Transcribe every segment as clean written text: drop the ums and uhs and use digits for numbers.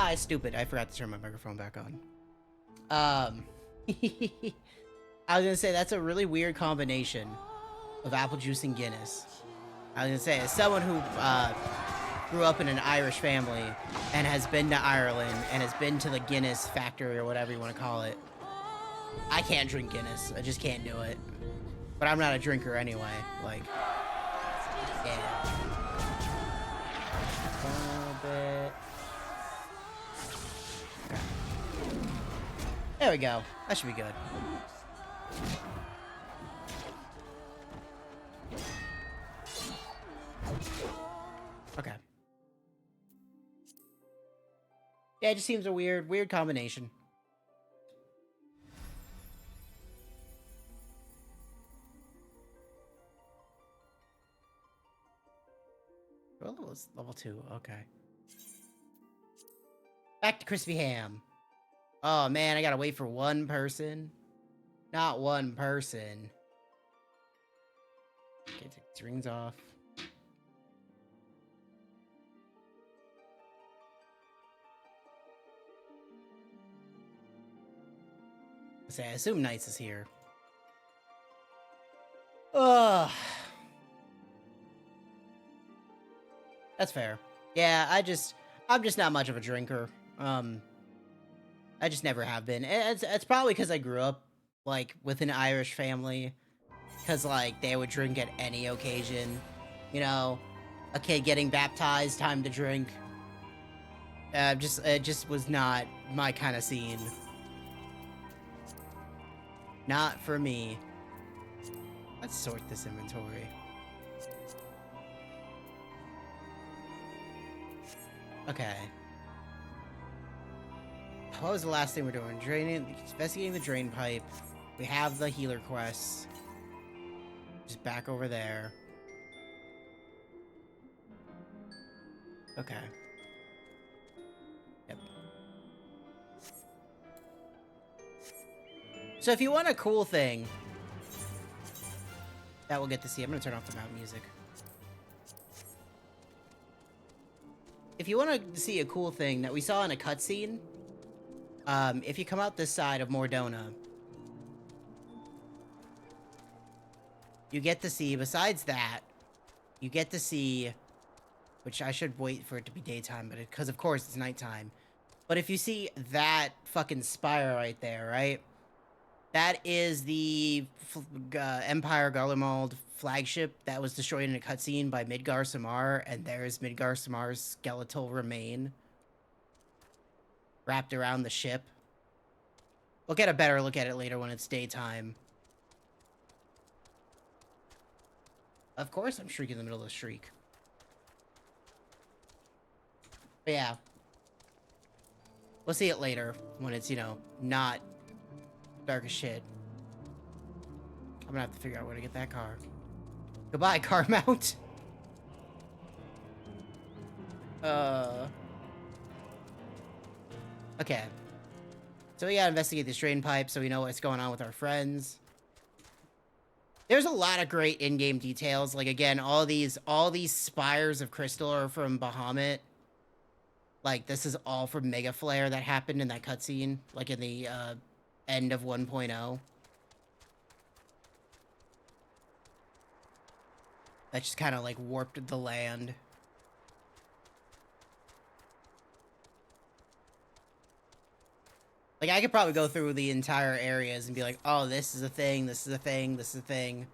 Ah, it's stupid. I forgot to turn my microphone back on. I was gonna say, that's a really weird combination of apple juice and Guinness. I was gonna say, as someone who grew up in an Irish family and has been to Ireland and has been to the Guinness factory or whatever you want to call it, I can't drink Guinness. I just can't do it. But I'm not a drinker anyway. Like, yeah. A little bit. Okay. There we go. That should be good. Okay. Yeah, it just seems a weird combination. What level is level 2? Okay. Back to crispy ham. Oh man, I gotta wait for one person. Not one person. Okay, take these rings off. I assume Knights is here. Ugh. That's fair. Yeah, I'm just not much of a drinker. I just never have been. It's probably because I grew up, like, with an Irish family. Because, like, they would drink at any occasion. You know, a kid getting baptized, time to drink. It just was not my kind of scene. Not for me. Let's sort this inventory. Okay. What was the last thing we're doing? Investigating the drain pipe. We have the healer quests. Just back over there. Okay. Yep. So if you want a cool thing that we'll get to see, I'm gonna turn off the mount music. If you want to see a cool thing that we saw in a cutscene, if you come out this side of Mordona, you get to see, besides that, you get to see, which I should wait for it to be daytime, but because of course it's nighttime. But if you see that fucking spire right there, right? That is the Empire Garlemald flagship that was destroyed in a cutscene by Midgar Samar, and there's Midgar Samar's skeletal remain wrapped around the ship. We'll get a better look at it later when it's daytime. Of course I'm shrieking in the middle of the shriek. But yeah. We'll see it later when it's, you know, not dark as shit. I'm gonna have to figure out where to get that car. Goodbye, car mount. Okay. So we gotta investigate this drain pipe so we know what's going on with our friends. There's a lot of great in-game details. Like, again, all these spires of crystal are from Bahamut. Like, this is all from Mega Flare that happened in that cutscene. Like, in the, end of 1.0. That just kind of, like, warped the land. Like, I could probably go through the entire areas and be like, oh, this is a thing, this is a thing, this is a thing.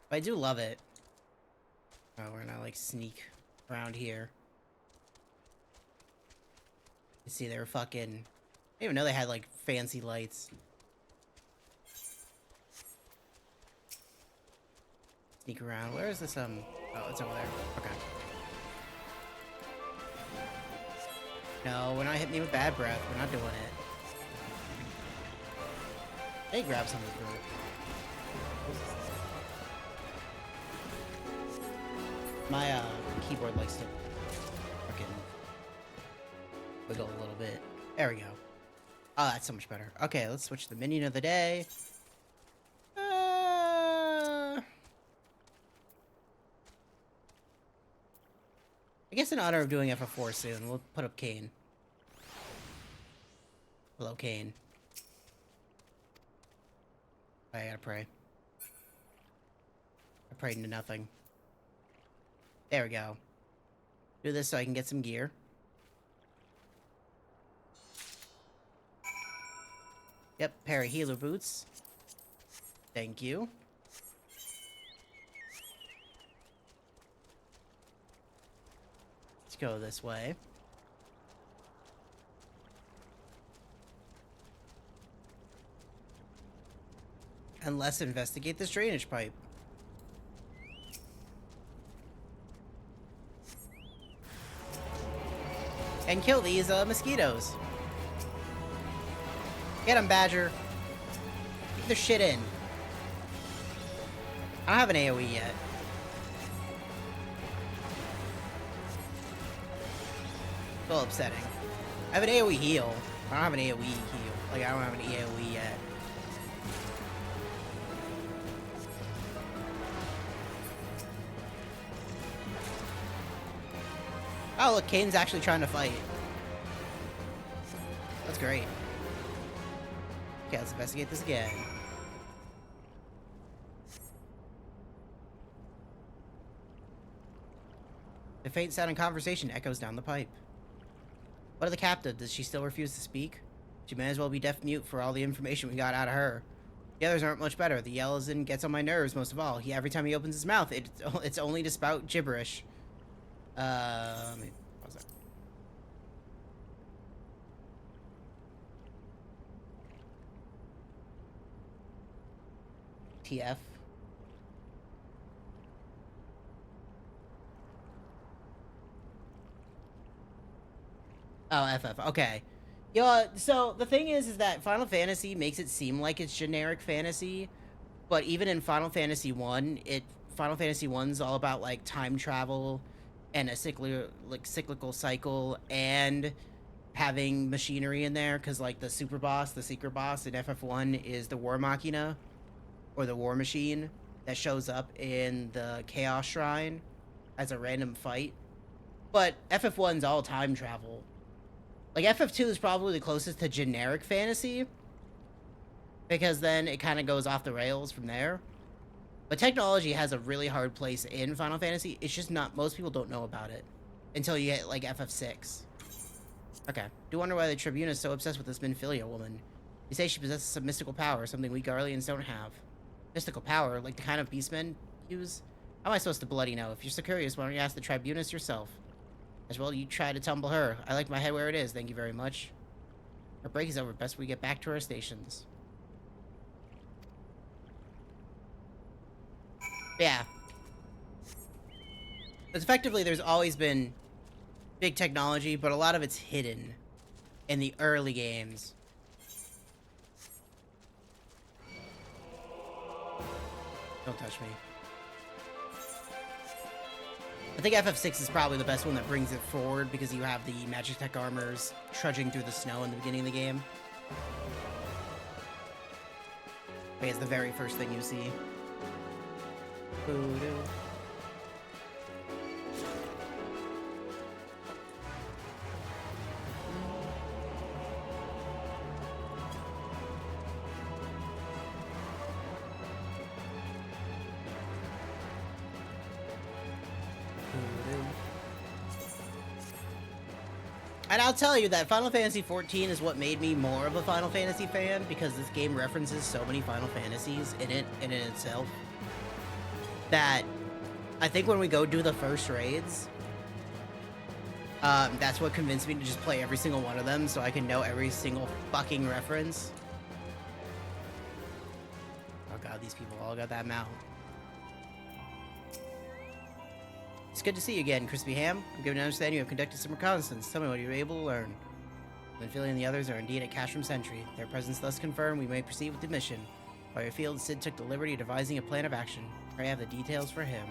But I do love it. Oh, we're gonna, like, sneak around here. You see, they were fucking... I didn't even know they had, like, fancy lights. Sneak around. Where is this, Oh, it's over there. Okay. No, we're not hitting me with bad breath. We're not doing it. Hey, grab something for it. My, keyboard likes to fucking wiggle a little bit. There we go. Oh, that's so much better. Okay, let's switch to the minion of the day. I guess in honor of doing FF4 soon, we'll put up Kane. Hello, Kane. I gotta pray. I prayed into nothing. There we go. Do this so I can get some gear. Yep, pair of healer boots. Thank you. Let's go this way. And let's investigate this drainage pipe. And kill these mosquitoes. Get them, Badger. Get their shit in. I don't have an AoE yet. A little upsetting. I have an AoE heal. I don't have an AoE heal. Like, I don't have an AoE yet. Oh, look, Kane's actually trying to fight. That's great. Okay, let's investigate this again. The faint sounding conversation echoes down the pipe. What of the captive? Does she still refuse to speak? She may as well be deaf-mute for all the information we got out of her. The others aren't much better. The Yellowsin gets on my nerves most of all. Every time he opens his mouth, it's only to spout gibberish. Let me pause that. TF. Oh, FF. Okay. Yeah, so the thing is that Final Fantasy makes it seem like it's generic fantasy, but even in Final Fantasy 1, Final Fantasy 1's all about like time travel and a cyclical cycle and having machinery in there, because like the super boss, the secret boss in FF1 is the War Machina, or the War Machine, that shows up in the Chaos Shrine as a random fight. But FF1's all time travel. Like, FF2 is probably the closest to generic fantasy, because then it kind of goes off the rails from there. But technology has a really hard place in Final Fantasy. It's just not, most people don't know about it until you get, like, FF6. Okay. Do wonder why the Tribune is so obsessed with this Minfilia woman. You say she possesses some mystical power, something we Garleans don't have. Mystical power? Like the kind of beastmen use? How am I supposed to bloody know? If you're so curious, why don't you ask the Tribunus yourself? As well, you try to tumble her. I like my head where it is, thank you very much. Our break is over. Best we get back to our stations. Yeah. Because effectively, there's always been big technology, but a lot of it's hidden in the early games. Don't touch me. I think FF6 is probably the best one that brings it forward, because you have the Magitech armors trudging through the snow in the beginning of the game. Okay, it's the very first thing you see. Voodoo. And I'll tell you that Final Fantasy XIV is what made me more of a Final Fantasy fan, because this game references so many Final Fantasies in it and in itself, that I think when we go do the first raids, that's what convinced me to just play every single one of them so I can know every single fucking reference. Oh god, these people all got that mouth. It's good to see you again, Crispy Ham. I'm given to understand you have conducted some reconnaissance. Tell me what you were able to learn. Minfilia and the others are indeed at Cashroom Sentry. Their presence thus confirmed, we may proceed with the mission. While your field, Sid took the liberty of devising a plan of action. I have the details for him.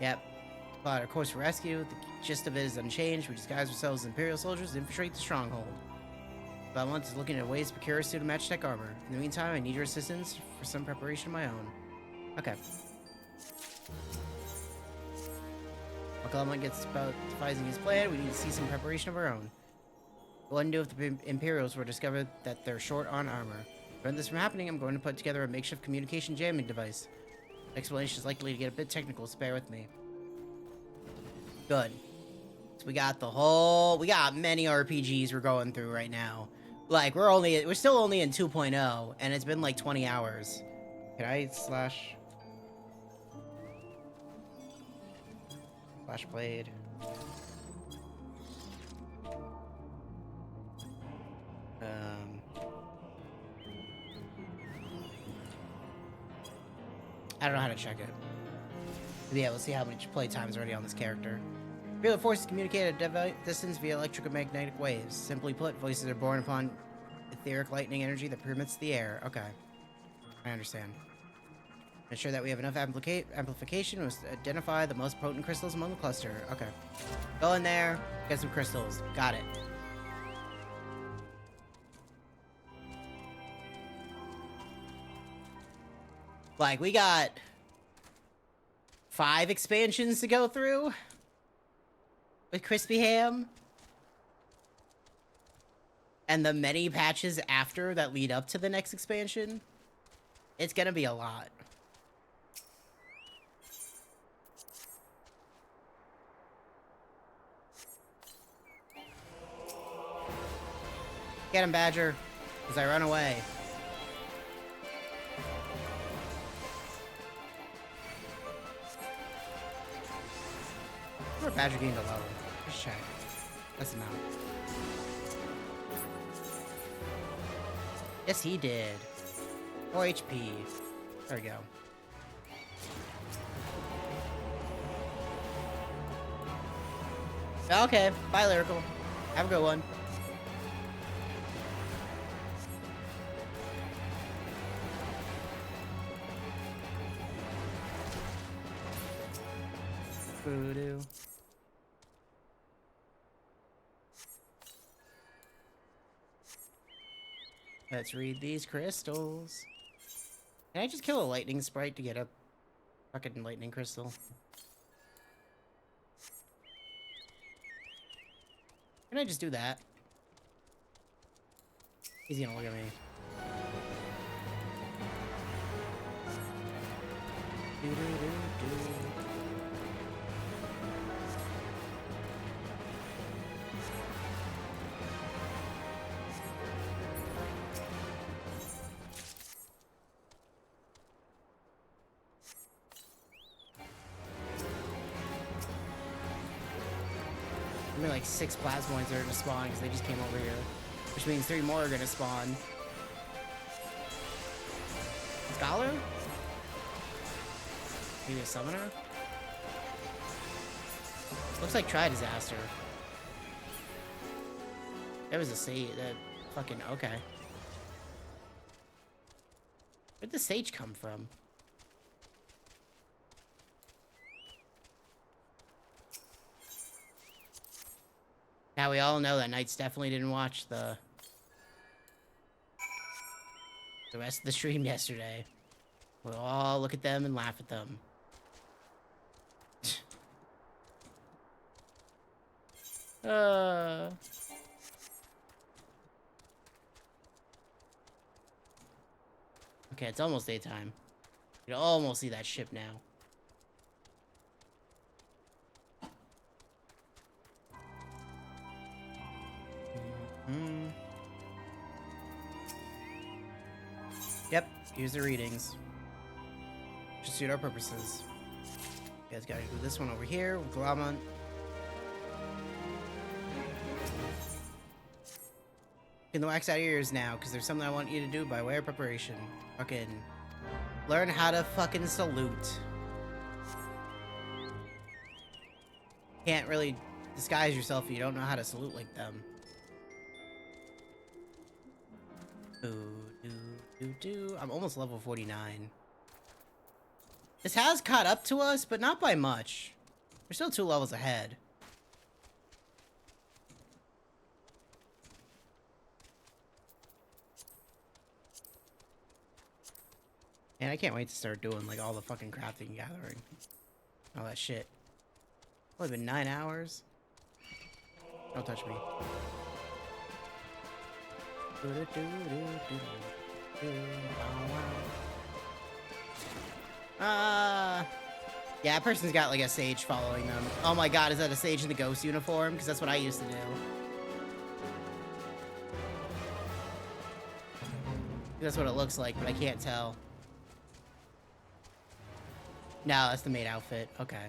Yep. Plot our course for rescue. The gist of it is unchanged. We disguise ourselves as Imperial soldiers and infiltrate the stronghold. Valmont is looking at ways to procure a suit of Magitech armor. In the meantime, I need your assistance for some preparation of my own. Okay. Clement gets about devising his plan, we need to see some preparation of our own. We'll undo if the Imperials were discovered that they're short on armor. To prevent this from happening, I'm going to put together a makeshift communication jamming device. The explanation is likely to get a bit technical, so bear with me. Good. So we got many RPGs we're going through right now. Like, we're still only in 2.0, and it's been like 20 hours. Can I slash blade? I don't know how to check it. But yeah, we'll see how much playtime's already on this character. Feel the forces communicate at a distance via electromagnetic waves. Simply put, voices are born upon etheric lightning energy that permits the air. Okay. I understand. Ensure that we have enough amplification to identify the most potent crystals among the cluster. Okay. Go in there, get some crystals. Got it. Like, we got 5 expansions to go through with Crispy Ham. And the many patches after that lead up to the next expansion. It's gonna be a lot. Get him, Badger, as I run away. Where Badger gained a level. Just check. That's him out. Yes, he did. 4 HP. There we go. Okay, bye, Lyrical. Have a good one. Voodoo. Let's read these crystals. Can I just kill a lightning sprite to get a fucking lightning crystal? Can I just do that? He's gonna look at me. Only like 6 plasmoids are gonna spawn because they just came over here. Which means 3 more are gonna spawn. Scholar? Maybe a summoner? Looks like Tri-Disaster. There was a sage that fucking okay. Where'd the sage come from? Now we all know that Knights definitely didn't watch the rest of the stream yesterday. We'll all look at them and laugh at them. Okay, it's almost daytime. You can almost see that ship now. Yep, here's the readings. Should suit our purposes. You guys gotta do this one over here with Glamont. Get the wax out of your ears now, because there's something I want you to do by way of preparation. Fucking learn how to fucking salute. Can't really disguise yourself if you don't know how to salute like them. I'm almost level 49. This has caught up to us, but not by much. We're still 2 levels ahead. And I can't wait to start doing like all the fucking crafting and gathering. All that shit. Only been 9 hours. Don't touch me. Yeah, that person's got like a sage following them. Oh my god, is that a sage in the ghost uniform? Because that's what I used to do. That's what it looks like, but I can't tell. No, that's the maid outfit. Okay.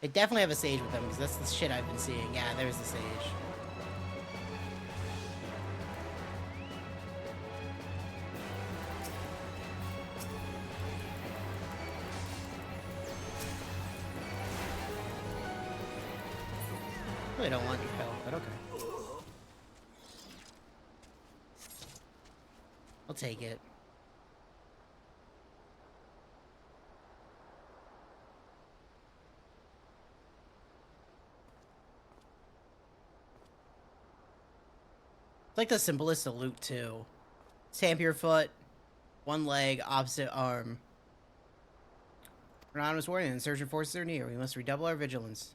They definitely have a sage with them, because that's the shit I've been seeing. Yeah, there's the sage. Really don't want your help, but okay. I'll take it. It's like the simplest of loot, too. Stamp your foot, one leg, opposite arm. Anonymous warning, insurgent forces are near. We must redouble our vigilance.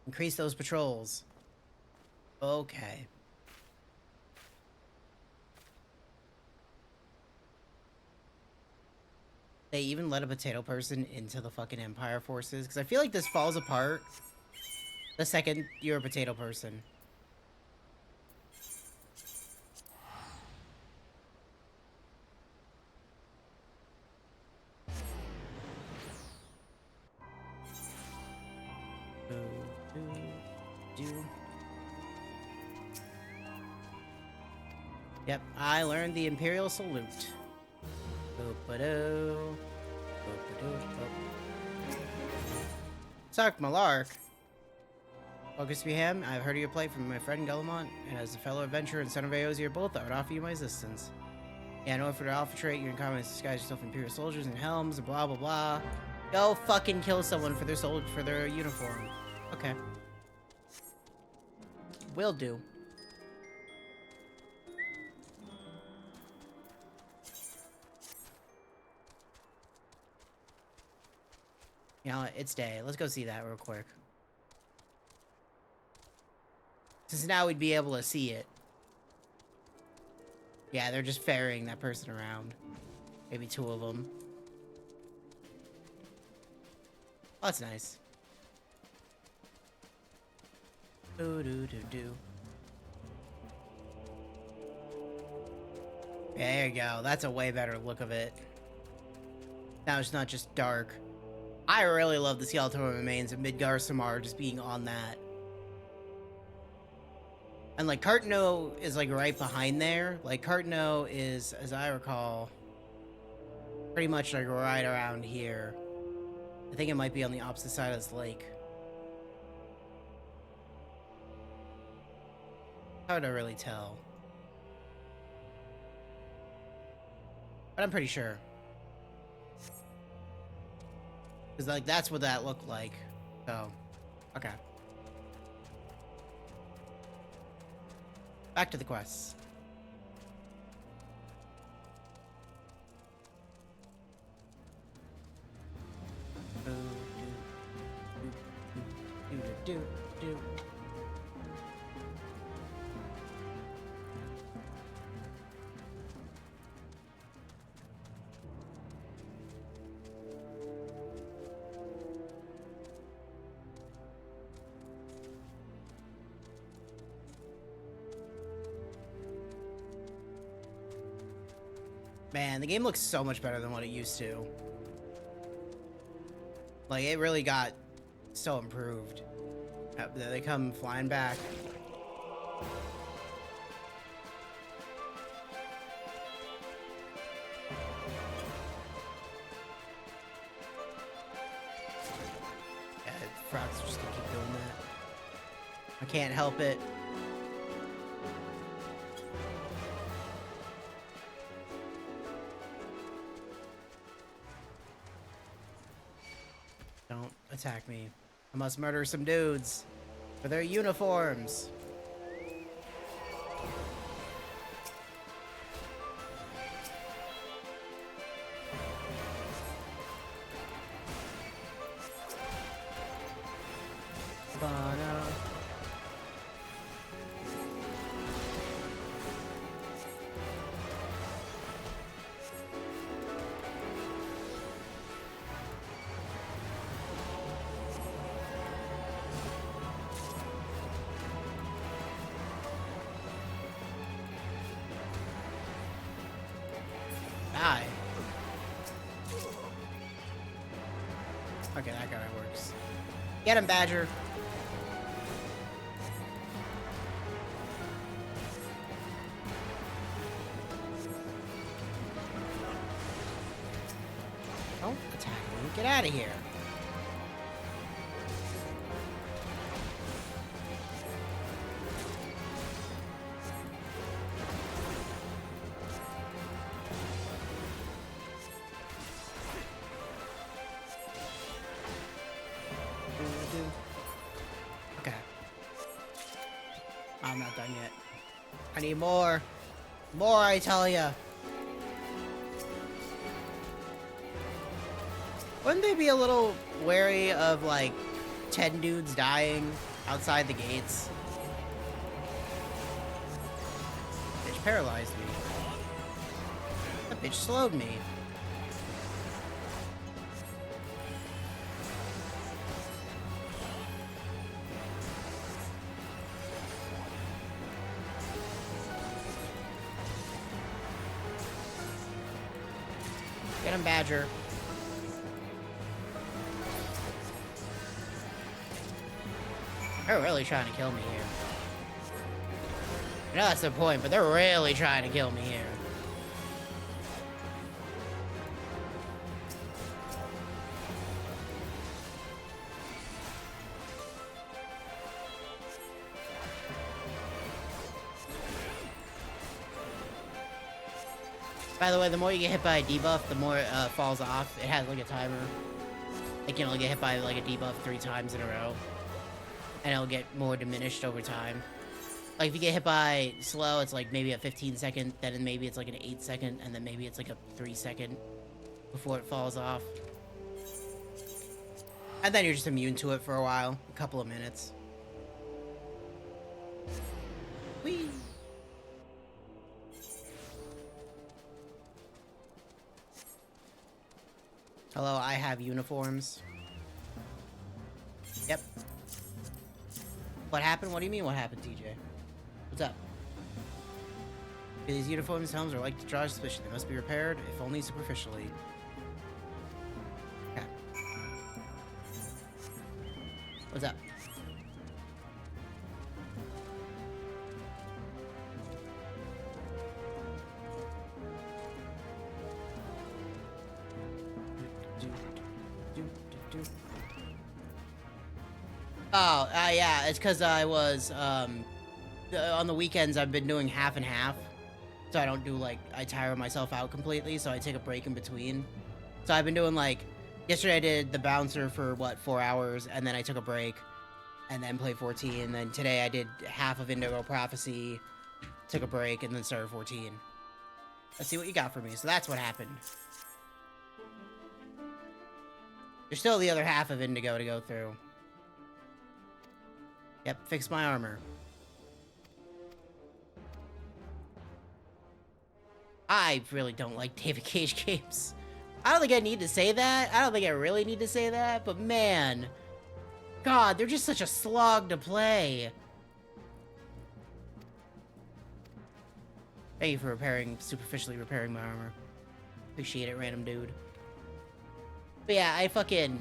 Increase those patrols. Okay. They even let a potato person into the fucking Empire forces? Because I feel like this falls apart the second you're a potato person. Yep, I learned the Imperial Salute. Boop-a-doo. Boop-a-doo. Sark Malark. Focus Beham, I've heard of your plight from my friend Guillemot, and as a fellow adventurer and son of Aozier both, I would offer you my assistance. Yeah, in order for the Alpha trait, you're in common to disguise yourself in Imperial soldiers and helms and blah blah blah. Go fucking kill someone for their uniform. Okay. Will do. You know, it's day. Let's go see that real quick. Since now we'd be able to see it. Yeah, they're just ferrying that person around. Maybe 2 of them. Oh, that's nice. Do-do-do-do. There you go. That's a way better look of it. Now it's not just dark. I really love the skeleton remains of Midgar Samar just being on that. And like Cartno is like right behind there. Like Cartno is, as I recall, pretty much like right around here. I think it might be on the opposite side of this lake. Hard to really tell. But I'm pretty sure. Because, like, that's what that looked like. So, okay. Back to the quests. Do. Man, the game looks so much better than what it used to. Like, it really got so improved. They come flying back. Yeah, frogs are just gonna keep doing that. I can't help it. Don't attack me. I must murder some dudes for their uniforms. Ba-da. Die. Okay, that guy works. Get him, Badger. Don't attack me. Get out of here. Okay. I'm not done yet. I need more. More, I tell ya. Wouldn't they be a little wary of, like, 10 dudes dying outside the gates? Bitch paralyzed me. That bitch slowed me. Get him, Badger. They're really trying to kill me here. I know that's the point, but they're really trying to kill me here. By the way, the more you get hit by a debuff, the more it falls off. It has like a timer. Like, you can only get hit by like a debuff 3 times in a row. And it'll get more diminished over time. Like, if you get hit by slow, it's like maybe a 15-second, then maybe it's like an 8-second, and then maybe it's like a 3-second before it falls off. And then you're just immune to it for a while. A couple of minutes. Whee! Hello, I have uniforms. Yep. What happened? What do you mean what happened, TJ? What's up? These uniforms and helms are like to draw suspicion. They must be repaired, if only superficially. Okay. What's up? Oh, yeah, it's because I was, on the weekends I've been doing half and half. So I don't do, like, I tire myself out completely, so I take a break in between. So I've been doing, like, yesterday I did the bouncer for, what, 4 hours, and then I took a break, and then played 14, and then today I did half of Indigo Prophecy, took a break, and then started 14. Let's see what you got for me. So that's what happened. There's still the other half of Indigo to go through. Yep, fix my armor. I really don't like David Cage games. I don't think I need to say that. I don't think I really need to say that, but man. God, they're just such a slog to play. Thank you for superficially repairing my armor. Appreciate it, random dude. But yeah, I fucking...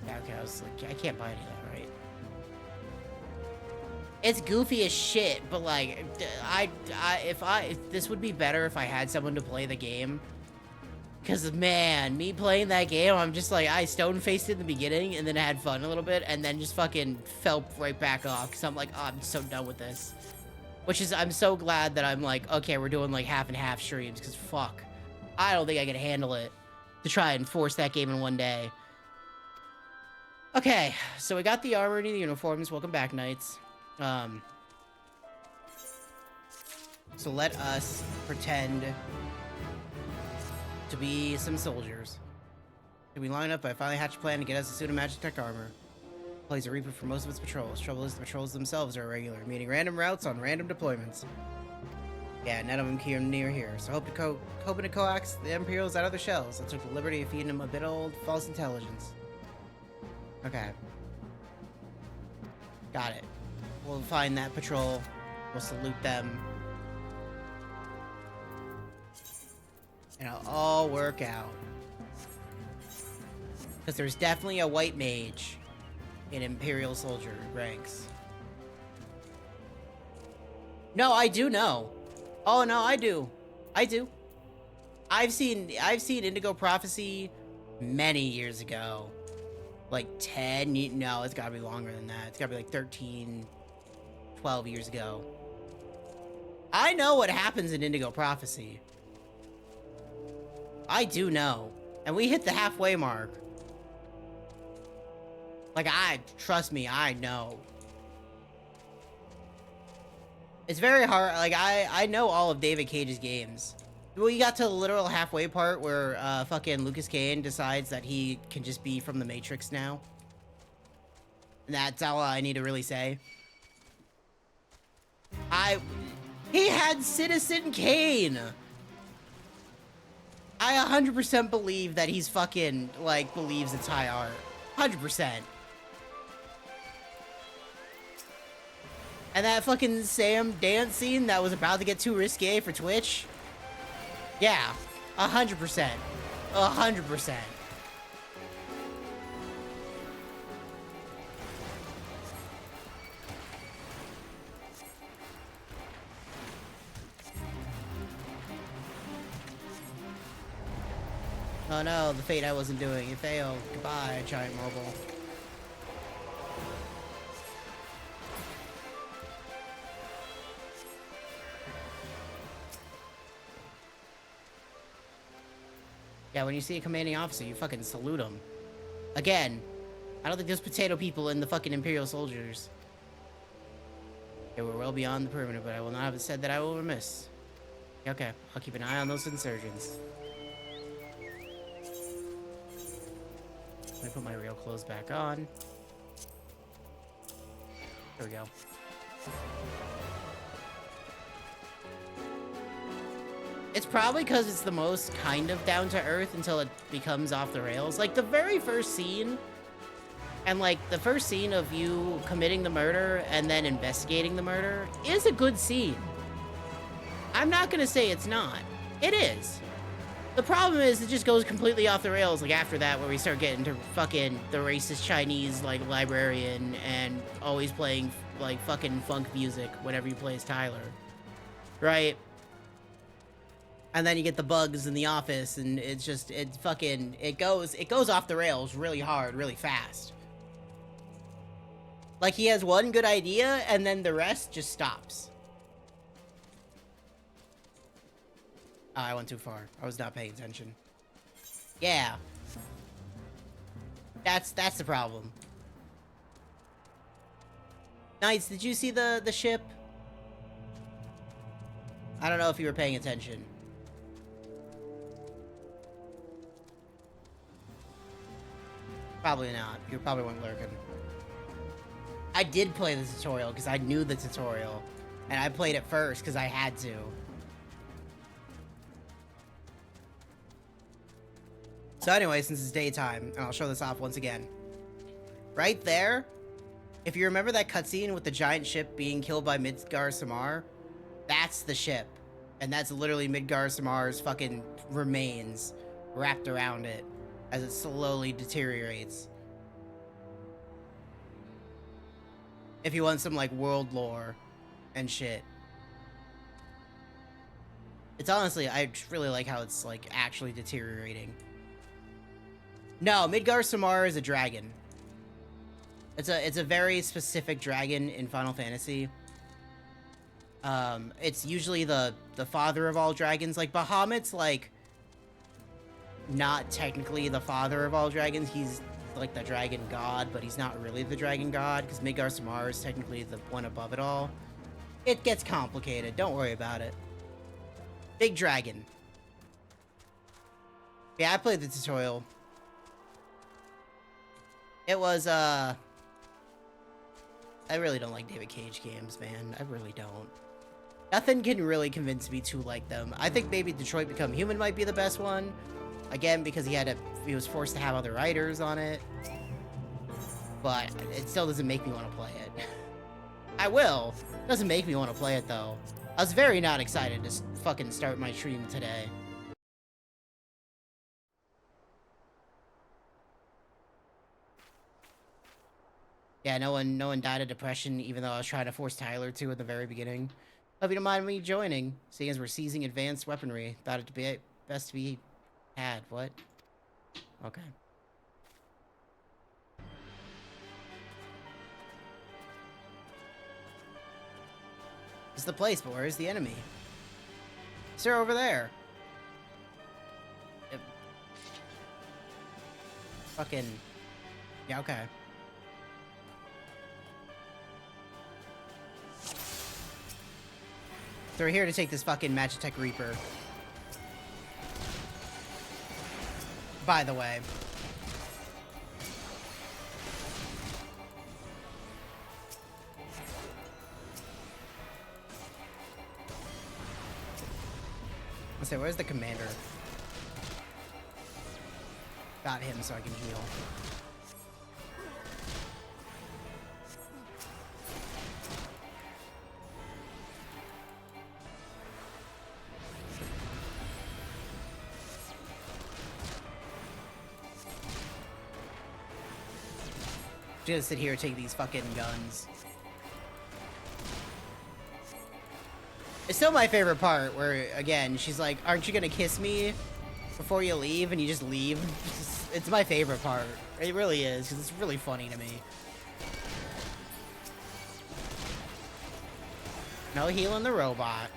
Yeah, okay, I was like, I can't buy any of that, right? It's goofy as shit, but like, if this would be better if I had someone to play the game. Cause man, me playing that game, I'm just like, I stone-faced it in the beginning and then had fun a little bit and then just fucking fell right back off. Cause I'm like, oh, I'm so done with this. Which is, I'm so glad that I'm like, okay, we're doing like half and half streams, cause fuck. I don't think I can handle it to try and force that game in one day. Okay, so we got the armor and the uniforms. Welcome back, knights. So let us pretend to be some soldiers. We line up, I finally hatched a plan to get us a suit of magic tech armor. Plays a Reaper for most of its patrols. Trouble is, the patrols themselves are irregular, meaning random routes on random deployments. Yeah, none of them came near here, so hoping to coax the Imperials out of their shells. I took the liberty of feeding them a bit of old false intelligence. Okay. Got it. We'll find that patrol. We'll salute them. And it'll all work out. Because there's definitely a white mage in Imperial soldier ranks. No, I do know. Oh no, I do. I do. I've seen Indigo Prophecy many years ago. Like 10, no, it's gotta be longer than that. It's gotta be like 13, 12 years ago. I know what happens in Indigo Prophecy. I do know. And we hit the halfway mark. Like, trust me, I know. It's very hard, like, I know all of David Cage's games. We got to the literal halfway part where, fucking Lucas Kane decides that he can just be from the Matrix now. And that's all I need to really say. He had Citizen Kane! I 100% believe that he's fucking, like, believes it's high art. 100%. And that fucking Sam dance scene that was about to get too risque for Twitch? Yeah, 100%. 100%. Oh no, the fate I wasn't doing. It failed. Goodbye, Giant Mobile. Yeah, when you see a commanding officer, you fucking salute him. Again, I don't think there's potato people in the fucking Imperial soldiers. They were well beyond the perimeter, but I will not have said that I will remiss. Okay, I'll keep an eye on those insurgents. Let me put my real clothes back on. There we go. It's probably because it's the most kind of down to earth until it becomes off the rails. Like the very first scene, and like the first scene of you committing the murder and then investigating the murder is a good scene. I'm not gonna say it's not. It is. The problem is it just goes completely off the rails like after that, where we start getting to fucking the racist Chinese like librarian and always playing like fucking funk music whenever you play as Tyler. Right? And then you get the bugs in the office, and it's just, it goes off the rails really hard, really fast. Like, he has one good idea, and then the rest just stops. Oh, I went too far. I was not paying attention. Yeah. That's the problem. Knights, did you see the ship? I don't know if you were paying attention. Probably not. You probably weren't lurking. I did play the tutorial because I knew the tutorial. And I played it first because I had to. So anyway, since it's daytime, and I'll show this off once again. Right there, if you remember that cutscene with the giant ship being killed by Midgar Samar, that's the ship. And that's literally Midgar Samar's fucking remains wrapped around it as it slowly deteriorates. If you want some, like, world lore and shit. It's honestly, I just really like how it's, like, actually deteriorating. No, Midgar Samar is a dragon. It's a very specific dragon in Final Fantasy. It's usually the father of all dragons. Like, Bahamut's, like, not technically the father of all dragons. He's like the dragon god, but he's not really the dragon god because Midgar Samar is technically the one above it all. It gets complicated. Don't worry about it. Big dragon. Yeah, I played the tutorial. It was, I really don't like David Cage games, man. I really don't. Nothing can really convince me to like them. I think maybe Detroit Become Human might be the best one. Again, because he was forced to have other writers on it. But it still doesn't make me want to play it. I will. It doesn't make me want to play it, though. I was very not excited to fucking start my stream today. Yeah, no one died of depression, even though I was trying to force Tyler to at the very beginning. Hope you don't mind me joining, seeing as we're seizing advanced weaponry. Thought it to be best to be had. What? Okay. It's the place, but where's the enemy? Sir, over there. Fucking... Yeah, okay. So we're here to take this fucking Magitech Reaper. By the way. Let's say, where's the commander? Got him so I can heal. Just sit here and take these fucking guns. It's still my favorite part where, again, she's like, aren't you gonna kiss me before you leave? And you just leave. It's my favorite part. It really is, because it's really funny to me. No healing the robot.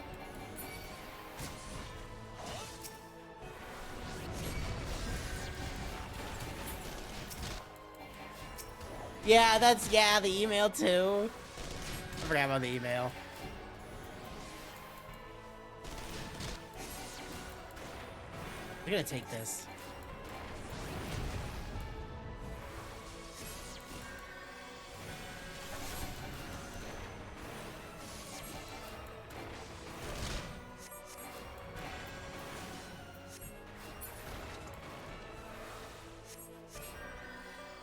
Yeah, the email too. I forgot about the email. We're gonna take this.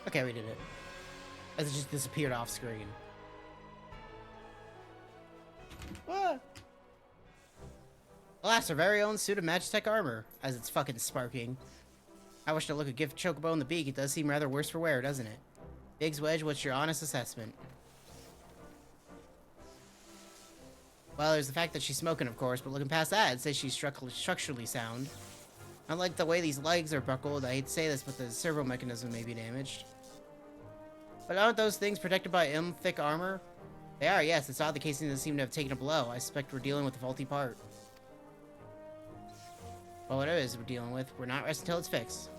Okay, we did it. As it just disappeared off screen. What? Alas, our very own suit of Magitech armor, as it's fucking sparking. I wish to look a gift chocobo in the beak. It does seem rather worse for wear, doesn't it? Biggs Wedge, what's your honest assessment? Well, there's the fact that she's smoking, of course, but looking past that, I'd say she's structurally sound. Unlike the way these legs are buckled, I hate to say this, but the servo mechanism may be damaged. But aren't those things protected by thick armor? They are, yes. It's odd the casing doesn't seem to have taken a blow. I suspect we're dealing with a faulty part. Well, what it is we're dealing with, we're not resting until it's fixed.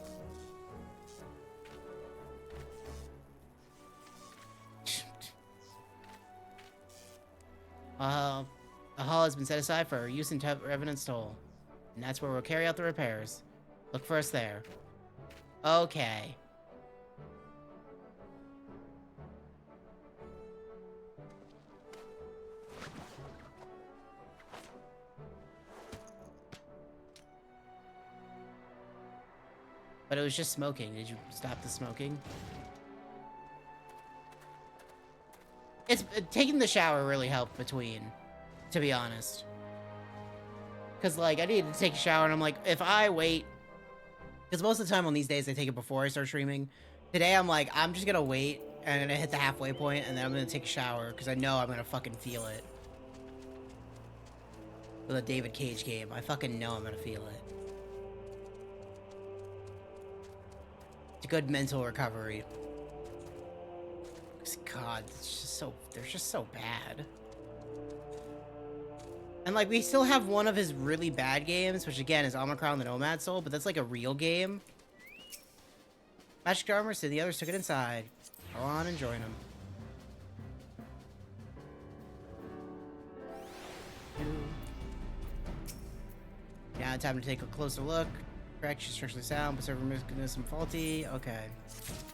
A hall has been set aside for use in evidence toll. And that's where we'll carry out the repairs. Look for us there. Okay. But it was just smoking. Did you stop the smoking? It's taking the shower really helped between, to be honest. Because, like, I needed to take a shower, and I'm like, if I wait... Because most of the time on these days, I take it before I start streaming. Today, I'm like, I'm just gonna wait, and I'm gonna hit the halfway point, and then I'm gonna take a shower, because I know I'm gonna fucking feel it. With a David Cage game, I fucking know I'm gonna feel it. It's a good mental recovery. God, it's just so... They're just so bad. And, like, we still have one of his really bad games, which, again, is Omicron the Nomad Soul, but that's, like, a real game. Magic armor, so the others took it inside. Go on and join them. Now, time to take a closer look. Correct, she's structurally sound, but server mechanism faulty. Okay.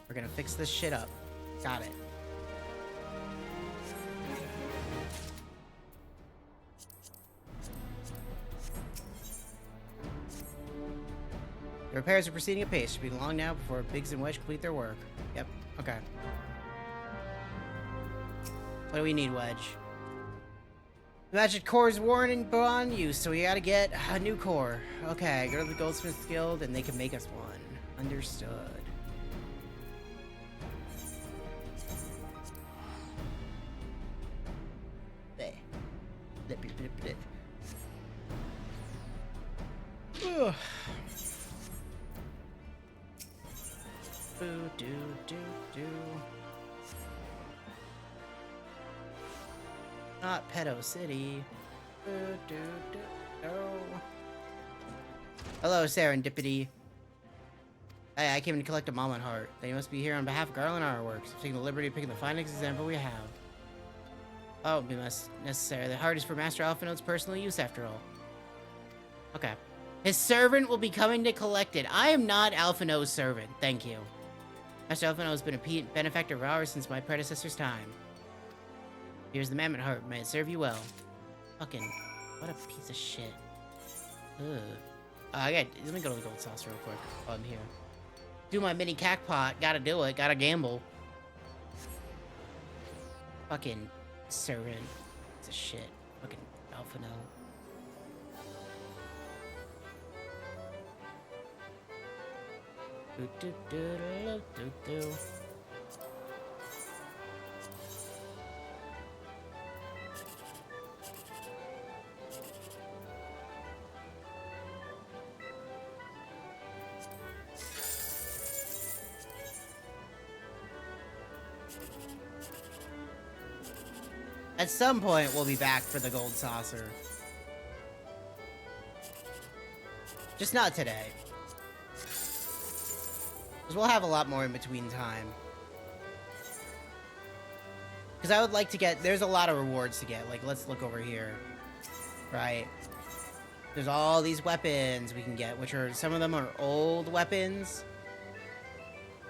We're gonna fix this shit up. Got it. The repairs are proceeding apace. Should be long now before Biggs and Wedge complete their work. Yep. Okay. What do we need, Wedge? The magic core is worn and beyond use, so we gotta get a new core. Okay, go to the Goldsmiths Guild and they can make us one. Understood. Bleh. Bleh, bleh, bleh, bleh. Ugh. Do, do, do, do. Not Pedo City. Do, do, do, do. Hello, Serendipity. Hey, I came to collect a Mama Heart. They must be here on behalf of Garland Artworks. I'm taking the liberty of picking the finest example we have. Oh, it must necessary. The heart is for Master Alphinode's personal use, after all. Okay. His servant will be coming to collect it. I am not Alphinode's servant. Thank you. Master Alphino has been a benefactor of ours since my predecessor's time. Here's the Mammoth Heart. May it serve you well. Fucking, what a piece of shit. Ugh. Let me go to the Gold Saucer real quick while I'm here. Do my mini cackpot. Gotta do it. Gotta gamble. Fucking servant. Piece of shit. Fucking Alphino. Do, do, do, do, do, do. At some point, we'll be back for the Gold Saucer. Just not today. Because we'll have a lot more in between time. Because I would like to get... There's a lot of rewards to get. Like, let's look over here. Right. There's all these weapons we can get, which are... Some of them are old weapons.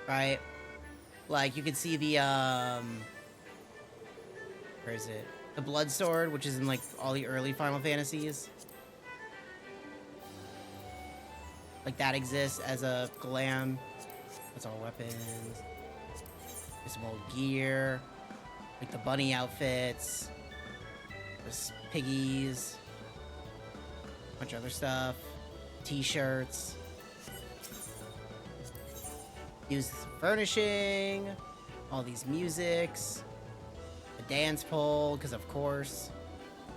Right? Like, you can see the, where is it? The Blood Sword, which is in, like, all the early Final Fantasies. Like, that exists as a glam. That's all weapons. There's some old gear. Like the bunny outfits. There's piggies. A bunch of other stuff. T-shirts. Use furnishing. All these musics. A dance pole, because of course.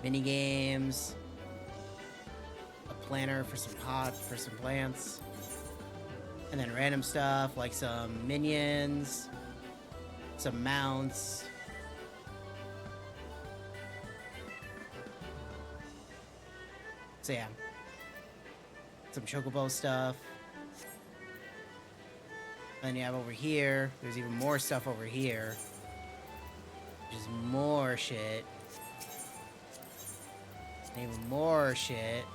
Mini games. A planter for some plants. And then random stuff like some minions, some mounts. So yeah. Some chocobo stuff. Then you have over here, there's even more stuff over here. Which is more shit. And even more shit.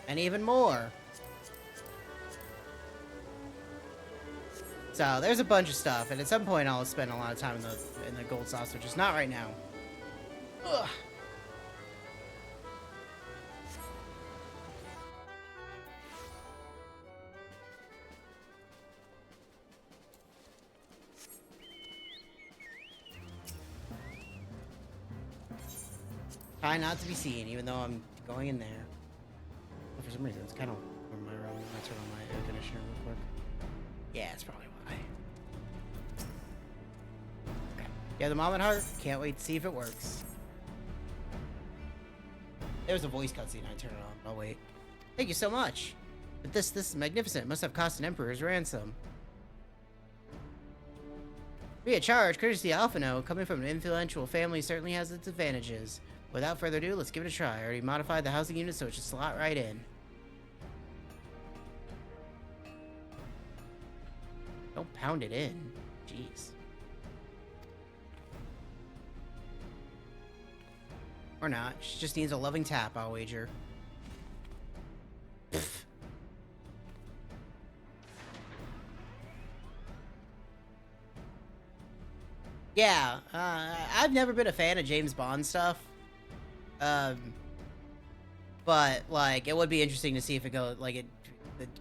And even more. So there's a bunch of stuff, and at some point I'll spend a lot of time in the Gold Saucer, just not right now. Ugh. Try not to be seen, even though I'm going in there. For some reason, it's kind of warm my room. I turn on my air conditioner real quick. Yeah, that's probably why. Okay. Yeah, the Mom and Heart. Can't wait to see if it works. There's a voice cutscene. I turn it on. I'll wait. Thank you so much. But this is magnificent. It must have cost an emperor's ransom. Free of charge, courtesy of Alphino, coming from an influential family certainly has its advantages. Without further ado, let's give it a try. I already modified the housing unit so it should slot right in. Don't pound it in. Jeez. Or not. She just needs a loving tap, I'll wager. Yeah, I've never been a fan of James Bond stuff. Um, but like it would be interesting to see if it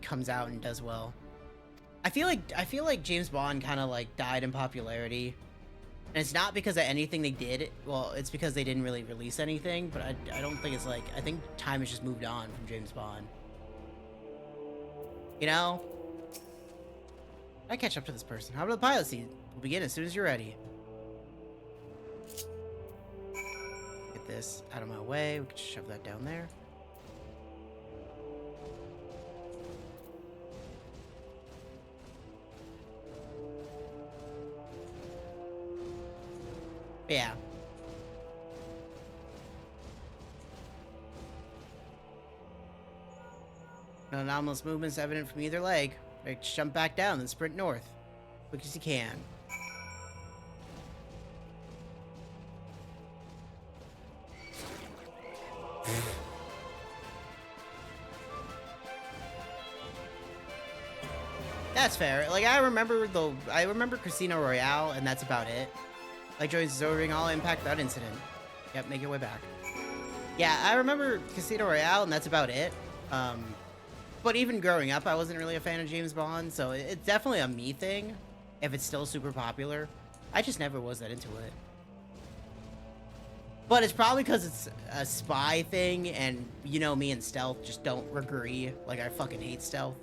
comes out and does well. I feel like James Bond kind of like died in popularity. And it's not because of anything they did. Well, it's because they didn't really release anything, but I don't think it's like, I think time has just moved on from James Bond. You know? I catch up to this person. How about the pilot seat? We'll begin as soon as you're ready. Get this out of my way. We can just shove that down there. Yeah. No anomalous movements evident from either leg. Right, jump back down, then sprint north. Quick as you can. That's fair. Like, I remember Casino Royale, and that's about it. Like, joins absorbing all impact without incident. Yep, make your way back. Yeah, I remember Casino Royale, and that's about it. But even growing up, I wasn't really a fan of James Bond, so it's definitely a me thing, if it's still super popular. I just never was that into it. But it's probably because it's a spy thing, and you know me and stealth just don't agree. Like, I fucking hate stealth.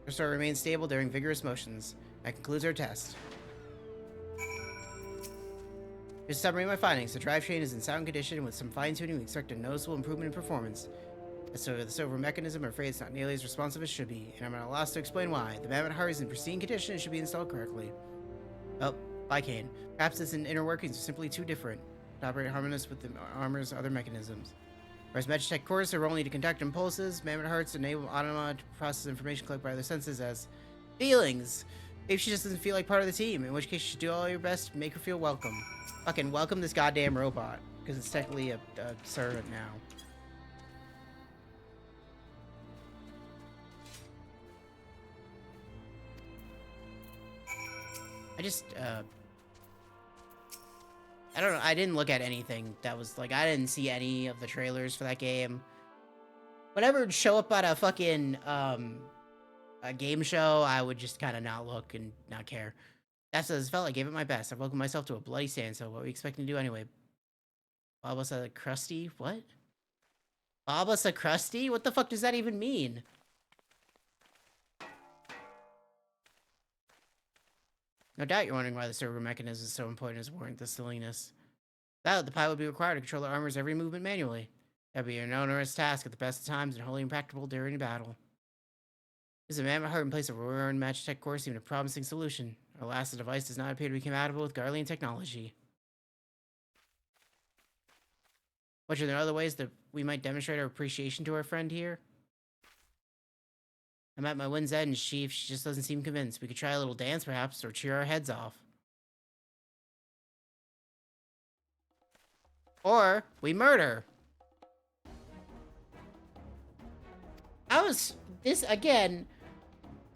Restore remains stable during vigorous motions. That concludes our test. Here's a summary of my findings. The drivetrain is in sound condition. With some fine-tuning, we expect a noticeable improvement in performance. As to the silver mechanism, I'm afraid it's not nearly as responsive as it should be, and I'm at a loss to explain why. The Mammoth heart is in pristine condition and should be installed correctly. Oh, bye, Kane. Perhaps its inner workings are simply too different to operate harmonious with the armor's other mechanisms. Whereas Magitech cores are only to conduct impulses, Mammoth hearts enable automata to process information collected by other senses as feelings. Maybe she just doesn't feel like part of the team, in which case you should do all your best to make her feel welcome. Fucking welcome this goddamn robot, because it's technically a servant now. I don't know, I didn't look at anything that was, like, I didn't see any of the trailers for that game. Whenever it'd show up at a fucking, a game show, I would just kind of not look and not care. That's as it felt. I gave it my best. I've welcomed myself to a bloody standstill. What were we expecting to do anyway? Babas a crusty? What? Babas a crusty? What the fuck does that even mean? No doubt you're wondering why the servo mechanism is so important as warrant the silliness. That the pilot would be required to control the armor's every movement manually. That'd be an onerous task at the best of times and wholly impracticable during a battle. Is a Mammoth heart in place of a Roaring Magitech core seemed a promising solution. Alas, the device does not appear to be compatible with Garlean technology. Which are there other ways that we might demonstrate our appreciation to our friend here? I'm at my wind's end, Chief. She just doesn't seem convinced. We could try a little dance, perhaps, or cheer our heads off. Or we murder. Again,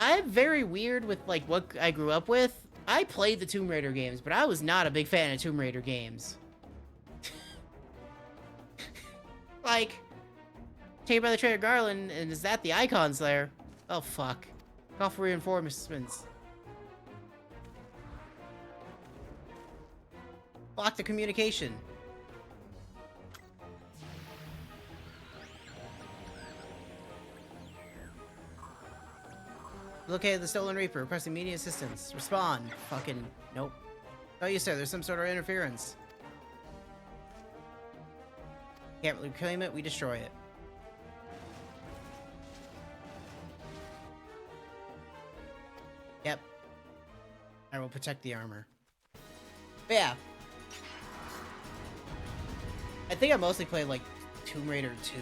I'm very weird with, like, what I grew up with. I played the Tomb Raider games, but I was not a big fan of Tomb Raider games. Like, taken by the Traitor Garland, and is that the Icon Slayer? Oh, fuck. Call for reinforcements. Block the communication. Located the Stolen Reaper, requesting immediate assistance. Respond. Fucking nope. Oh, you sir, there's some sort of interference. Can't reclaim it, we destroy it. Yep. I will protect the armor. But yeah. I think I mostly played, like, Tomb Raider 2.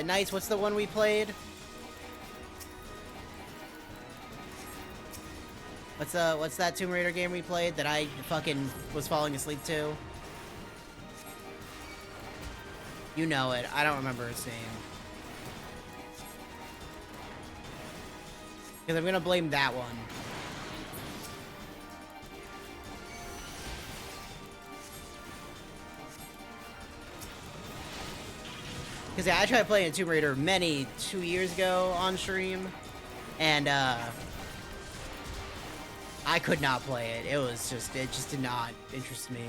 Nice, what's the one we played? What's that Tomb Raider game we played that I fucking was falling asleep to? You know it. I don't remember its name. Because I'm gonna blame that one. Because yeah, I tried playing Tomb Raider 2 years ago on stream, and I could not play it. It just did not interest me.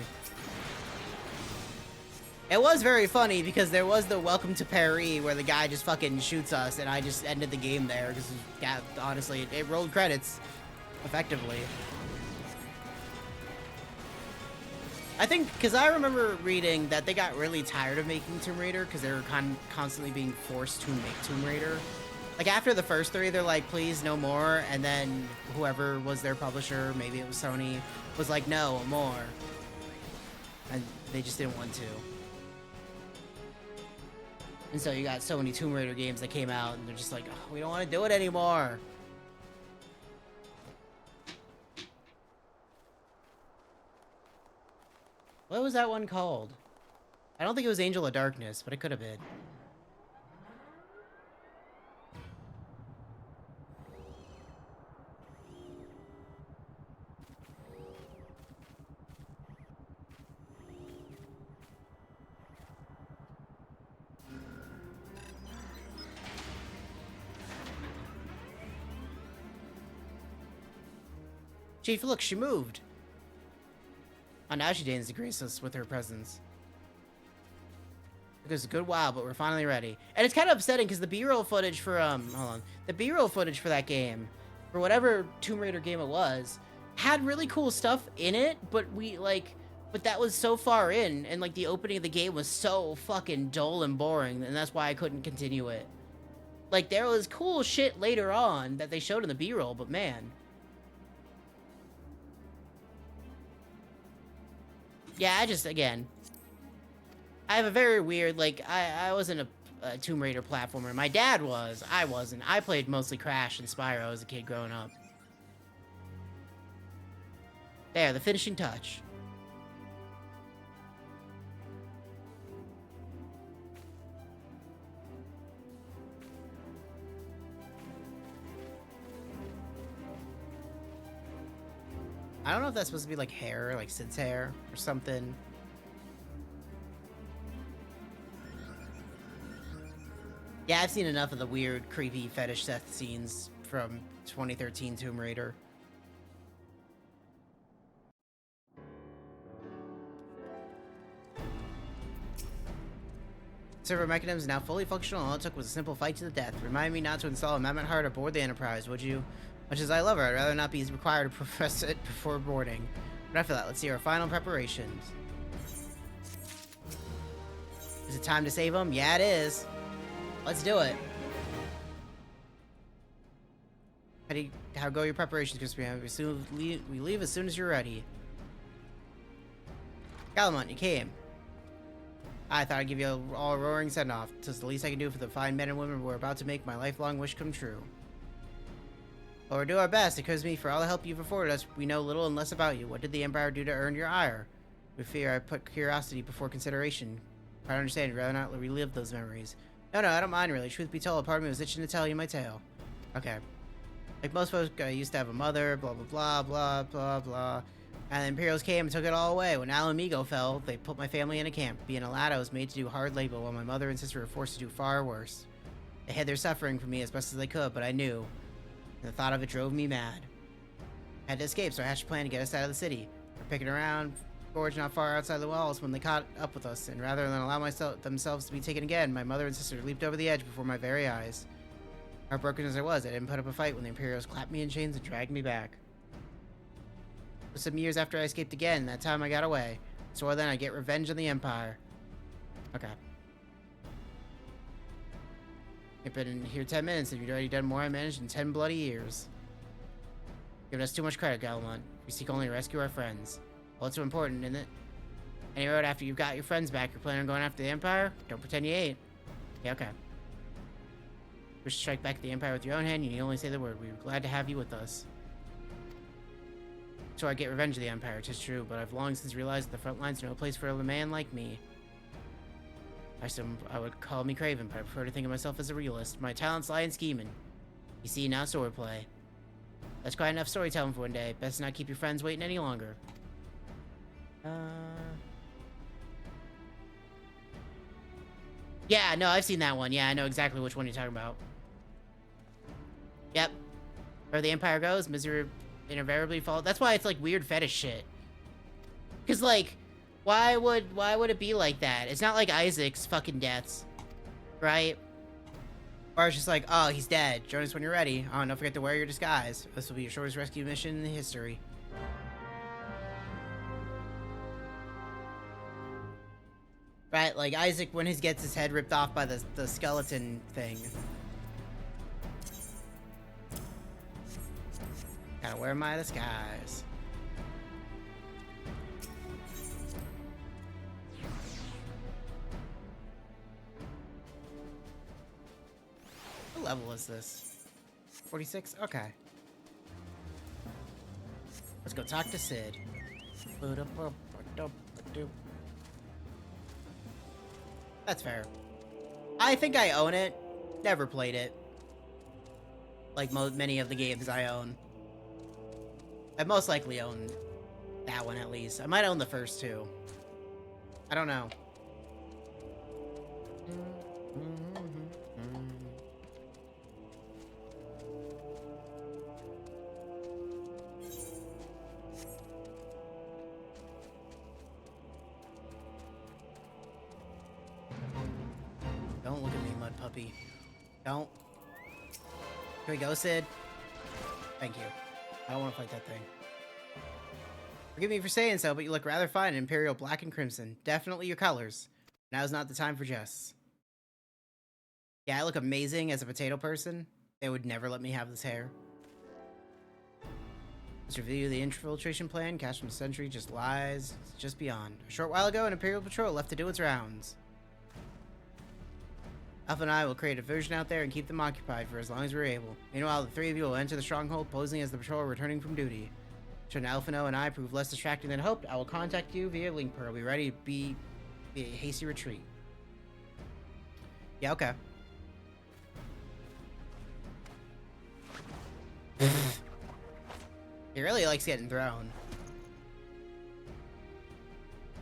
It was very funny because there was the Welcome to Paris where the guy just fucking shoots us, and I just ended the game there because, yeah, honestly, it rolled credits effectively. I think, because I remember reading that they got really tired of making Tomb Raider because they were constantly being forced to make Tomb Raider. Like, after the first 3, they're like, please, no more. And then whoever was their publisher, maybe it was Sony, was like, no, more. And they just didn't want to. And so you got so many Tomb Raider games that came out, and they're just like, oh, we don't want to do it anymore. What was that one called? I don't think it was Angel of Darkness, but it could have been. Chief, look, she moved. Oh, now she deigns to grace us with her presence. It was a good while, but we're finally ready. And it's kind of upsetting because the B-roll footage for, hold on. The B-roll footage for that game, for whatever Tomb Raider game it was, had really cool stuff in it, but but that was so far in, and, like, the opening of the game was so fucking dull and boring, and that's why I couldn't continue it. Like, there was cool shit later on that they showed in the B-roll, but man. Yeah, again, I have a very weird, like, I wasn't a Tomb Raider platformer. My dad was. I wasn't. I played mostly Crash and Spyro as a kid growing up. There, the finishing touch. I don't know if that's supposed to be like hair, like Sid's hair or something. Yeah, I've seen enough of the weird, creepy fetish Seth scenes from 2013 Tomb Raider. Server mechanism is now fully functional. All it took was a simple fight to the death. Remind me not to install a Mammoth Heart aboard the Enterprise, would you? Much as I love her, I'd rather not be required to profess it before boarding. But after that, let's see our final preparations. Is it time to save him? Yeah, it is. Let's do it. How go your preparations, Crispy? We leave as soon as you're ready. Galamont, you came. I thought I'd give you all a roaring send-off. It's the least I can do for the fine men and women who are about to make my lifelong wish come true. Well, we'll do our best. It occurs to me, for all the help you've afforded us, we know little and less about you. What did the Empire do to earn your ire? We fear I put curiosity before consideration. I understand you'd rather not relive those memories. No, I don't mind, really. Truth be told, part of me was itching to tell you my tale. Okay. Like most folks, I used to have a mother, blah, blah, blah, blah, blah, blah. And the Imperials came and took it all away. When Alamigo fell, they put my family in a camp. Being a lad, I was made to do hard labor, while my mother and sister were forced to do far worse. They hid their suffering from me as best as they could, but I knew. And the thought of it drove me mad. I had to escape, so I hatched a plan to get us out of the city. We're picking around, gorge not far outside the walls when they caught up with us, and rather than allow themselves to be taken again, my mother and sister leaped over the edge before my very eyes. Heartbroken as I was, I didn't put up a fight when the Imperials clapped me in chains and dragged me back. It was some years after I escaped again, that time I got away. So then I'd get revenge on the Empire. Okay. I've been in here 10 minutes and you've already done more I managed in 10 bloody years. Giving us too much credit, Galamont. We seek only to rescue our friends. Well, it's so important, isn't it? Any road after you've got your friends back, you're planning on going after the Empire? Don't pretend you ain't. Yeah, okay. Wish to strike back at the Empire with your own hand, you need only say the word. We were glad to have you with us. So I get revenge of the Empire, 'tis true, but I've long since realized that the front lines are no place for a man like me. I would call me craven, but I prefer to think of myself as a realist. My talents lie in scheming. You see, now swordplay. That's quite enough storytelling for one day. Best not keep your friends waiting any longer. Yeah, no, I've seen that one. Yeah, I know exactly which one you're talking about. Yep. Where the Empire goes, misery invariably follows. That's why it's like weird fetish shit. Cause like, why would it be like that? It's not like Isaac's fucking deaths, right? Or it's just like, oh, he's dead. Join us when you're ready. Oh, and don't forget to wear your disguise. This will be your shortest rescue mission in history. Right, like Isaac when he gets his head ripped off by the skeleton thing. Gotta wear my disguise. What level is this? 46? Okay. Let's go talk to Sid. That's fair. I think I own it. Never played it. Like many of the games I own. I most likely own that one at least. I might own the first two. I don't know. Don't look at me, mud puppy. Don't. Here we go, Sid. Thank you. I don't want to fight that thing. Forgive me for saying so, but you look rather fine in Imperial black and crimson. Definitely your colors. Now's not the time for jests. Yeah, I look amazing as a potato person. They would never let me have this hair. Let's review the infiltration plan. Cash from the Sentry just lies just beyond. A short while ago, an Imperial patrol left to do its rounds. Alpha and I will create a version out there and keep them occupied for as long as we're able. Meanwhile, the three of you will enter the stronghold, posing as the patrol returning from duty. Should Alphino and I prove less distracting than hoped, I will contact you via link pearl. Be ready to be a hasty retreat. Yeah, okay. He really likes getting thrown.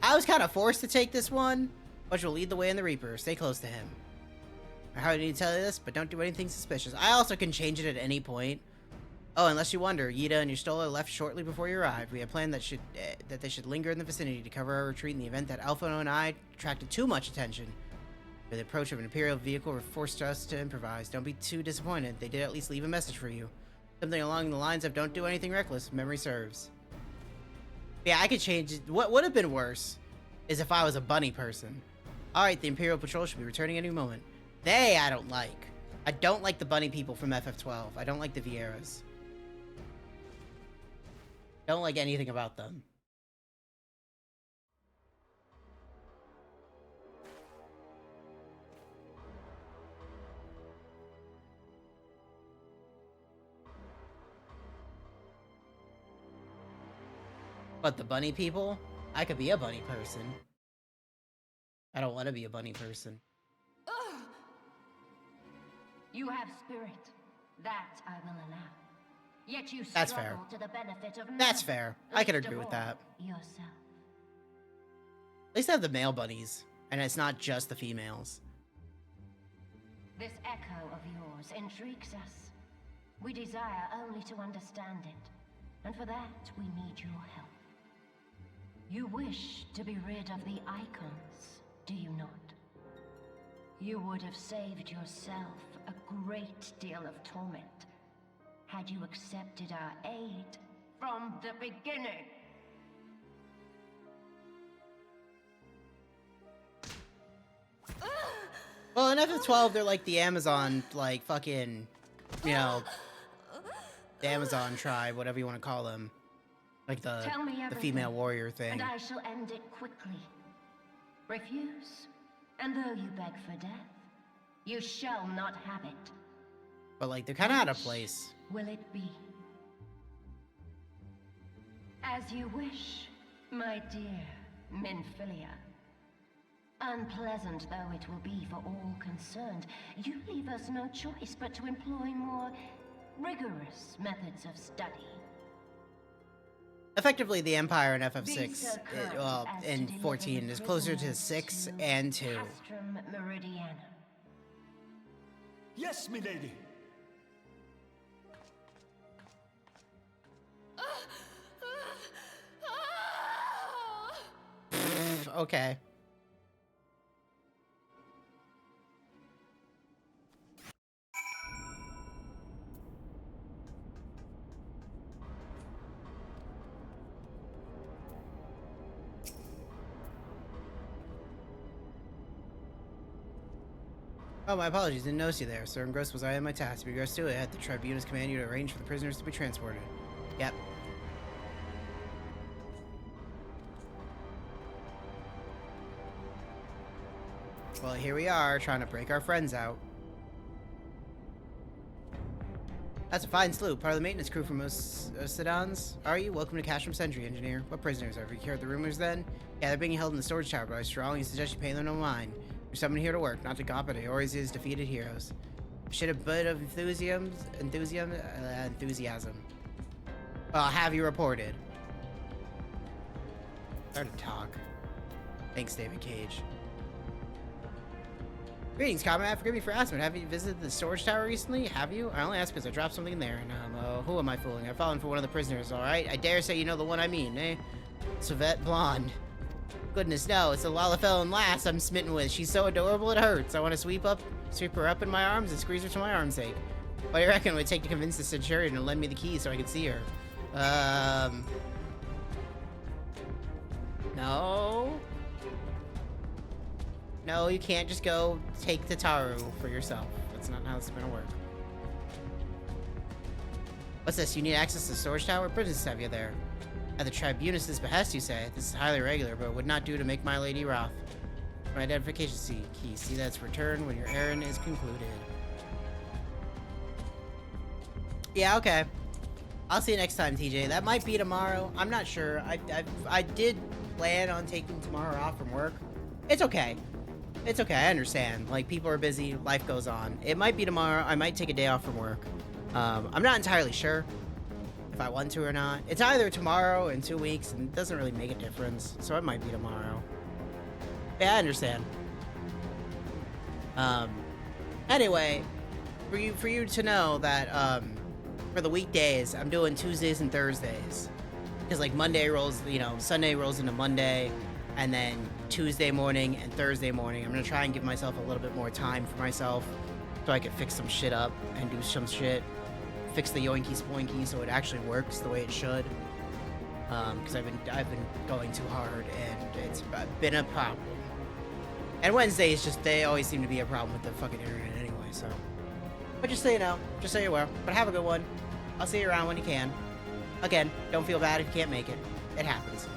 I was kind of forced to take this one, which will lead the way in the Reaper. Stay close to him. I hardly need to tell you this, but don't do anything suspicious. I also can change it at any point. Oh, unless you wonder, Yida and your Stola left shortly before you arrived. We have planned that they should linger in the vicinity to cover our retreat in the event that Alpha and I attracted too much attention. For the approach of an Imperial vehicle forced us to improvise. Don't be too disappointed. They did at least leave a message for you. Something along the lines of don't do anything reckless. Memory serves. Yeah, I could change it. What would have been worse is if I was a bunny person. Alright, the Imperial Patrol should be returning any moment. They I don't like. I don't like the bunny people from FF12. I don't like the Vieras. Don't like anything about them. But the bunny people? I could be a bunny person. I don't want to be a bunny person. You have spirit. That I will allow. Yet you That's fair. struggle to the benefit of That's fair. I can agree with that. Yourself. At least I have the male bunnies, and it's not just the females. This echo of yours intrigues us. We desire only to understand it, and for that we need your help. You wish to be rid of the icons, do you not? You would have saved yourself a great deal of torment had you accepted our aid from the beginning. Well, in FF12, they're like the Amazon, like, fucking, you know, the Amazon tribe, whatever you want to call them. Like the female warrior thing. And I shall end it quickly. Refuse, and though you beg for death, you shall not have it. But, like, they're kind of out of place. Will it be? As you wish, my dear Minfilia. Unpleasant though it will be for all concerned, you leave us no choice but to employ more rigorous methods of study. Effectively, the Empire in Be FF6, so kind well, as to in deliver 14 the is closer to prisoners 6 to and 2. Castrum Meridiana. Yes, milady. Okay. Oh, my apologies. Didn't notice you there. So engrossed was I in my task. To be regards to it, I had the tribunals command you to arrange for the prisoners to be transported. Yep. Well, here we are, trying to break our friends out. That's a fine sloop. Part of the maintenance crew from Sedans. Are you? Welcome to Castrum Sentry, Engineer. What prisoners? Have you heard the rumors then? Yeah, they're being held in the storage tower, but I strongly suggest you pay them no mind. There's someone here to work, not to gawp at Eorz's defeated heroes. Should a bit of enthusiasm. I'll have you reported. Start to talk. Thanks, David Cage. Greetings, comrade. Forgive me for asking, but have you visited the storage tower recently? Have you? I only asked because I dropped something in there, and who am I fooling? I've fallen for one of the prisoners, alright? I dare say you know the one I mean, eh? Savette Blonde. Goodness, no, it's the Lalafell lass I'm smitten with. She's so adorable it hurts. I want to sweep her up in my arms and squeeze her to my arm's sake. What do you reckon it would take to convince the Centurion to lend me the key so I could see her? No? No, you can't just go take the Taru for yourself. That's not how this is gonna work. What's this? You need access to the storage tower? What business have you there? At the Tribunus' behest, you say? This is highly irregular, but it would not do to make my lady wroth. My identification key. See that it's returned when your errand is concluded. Yeah, okay. I'll see you next time, TJ. That might be tomorrow. I'm not sure. I did plan on taking tomorrow off from work. It's okay. It's okay, I understand. Like, people are busy, life goes on. It might be tomorrow, I might take a day off from work. I'm not entirely sure if I want to or not. It's either tomorrow or in 2 weeks, and it doesn't really make a difference. So it might be tomorrow. Yeah, I understand. Anyway, for you to know that, for the weekdays, I'm doing Tuesdays and Thursdays. Because, like, Monday rolls, you know, Sunday rolls into Monday, and then Tuesday morning and Thursday morning, I'm gonna try and give myself a little bit more time for myself so I can fix some shit up and do some shit. Fix the yoinky spoinky so it actually works the way it should. Because I've been going too hard and it's been a problem. And Wednesdays they always seem to be a problem with the fucking internet anyway, so. But just so you know, just so you're aware. But have a good one. I'll see you around when you can. Again, don't feel bad if you can't make it. It happens.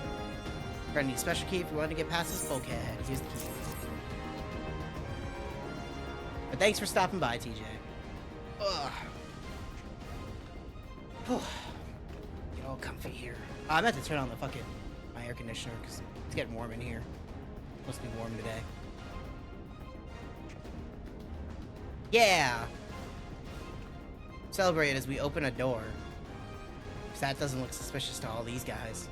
You're gonna need a special key if you want to get past this bulkhead. Here's the key. But thanks for stopping by, TJ. Ugh. Get all comfy here. I meant to turn on my air conditioner because it's getting warm in here. It's supposed to be warm today. Yeah! Celebrate as we open a door. Because that doesn't look suspicious to all these guys.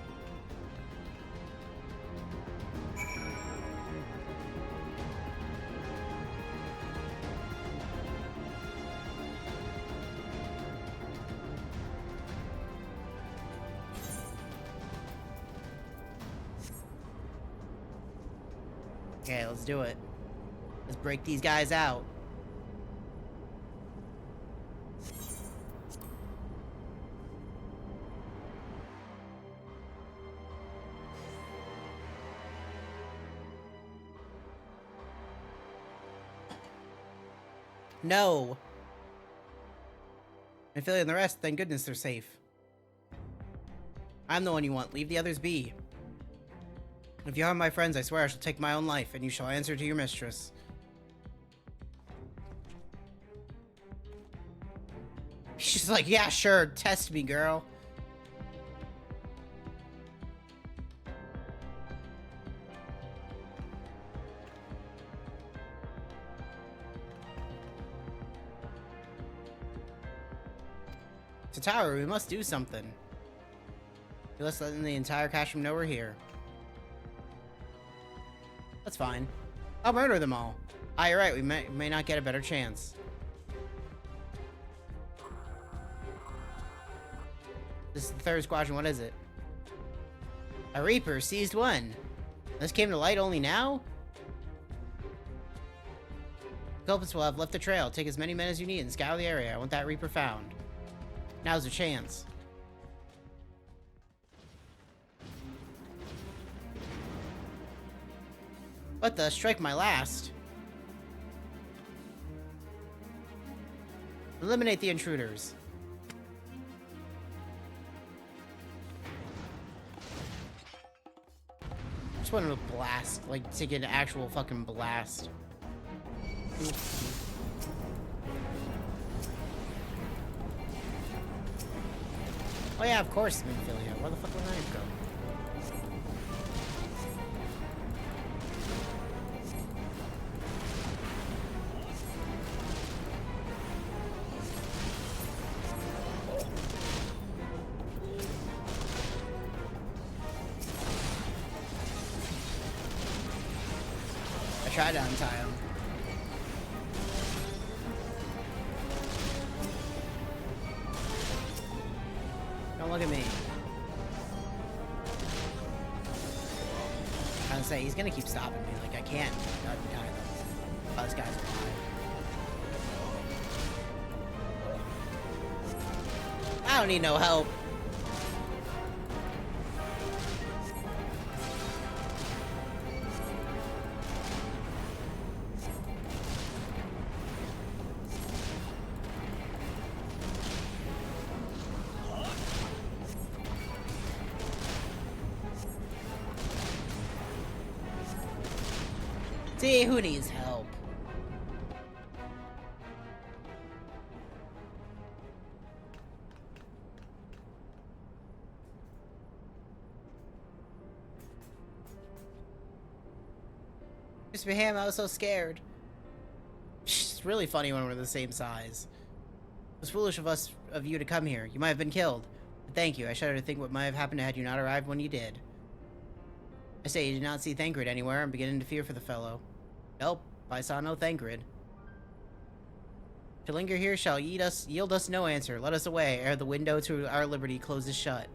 Okay, let's do it. Let's break these guys out. No. And Philly and the rest, thank goodness they're safe. I'm the one you want. Leave the others be. If you harm my friends, I swear I shall take my own life, and you shall answer to your mistress. She's like, yeah, sure, test me, girl. It's a tower. We must do something. Let's let the entire cash room know we're here. That's fine. I'll murder them all. Ah, you're right. We may not get a better chance. This is the third squadron. What is it? A Reaper seized one. This came to light only now? Culprits will have left the trail. Take as many men as you need and scour the area. I want that Reaper found. Now's a chance. What the? Strike my last. Eliminate the intruders. Just wanted to blast. Like, to get an actual fucking blast. Oh yeah, of course, Minfilia. Where the fuck would I go? I tried to untie him. Don't look at me. I was say he's gonna keep stopping me. Like I can't untie them. Oh, this guy's alive. I don't need no help. See, who needs help? Mr. Ham, I was so scared. It's really funny when we're the same size. It was foolish of you to come here. You might have been killed. But thank you. I shudder to think what might have happened had you not arrived when you did. I say, you did not see Thancred anywhere. I'm beginning to fear for the fellow. Nope, I saw no Thancred. To linger here shall yield us no answer. Let us away, ere the window to our liberty closes shut.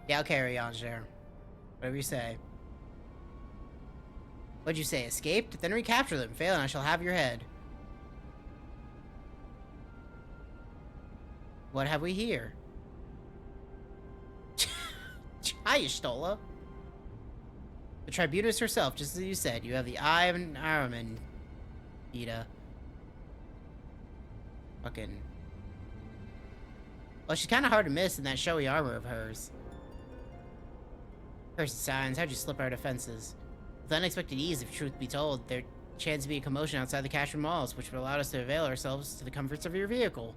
Yeah, I'll carry on, Cher. Whatever you say. What'd you say, escaped? Then recapture them. Fail and I shall have your head. What have we here? Hi, Stola. The Tribunus herself, just as you said. You have the eye of an Araman, Ida. Fucking... Well, she's kind of hard to miss in that showy armor of hers. Cursed signs, how'd you slip our defenses? With unexpected ease, if truth be told, there chanced to be a commotion outside the cash room walls, which would allow us to avail ourselves to the comforts of your vehicle.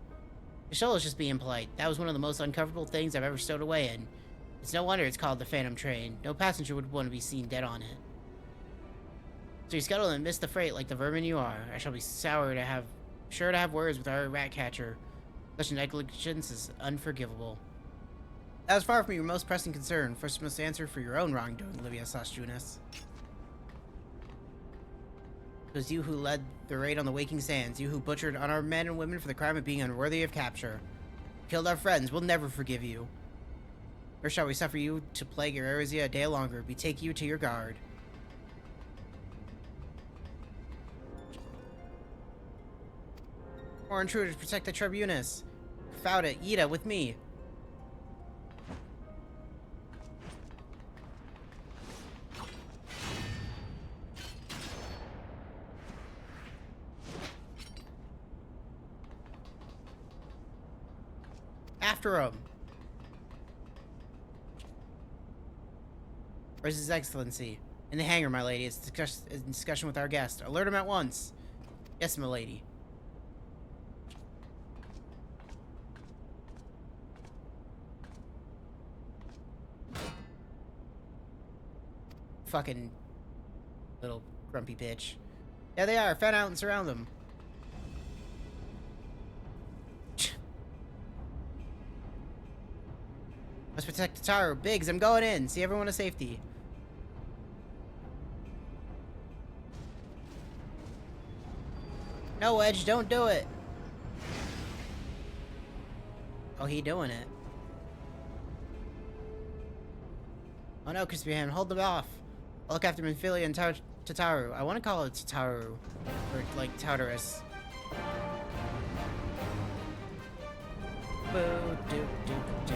The Stola's just being polite. That was one of the most uncomfortable things I've ever stowed away in. It's no wonder it's called the Phantom Train. No passenger would want to be seen dead on it. So you scuttle and miss the freight like the vermin you are. I shall be sure to have words with our rat catcher. Such negligence is unforgivable. That was far from your most pressing concern. First you must answer for your own wrongdoing, Livia Sastrunas. It was you who led the raid on the Waking Sands. You who butchered unarmed men and women for the crime of being unworthy of capture. You killed our friends. We'll never forgive you. Or shall we suffer you to plague your Erzia a day longer? We take you to your guard. More intruders, protect the Tribunus. Found it, Ida, with me. After him. Where's His Excellency? In the hangar, my lady. It's in discussion with our guest. Alert him at once. Yes, my lady. Fucking little grumpy bitch. Yeah, they are. Fan out and surround them. Let's protect Tataru. Biggs, I'm going in. See everyone to safety. No, Wedge, don't do it. Oh, he doing it. Oh no, Crispy Hand, hold them off. I'll look after Minfilia and Tataru. I want to call it Tataru. Or, like, Tartarus. Boo, do, do, do.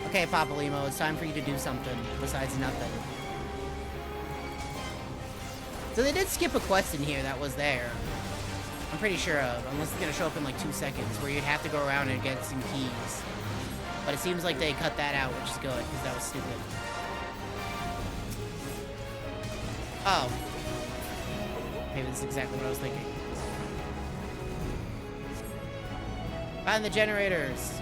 Okay, Papa Limo, it's time for you to do something besides nothing. So they did skip a quest in here that was there. I'm pretty sure of, unless it's gonna show up in like 2 seconds, where you'd have to go around and get some keys. But it seems like they cut that out, which is good, because that was stupid. Oh. Maybe this is exactly what I was thinking. Find the generators.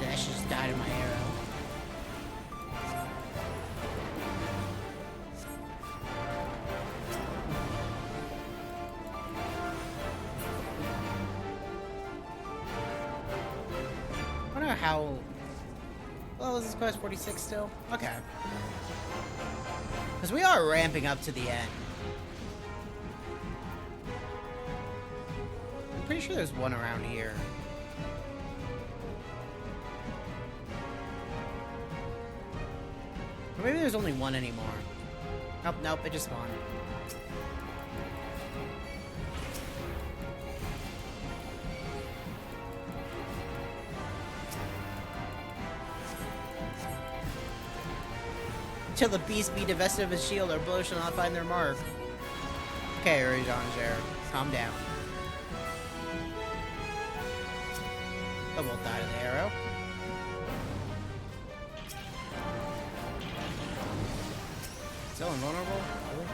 Dash just died in my arrow. I wonder how... Well, is this quest 46 still? Okay. Because we are ramping up to the end. I'm pretty sure there's one around here. Or maybe there's only one anymore. Nope, nope, it just spawned. Till the beast be divested of his shield, our blow shall not find their mark. Okay, Uridanger, calm down. I won't die to the arrow. Still invulnerable? Really?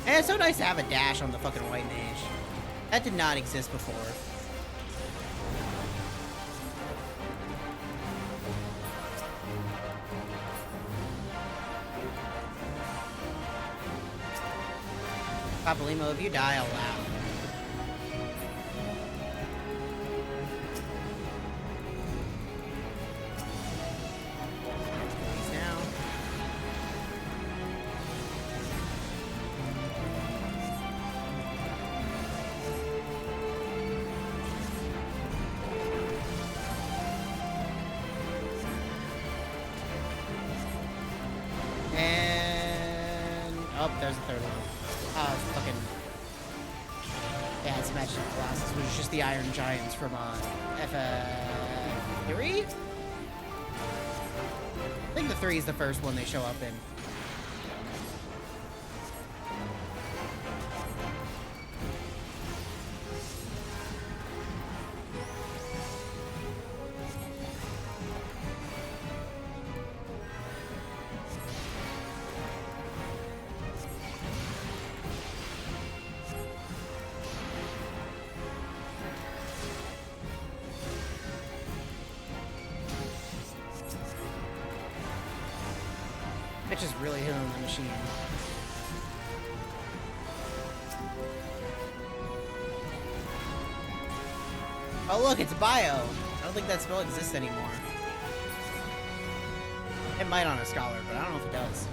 And it's so nice to have a dash on the fucking white mage. That did not exist before. Papa Limo, if you die, I'll laugh. Please now. And... oh, there's the third one. Oh, fucking... yeah, it's Magic Colossus, which is just the Iron Giants from, FF3? I think the 3 is the first one they show up in. Bitch is really hitting the machine. Oh look, it's Bio! I don't think that spell exists anymore. It might on a Scholar, but I don't know if it does.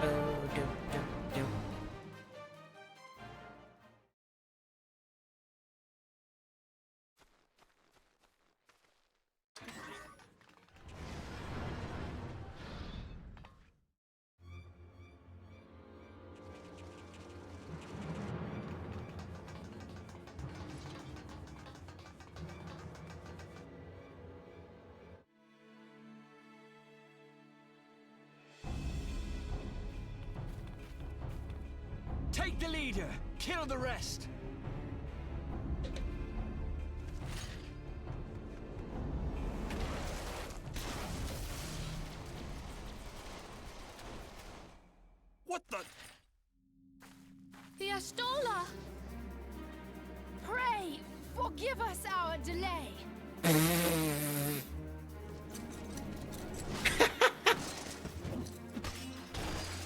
Oh, do. Take the leader, kill the rest. Stola! Pray, forgive us our delay.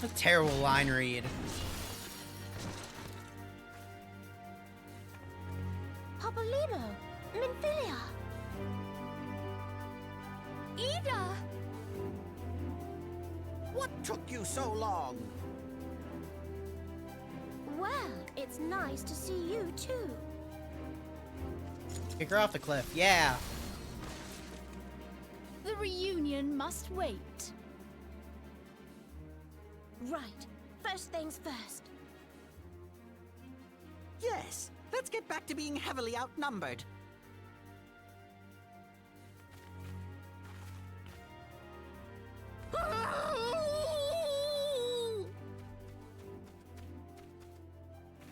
A terrible line read. Papolino, Minfilia. Ida! What took you so long? Well, it's nice to see you too. Kick her off the cliff. Yeah. The reunion must wait. Right. First things first. Yes, let's get back to being heavily outnumbered.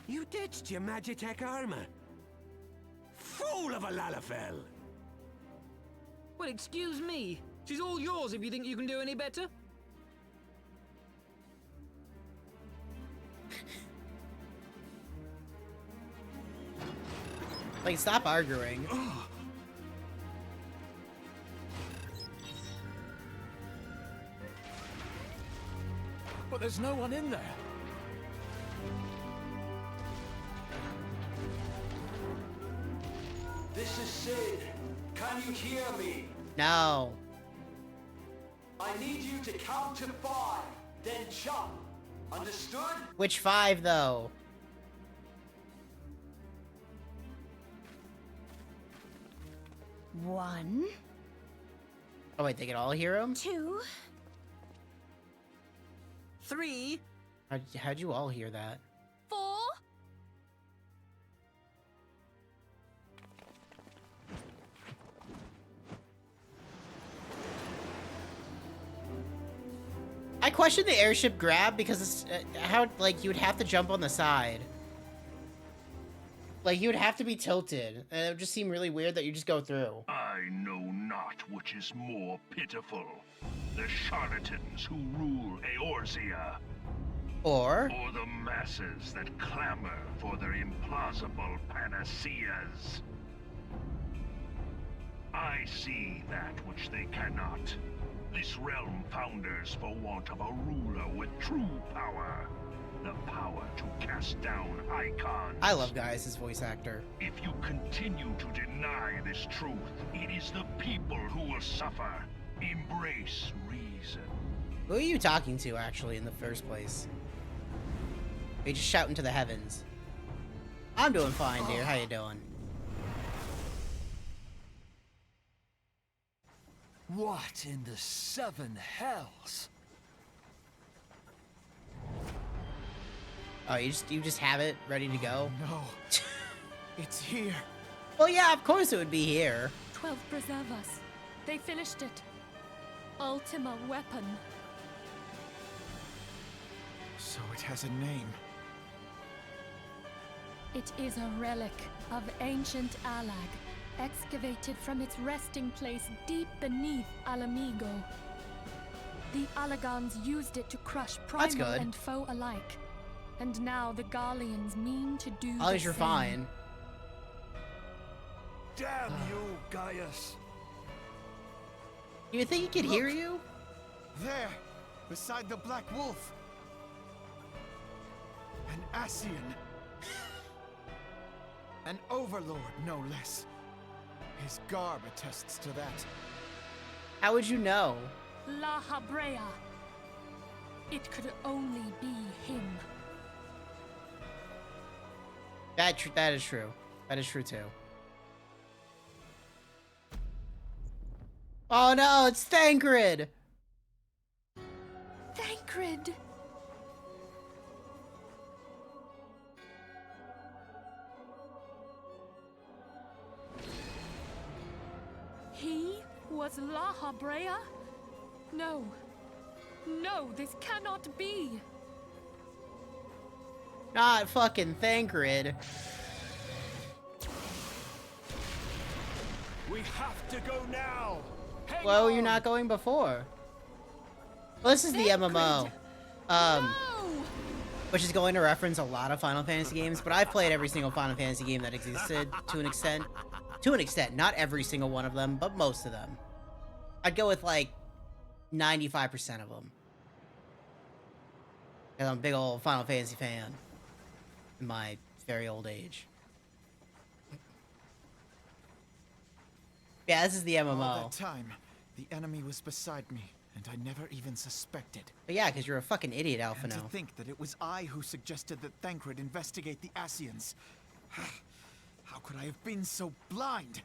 You ditched your Magitech armor. Fool of a Lalafell! Well, excuse me. She's all yours if you think you can do any better. Like, stop arguing. But there's no one in there. This is Sid. Can you hear me? No. I need you to count to 5, then jump. Understood? Which 5, though? One, Oh, wait, they can all hear him? 2, 3. How'd you all hear that? 4. I question the airship grab because it's how, like, you would have to jump on the side. Like, you would have to be tilted, and it would just seem really weird that you just go through. I know not which is more pitiful, the charlatans who rule Eorzea, Or or the masses that clamor for their implausible panaceas. I see that which they cannot. This realm founders for want of a ruler with true power. The power to cast down icons. I love Gaius, his voice actor. If you continue to deny this truth, it is the people who will suffer. Embrace reason. Who are you talking to, actually, in the first place? Are you just shouting to the heavens? I'm doing fine, dear. How you doing? What in the 7 hells? Oh, you just have it ready to go? No. It's here. Well, yeah, of course it would be here. 12 preservers. They finished it. Ultima weapon. So it has a name. It is a relic of ancient Alag, excavated from its resting place deep beneath Alamigo. The Alagans used it to crush That's primal good. and foe alike. And now the Garleans mean to do At the least you're same. fine. Damn you, Gaius. You think he could hear you? There, beside the Black Wolf. An Ascian. An overlord, no less. His garb attests to that. How would you know? La Habrea. It could only be him. That is true. That is true too. Oh no, it's Thancred! Thancred! He was La Habrea? No. No, this cannot be. Not fucking Thancred. We have to go now! Hang Well, on. you're not going before. Well, this is the MMO. No! which is going to reference a lot of Final Fantasy games, but I've played every single Final Fantasy game that existed to an extent. To an extent, not every single one of them, but most of them. I'd go with like 95% of them. Because I'm a big old Final Fantasy fan in my very old age. Yeah, this is the MMO. All that time, the enemy was beside me, and I never even suspected. But yeah, because you're a fucking idiot, Alpha And to now. think that it was I who suggested that Thancred investigate the Asians. How could I have been so blind?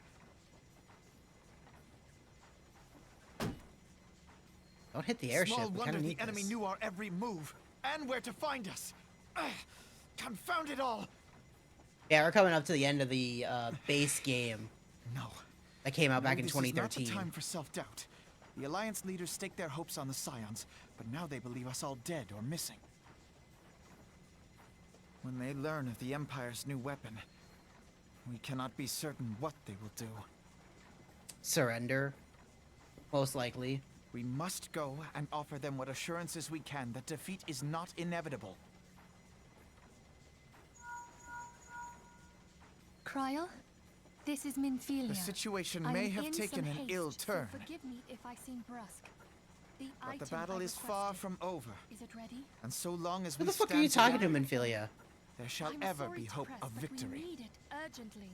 Don't hit the airship. Small We wonder kind of the need enemy this. knew our every move, and where to find us. Confound it all! Yeah, we're coming up to the end of the base game No. that came out No, back in this is not 2013. the time for self-doubt. The Alliance leaders staked their hopes on the Scions, but now they believe us all dead or missing. When they learn of the Empire's new weapon, we cannot be certain what they will do. Surrender. Most likely. We must go and offer them what assurances we can that defeat is not inevitable. Cryle, this is Minfilia. The situation I may am have in taken some an haste, ill so turn, forgive me if I seem brusque. The but the item battle I is far requested. from over. Is it ready? And so long as Who we the fuck are stand you talking to, together, Minfilia? there shall I'm ever sorry be to hope press, of but victory. We need it urgently.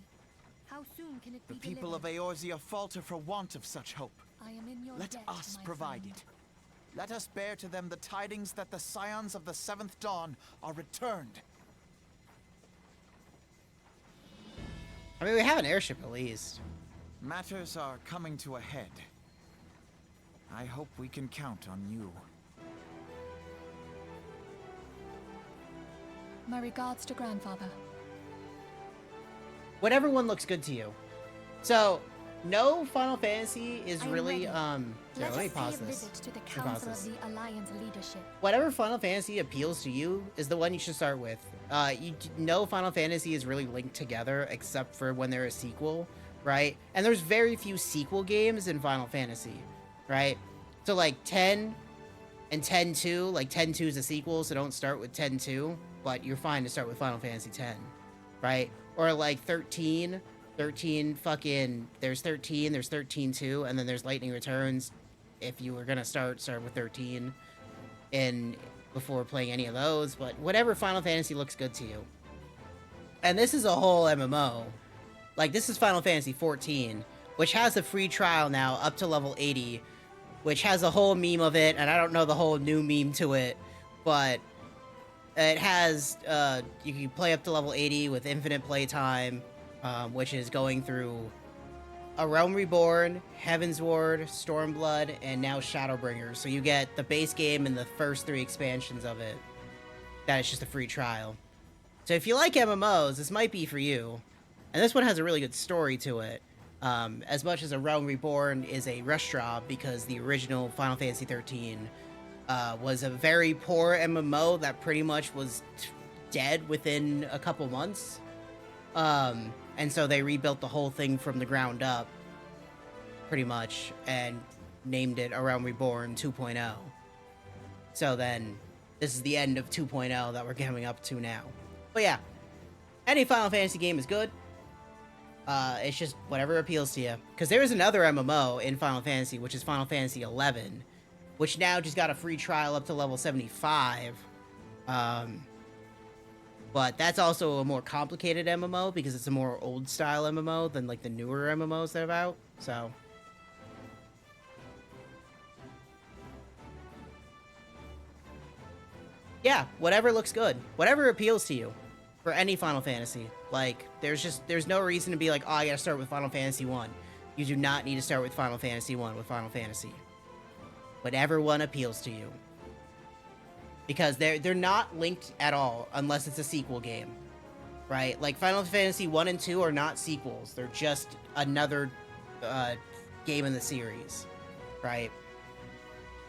How soon can it The be people of delivered? Eorzea falter for want of such hope. I am in your Let debt, us my provide friend. it. Let us bear to them the tidings that the Scions of the Seventh Dawn are returned. I mean, we have an airship at least. Matters are coming to a head. I hope we can count on you. My regards to grandfather. Whatever one looks good to you. So, no Final Fantasy is I am really, ready. here, let me pause pay a this. visit to the Let me pause Council of this. the Alliance leadership. Whatever Final Fantasy appeals to you is the one you should start with. No Final Fantasy is really linked together except for when they're a sequel, right? And there's very few sequel games in Final Fantasy, right? So like 10 and 10-2, like 10-2 is a sequel, so don't start with 10-2, but you're fine to start with Final Fantasy 10, right? Or like 13 fucking, there's 13, there's 13-2, and then there's Lightning Returns. If you were gonna start with 13 in before playing any of those, but whatever Final Fantasy looks good to you. And this is a whole MMO. Like, this is Final Fantasy 14, which has a free trial now up to level 80, which has a whole meme of it, and I don't know the whole new meme to it, but it has, you can play up to level 80 with infinite playtime, which is going through A Realm Reborn, Heaven's Ward, Stormblood, and now Shadowbringers. So you get the base game and the first 3 expansions of it. That is just a free trial. So if you like MMOs, this might be for you. And this one has a really good story to it. As much as A Realm Reborn is a rush job because the original Final Fantasy 13 was a very poor MMO that pretty much was dead within a couple months. And so they rebuilt the whole thing from the ground up, pretty much, and named it A Realm Reborn 2.0. So then, this is the end of 2.0 that we're coming up to now. But yeah, any Final Fantasy game is good. It's just whatever appeals to you. Because there is another MMO in Final Fantasy, which is Final Fantasy 11, which now just got a free trial up to level 75. But that's also a more complicated MMO because it's a more old-style MMO than, like, the newer MMOs that are out. So, yeah, whatever looks good. Whatever appeals to you for any Final Fantasy. Like, there's no reason to be like, oh, I gotta start with Final Fantasy 1. You do not need to start with Final Fantasy 1 with Final Fantasy. Whatever one appeals to you. Because they're not linked at all unless it's a sequel game, right? Like, Final Fantasy 1 and 2 are not sequels. They're just another game in the series, right?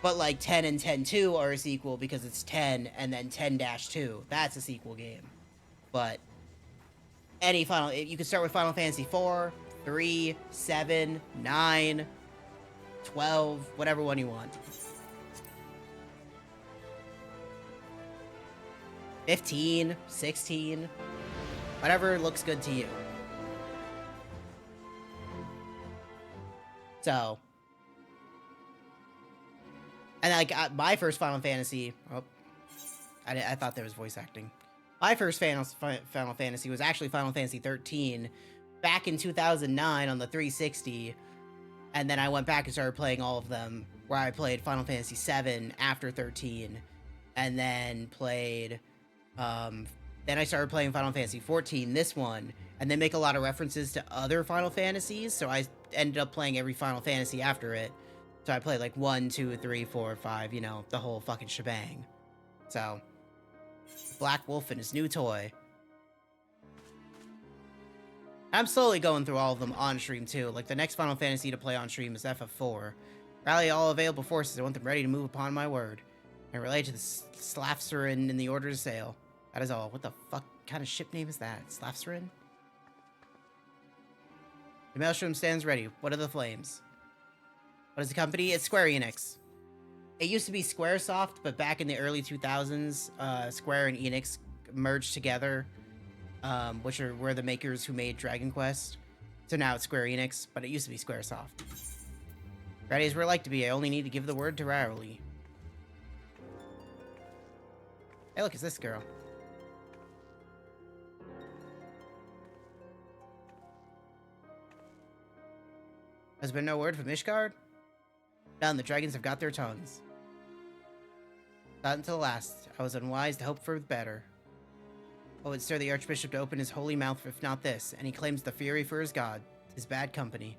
But, like, 10 and 10-2 are a sequel because it's 10 and then 10-2. That's a sequel game. But any you can start with Final Fantasy 4, 3, 7, 9, 12, whatever one you want. 15, 16, whatever looks good to you. So, and like my first Final Fantasy, oh, I thought there was voice acting. My first Final Fantasy was actually Final Fantasy 13 back in 2009 on the 360, and then I went back and started playing all of them, where I played Final Fantasy 7 after 13, and then played, then I started playing Final Fantasy 14, this one, and they make a lot of references to other Final Fantasies, so I ended up playing every Final Fantasy after it. So I played like 1, 2, 3, 4, 5, you know, the whole fucking shebang. So, Black Wolf and his new toy. I'm slowly going through all of them on stream too. Like the next Final Fantasy to play on stream is FF4. Rally all available forces. I want them ready to move upon my word. And relate to the Slafsarin in the order to sail. That is all. What the fuck kind of ship name is that? Slafsarin? The Maelstrom stands ready. What are the flames? What is the company? It's Square Enix. It used to be Squaresoft, but back in the early 2000s, Square and Enix merged together, which were the makers who made Dragon Quest. So now it's Square Enix, but it used to be Squaresoft. Ready as we're like to be. I only need to give the word to Rowley. Hey, look, it's this girl. Has been no word from Ishgard? None. The dragons have got their tongues. Not until last. I was unwise to hope for the better. What would stir the Archbishop to open his holy mouth if not this? And he claims the fury for his god. His bad company.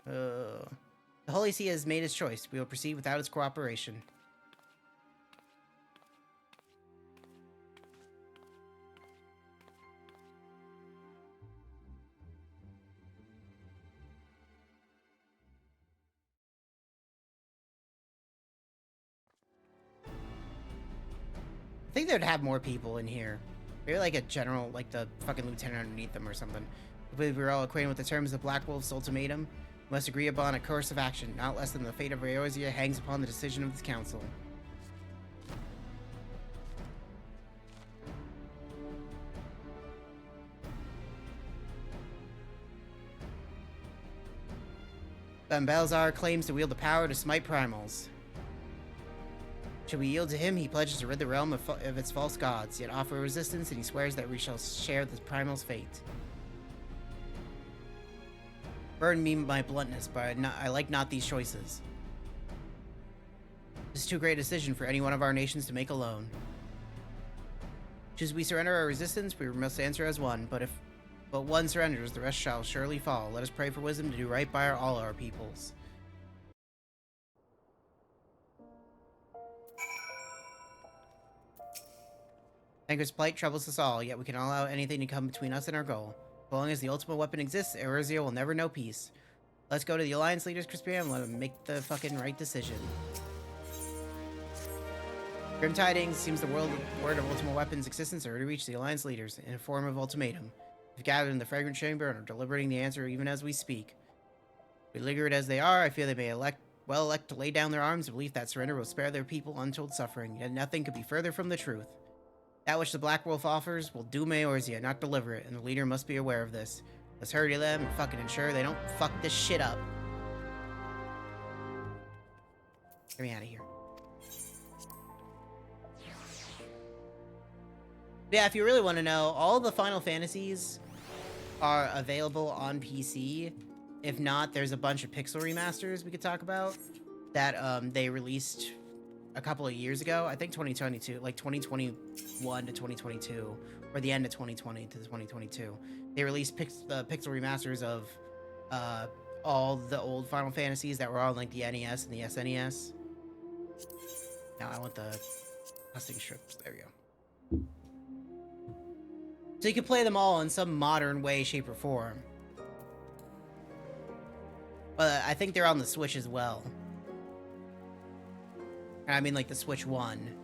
The Holy See has made its choice. We will proceed without its cooperation. I think they'd have more people in here. Maybe like a general, like the fucking lieutenant underneath them or something. I believe we're all acquainted with the terms of Black Wolf's ultimatum. We must agree upon a course of action, not less than the fate of Eorzea hangs upon the decision of this council. Then Balzar claims to wield the power to smite primals. Should we yield to him, he pledges to rid the realm of its false gods, yet offer resistance, and he swears that we shall share the primal's fate. Burn me my bluntness, but I like not these choices. This is too great a decision for any one of our nations to make alone. Choose we surrender our resistance, we must answer as one, but if one surrenders, the rest shall surely fall. Let us pray for wisdom to do right by all our peoples. Thancred's plight troubles us all, yet we cannot allow anything to come between us and our goal. As long as the ultimate weapon exists, Eorzea will never know peace. Let's go to the Alliance leaders, Crispy, and let them make the fucking right decision. Grim tidings. Seems the word of ultimate weapon's existence already reached the Alliance leaders in a form of ultimatum. We've gathered in the fragrant chamber and are deliberating the answer even as we speak. Beleaguered as they are, I fear they may elect to lay down their arms in belief that surrender will spare their people untold suffering, yet nothing could be further from the truth. That which the Black Wolf offers will doom Eorzea, not deliver it, and the leader must be aware of this. Let's hurry to them and fucking ensure they don't fuck this shit up. Get me out of here. Yeah, if you really want to know, all the Final Fantasies are available on PC. If not, there's a bunch of pixel remasters we could talk about that they released a couple of years ago. I think 2022, like 2021 to 2022, or the end of 2020 to 2022. They released the pixel remasters of all the old Final Fantasies that were on like the NES and the SNES. Now I want the testing strips. There we go. So you can play them all in some modern way, shape, or form. But I think they're on the Switch as well. I mean, like the Switch 1.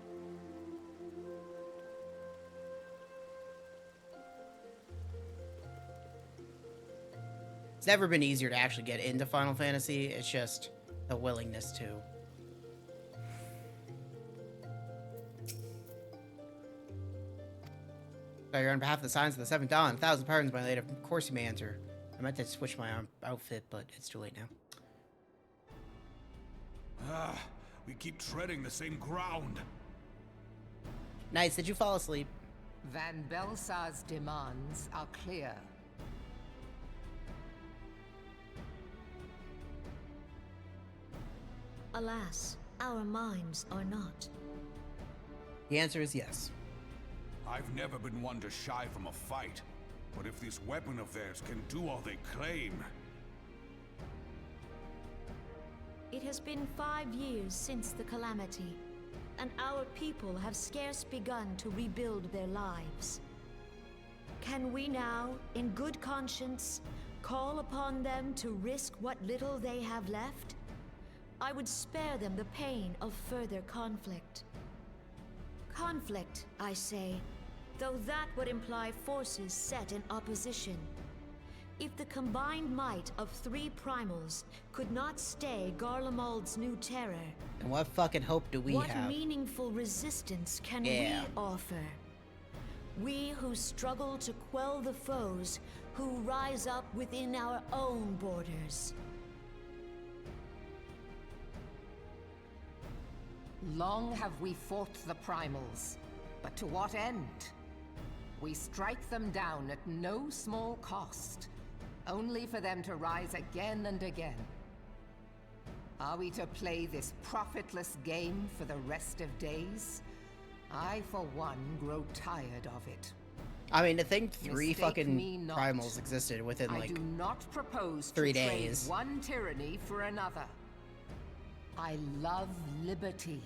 It's never been easier to actually get into Final Fantasy. It's just the willingness to. Sorry, on behalf of the Signs of the Seventh Dawn, 1,000 pardons, my lady. Of course you may enter. I meant to switch my outfit, but it's too late now. We keep treading the same ground. Knights, did you fall asleep? Van Belsar's demands are clear. Alas, our minds are not. The answer is yes. I've never been one to shy from a fight, but if this weapon of theirs can do all they claim... It has been 5 years since the calamity, and our people have scarce begun to rebuild their lives. Can we now, in good conscience, call upon them to risk what little they have left? I would spare them the pain of further conflict. Conflict, I say, though that would imply forces set in opposition. If the combined might of 3 primals could not stay Garlemald's new terror, And what fucking hope do we what have? meaningful resistance can Yeah. we offer? We who struggle to quell the foes who rise up within our own borders. Long have we fought the primals, but to what end? We strike them down at no small cost, only for them to rise again and again. Are we to play this profitless game for the rest of days? I, for one, grow tired of it. I mean, to think 3 Mistake me fucking not. primals existed within, I like... do not propose 3 to trade days. one tyranny for another. I love liberty.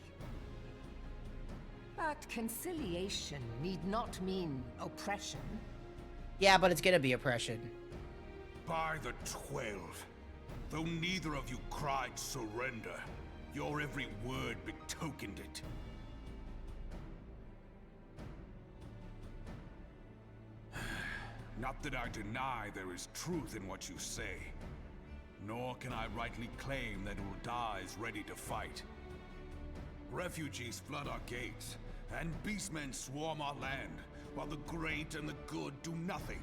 But conciliation need not mean oppression. Yeah, but it's gonna be oppression. By the 12, though neither of you cried surrender, your every word betokened it. Not that I deny there is truth in what you say, nor can I rightly claim that Ul'dah is ready to fight. Refugees flood our gates, and beastmen swarm our land, while the great and the good do nothing.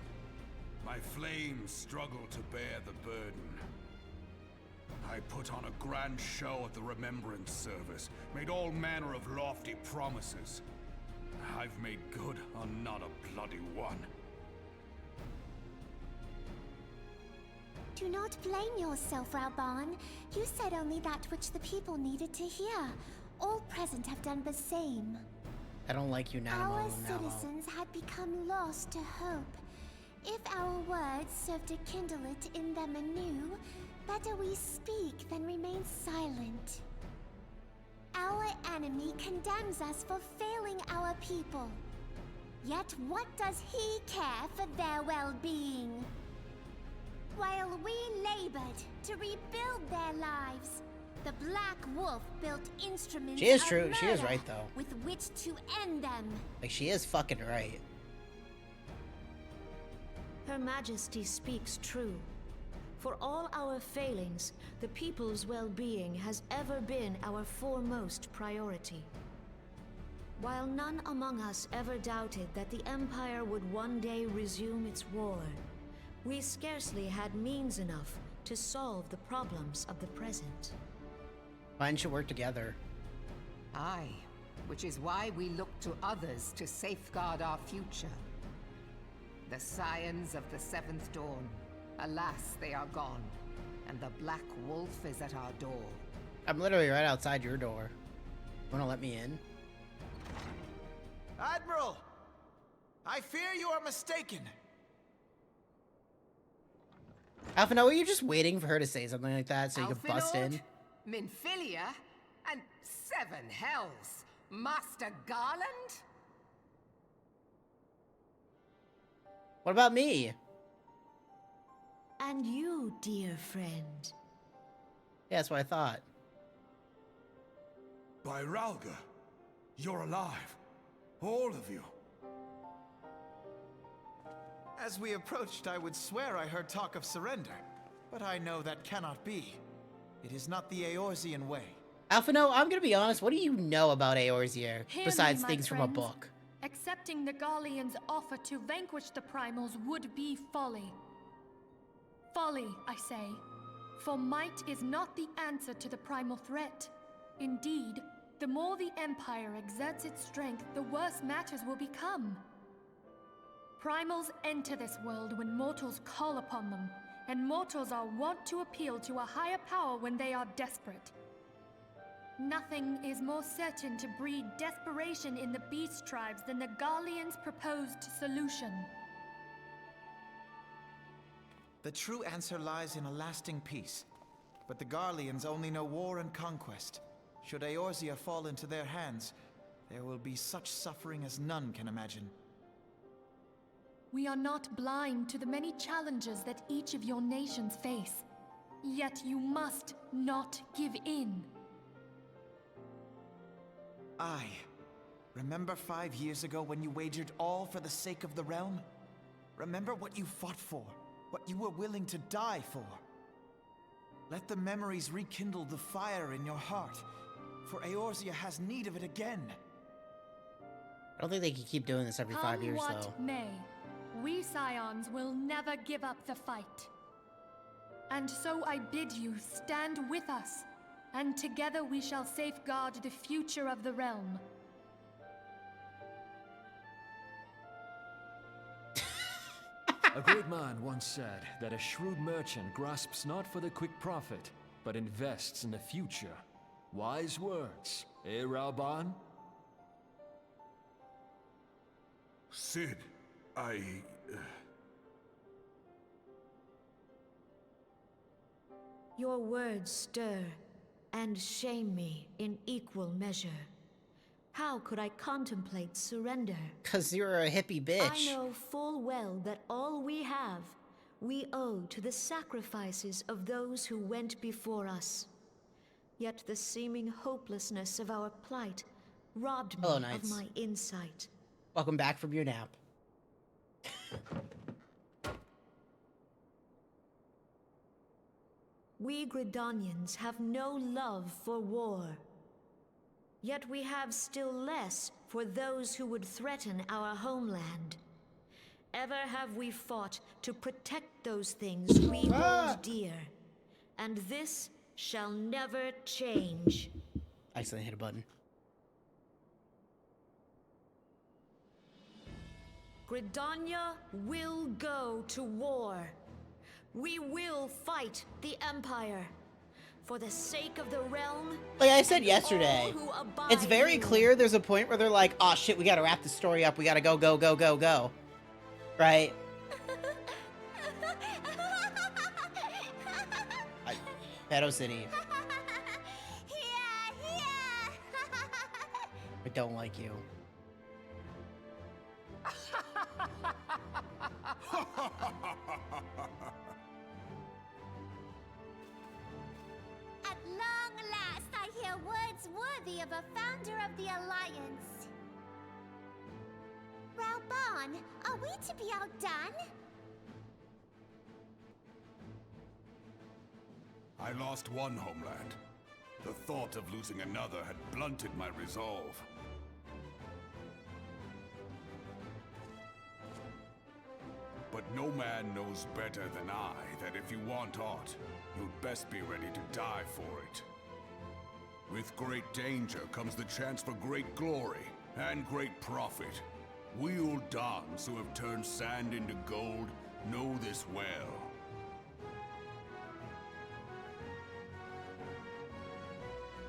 My flames struggle to bear the burden. I put on a grand show at the Remembrance Service, made all manner of lofty promises. I've made good on not a bloody one. Do not blame yourself, Rauban. You said only that which the people needed to hear. All present have done the same. I don't like you now. Our citizens had become lost to hope. If our words serve to kindle it in them anew, better we speak than remain silent. Our enemy condemns us for failing our people. Yet what does he care for their well-being? While we labored to rebuild their lives, the Black Wolf built instruments She is of true. She is murder right, though. with which to end them. Like, she is fucking right. Her Majesty speaks true. For all our failings, the people's well-being has ever been our foremost priority. While none among us ever doubted that the Empire would one day resume its war, we scarcely had means enough to solve the problems of the present. Mine should work together. Aye, which is why we look to others to safeguard our future. The Scions of the Seventh Dawn. Alas, they are gone, and the Black Wolf is at our door. I'm literally right outside your door. Wanna let me in? Admiral! I fear you are mistaken. Alphino, were you just waiting for her to say something like that so you could bust in? Minfilia? And 7 hells! Master Garland? What about me? And you, dear friend. Yeah, that's what I thought. By Ralga, you're alive. All of you. As we approached, I would swear I heard talk of surrender, but I know that cannot be. It is not the Eorzean way. Alphino, I'm gonna be honest, what do you know about Eorzea Hear besides me, my things from a friends. book? Accepting the Garleans' offer to vanquish the Primals would be folly. Folly, I say. For might is not the answer to the primal threat. Indeed, the more the Empire exerts its strength, the worse matters will become. Primals enter this world when mortals call upon them, and mortals are wont to appeal to a higher power when they are desperate. Nothing is more certain to breed desperation in the beast tribes than the Garleans' proposed solution. The true answer lies in a lasting peace. But the Garleans only know war and conquest. Should Eorzea fall into their hands, there will be such suffering as none can imagine. We are not blind to the many challenges that each of your nations face. Yet you must not give in. Remember 5 years ago when you wagered all for the sake of the realm? Remember what you fought for, what you were willing to die for. Let the memories rekindle the fire in your heart, for Eorzea has need of it again. I don't think they can keep doing this every 5 years, Come though. what may, we Scions will never give up the fight. And so I bid you stand with us, and together we shall safeguard the future of the realm. A great man once said that a shrewd merchant grasps not for the quick profit, but invests in the future. Wise words, eh, Raoban? Sid, Your words stir and shame me in equal measure. How could I contemplate surrender? 'Cause you're a hippie bitch. I know full well that all we have, we owe to the sacrifices of those who went before us. Yet the seeming hopelessness of our plight robbed me Hello, of Knights. my insight. Welcome back from your nap. We Gridanians have no love for war. Yet we have still less for those who would threaten our homeland. Ever have we fought to protect those things we hold dear. And this shall never change. I accidentally hit a button. Gridania will go to war. We will fight the Empire. For the sake of the realm. Like I said yesterday, it's very clear there's a point where they're like, oh shit, we gotta wrap this story up. We gotta go, go, go, go, go. Right? Pedo City. I don't like you. At long last, I hear words worthy of a founder of the Alliance. Raoban, are we to be outdone? I lost one homeland. The thought of losing another had blunted my resolve. But no man knows better than I that if you want aught, you'd best be ready to die for it. With great danger comes the chance for great glory and great profit. We Uldans who have turned sand into gold know this well.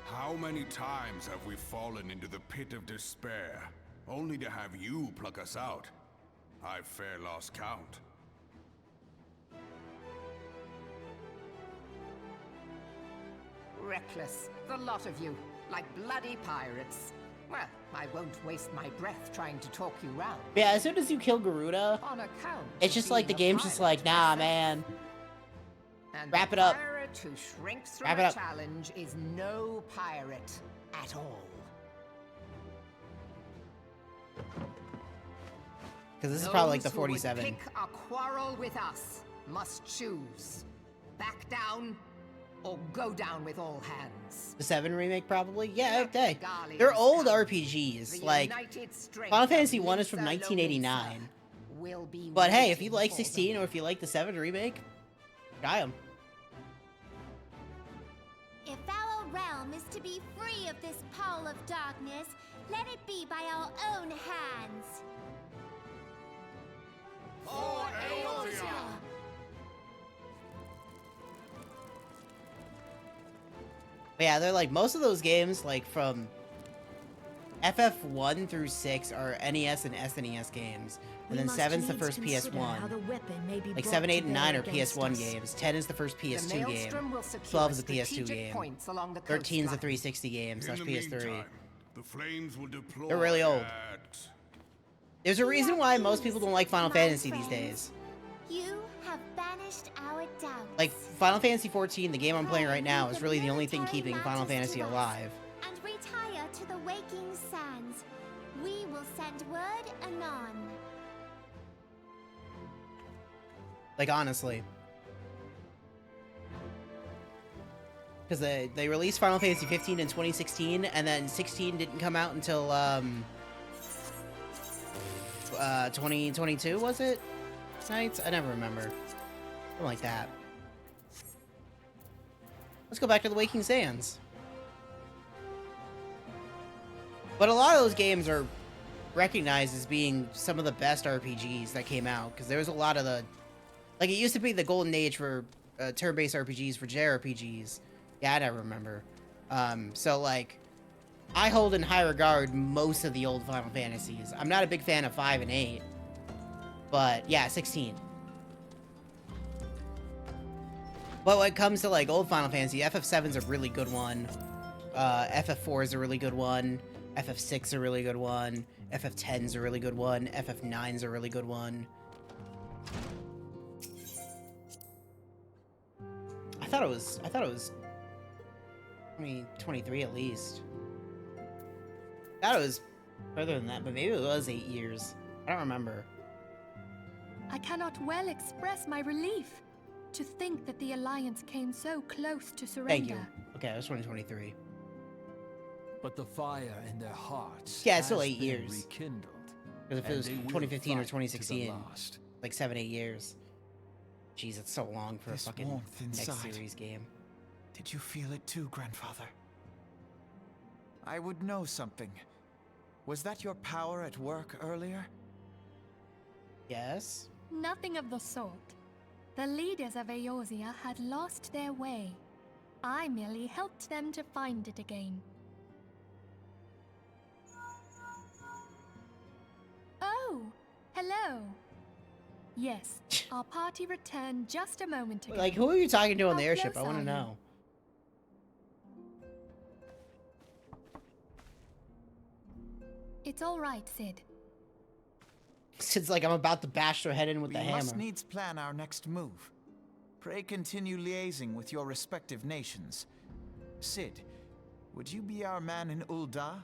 How many times have we fallen into the pit of despair, only to have you pluck us out? I've fair lost count. Reckless, the lot of you, like bloody pirates. Well, I won't waste my breath trying to talk you round. Yeah, as soon as you kill Garuda, On account it's just like the game's just like, nah, man. And Wrap it the up. pirate who shrinks from Wrap it a up. challenge is no pirate at all. Because this is probably like the Those who would 47. pick a quarrel with us must choose. Back down or go down with all hands. The 7 remake, probably? Yeah, Let okay. the Garleans They're old come. RPGs. The Like, united strength Final of Fantasy 1 is from Mincer 1989. Lomincer will be But hey, if you waiting like for 16 them. or if you like the 7 remake, try them. If our realm is to be free of this pall of darkness, let it be by our own hands. For Eorzea! But yeah, they're like, most of those games, like from FF1 through 6 are NES and SNES games. And then 7's the first PS1. Like 7, 8, and 9 are PS1 games. 10 is the first PS2 game. 12 is the PS2 game. 13 is the 360 game slash PS3. Meantime, the flames will deploy. They're really old. at- There's a reason why most people don't like Final Fantasy these days. You have banished our doubts. Like, Final Fantasy 14, the game I'm playing right now, is really the only thing keeping Final Fantasy alive. And retire to the waking sands. We will send word anon. Like, honestly. Because they released Final Fantasy 15 in 2016, and then 16 didn't come out until, 2022, was it? Nights? I never remember. Something like that. Let's go back to the Waking Sands. But a lot of those games are recognized as being some of the best RPGs that came out, because there was a lot of the... Like, it used to be the golden age for turn-based RPGs, for JRPGs. Yeah, I never remember. So, like, I hold in high regard most of the old Final Fantasies. I'm not a big fan of 5 and 8. But, yeah, 16. But when it comes to, like, old Final Fantasy, FF7's a really good one. FF4 is a really good one. FF6's a really good one. FF10's a really good one. FF9's a really good one. I thought it was 23 at least. I thought it was further than that, but maybe it was 8 years. I don't remember. I cannot well express my relief to think that the Alliance came so close to surrender. Thank you. Okay, it was 2023. But the fire in their hearts Yeah, it's still has 8 been years. rekindled, Because if it was and they will 2015 or fight to the 2016, last. like 7, 8 years. Jeez, it's so long for This a fucking warmth next inside. series game. Did you feel it too, Grandfather? I would know something. Was that your power at work earlier? Yes? Nothing of the sort. The leaders of Eorzea had lost their way. I merely helped them to find it again. Oh, hello. Yes, our party returned just a moment ago. Like, who are you talking to on the How airship? I close want are to you? know. It's all right, Sid. It's like I'm about to bash their head in with the We hammer. must needs plan our next move. Pray continue liaising with your respective nations. Sid, would you be our man in Ul'dah?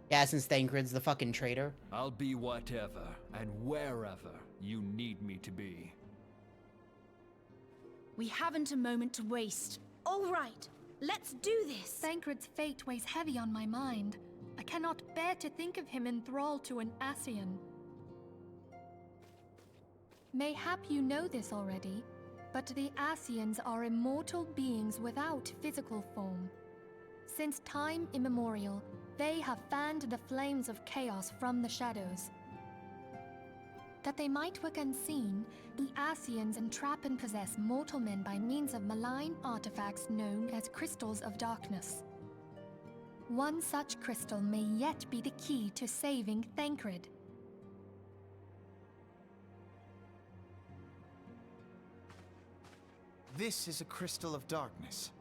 Yeah, since Thancred's the fucking traitor. I'll be whatever and wherever you need me to be. We haven't a moment to waste. All right, let's do this. Thancred's fate weighs heavy on my mind. I cannot bear to think of him in thrall to an Ascian. Mayhap you know this already, but the Ascians are immortal beings without physical form. Since time immemorial, they have fanned the flames of chaos from the shadows. That they might work unseen, the Ascians entrap and possess mortal men by means of malign artifacts known as crystals of darkness. One such crystal may yet be the key to saving Thancred. This is a crystal of darkness.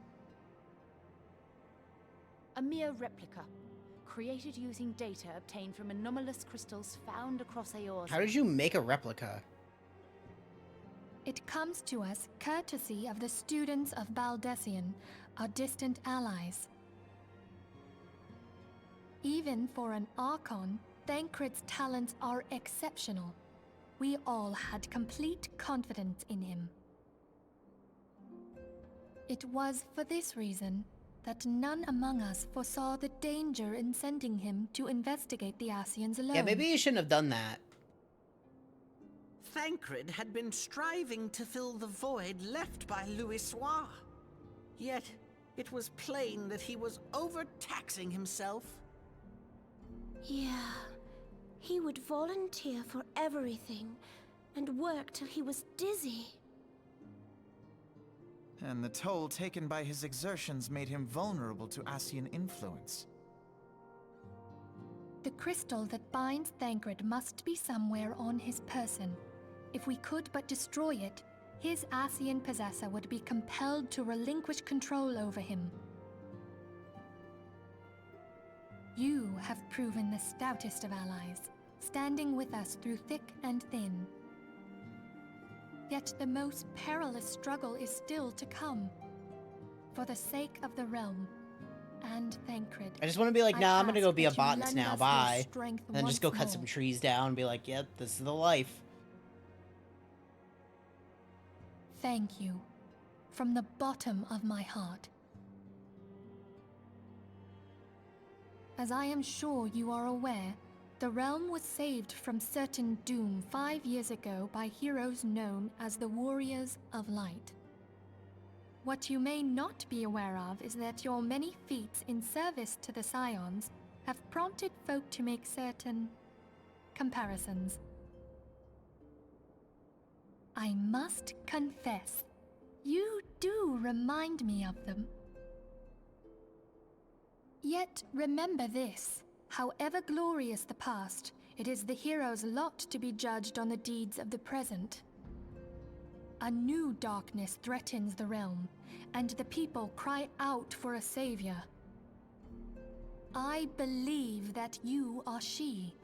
A mere replica, created using data obtained from anomalous crystals found across Eorzea. How did you make a replica? It comes to us courtesy of the students of Baldessian, our distant allies. Even for an Archon, Thancred's talents are exceptional. We all had complete confidence in him. It was for this reason that none among us foresaw the danger in sending him to investigate the Ascians alone. Yeah, maybe you shouldn't have done that. Thancred had been striving to fill the void left by Louisoix. Yet, it was plain that he was overtaxing himself. Yeah, he would volunteer for everything and work till he was dizzy. And the toll taken by his exertions made him vulnerable to Ascian influence. The crystal that binds Thancred must be somewhere on his person. If we could but destroy it, his Ascian possessor would be compelled to relinquish control over him. You have proven the stoutest of allies, standing with us through thick and thin. Yet the most perilous struggle is still to come. For the sake of the realm and Thancred, I just want to be like, nah, I'm gonna go be a botanist now, lend us your bye. strength And then just go once cut some more. trees down and be like, yep, this is the life. Thank you, from the bottom of my heart. As I am sure you are aware, the realm was saved from certain doom 5 years ago by heroes known as the Warriors of Light. What you may not be aware of is that your many feats in service to the Scions have prompted folk to make certain comparisons. I must confess, you do remind me of them. Yet remember this. However glorious the past, it is the hero's lot to be judged on the deeds of the present. A new darkness threatens the realm, and the people cry out for a savior. I believe that you are she,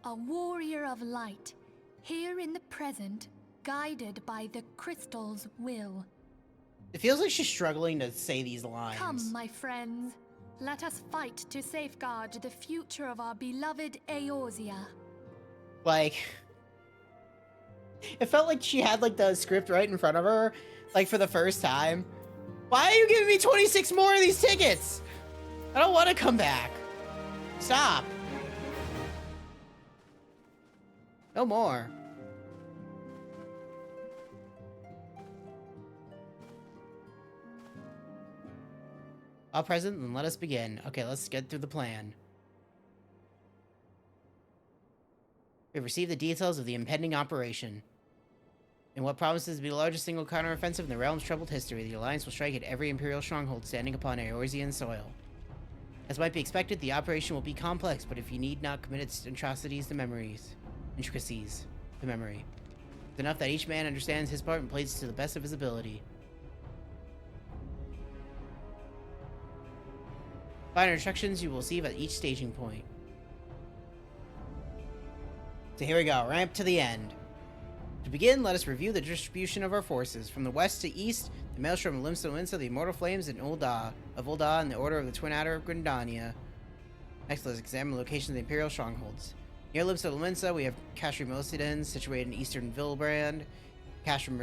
a warrior of light, here in the present, guided by the crystal's will. It feels like she's struggling to say these lines. Come, my friends. Let us fight to safeguard the future of our beloved Eorzea. Like, it felt like she had like the script right in front of her, like for the first time. Why are you giving me 26 more of these tickets? I don't want to come back. Stop. No more. All present, then let us begin. Okay, let's get through the plan. We've received the details of the impending operation. In what promises to be the largest single counteroffensive in the realm's troubled history, the Alliance will strike at every Imperial stronghold standing upon Eorzean soil. As might be expected, the operation will be complex, but if you need not commit its intricacies to memory. It's enough that each man understands his part and plays to the best of his ability. Finer instructions you will receive at each staging point. So here we go, ramp to the end. To begin, let us review the distribution of our forces. From the west to east, the Maelstrom of Limsa, the Immortal Flames and Ul'dah, and the Order of the Twin Adder of Gridania. Next, let's examine the location of the Imperial strongholds. Near Limsa, we have Castrum Mosidens, situated in eastern Villebrand, Castrum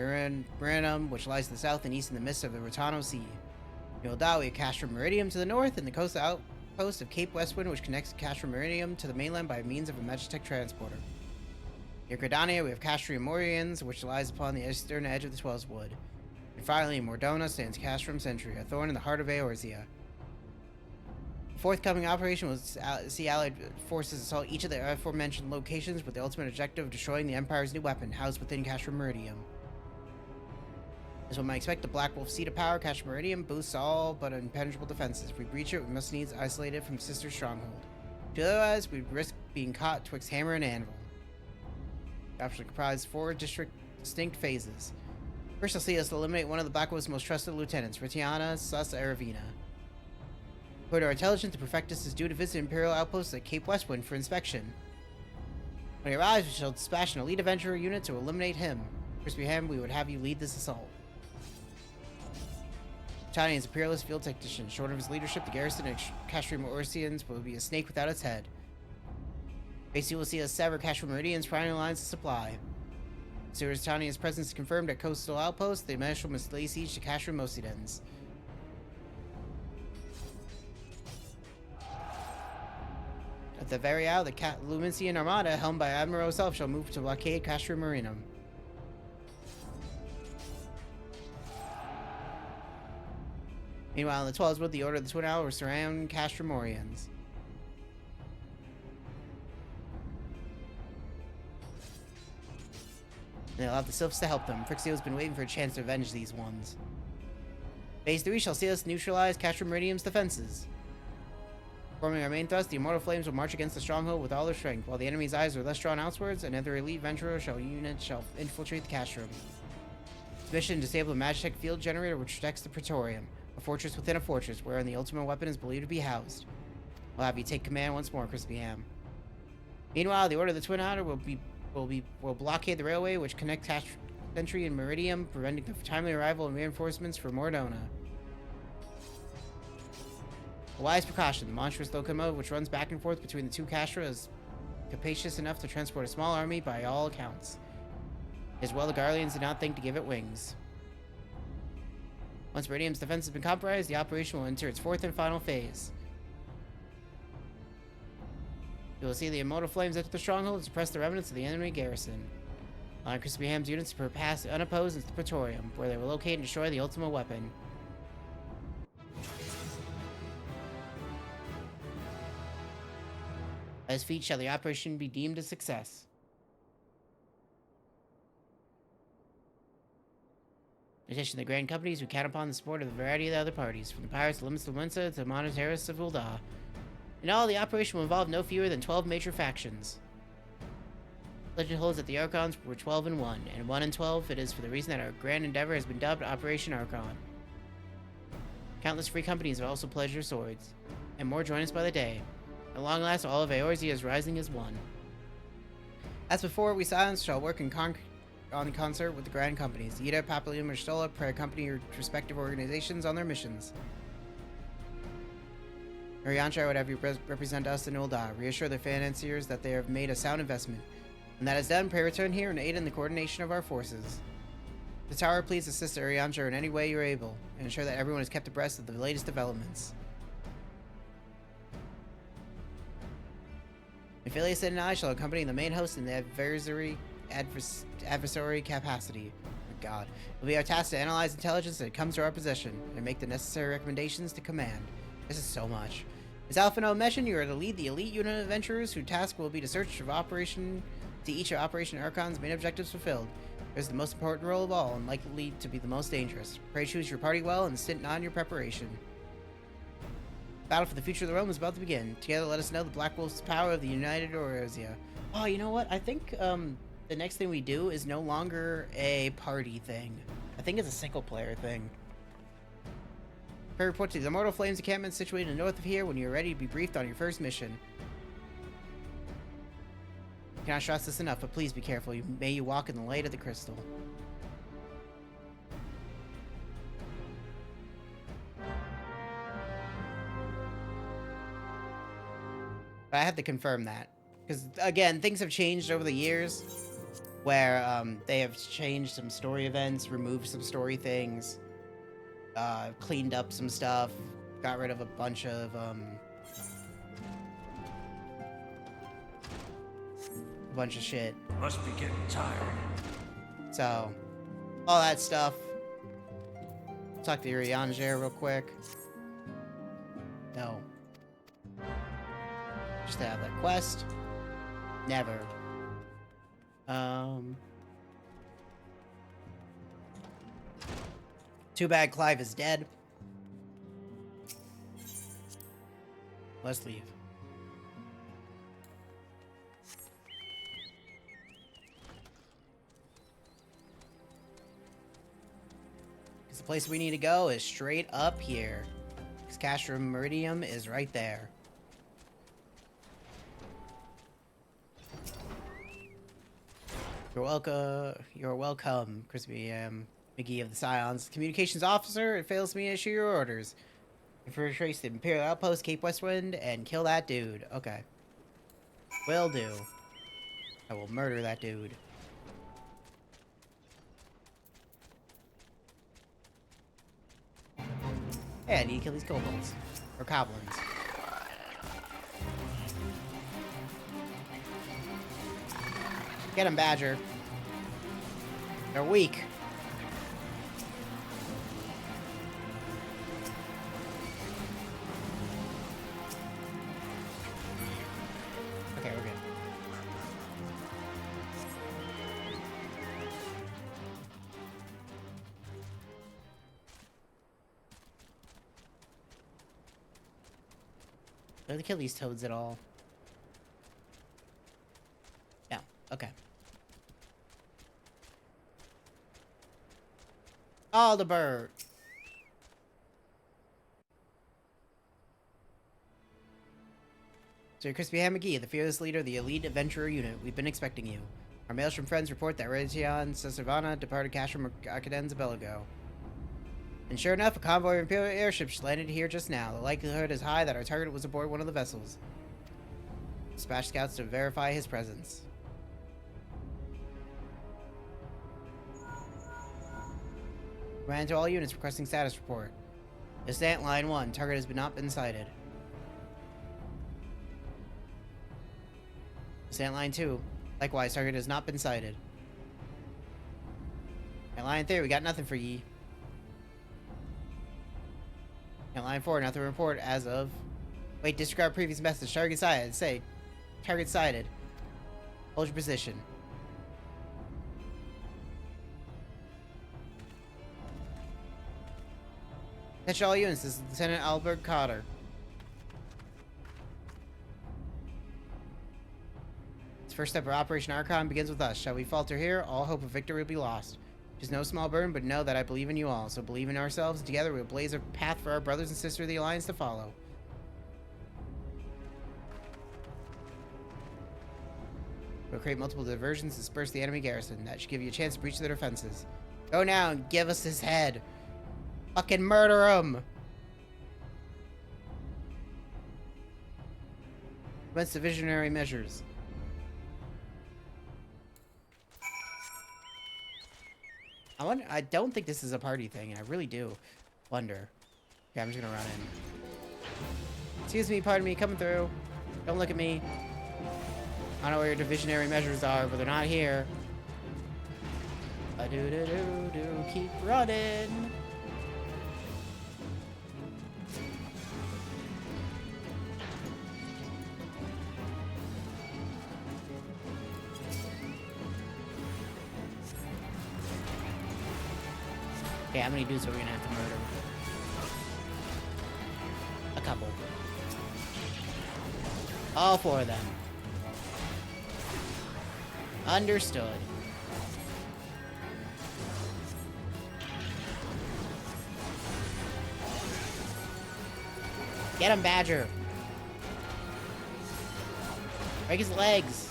Marinum, which lies to the south and east in the midst of the Rotano Sea. Near Ul'dah, we have Castrum Meridium to the north, and the coast outpost of Cape Westwind, which connects Castrum Meridium to the mainland by means of a Magitech transporter. Near Gridania, we have Castrum Morians, which lies upon the eastern edge of the Tweleswood. And finally, in Mordona stands Castrum Sentry, a thorn in the heart of Eorzea. The forthcoming operation will see Allied forces assault each of the aforementioned locations with the ultimate objective of destroying the Empire's new weapon, housed within Castrum Meridium. As one might expect, the Black Wolf seat of power, Castrum Meridium, boosts all but impenetrable defenses. If we breach it, we must needs isolate it from sister stronghold. Otherwise, we'd risk being caught twixt hammer and anvil. The operation comprises 4 distinct phases. First, you'll see us eliminate one of the Black Wolf's most trusted lieutenants, Ritiana Sus Aravina. According to our intelligence, the Perfectus is due to visit Imperial outposts at Cape Westwind for inspection. When he arrives, we shall dispatch an elite adventurer unit to eliminate him. First behind, we would have you lead this assault. Tiny is a peerless field technician. Short of his leadership, the garrison of Castrum Orsians will be a snake without its head. Basically, we'll see us sever Castrum Meridian's primary lines of supply. As soon as Tania's presence is confirmed at coastal outposts, the Maelstrom must lay siege to Castrum Mosidens. At the very hour, the Lumensian Armada, helmed by Admiral himself, shall move to blockade Castrum Marinum. Meanwhile, in the 12's world, the Order of the Twin Owl will surround Castromorians. They'll have the Sylphs to help them. Phrixio's been waiting for a chance to avenge these ones. Phase 3 shall see us neutralize Castrum Meridium's defenses. Forming our main thrust, the Immortal Flames will march against the stronghold with all their strength. While the enemy's eyes are less drawn outwards, another elite venturer shall infiltrate the Castrum. Its mission: disable the Magitech field generator which protects the Praetorium, a fortress within a fortress, wherein the ultimate weapon is believed to be housed. We'll have you take command once more, Crispy Ham. Meanwhile, the Order of the Twin Otter will blockade the railway which connects Sentry and Meridium, preventing the timely arrival of reinforcements for Mordona. A wise precaution: the monstrous locomotive which runs back and forth between the two Castra is capacious enough to transport a small army by all accounts. As well, the Guardians did not think to give it wings. Once Meridium's defense has been compromised, the operation will enter its fourth and final phase. You will see the Immortal Flames enter the stronghold and suppress the remnants of the enemy garrison, allowing Crispy Ham's units to pass unopposed into the Praetorium, where they will locate and destroy the ultimate weapon. By his feat shall the operation be deemed a success. In addition to the Grand Companies, we count upon the support of a variety of the other parties, from the pirates of Limits to Winsa to the monetarists of Ul'dah. In all, the operation will involve no fewer than 12 major factions. Legend holds that the Archons were 12 and 1, and 1 and 12 it is for the reason that our grand endeavor has been dubbed Operation Archon. Countless free companies have also pledged their swords, and more join us by the day. At long last, all of Eorzea is rising as one. As before, we Silence shall work in concert with the Grand Companies, Yida, Papalium, or Stola, pray accompany your respective organizations on their missions. Urianshar would have you represent us in Ul'dah. Reassure the financiers that they have made a sound investment. When that is done, pray return here and aid in the coordination of our forces. The tower, please assist Urianshar in any way you are able, and ensure that everyone is kept abreast of the latest developments. Aphelios and I shall accompany the main host in the adversary capacity. Oh God. It will be our task to analyze intelligence that comes to our possession, and make the necessary recommendations to command. This is so much. As Alphino mentioned, you are to lead the elite unit of adventurers whose task will be to search for each of Operation Archon's main objectives fulfilled. It is the most important role of all, and likely to be the most dangerous. Pray choose your party well and stint on your preparation. Battle for the future of the realm is about to begin. Together, let us know the Black Wolf's power of the United Eorzea. Oh, you know what? I think the next thing we do is no longer a party thing. I think it's a single-player thing. Pray report to the Immortal Flames encampment situated north of here when you are ready to be briefed on your first mission. I cannot stress this enough, but please be careful. May you walk in the light of the crystal. But I have to confirm that. Because, again, things have changed over the years. Where they have changed some story events, removed some story things. Cleaned up some stuff. Got rid of a bunch of, shit. Must be getting tired. So, all that stuff. Talk to Urianger real quick. No. Just to have that quest. Never. Too bad Clive is dead. Let's leave. Because the place we need to go is straight up here. Because Castrum Meridium is right there. You're welcome, Crispy McGee of the Scions. Communications Officer, it fails me to issue your orders. Infiltrate the Imperial Outpost, Cape Westwind, and kill that dude. Okay. Will do. I will murder that dude. Hey, I need to kill these kobolds. Or goblins. Get him, Badger. They're weak. Okay, we're good. Do I have to kill these toads at all? Yeah, okay. Oh, the bird. Sir Crispy Ham McGee, the fearless leader of the elite adventurer unit. We've been expecting you. Our maelstrom friends report that Region Sasavana departed Castrum Arcadenza Belago. And sure enough, a convoy of Imperial airships landed here just now. The likelihood is high that our target was aboard one of the vessels. Dispatch scouts to verify his presence. Command to all units requesting status report. Descent line 1. Target has not been sighted. Descent line 2. Likewise, target has not been sighted. And line 3, we got nothing for ye. And line 4, nothing to report as of... Wait, disregard previous message. Target sighted. Say, target sighted. Hold your position. Attention all units, this is Lieutenant Albert Cotter. This first step of Operation Archon begins with us. Shall we falter here, all hope of victory will be lost. It is no small burden, but know that I believe in you all. So believe in ourselves, and together we will blaze a path for our brothers and sisters of the Alliance to follow. We'll create multiple diversions and disperse the enemy garrison. That should give you a chance to breach their defenses. Go now and give us his head. Fucking murder him! Commence the visionary measures. I don't think this is a party thing. I really do wonder. Okay, I'm just gonna run in. Excuse me, pardon me, coming through. Don't look at me. I don't know where your divisionary measures are, but they're not here. Do keep running. Okay, how many dudes are we gonna have to murder? A couple. All 4 of them. Understood. Get him, Badger. Break his legs.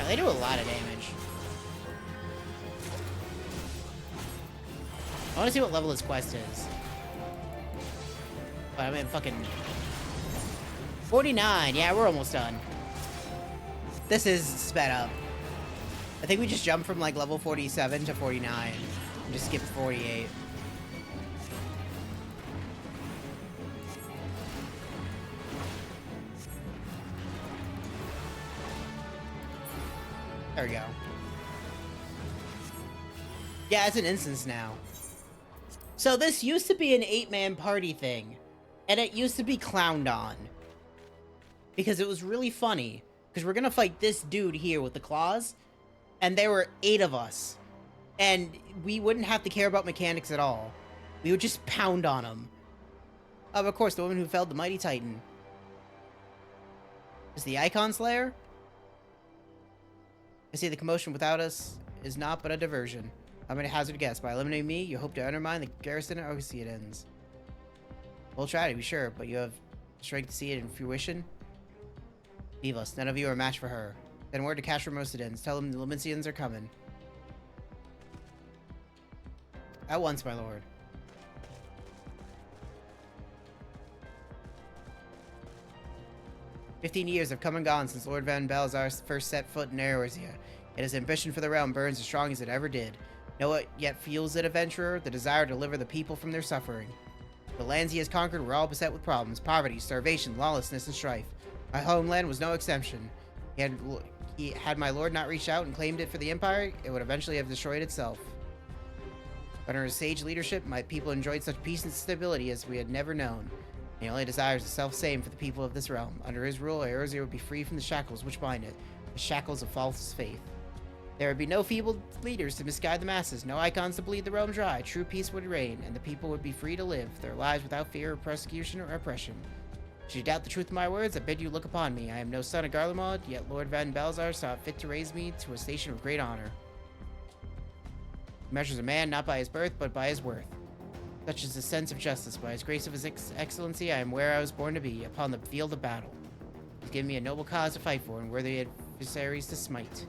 They do a lot of damage. I want to see what level his quest is. But I mean, fucking 49. Yeah, we're almost done. This is sped up. I think we just jumped from like level 47 to 49 and just skipped 48. There we go. Yeah, it's an instance now. So this used to be an 8-man party thing. And it used to be clowned on. Because it was really funny. Because we're gonna fight this dude here with the claws. And there were 8 of us. And we wouldn't have to care about mechanics at all. We would just pound on him. Of course, the woman who felled the mighty titan. Is the Icon Slayer? I see the commotion without us is not but a diversion. I'm gonna hazard a guess. By eliminating me, you hope to undermine the garrison at Oceanens. We'll try to be sure, but you have strength to see it in fruition? Leave us. None of you are a match for her. Then word to Castrum Oceanens. Tell them the Limicians are coming. At once, my lord. "15 years have come and gone since Lord Van Balzar first set foot in Eorzea. Yet his ambition for the realm burns as strong as it ever did. Know what yet fuels it, adventurer? The desire to deliver the people from their suffering. The lands he has conquered were all beset with problems, starvation, lawlessness, and strife. My homeland was no exception. He had my lord not reached out and claimed it for the Empire, it would eventually have destroyed itself. Under his sage leadership, my people enjoyed such peace and stability as we had never known. He only desires the self-same for the people of this realm. Under his rule, Eorzea would be free from the shackles which bind it, the shackles of false faith. There would be no feeble leaders to misguide the masses, no icons to bleed the realm dry. True peace would reign, and the people would be free to live their lives without fear of persecution or oppression. Should you doubt the truth of my words, I bid you look upon me. I am no son of Garlemald, yet Lord Van Balzar saw it fit to raise me to a station of great honor. He measures a man not by his birth, but by his worth. Such is the sense of justice. By his grace of his excellency, I am where I was born to be, upon the field of battle. He's given me a noble cause to fight for, and worthy adversaries to smite.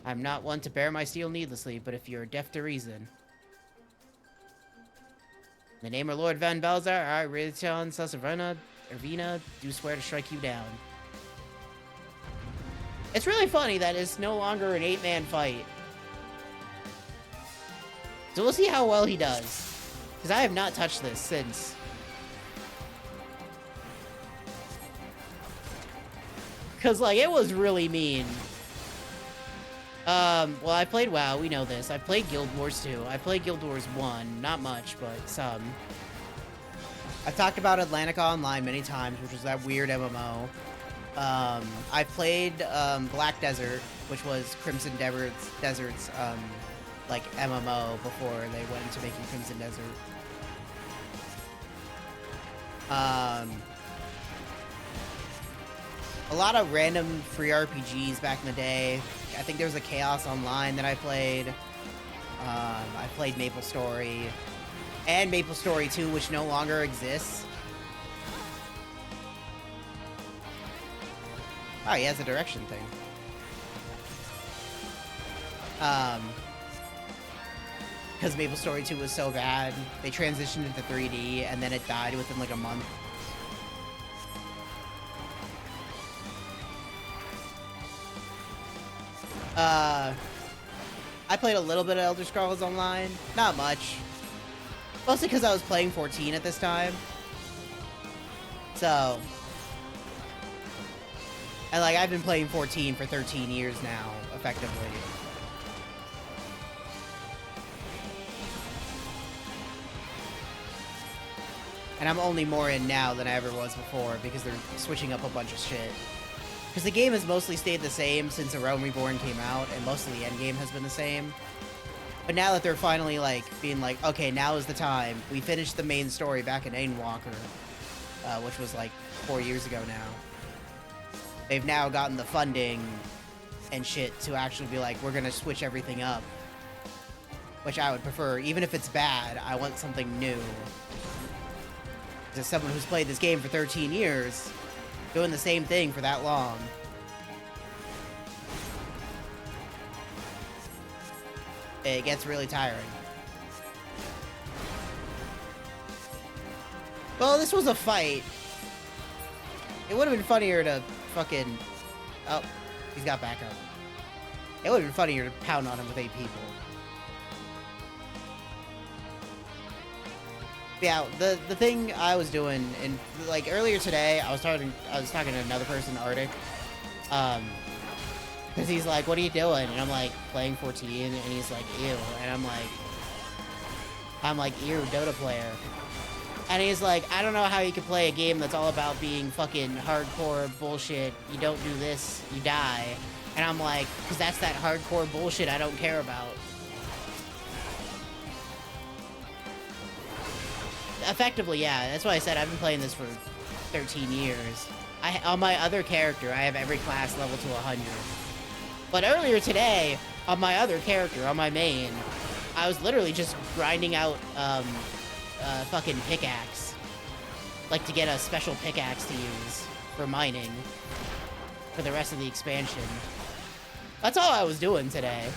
I'm not one to bear my steel needlessly, but if you're deaf to reason. In the name of Lord Van Balzar, I, Riton Ervina, do swear to strike you down. It's really funny that it's no longer an 8-man fight. So we'll see how well he does. Because I have not touched this since. Because, like, it was really mean. Well, I played WoW, we know this. I played Guild Wars 2. I played Guild Wars 1. Not much, but some. I've talked about Atlantica Online many times, which was that weird MMO. I played, Black Desert, which was Crimson Desert's, like, MMO before they went into making Crimson Desert. A lot of random free RPGs back in the day. I think there was a Chaos Online that I played. I played MapleStory. And MapleStory 2, which no longer exists. Oh, he has a direction thing. Because MapleStory 2 was so bad, they transitioned into 3D, and then it died within like a month. I played a little bit of Elder Scrolls Online. Not much. Mostly because I was playing 14 at this time. So... And, like, I've been playing 14 for 13 years now, effectively. And I'm only more in now than I ever was before, because they're switching up a bunch of shit. Because the game has mostly stayed the same since A Realm Reborn came out, and most of the endgame has been the same. But now that they're finally, like, being like, okay, now is the time. We finished the main story back in Aidwalker, which was, like, 4 years ago now. They've now gotten the funding and shit to actually be like, we're gonna switch everything up. Which I would prefer. Even if it's bad, I want something new. As someone who's played this game for 13 years, doing the same thing for that long. It gets really tiring. Well, this was a fight. It would have been funnier to fucking... Oh, he's got backup. It would have been funnier to pound on him with 8 people. Yeah, the thing I was doing, and like earlier today, I was talking to another person, Arctic, because he's like, "What are you doing?" And I'm like, "Playing 14," and he's like, "Ew," and I'm like, "Ew, Dota player," and he's like, "I don't know how you can play a game that's all about being fucking hardcore bullshit. You don't do this, you die," and I'm like, "Because that's that hardcore bullshit I don't care about." Effectively, yeah. That's why I said I've been playing this for 13 years. On my other character, I have every class level to 100. But earlier today, on my other character, on my main, I was literally just grinding out fucking pickaxe. Like to get a special pickaxe to use for mining for the rest of the expansion. That's all I was doing today.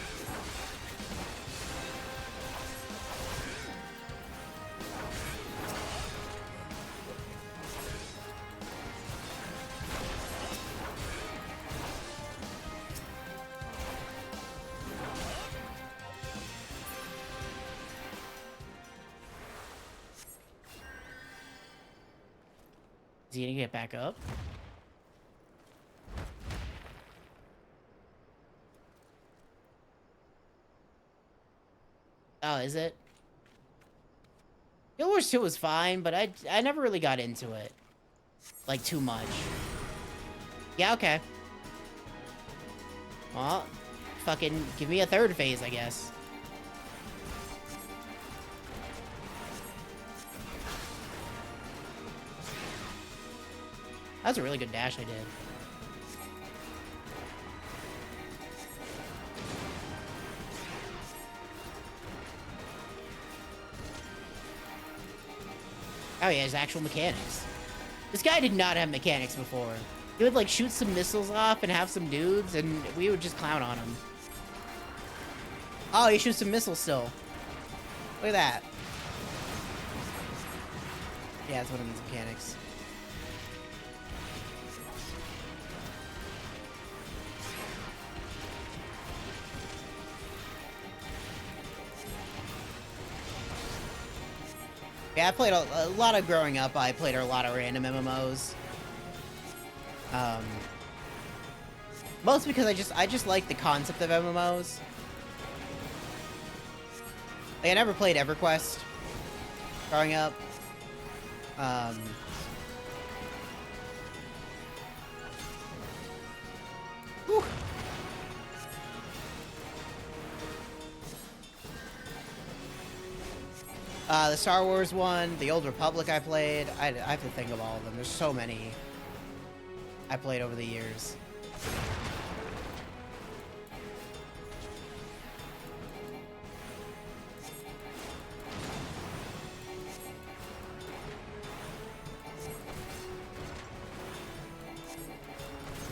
Is he gonna get back up? Oh, is it? Guild Wars 2 was fine, but I never really got into it. Like, too much. Yeah, okay. Well, fucking give me a third phase, I guess. That was a really good dash I did. Oh yeah, his actual mechanics. This guy did not have mechanics before. He would like shoot some missiles off and have some dudes and we would just clown on him. Oh, he shoots some missiles still. Look at that. Yeah, it's one of these mechanics. Yeah, I played a lot of growing up. I played a lot of random MMOs. Mostly because I just like the concept of MMOs. Like, I never played EverQuest growing up. Whew. The Star Wars one, the Old Republic I played. I have to think of all of them. There's so many I played over the years.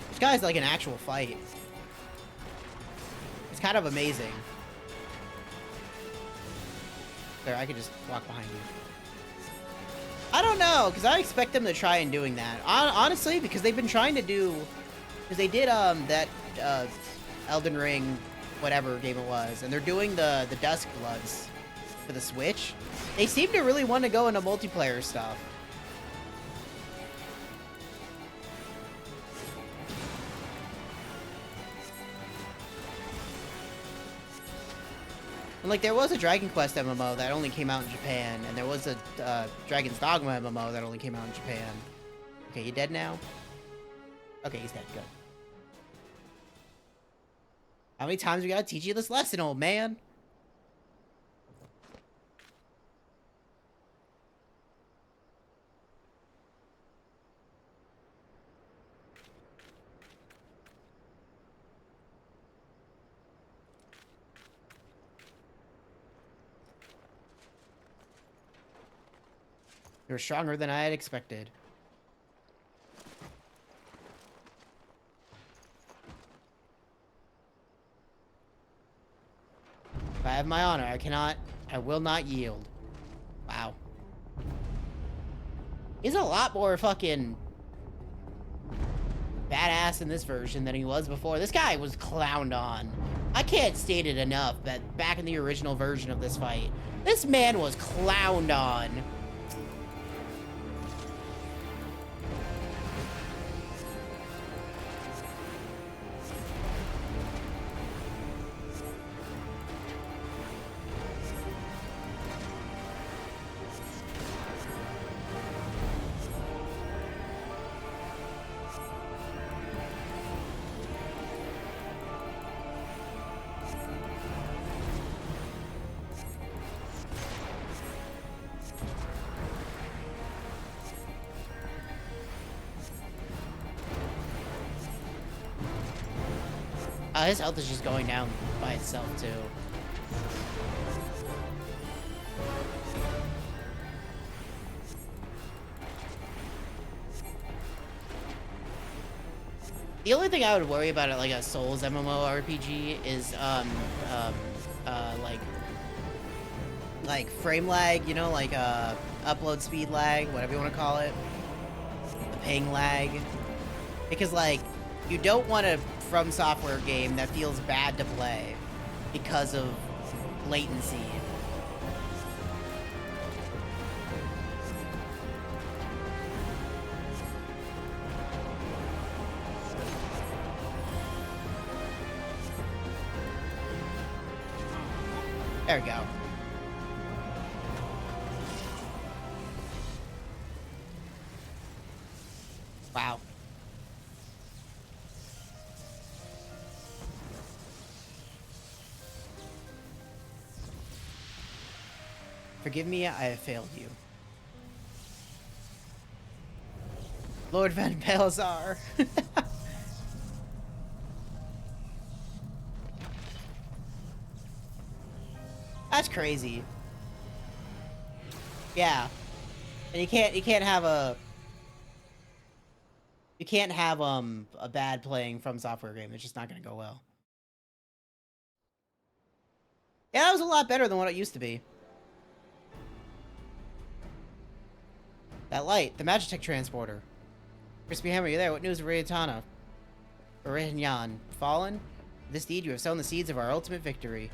This guy's like an actual fight. It's kind of amazing. There, I could just walk behind you. I don't know, because I expect them to try and doing that. Honestly, because they've been trying to do... Because they did that Elden Ring, whatever game it was, and they're doing the Dusk Bloods for the Switch. They seem to really want to go into multiplayer stuff. And like, there was a Dragon Quest MMO that only came out in Japan, and there was a Dragon's Dogma MMO that only came out in Japan. Okay, you dead now? Okay, he's dead. Good. How many times we gotta teach you this lesson, old man? You're stronger than I had expected. If I have my honor, I will not yield. Wow. He's a lot more fucking badass in this version than he was before. This guy was clowned on. I can't state it enough that back in the original version of this fight, this man was clowned on. His health is just going down by itself, too. The only thing I would worry about it, like a Souls MMORPG, is, like frame lag, you know, like, upload speed lag, whatever you want to call it. The ping lag. Because, like, you don't want a From Software game that feels bad to play because of latency. There we go. Wow. Forgive me, I have failed you. Lord Van Pelzar. That's crazy. Yeah. And you can't have a bad playing From Software game. It's just not gonna go well. Yeah, that was a lot better than what it used to be. That light, the Magitech transporter. Crispy Hammer, you there? What news of Rayatana? Orihinyan, fallen? With this deed, you have sown the seeds of our ultimate victory.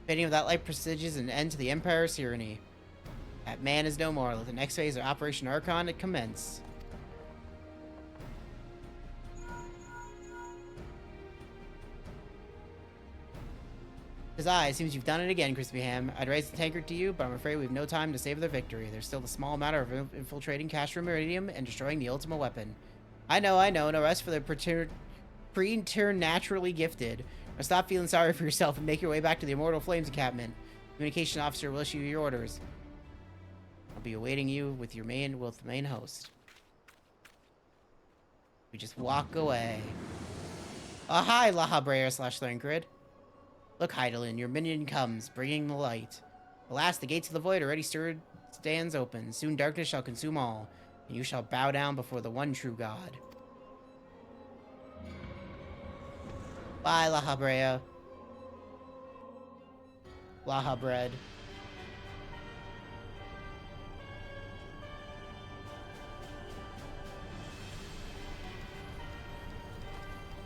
Fading of that light presages an end to the Empire's tyranny. That man is no more. Let the next phase of Operation Archon commence. It seems you've done it again, Crispy Ham. I'd raise the tankard to you, but I'm afraid we have no time to save their victory. There's still the small matter of infiltrating Castro Meridium and destroying the ultimate weapon. I know. No rest for the preternaturally gifted. Now stop feeling sorry for yourself and make your way back to the Immortal Flames encampment. Communication officer will issue your orders. I'll be awaiting you with the main host. We just walk away. Hi, Lahabrea / Thrankrid. Look, Heidelin, your minion comes, bringing the light. Alas, the gates of the void already stands open. Soon darkness shall consume all, and you shall bow down before the one true God. Bye, Lahabrea. Lahabread.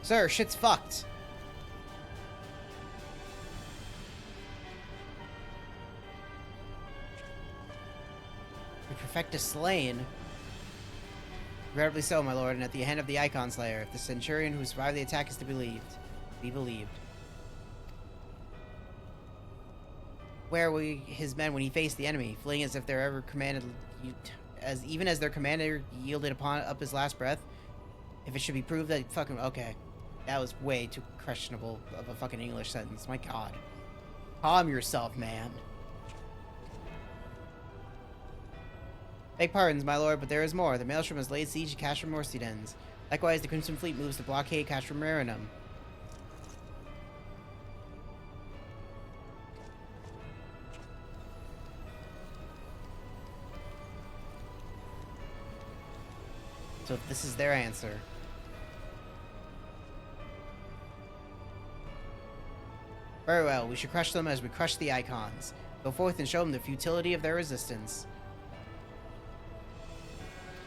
Sir, shit's fucked. Perfectus slain. Regrettably so, my lord, and at the hand of the Icon Slayer, if the Centurion who survived the attack is to be believed. Where were his men when he faced the enemy, fleeing as if their even as their commander yielded up his last breath? If it should be proved that fucking okay, that was way too questionable of a fucking English sentence. My God, calm yourself, man. Beg pardons, my lord, but there is more. The Maelstrom has laid siege to Castrum Morsidens. Likewise, the Crimson Fleet moves to blockade Castrum Marinum. So this is their answer. Very well, we should crush them as we crush the Icons. Go forth and show them the futility of their resistance.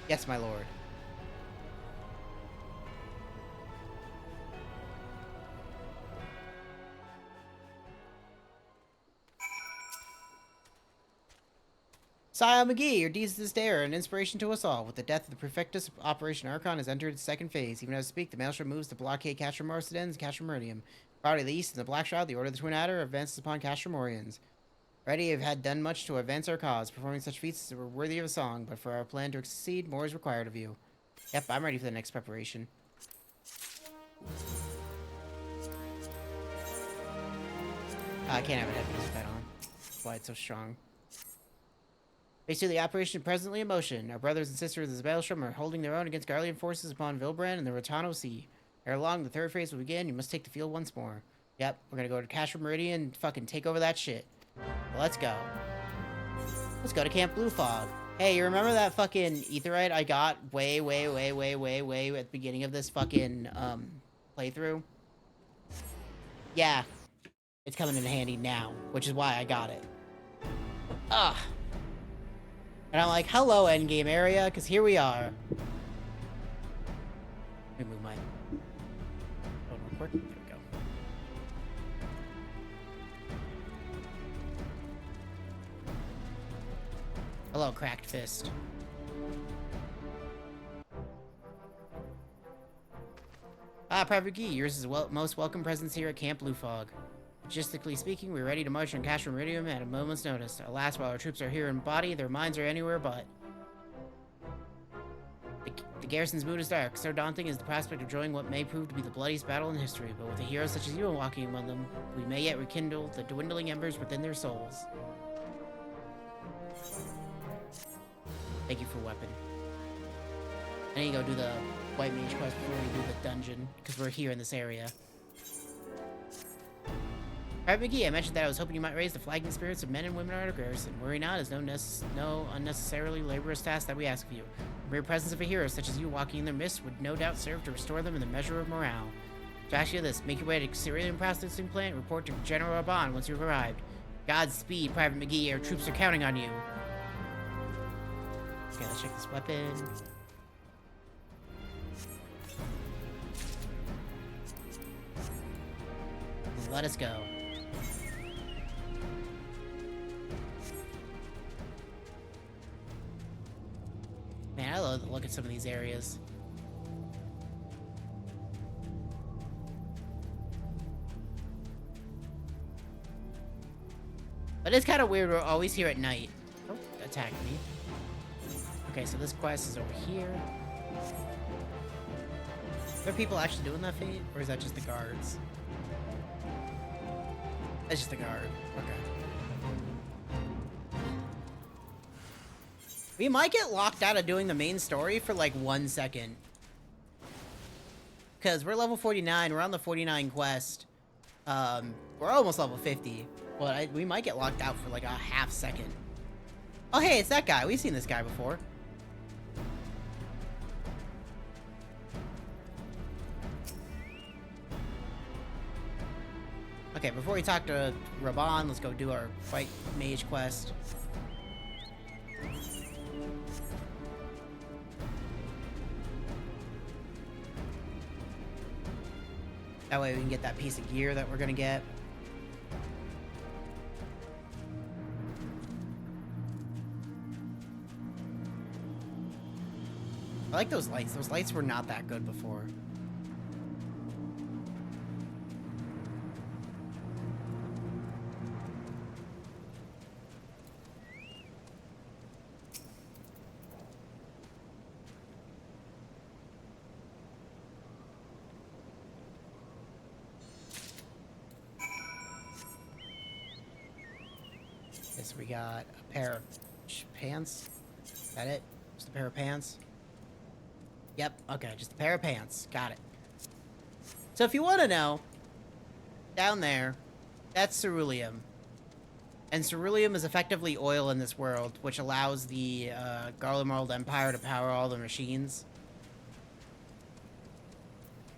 Yes, my lord. Sire McGee, your deeds this day are an inspiration to us all. With the death of the Prefectus, Operation Archon has entered its second phase. Even as we speak, the Maelstrom moves to blockade Castrum Morsidens and Castrum Meridium. Priority of the East and the Black Shroud, the Order of the Twin Adder advances upon Castrum Morians. Already have had done much to advance our cause. Performing such feats were worthy of a song, but for our plan to succeed, more is required of you. Yep, I'm ready for the next preparation. I can't have a head music that on. That's why it's so strong. Basically, the operation presently in motion. Our brothers and sisters of the Maelstrom are holding their own against Garlean forces upon Vilbrand and the Rotano Sea. Ere long, the third phase will begin. You must take the field once more. Yep, we're gonna go to Castrum Meridian and fucking take over that shit. Let's go. Let's go to Camp Blue Fog. Hey, you remember that fucking Aetheryte I got way at the beginning of this fucking, playthrough? Yeah. It's coming in handy now, which is why I got it. Ugh. And I'm like, hello, endgame area, because here we are. Let me move my... Oh, real quick. There we go. Hello, Cracked Fist. Ah, Private McGee, yours is most welcome presence here at Camp Blue Fog. Logistically speaking, we're ready to march on Castro Meridium at a moment's notice. Alas, while our troops are here in body, their minds are anywhere but. The garrison's mood is dark. So daunting is the prospect of joining what may prove to be the bloodiest battle in history, but with a hero such as you walking among them, we may yet rekindle the dwindling embers within their souls. Thank you for weapon. I need to go do the White Mage quest before we do the dungeon, because we're here in this area. Alright, McGee, I mentioned that I was hoping you might raise the flagging spirits of men and women at our garrison. Worry not, is no unnecessarily laborious task that we ask of you. The mere presence of a hero such as you walking in their midst would no doubt serve to restore them in the measure of morale. To ask you this, make your way to Syrian processing plant, report to General Arban once you've arrived. Godspeed, Private McGee, our troops are counting on you. Okay, let's check this weapon. Let us go. Man, I love to look at some of these areas. But it's kind of weird, we're always here at night. Oh, attack me. Okay, so this quest is over here. Are there people actually doing that feat? Or is that just the guards? That's just the guard. Okay. We might get locked out of doing the main story for like 1 second. Because we're level 49. We're on the 49 quest. We're almost level 50. But we might get locked out for like a half second. Oh, hey, it's that guy. We've seen this guy before. Okay, before we talk to Raban, let's go do our White Mage quest. That way we can get that piece of gear that we're gonna get. I like those lights. Those lights were not that good before. So we got a pair of pants. Is that it? Just a pair of pants? Yep, okay, just a pair of pants. Got it. So if you want to know, down there, that's ceruleum. And ceruleum is effectively oil in this world, which allows the Garlemald Empire to power all the machines.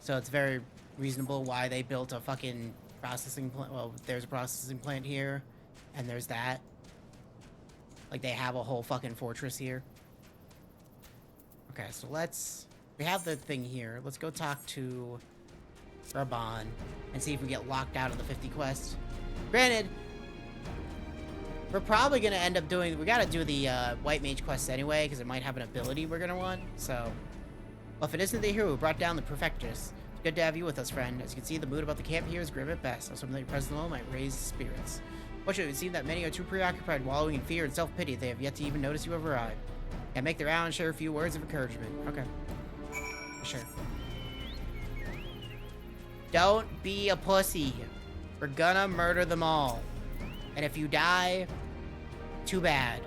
So it's very reasonable why they built a fucking processing plant. Well, there's a processing plant here, and there's that. Like, they have a whole fucking fortress here. Okay, so we have the thing here. Let's go talk to Raban and see if we get locked out of the 50 quest. Granted, we're probably gonna end up doing, we gotta do the White Mage quest anyway, because it might have an ability we're gonna want, so. Well, if it isn't the hero who brought down the Perfectus, it's good to have you with us, friend. As you can see, the mood about the camp here is grim at best, so something that your presence alone might raise spirits. Fortunately, it would seem that many are too preoccupied wallowing in fear and self-pity they have yet to even notice you have arrived. And make the round and share a few words of encouragement. Okay. Sure. Don't be a pussy. We're gonna murder them all. And if you die, too bad.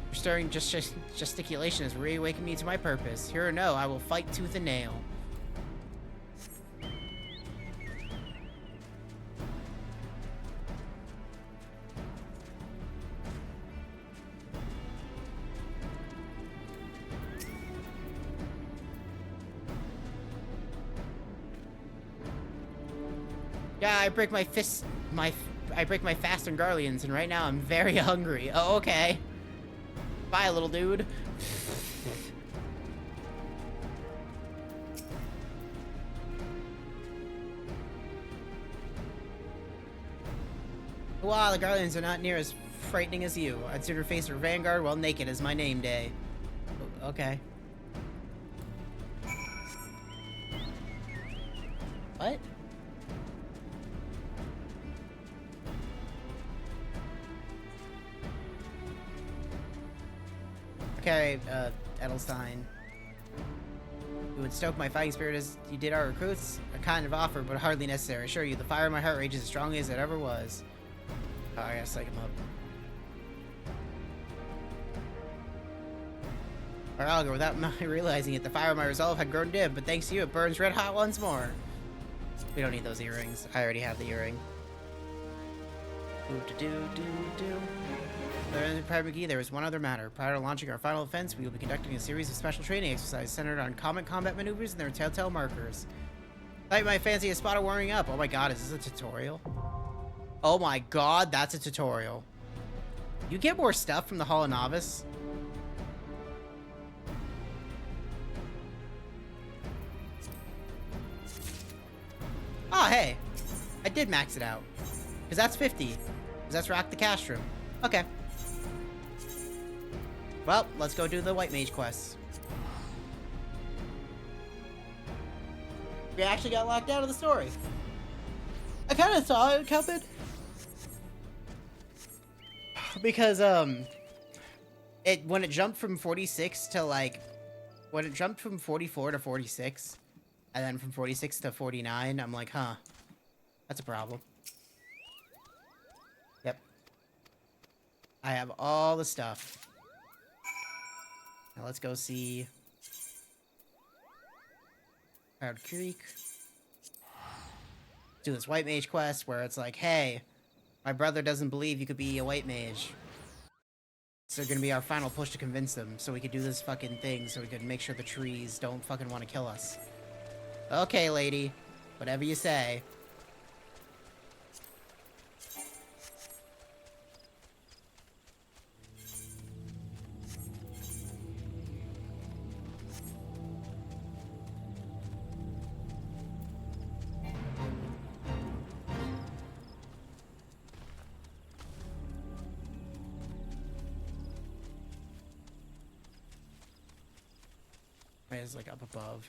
Your stirring gesticulation has reawakened me to my purpose. Here or no, I will fight tooth and nail. Yeah, I break my fist, I break my fast and Garleans, and right now I'm very hungry. Oh, okay. Bye, little dude. Wow, the Garleans are not near as frightening as you. I'd sooner face her vanguard while naked as my name day. Okay. What? Okay, Edelstein. You would stoke my fighting spirit as you did our recruits? A kind of offer, but hardly necessary. I assure you, the fire in my heart rages as strongly as it ever was. Oh, I gotta psych him up. Algar, without my realizing it, the fire of my resolve had grown dim, but thanks to you, it burns red hot once more. We don't need those earrings. I already have the earring. Private McGee, there is one other matter. Prior to launching our final offense, we will be conducting a series of special training exercises centered on common combat maneuvers and their telltale markers. Light my fancy a spot of warming up. Oh my god, is this a tutorial? Oh my god, that's a tutorial. You get more stuff from the Hall of Novice? Oh, hey. I did max it out. Because that's 50. Because that's Rock the Castrum. Okay. Well, let's go do the White Mage quests. We actually got locked out of the story. I kind of saw it coming. Because, when it jumped from 46 to, like... When it jumped from 44 to 46... And then from 46 to 49, I'm like, huh. That's a problem. Yep. I have all the stuff. Now let's go see... Proud Creek. Do this White Mage quest where it's like, hey, my brother doesn't believe you could be a White Mage. So gonna be our final push to convince them, so we could do this fucking thing, so we could make sure the trees don't fucking want to kill us. Okay, lady. Whatever you say. It's like up above.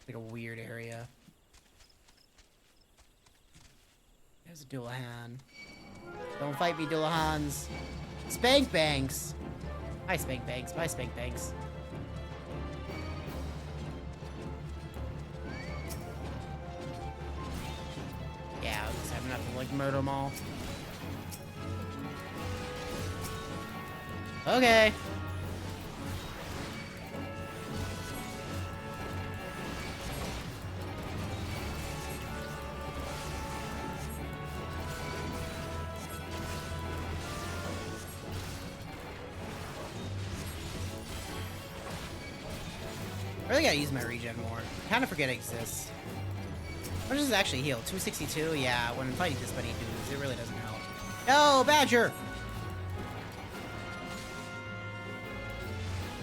Like a weird area. There's a Dullahan. Don't fight me, Dullahans. Spank Banks! Hi, Spank Banks. Bye, Spank Banks. Yeah, I was having enough to, like, murder them all. Okay. I really gotta use my regen more. Kind of forget it exists. What does this actually heal? 262? Yeah, when fighting this many dudes, it really doesn't help. No, Badger!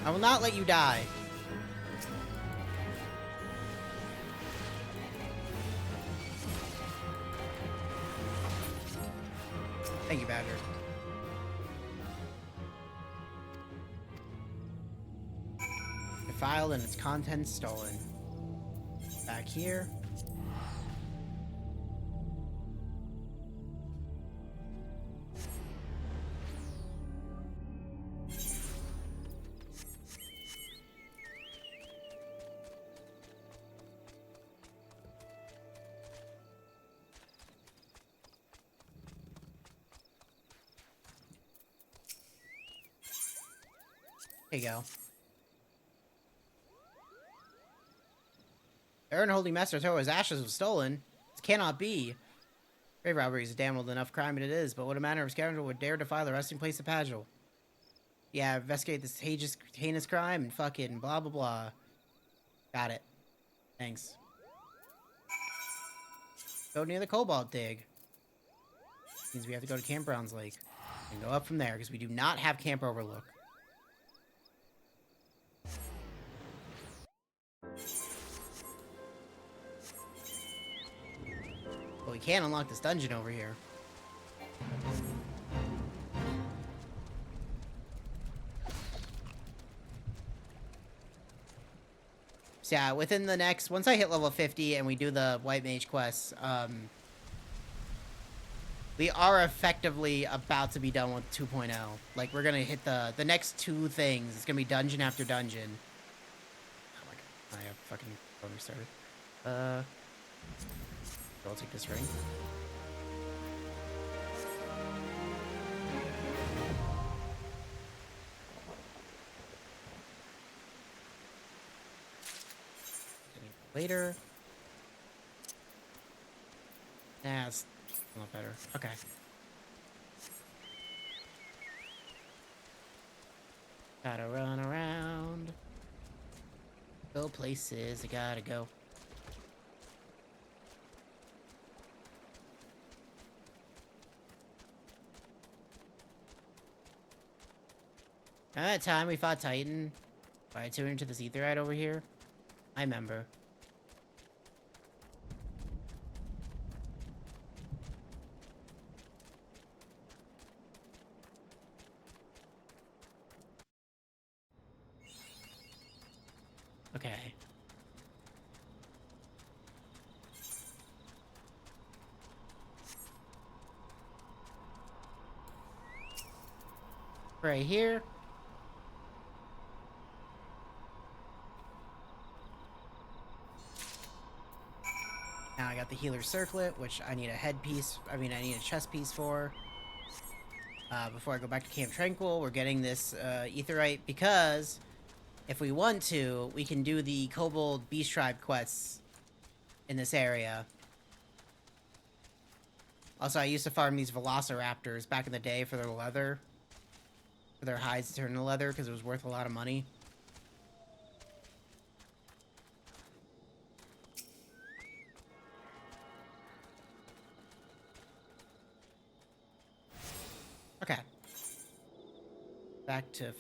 I will not let you die. Thank you, Badger. Defiled and its contents stolen. Back here. There you go. Aaron holding Master Toa's ashes was stolen. This cannot be. Grave robbery is a damn old enough crime, and it is, but what a manner of scoundrel would dare defile the resting place of Pagel? Yeah, investigate this heinous crime and fucking blah blah blah. Got it. Thanks. Go near the Cobalt Dig. Means we have to go to Camp Brown's Lake. And go up from there, because we do not have Camp Overlook. Well, we can't unlock this dungeon over here. So yeah, within the next, once I hit level 50 and we do the White Mage quests, we are effectively about to be done with 2.0. Like, we're gonna hit the next 2 things. It's gonna be dungeon after dungeon. Oh my god, I have fucking phone restarted. I'll take this ring. Later. Nah, it's a lot better. Okay. Gotta run around. Go places, I gotta go. At that time we fought Titan. I tuned into this etherite over here. I remember. Okay. Right here. Now I got the healer circlet, which I need a headpiece. I mean, I need a chest piece for. Before I go back to Camp Tranquil, we're getting this etherite because if we want to, we can do the Kobold Beast Tribe quests in this area. Also, I used to farm these Velociraptors back in the day for their leather. For their hides to turn into leather because it was worth a lot of money. Okay. Back to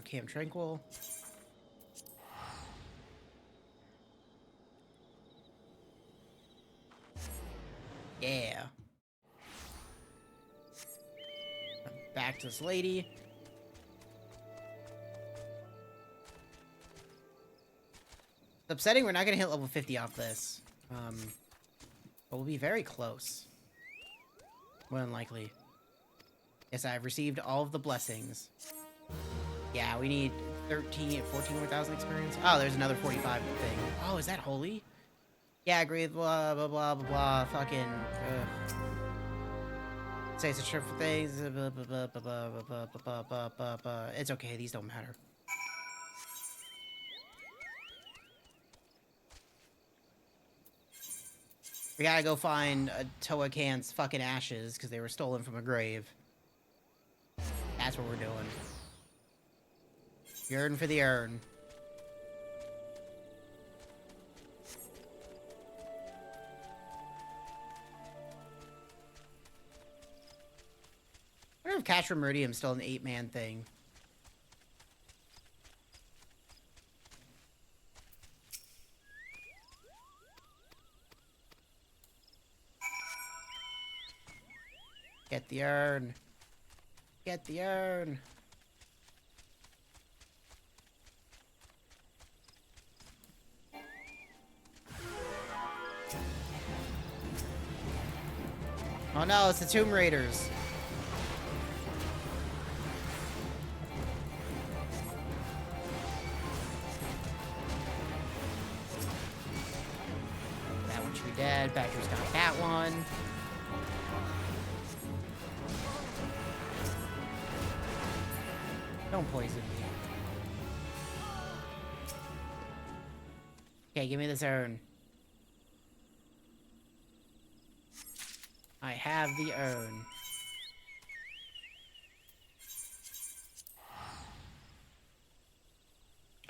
Camp Tranquil. Yeah. Back to this lady. It's upsetting we're not gonna hit level 50 off this. But we'll be very close. More than likely. Yes, I've received all of the blessings. Yeah, we need 14 more thousand experience. Oh, there's another 45 thing. Oh, is that holy? Yeah, agree. Blah, blah, blah, blah, blah. Fucking, say it's a trip for things. Blah, blah, blah, blah, blah, blah, blah, blah, blah, blah. It's okay, these don't matter. We gotta go find Toa Khan's fucking ashes, because they were stolen from a grave. That's what we're doing. Yearn for the urn. I wonder if Castro Meridium's still an 8-man thing. Get the urn. Get the urn. Oh no, it's the Tomb Raiders. That one should be dead. Badger's got that one. Don't poison me. Okay, give me this urn. I have the urn.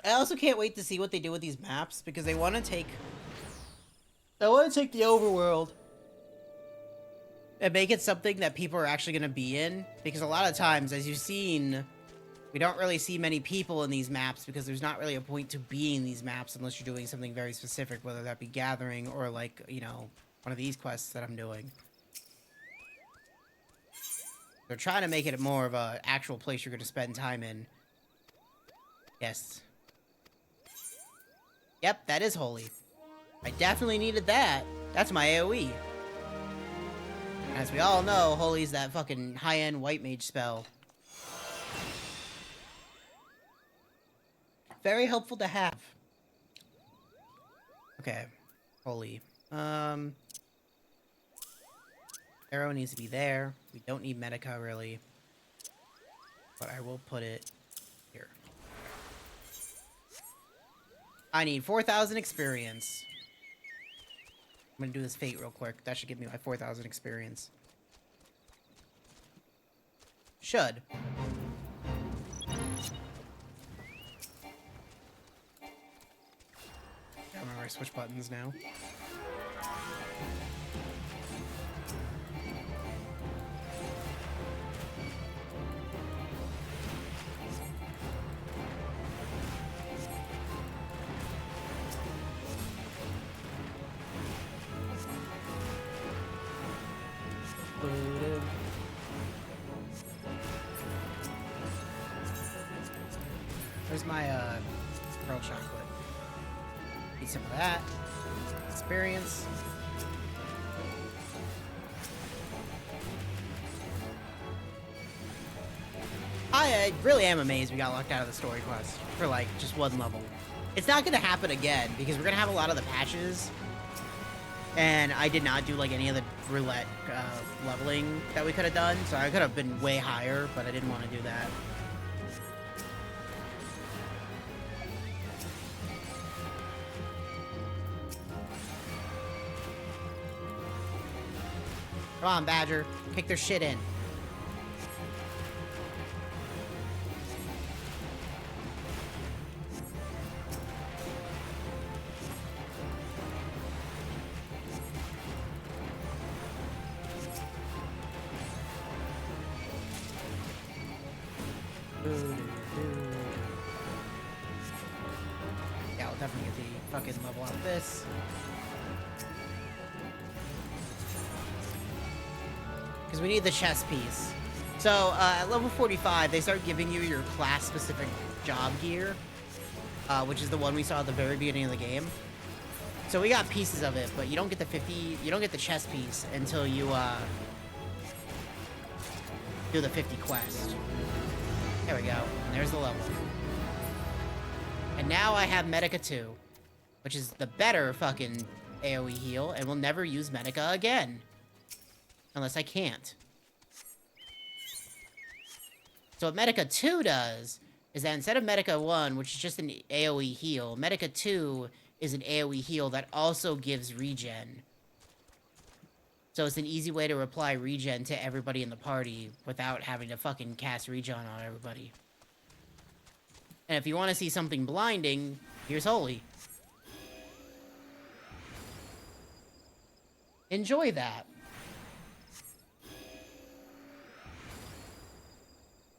I also can't wait to see what they do with these maps because they want to take the overworld and make it something that people are actually going to be in, because a lot of times, as you've seen, we don't really see many people in these maps because there's not really a point to being in these maps unless you're doing something very specific, whether that be gathering or, like, you know, one of these quests that I'm doing. They're trying to make it more of a actual place you're going to spend time in. Yes. Yep, that is holy. I definitely needed that. That's my AoE. As we all know, holy's that fucking high-end white mage spell. Very helpful to have. Okay, holy. Arrow needs to be there. We don't need Medica, really. But I will put it here. I need 4,000 experience. I'm gonna do this fate real quick. That should give me my 4,000 experience. Should. I remember I switch buttons now. Where's my pearl chocolate? Need some of that. Experience. I really am amazed we got locked out of the story quest for like just one level. It's not gonna happen again because we're gonna have a lot of the patches. And I did not do like any of the roulette leveling that we could have done, so I could have been way higher, but I didn't want to do that. Come on, Badger. Kick their shit in. Yeah, I'll definitely get the fucking level out of this. Because we need the chest piece. So, at level 45, they start giving you your class-specific job gear, which is the one we saw at the very beginning of the game. So we got pieces of it, but you don't get the chest piece until you, do the 50 quest. There we go. And there's the level. And now I have Medica 2, which is the better fucking AoE heal, and we'll never use Medica again. Unless I can't. So what Medica 2 does is that instead of Medica 1, which is just an AoE heal, Medica 2 is an AoE heal that also gives regen. So it's an easy way to apply regen to everybody in the party without having to fucking cast regen on everybody. And if you want to see something blinding, here's Holy. Enjoy that.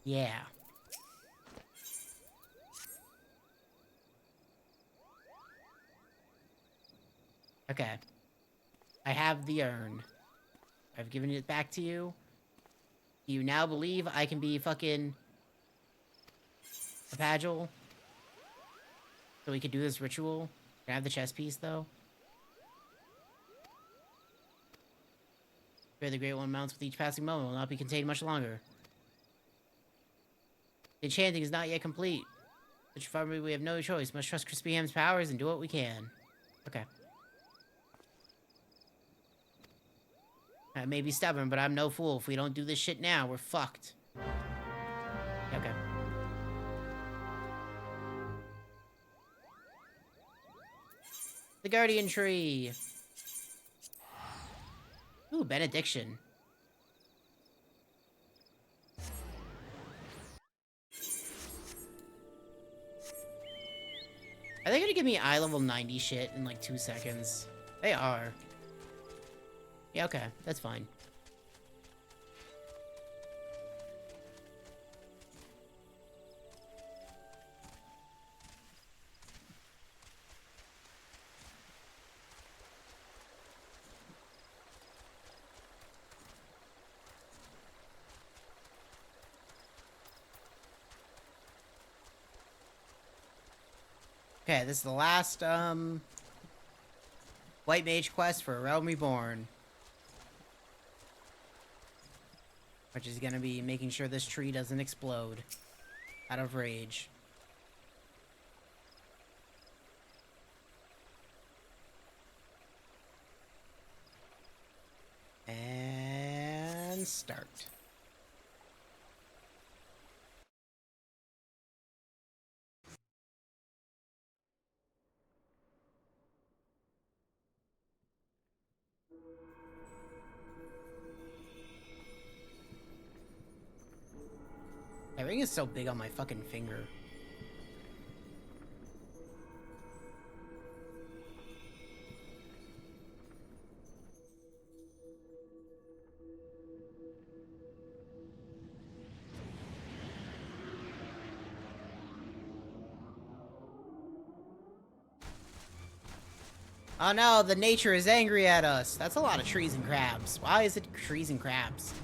Yeah. Okay. I have the urn. I've given it back to you. Do you now believe I can be fucking a Pagel? So we could do this ritual? Can I have the chess piece, though? Fear the Great One mounts with each passing moment will not be contained much longer. The enchanting is not yet complete. Such farmer, we have no choice. Must trust Crispy Ham's powers and do what we can. Okay. I may be stubborn, but I'm no fool. If we don't do this shit now, we're fucked. Okay. The Guardian Tree. Ooh, Benediction. Are they gonna give me eye level 90 shit in like 2 seconds? They are. Yeah, okay. That's fine. Okay, this is the last, White Mage quest for A Realm Reborn. Which is gonna be making sure this tree doesn't explode out of rage. And start. My ring is so big on my fucking finger. Oh no, the nature is angry at us. That's a lot of trees and crabs. Why is it trees and crabs?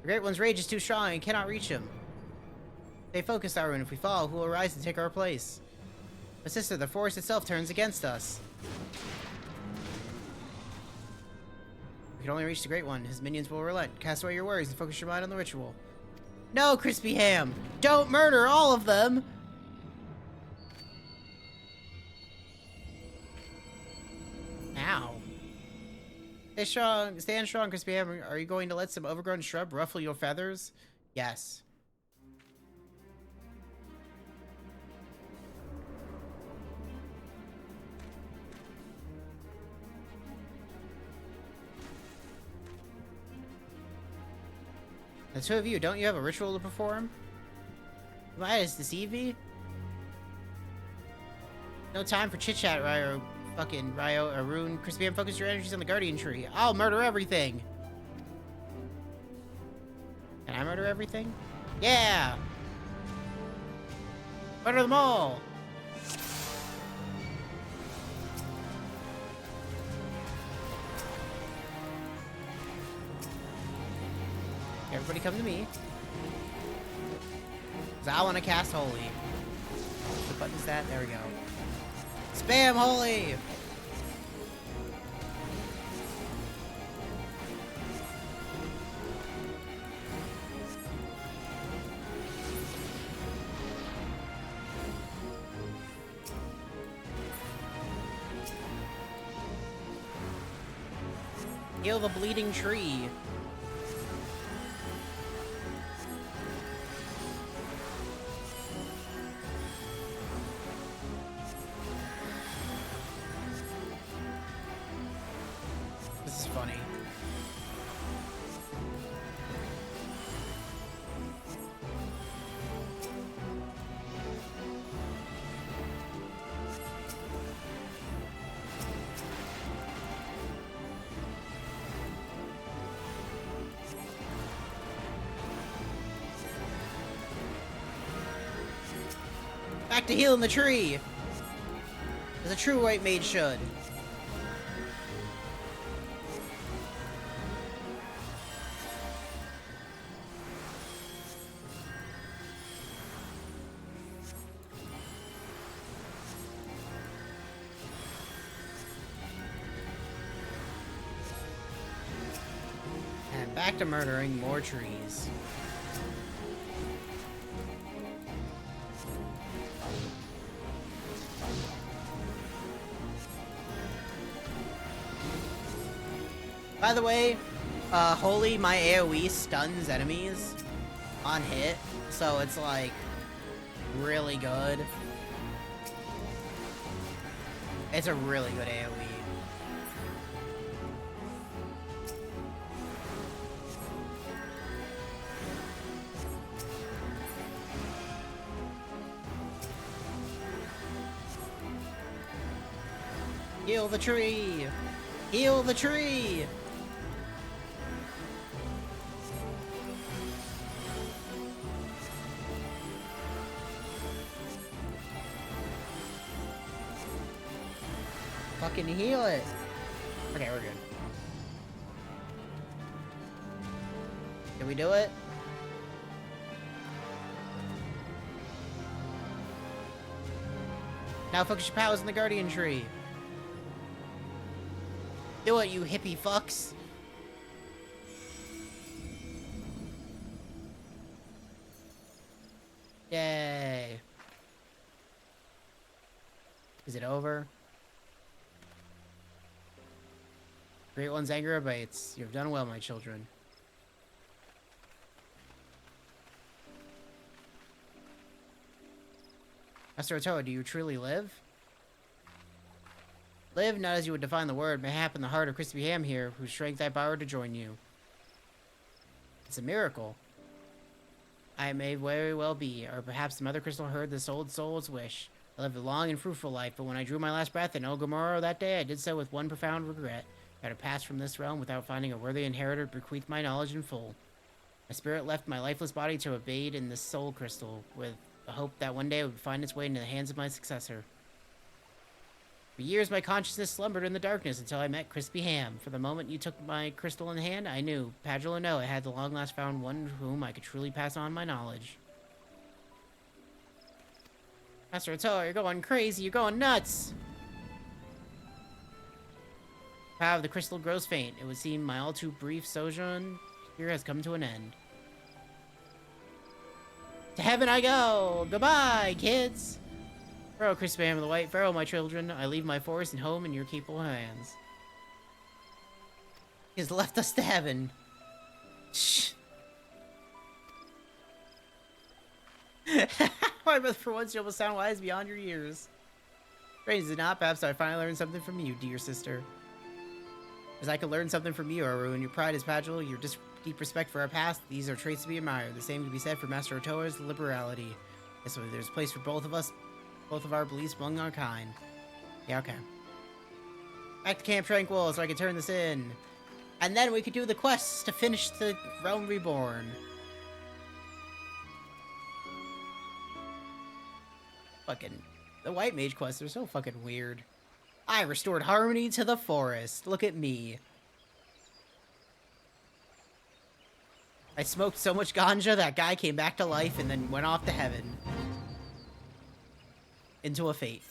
The Great One's rage is too strong and cannot reach him. Stay focused, Arwen. If we fall, who will rise to take our place? But sister, the forest itself turns against us. We can only reach the Great One. His minions will relent. Cast away your worries and focus your mind on the ritual. No, Crispy Ham! Don't murder all of them! Ow. Stay strong. Stand strong, Crispy Ham. Are you going to let some overgrown shrub ruffle your feathers? Yes. The two of you, don't you have a ritual to perform? You might just deceive me? No time for chit-chat, Ryo. Fucking Ryo, Arun. Crispy Ham, focus your energies on the Guardian Tree. I'll murder everything! Can I murder everything? Yeah! Murder them all! Everybody come to me. Because I want to cast Holy. What button is that? There we go. Spam Holy! Heal the bleeding tree. This is funny. Back to healing the tree! As a true white mage should. And back to murdering more trees. By the way, Holy, my AoE stuns enemies on hit, so it's like really good. It's a really good AoE. Heal the tree! Heal the tree! Fucking heal it! Okay, we're good. Can we do it? Now focus your powers on the Guardian Tree. Do it, you hippie fucks. Yay. Is it over? Great One's anger abates. You have done well, my children. Master Otoa, do you truly live? Live, not as you would define the word, mayhap in the heart of Crispy Ham here, whose strength I borrowed to join you. It's a miracle. I may very well be, or perhaps the Mother Crystal heard this old soul's wish. I lived a long and fruitful life, but when I drew my last breath in El Gomorro that day, I did so with one profound regret. I had to pass from this realm without finding a worthy inheritor to bequeath my knowledge in full. My spirit left my lifeless body to abade in this soul crystal, with the hope that one day it would find its way into the hands of my successor. For years, my consciousness slumbered in the darkness until I met Crispy Ham. For the moment you took my crystal in hand, I knew, Padgel or no, I had at long last found one to whom I could truly pass on my knowledge. Master Otoa, you're going crazy, you're going nuts! The power of the crystal grows faint. It would seem my all too brief sojourn here has come to an end. To heaven I go! Goodbye, kids! Farewell, Crispy Ham of the White. Farewell, my children. I leave my forest and home in your capable hands. He has left us to heaven. Shh. Why, but for once you almost sound wise beyond your years. Strange, is it not? Perhaps I finally learned something from you, dear sister. As I could learn something from you, Aru, and your pride is Padgel, your deep respect for our past, these are traits to be admired. The same can be said for Master Otoa's liberality. Yes, so there's a place for both of us, both of our beliefs among our kind. Yeah, okay. Back to Camp Tranquil so I can turn this in. And then we could do the quests to finish the Realm Reborn. Fucking... The White Mage quests are so fucking weird. I restored harmony to the forest. Look at me. I smoked so much ganja that guy came back to life and then went off to heaven. Into a fate.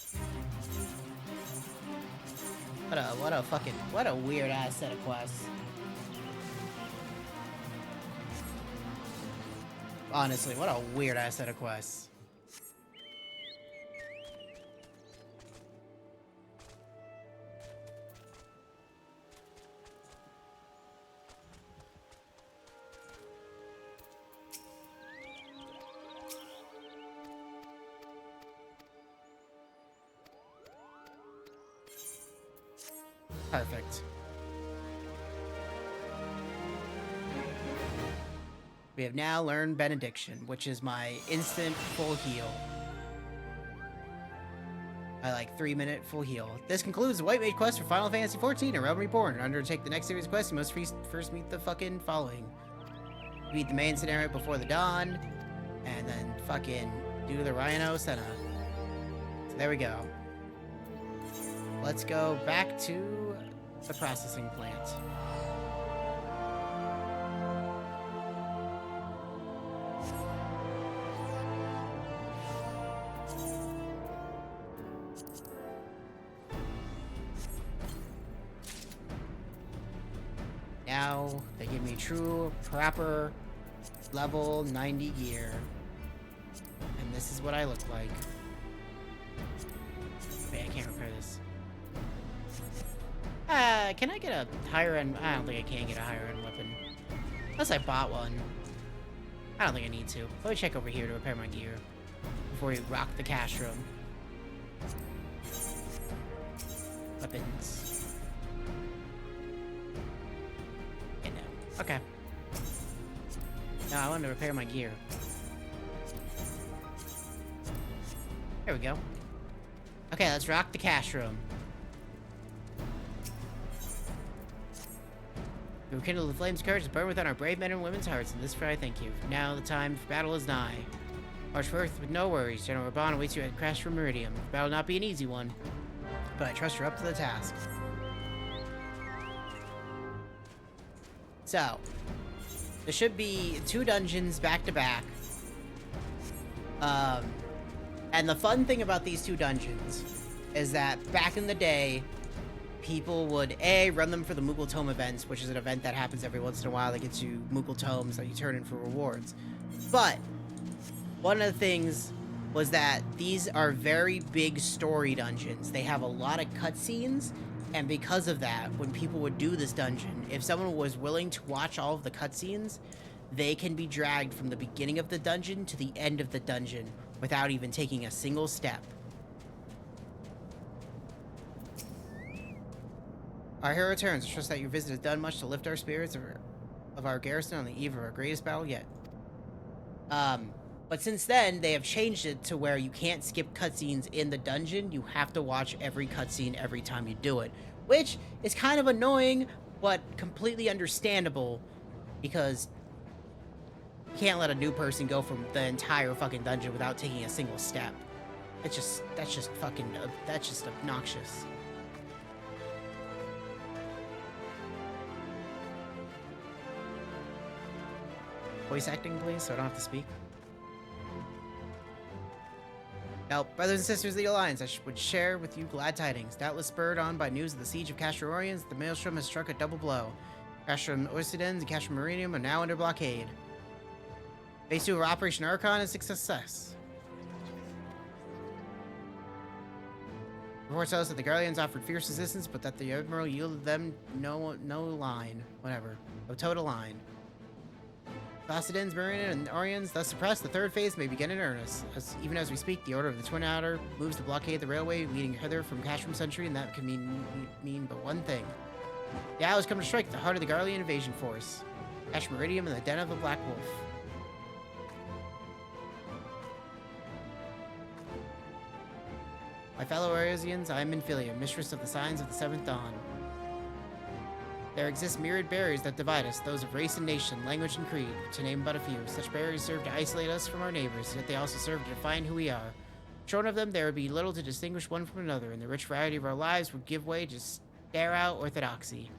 What a weird ass set of quests. Honestly, what a weird ass set of quests. Perfect. We have now learned Benediction, which is my instant full heal. I like 3-minute full heal. This concludes the White Mage quest for Final Fantasy XIV and Realm Reborn. In order to take the next series quest, you must first meet the fucking following. Beat the main scenario before the dawn, and then fucking do the Rhino Senna. So there we go. Let's go back to the processing plant. Now they give me true, proper, level 90 gear. And this is what I look like. Wait, I can't repair this. Can I get a higher end? I don't think I can get a higher end weapon. Unless I bought one. I don't think I need to. Let me check over here to repair my gear before we rock the cash room. Weapons. Okay, no. Okay. No, I wanted to repair my gear. There we go. Okay, let's rock the cash room. We rekindle the flames of courage to burn within our brave men and women's hearts, and this for I thank you. Now the time for battle is nigh. March forth with no worries. General Raban awaits you at Crash from Meridium. The battle will not be an easy one, but I trust you're up to the task. So, there should be 2 dungeons back to back. And the fun thing about these two dungeons is that back in the day, people would run them for the Moogle Tome events, which is an event that happens every once in a while that gets you Moogle Tomes that you turn in for rewards. But one of the things was that these are very big story dungeons. They have a lot of cutscenes, and because of that, when people would do this dungeon, if someone was willing to watch all of the cutscenes, they can be dragged from the beginning of the dungeon to the end of the dungeon without even taking a single step. Our hero returns. I trust that your visit has done much to lift our spirits of our garrison on the eve of our greatest battle yet. But since then, they have changed it to where you can't skip cutscenes in the dungeon. You have to watch every cutscene every time you do it, which is kind of annoying, but completely understandable, because you can't let a new person go from the entire fucking dungeon without taking a single step. That's just obnoxious. Voice acting, please, so I don't have to speak. Now, brothers and sisters of the Alliance, I would share with you glad tidings. Doubtless spurred on by news of the siege of Castor Oriens, the Maelstrom has struck a double blow. Castrum Oisidens and Castrum Meridium are now under blockade. Phase 2 of Operation Archon is a success. Reports tell us that the Guardians offered fierce resistance, but that the Admiral yielded them no total line. Oisidens, Meridian, and Oriens, thus suppressed, the third phase may begin in earnest. Even as we speak, the Order of the Twin Outer moves to blockade the railway leading hither from Castrum Century, and that can mean but one thing. The Isle has come to strike at the heart of the Garlean invasion force. Castrum Meridium and the Den of the Black Wolf. My fellow Arisians, I am Infilia, mistress of the signs of the Seventh Dawn. There exist myriad barriers that divide us, those of race and nation, language and creed, to name but a few. Such barriers serve to isolate us from our neighbors, yet they also serve to define who we are. Short of them, there would be little to distinguish one from another, and the rich variety of our lives would give way to stare-out orthodoxy.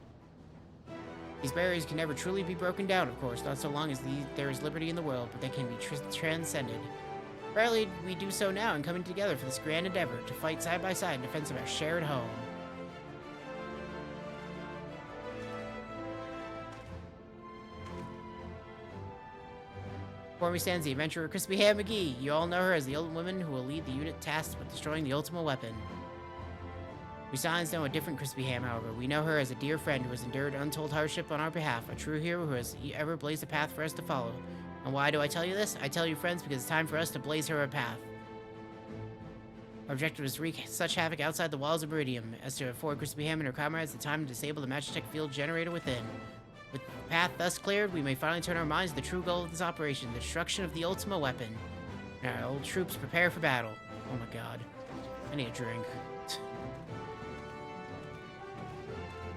These barriers can never truly be broken down, of course, not so long as there is liberty in the world, but they can be transcended. Rarely we do so now in coming together for this grand endeavor, to fight side by side in defense of our shared home. Before me stands the adventurer Crispy Ham McGee. You all know her as the old woman who will lead the unit tasked with destroying the ultimate weapon. We Signs know a different Crispy Ham, however. We know her as a dear friend who has endured untold hardship on our behalf, a true hero who has ever blazed a path for us to follow. And why do I tell you this? I tell you, friends, because it's time for us to blaze her a path. Our objective is to wreak such havoc outside the walls of Meridium as to afford Crispy Ham and her comrades the time to disable the Magitech field generator within. With the path thus cleared, we may finally turn our minds to the true goal of this operation, the destruction of the Ultima weapon. And our old troops prepare for battle. Oh my god. I need a drink.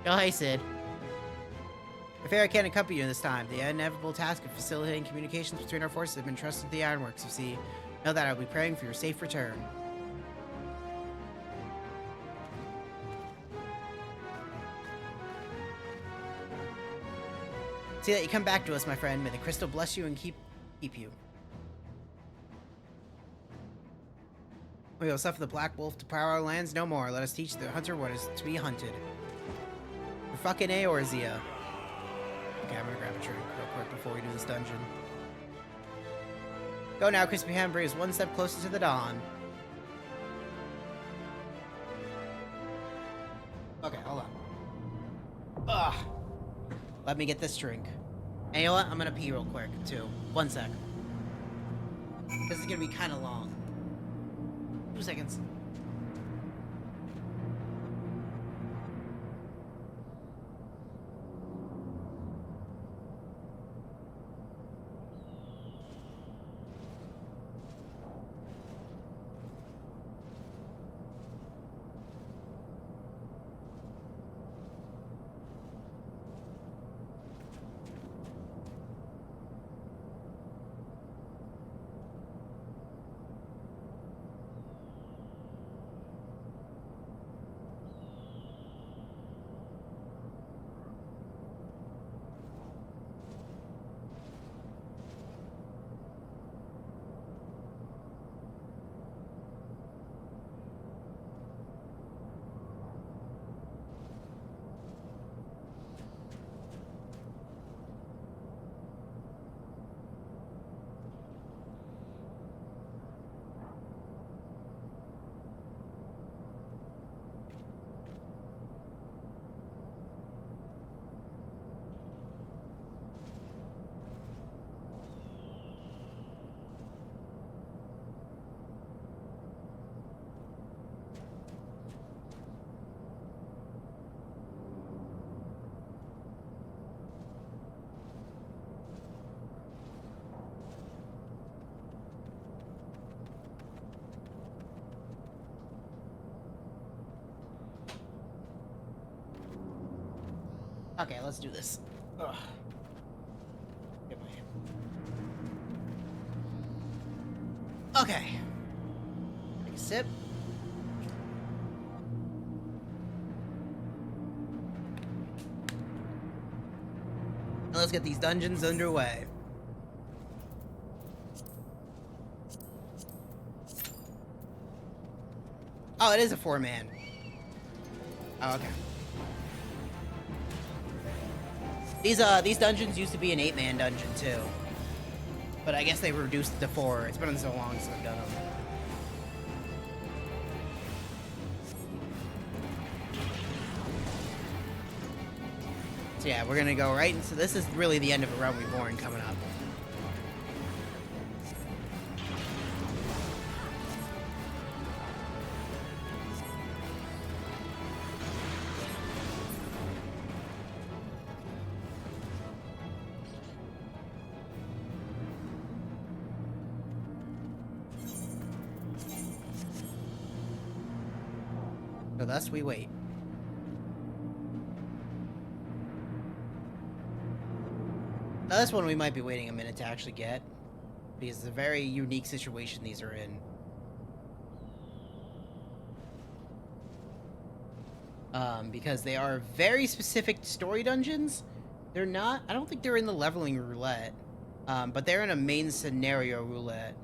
Oh, hey, Sid. I fear I can't accompany you this time. The inevitable task of facilitating communications between our forces has been trusted to the Ironworks, you see. Know that I'll be praying for your safe return. See that you come back to us, my friend. May the crystal bless you and keep you. We will suffer the Black Wolf to power our lands no more. Let us teach the hunter what is to be hunted. For fucking Eorzea. Okay, I'm gonna grab a drink real quick before we do this dungeon. Go now, Crispy Ham, bring us one step closer to the dawn. Okay, hold on. Ugh. Let me get this drink. And you know what? I'm gonna pee real quick, too. 1 sec. This is gonna be kind of long. 2 seconds. Okay, let's do this. Ugh. Get my... Okay. Take a sip. Now let's get these dungeons underway. Oh, it is a 4-man. Oh, okay. These dungeons used to be an 8-man dungeon too, but I guess they reduced it to 4. It's been so long since I've done them. So yeah, we're gonna go right into this. Is really the end of A Realm Reborn coming up. So thus we wait. Now this one we might be waiting a minute to actually get, because it's a very unique situation these are in. Because they are very specific story dungeons. They're not, I don't think they're in the leveling roulette, but they're in a main scenario roulette,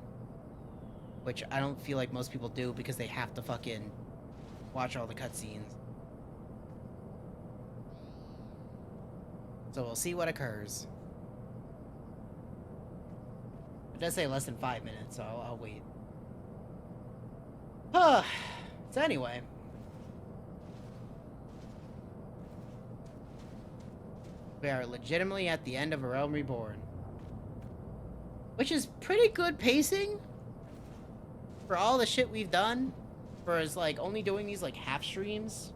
which I don't feel like most people do because they have to fucking watch all the cutscenes. So we'll see what occurs. It does say less than 5 minutes, so I'll wait. So anyway. We are legitimately at the end of A Realm Reborn. Which is pretty good pacing for all the shit we've done. For as like only doing these like half streams.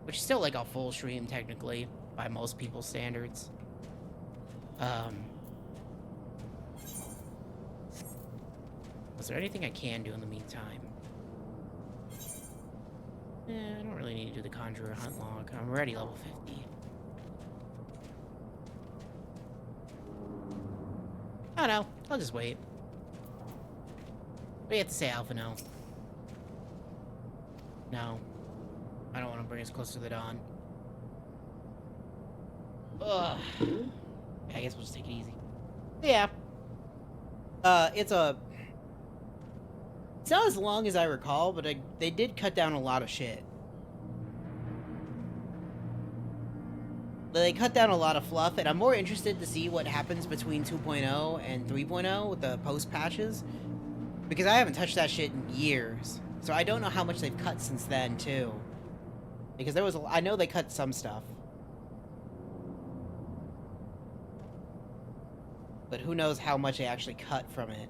Which is still like a full stream technically by most people's standards. Is there anything I can do in the meantime? I don't really need to do the Conjurer Hunt log. I'm already level 50. Oh no, I'll just wait. What do you have to say, Alpha? No. No. I don't want to bring us closer to the dawn. Ugh. Yeah, I guess we'll just take it easy. Yeah. It's not as long as I recall, but they did cut down a lot of shit. They cut down a lot of fluff, and I'm more interested to see what happens between 2.0 and 3.0 with the post-patches. Because I haven't touched that shit in years. So I don't know how much they've cut since then, too. Because there was I know they cut some stuff. But who knows how much they actually cut from it.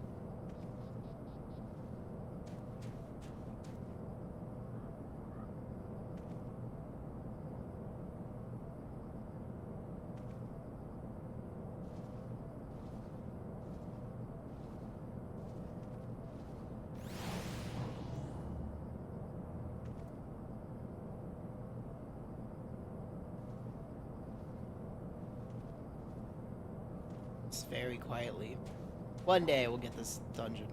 Very quietly. One day we'll get this dungeon.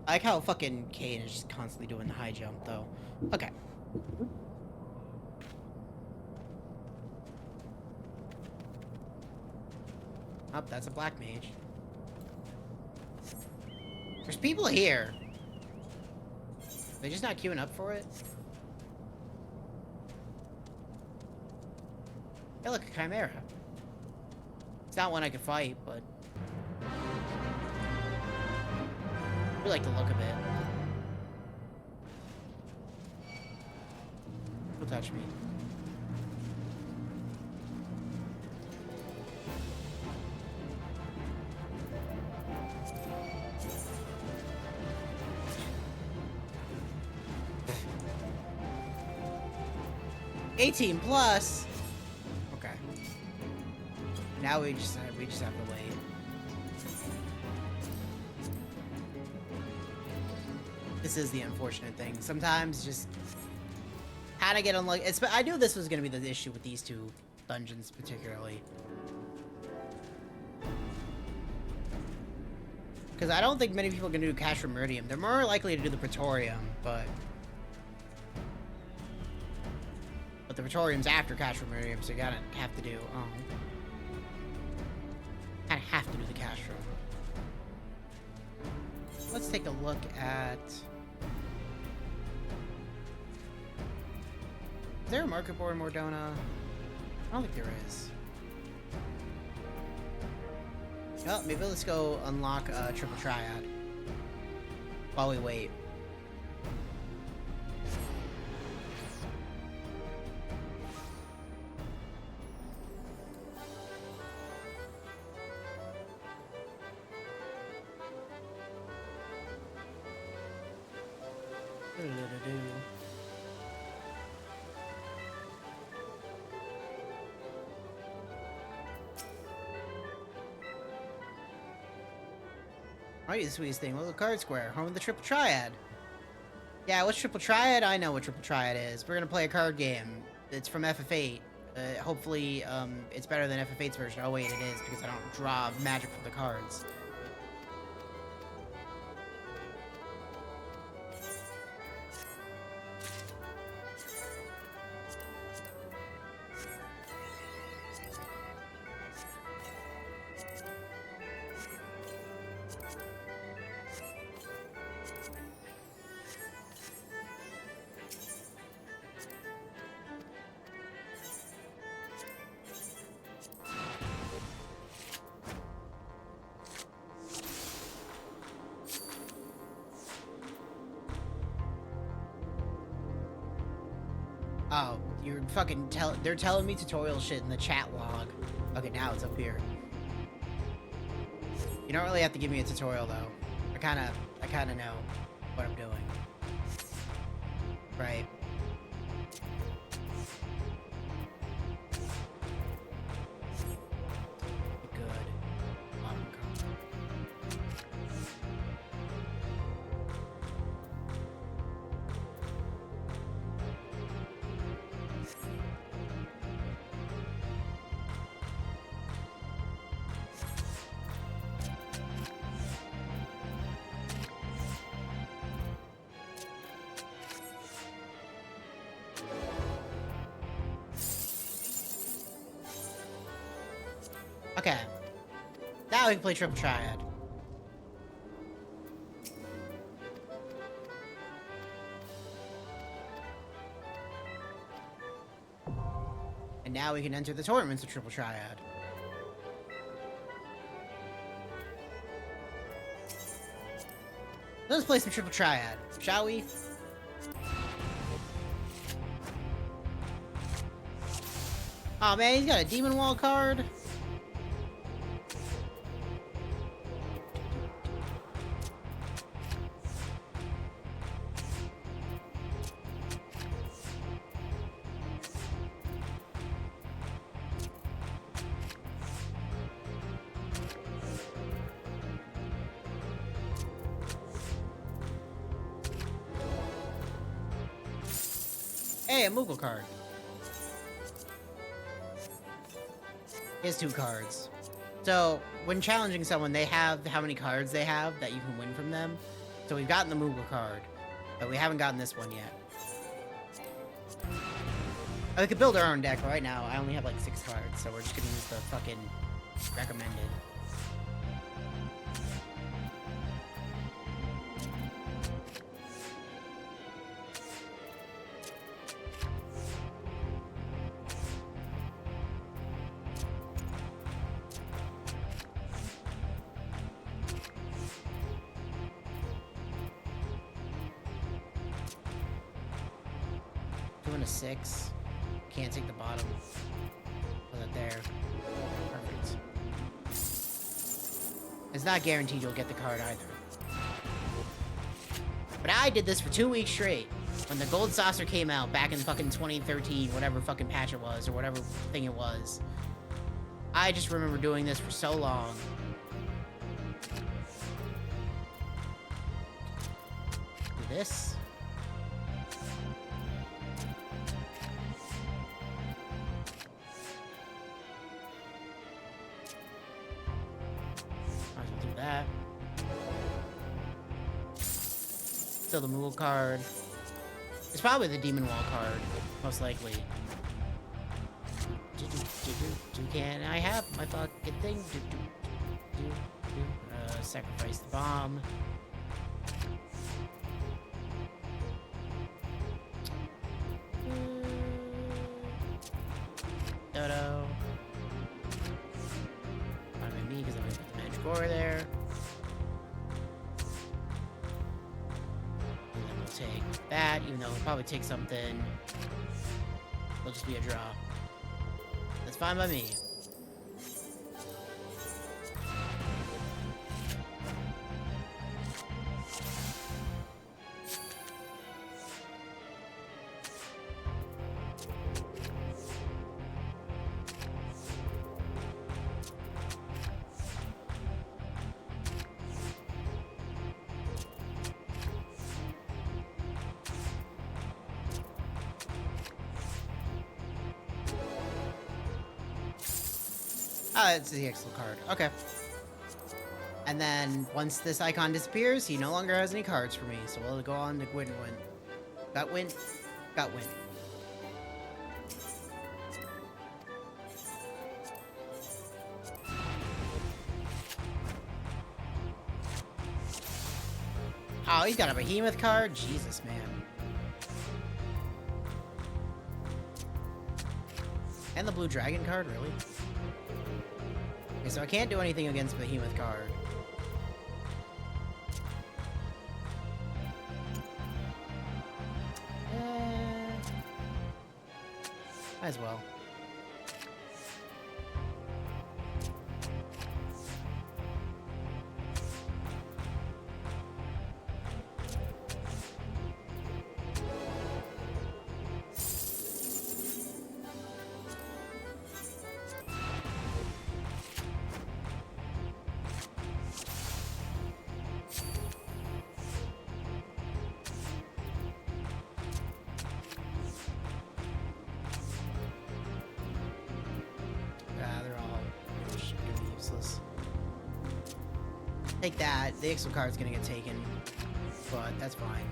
I like how fucking Kane is just constantly doing the high jump, though. Okay. Oh, that's a black mage. There's people here. They're just not queuing up for it? Hey, look, a Chimera. It's not one I could fight, but... I like the look of it. Don't touch me. 18 plus. Okay. Now we just have to wait. This is the unfortunate thing. Sometimes just kind of get unlucky. I knew this was going to be the issue with these two dungeons particularly. Because I don't think many people are going to do Cash from Meridium. They're more likely to do the Praetorium, but the Praetorium's after Cash from Meridium, so you gotta have to do, kinda have to do the Cash Room. Let's take a look at... Is there a market board in Mordona? I don't think there is. Oh, maybe let's go unlock a Triple Triad while we wait. Alright, the sweetest thing. Little card square. Home of the Triple Triad. Yeah, what's Triple Triad? I know what Triple Triad is. We're gonna play a card game. It's from FF8. Hopefully, it's better than FF8's version. Oh wait, it is, because I don't draw magic from the cards. Oh, you're fucking they're telling me tutorial shit in the chat log. Okay, now it's up here. You don't really have to give me a tutorial though. I kinda know what I'm doing. Right. Okay. Now we can play Triple Triad. And now we can enter the tournaments of Triple Triad. Let's play some Triple Triad, shall we? Oh man, he's got a Demon Wall card. Hey, a Moogle card. He has 2 cards. So, when challenging someone, they have how many cards they have that you can win from them. So we've gotten the Moogle card, but we haven't gotten this one yet. We could build our own deck, but right now I only have like 6 cards, so we're just gonna use the fucking recommended. Doing a 6. Can't take the bottom. Put it there. Perfect. It's not guaranteed you'll get the card either. But I did this for 2 weeks straight. When the gold saucer came out back in fucking 2013, whatever fucking patch it was, or whatever thing it was, I just remember doing this for so long. Do this. Might as well do that. Still the Mool card. It's probably the Demon Wall card, most likely. Can I have my fucking thing? Sacrifice the bomb. Dodo. Not even me, because I'm gonna put the magic ore there. And then we'll take that, even though we'll probably take something. It'll just be a draw. That's fine by me. Ah, it's the Excel card. Okay. And then, once this icon disappears, he no longer has any cards for me, so we'll go on to Gwyn. Got win. Got win. Oh, he's got a Behemoth card? Jesus, man. And the Blue Dragon card, really? Okay, so I can't do anything against Behemoth card. Might as well. Take that. The Ixal card's gonna get taken, but that's fine.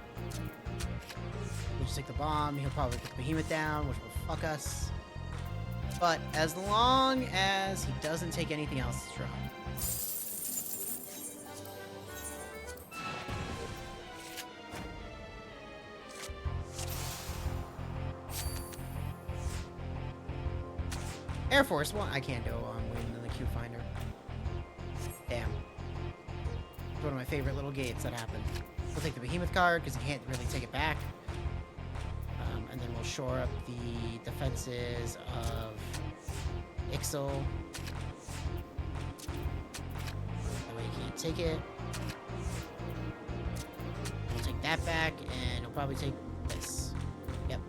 We'll just take the bomb. He'll probably put the Behemoth down, which will fuck us. But as long as he doesn't take anything else, it's draw. Air Force 1. I can't do waiting in the queue finder. Damn. One of my favorite little gates that happened. We'll take the Behemoth card because he can't really take it back. And then we'll shore up the defenses of Ixal. That way he can't take it. We'll take that back, and he'll probably take this. Yep.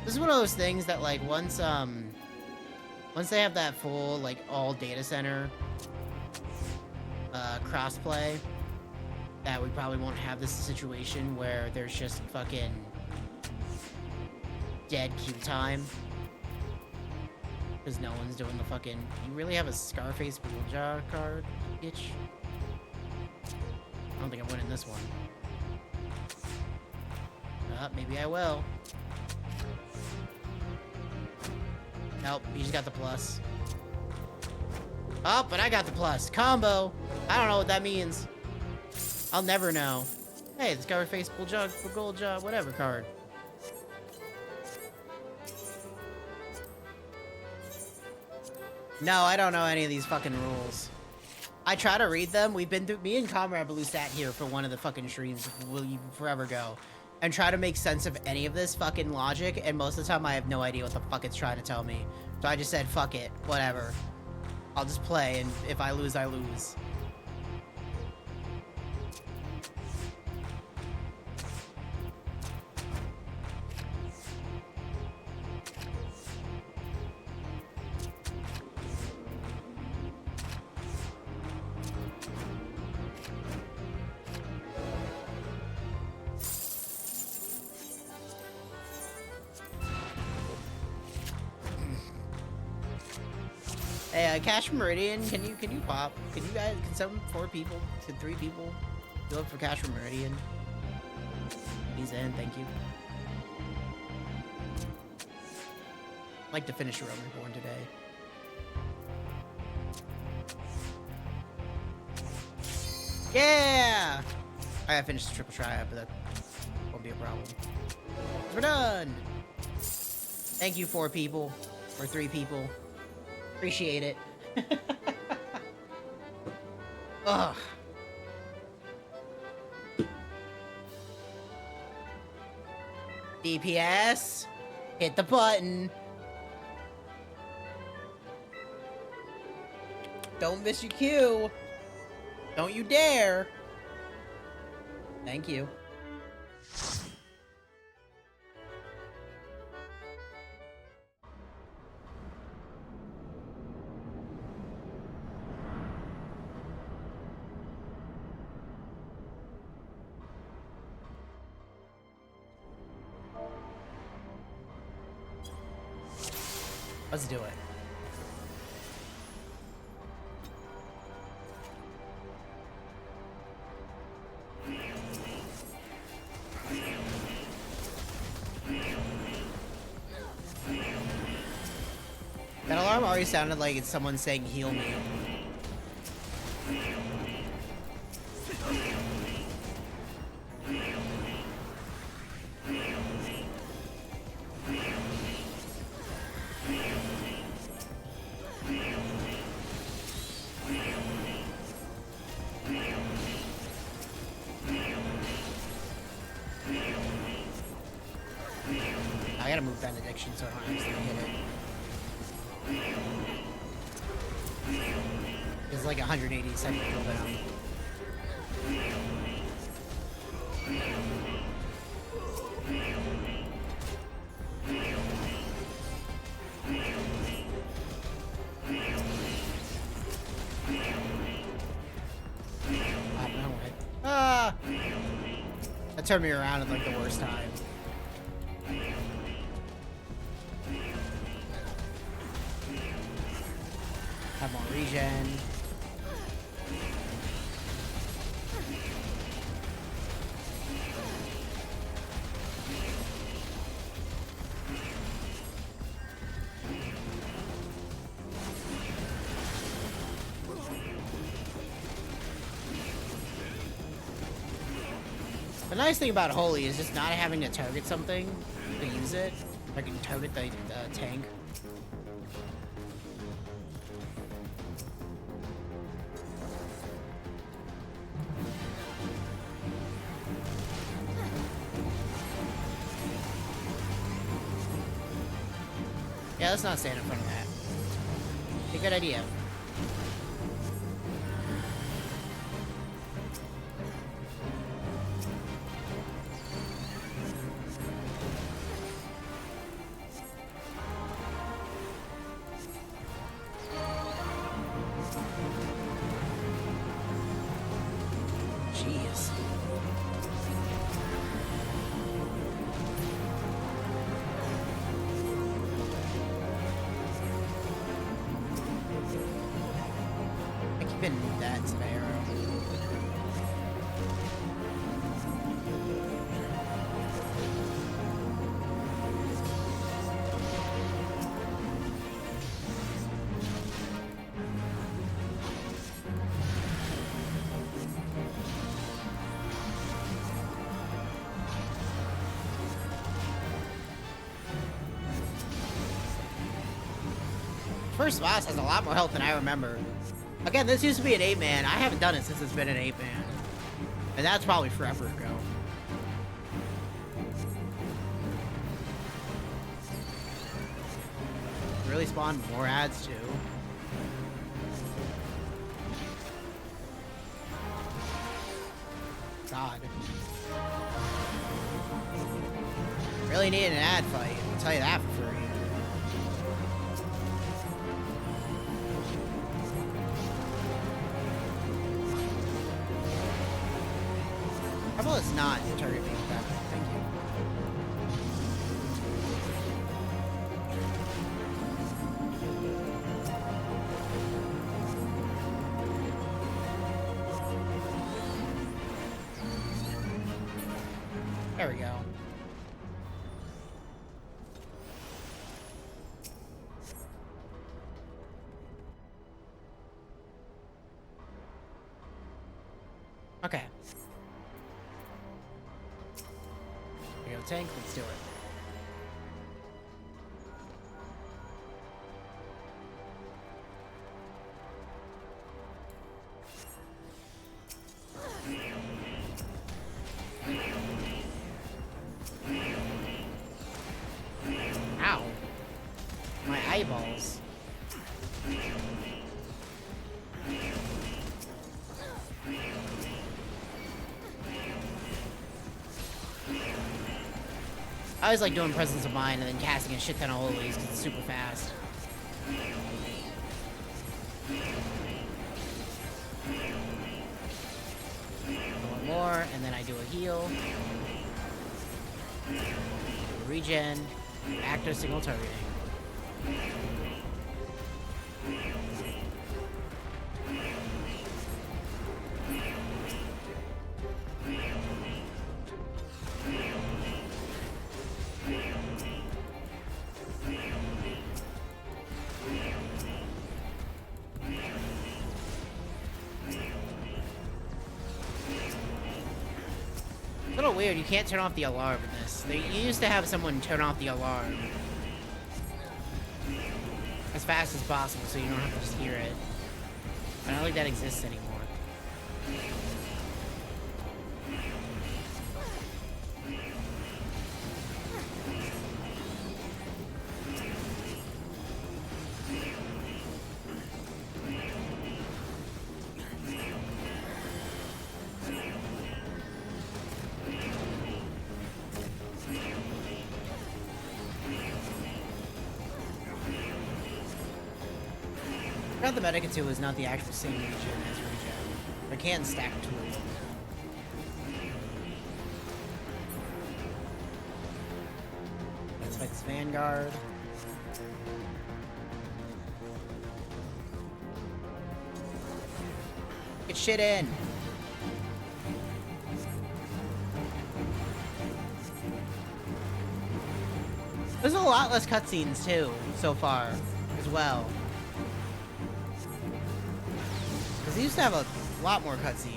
This is one of those things that, like, once they have that full, like, all data center crossplay, that we probably won't have this situation where there's just fucking dead queue time. Because no one's doing the fucking... You really have a Scarface Bulljaw card, bitch? I don't think I'm winning this one. Maybe I will. Nope, you just got the plus. Oh, but I got the plus. Combo! I don't know what that means. I'll never know. Hey, the Scarface Bulljaw, Goldjaw, whatever card. No, I don't know any of these fucking rules. I try to read them. We've been through... Me and Comrade Blue sat here for one of the fucking streams forever ago. and try to make sense of any of this fucking logic, and most of the time I have no idea what the fuck it's trying to tell me. So I just said, fuck it, whatever. I'll just play, and if I lose, I lose. Hey, Cash Meridian, can you pop? Can you guys, can some 4 people, to 3 people, do it for Cash Meridian? He's in, thank you. I'd like to finish Realm Reborn today. Yeah! I gotta finish the triple triad, but that won't be a problem. We're done! Thank you, 4 people, or 3 people. Appreciate it. Ugh. DPS, hit the button. Don't miss your cue. Don't you dare. Thank you. Let's do it. That alarm already sounded like it's someone saying heal me. I gotta move benediction so I don't actually hit it. It's like 180-second cooldown. Ah! That turned me around at like the worst time. Have more regen. The nice thing about Holy is just not having to target something to use it. I can target the tank. Yeah, let's not stand in front of that. It's a good idea. Jeez. I keep hitting that instead of arrow. First boss has a lot more health than I remember. Again, this used to be an 8-man. I haven't done it since it's been an 8-man. And that's probably forever ago. really spawn more ads too? God. Really needed an ad fight, I'll tell you that for free. How about it's not target me with that? Thank you. There we go. Okay. Here we go, tank. Let's do it. Ow. My eyeballs. I always like doing Presence of Mind and then casting a shit ton of holies because it's super fast. One more, and then I do a heal. Regen. Active signal targeting. A little weird, you can't turn off the alarm in this. You used to have someone turn off the alarm as fast as possible so you don't have to just hear it. I don't think that exists anymore. The Medica 2 is not the actual same region as regen. I can't stack tools. Let's fight this Vanguard. Get shit in! There's a lot less cutscenes too, so far, as well. They used to have a lot more cutscenes.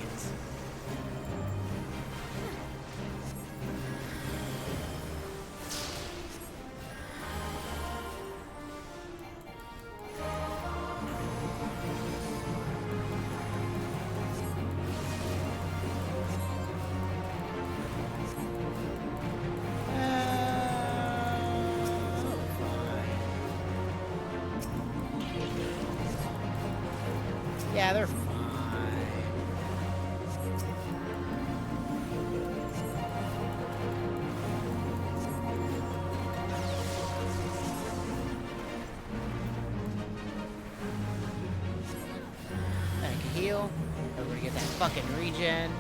Yeah, they're fine. Heal. We're gonna get that fucking regen.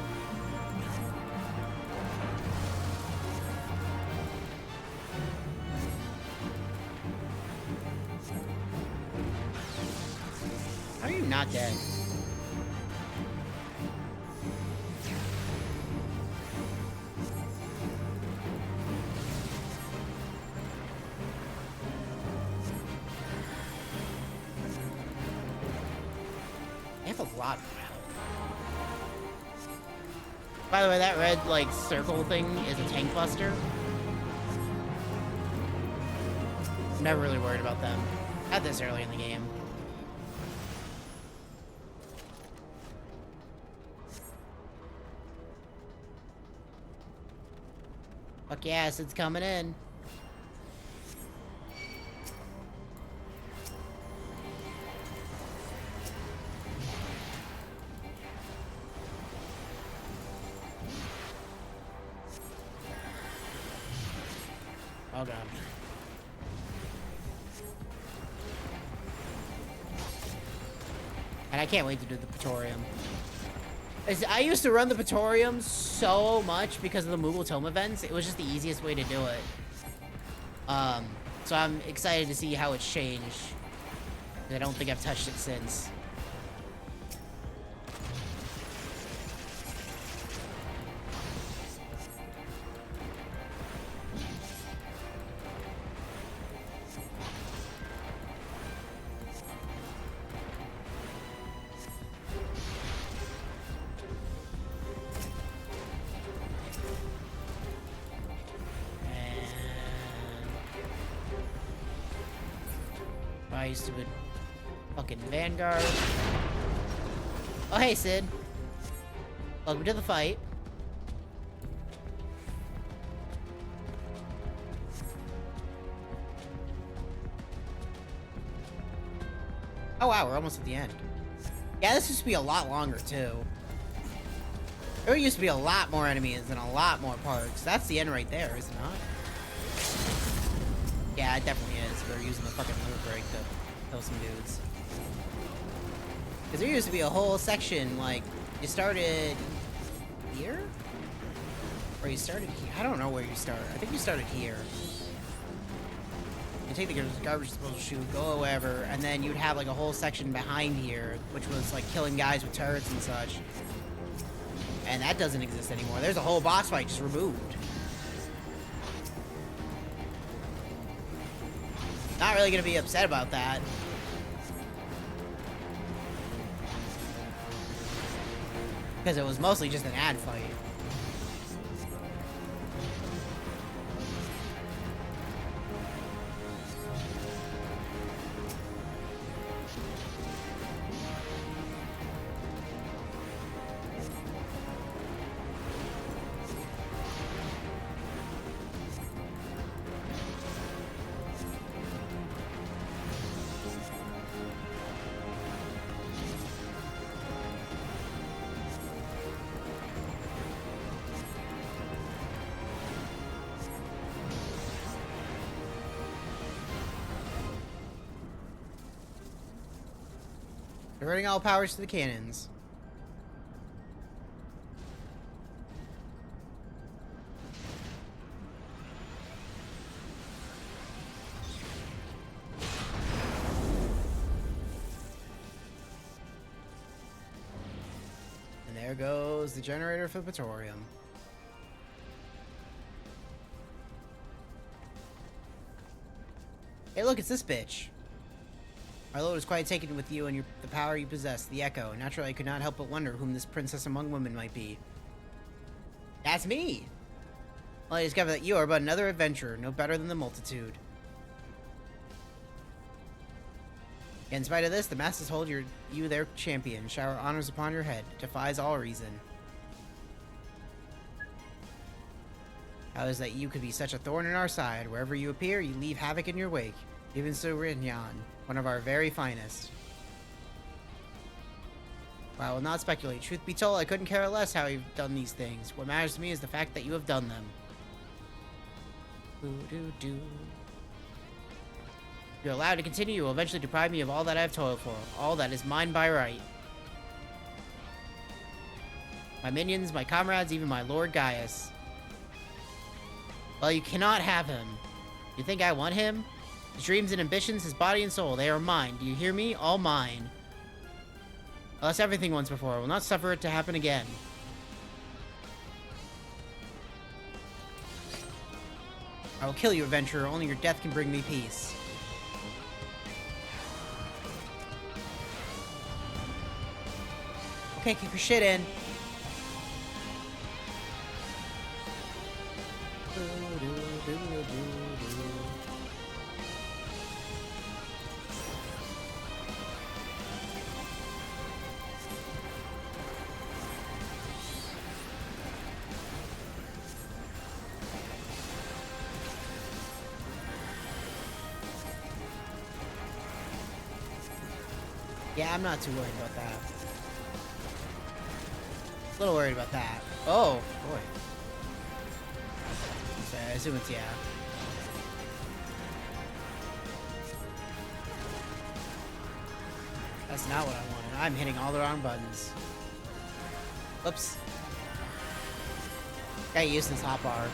How are you not dead? Lot of health. By the way, that red, like, circle thing is a tank buster. I'm never really worried about them. Had this early in the game. Fuck yes, it's coming in. Oh god. And I can't wait to do the Praetorium. I used to run the Praetorium so much because of the Moogle Tome events. It was just the easiest way to do it. So I'm excited to see how it's changed. I don't think I've touched it since. My stupid fucking Vanguard. Oh, hey, Sid. Welcome to the fight. Oh, wow, we're almost at the end. Yeah, this used to be a lot longer, too. There used to be a lot more enemies and a lot more parts. That's the end right there, is it not? Yeah, it definitely is. We're using the fucking limit break to kill some dudes. Because there used to be a whole section, like, you started here? Or you started here? I don't know where you started. I think you started here. You take the garbage disposal chute, go wherever, and then you'd have, like, a whole section behind here, which was, like, killing guys with turrets and such. And that doesn't exist anymore. There's a whole boss fight just removed. Not really gonna be upset about that. Because it was mostly just an ad fight. Diverting all powers to the cannons. And there goes the generator for the Praetorium. Hey, look, it's this bitch. Our lord is quite taken with you and the power you possess, the Echo. Naturally, I could not help but wonder whom this princess among women might be. That's me! Well, I discover that you are but another adventurer, no better than the multitude. In spite of this, the masses hold you their champion, shower honors upon your head, defies all reason. How is that you could be such a thorn in our side? Wherever you appear, you leave havoc in your wake. Even so, Rinyan, one of our very finest. Well, I will not speculate. Truth be told, I couldn't care less how you've done these things. What matters to me is the fact that you have done them. Ooh-doo-doo. If you're allowed to continue, you will eventually deprive me of all that I have toiled for, all that is mine by right. My minions, my comrades, even my Lord Gaius. Well, you cannot have him. You think I want him? His dreams and ambitions, his body and soul, they are mine. Do you hear me? All mine. I lost everything once before. I will not suffer it to happen again. I will kill you, adventurer. Only your death can bring me peace. Okay, keep your shit in. Yeah, I'm not too worried about that. A little worried about that. Oh, boy. So I assume it's yeah. That's not what I wanted. I'm hitting all the wrong buttons. Oops. Gotta use this hot bar.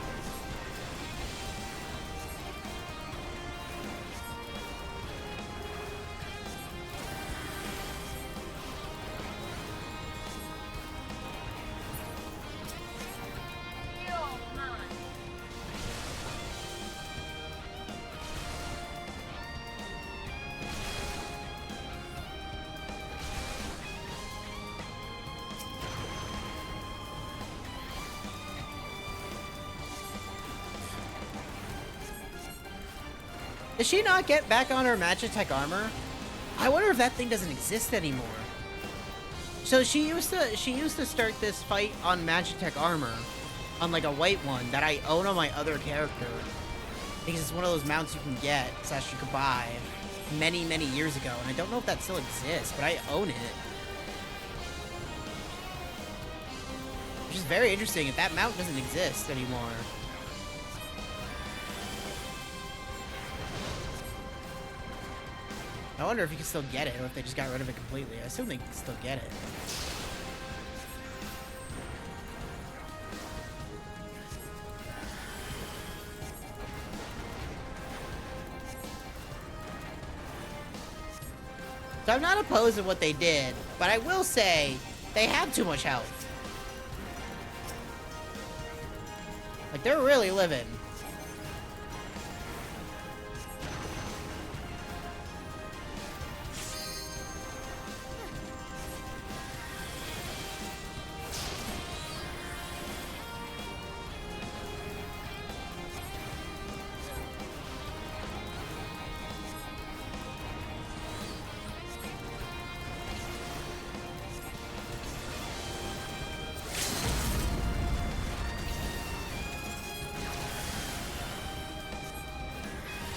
Does she not get back on her Magitech armor? I wonder if that thing doesn't exist anymore. So she used to start this fight on Magitech armor, on like a white one that I own on my other character, because it's one of those mounts you can get / you could buy many years ago, and I don't know if that still exists, but I own it. Which is very interesting if that mount doesn't exist anymore. I wonder if you can still get it, or if they just got rid of it completely. I assume they can still get it. So I'm not opposed to what they did, but I will say they have too much health. Like, they're really living.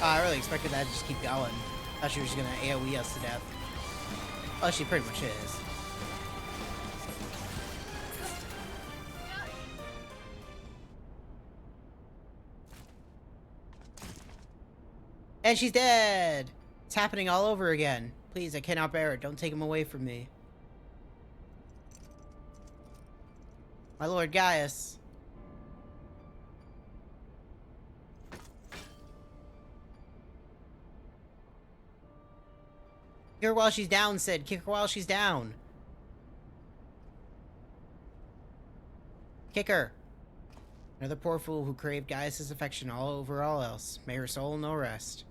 Oh, I really expected that to just keep going. I thought she was just gonna AoE us to death. Oh, she pretty much is. And she's dead! It's happening all over again. Please, I cannot bear it. Don't take him away from me. My Lord Gaius. Kick her while she's down, Sid. Kick her while she's down. Kick her. Another poor fool who craved Gaius' affection all over all else. May her soul no rest.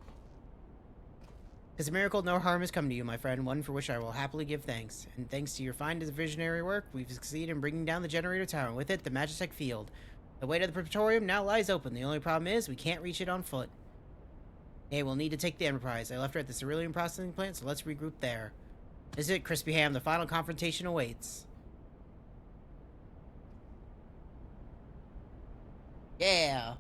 As a miracle, no harm has come to you, my friend, one for which I will happily give thanks. And thanks to your fine visionary work, we've succeeded in bringing down the generator tower, and with it, the Magitech field. The way to the Praetorium now lies open. The only problem is, we can't reach it on foot. Hey, we'll need to take the Enterprise. I left her at the Cerulean processing plant, so let's regroup there. This is it, Crispy Ham. The final confrontation awaits. Yeah.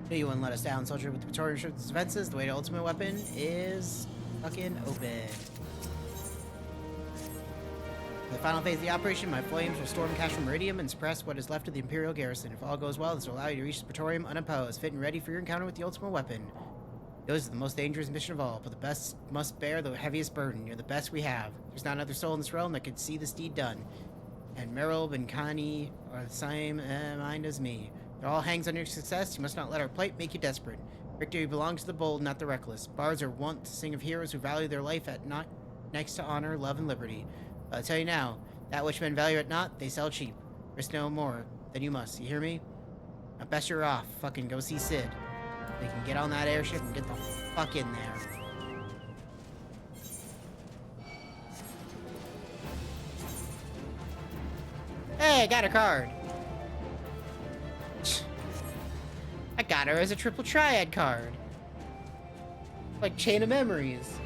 No, you wouldn't let us down, soldier. With the Praetorian ship's defenses, the way to ultimate weapon is fucking open. For the final phase of the operation, my flames will storm cache from Meridium and suppress what is left of the Imperial garrison. If all goes well, this will allow you to reach the Praetorium unopposed, fit and ready for your encounter with the ultimate weapon. Yours is the most dangerous mission of all, but the best must bear the heaviest burden. You're the best we have. There's not another soul in this realm that could see this deed done. And Meryl and Connie are the same mind as me. It all hangs on your success. You must not let our plight make you desperate. Victory belongs to the bold, not the reckless. Bards are wont to sing of heroes who value their life at not next to honor, love, and liberty. But I'll tell you now, that which men value at not, they sell cheap. Risk no more than you must. You hear me? Now best you're off. Fucking go see Sid. They can get on that airship and get the fuck in there. Hey, I got a card. I got her as a triple triad card. Like Chain of Memories.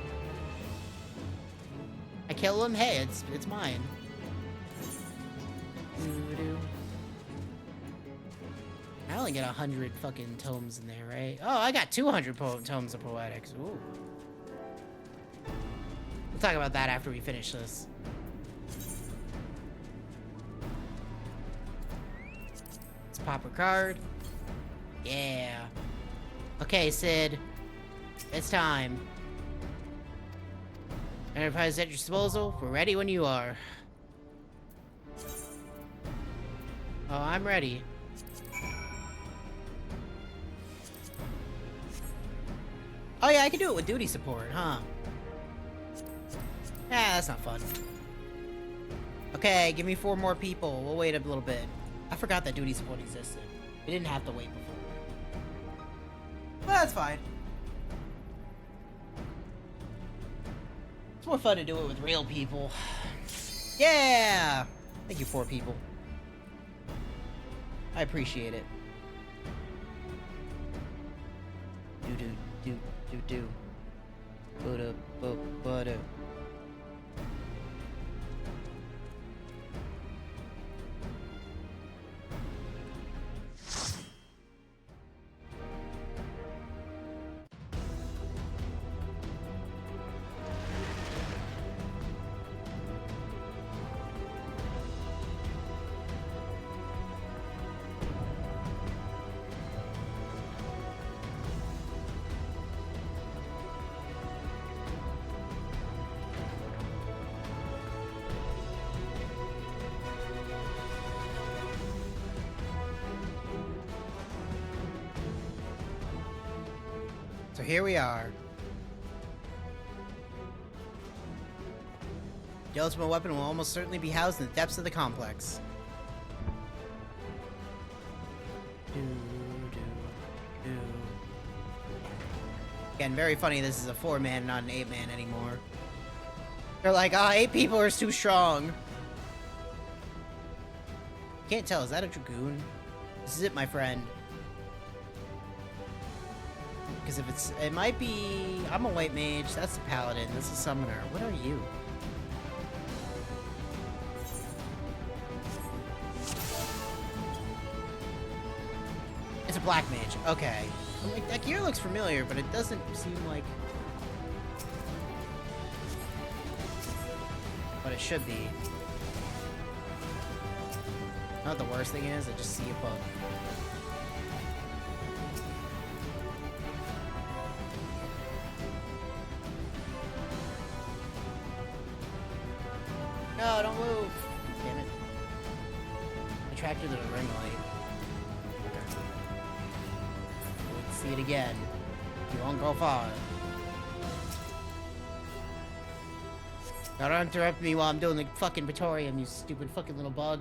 I kill him, hey, it's mine. Doo-doo. I only get 100 fucking tomes in there, right? Oh, I got 200 tomes of Poetics. Ooh. We'll talk about that after we finish this. Let's pop her card. Yeah. Okay, Sid. It's time. Enterprise at your disposal. We're ready when you are. Oh, I'm ready. Oh yeah, I can do it with duty support, huh? Yeah, that's not fun. Okay, give me 4 more people. We'll wait a little bit. I forgot that duty support existed. We didn't have to wait before. Well, that's fine. It's more fun to do it with real people. Yeah! Thank you, 4 people. I appreciate it. Do. Ba-da. So here we are. The ultimate weapon will almost certainly be housed in the depths of the complex. Again, very funny this is a 4-man, not an 8-man anymore. They're like, 8 people is too strong. Can't tell, is that a Dragoon? This is it, my friend. Because if it might be, I'm a white mage, that's the paladin, this is summoner. What are you? It's a black mage, okay. I'm like, that gear looks familiar, but it doesn't seem like what it should be. Not the worst thing is, I just see a bug. No, don't move! Damn it. Attracted to the ring light. Okay. Let's see it again. You won't go far. Don't interrupt me while I'm doing the fucking Praetorium, you stupid fucking little bug.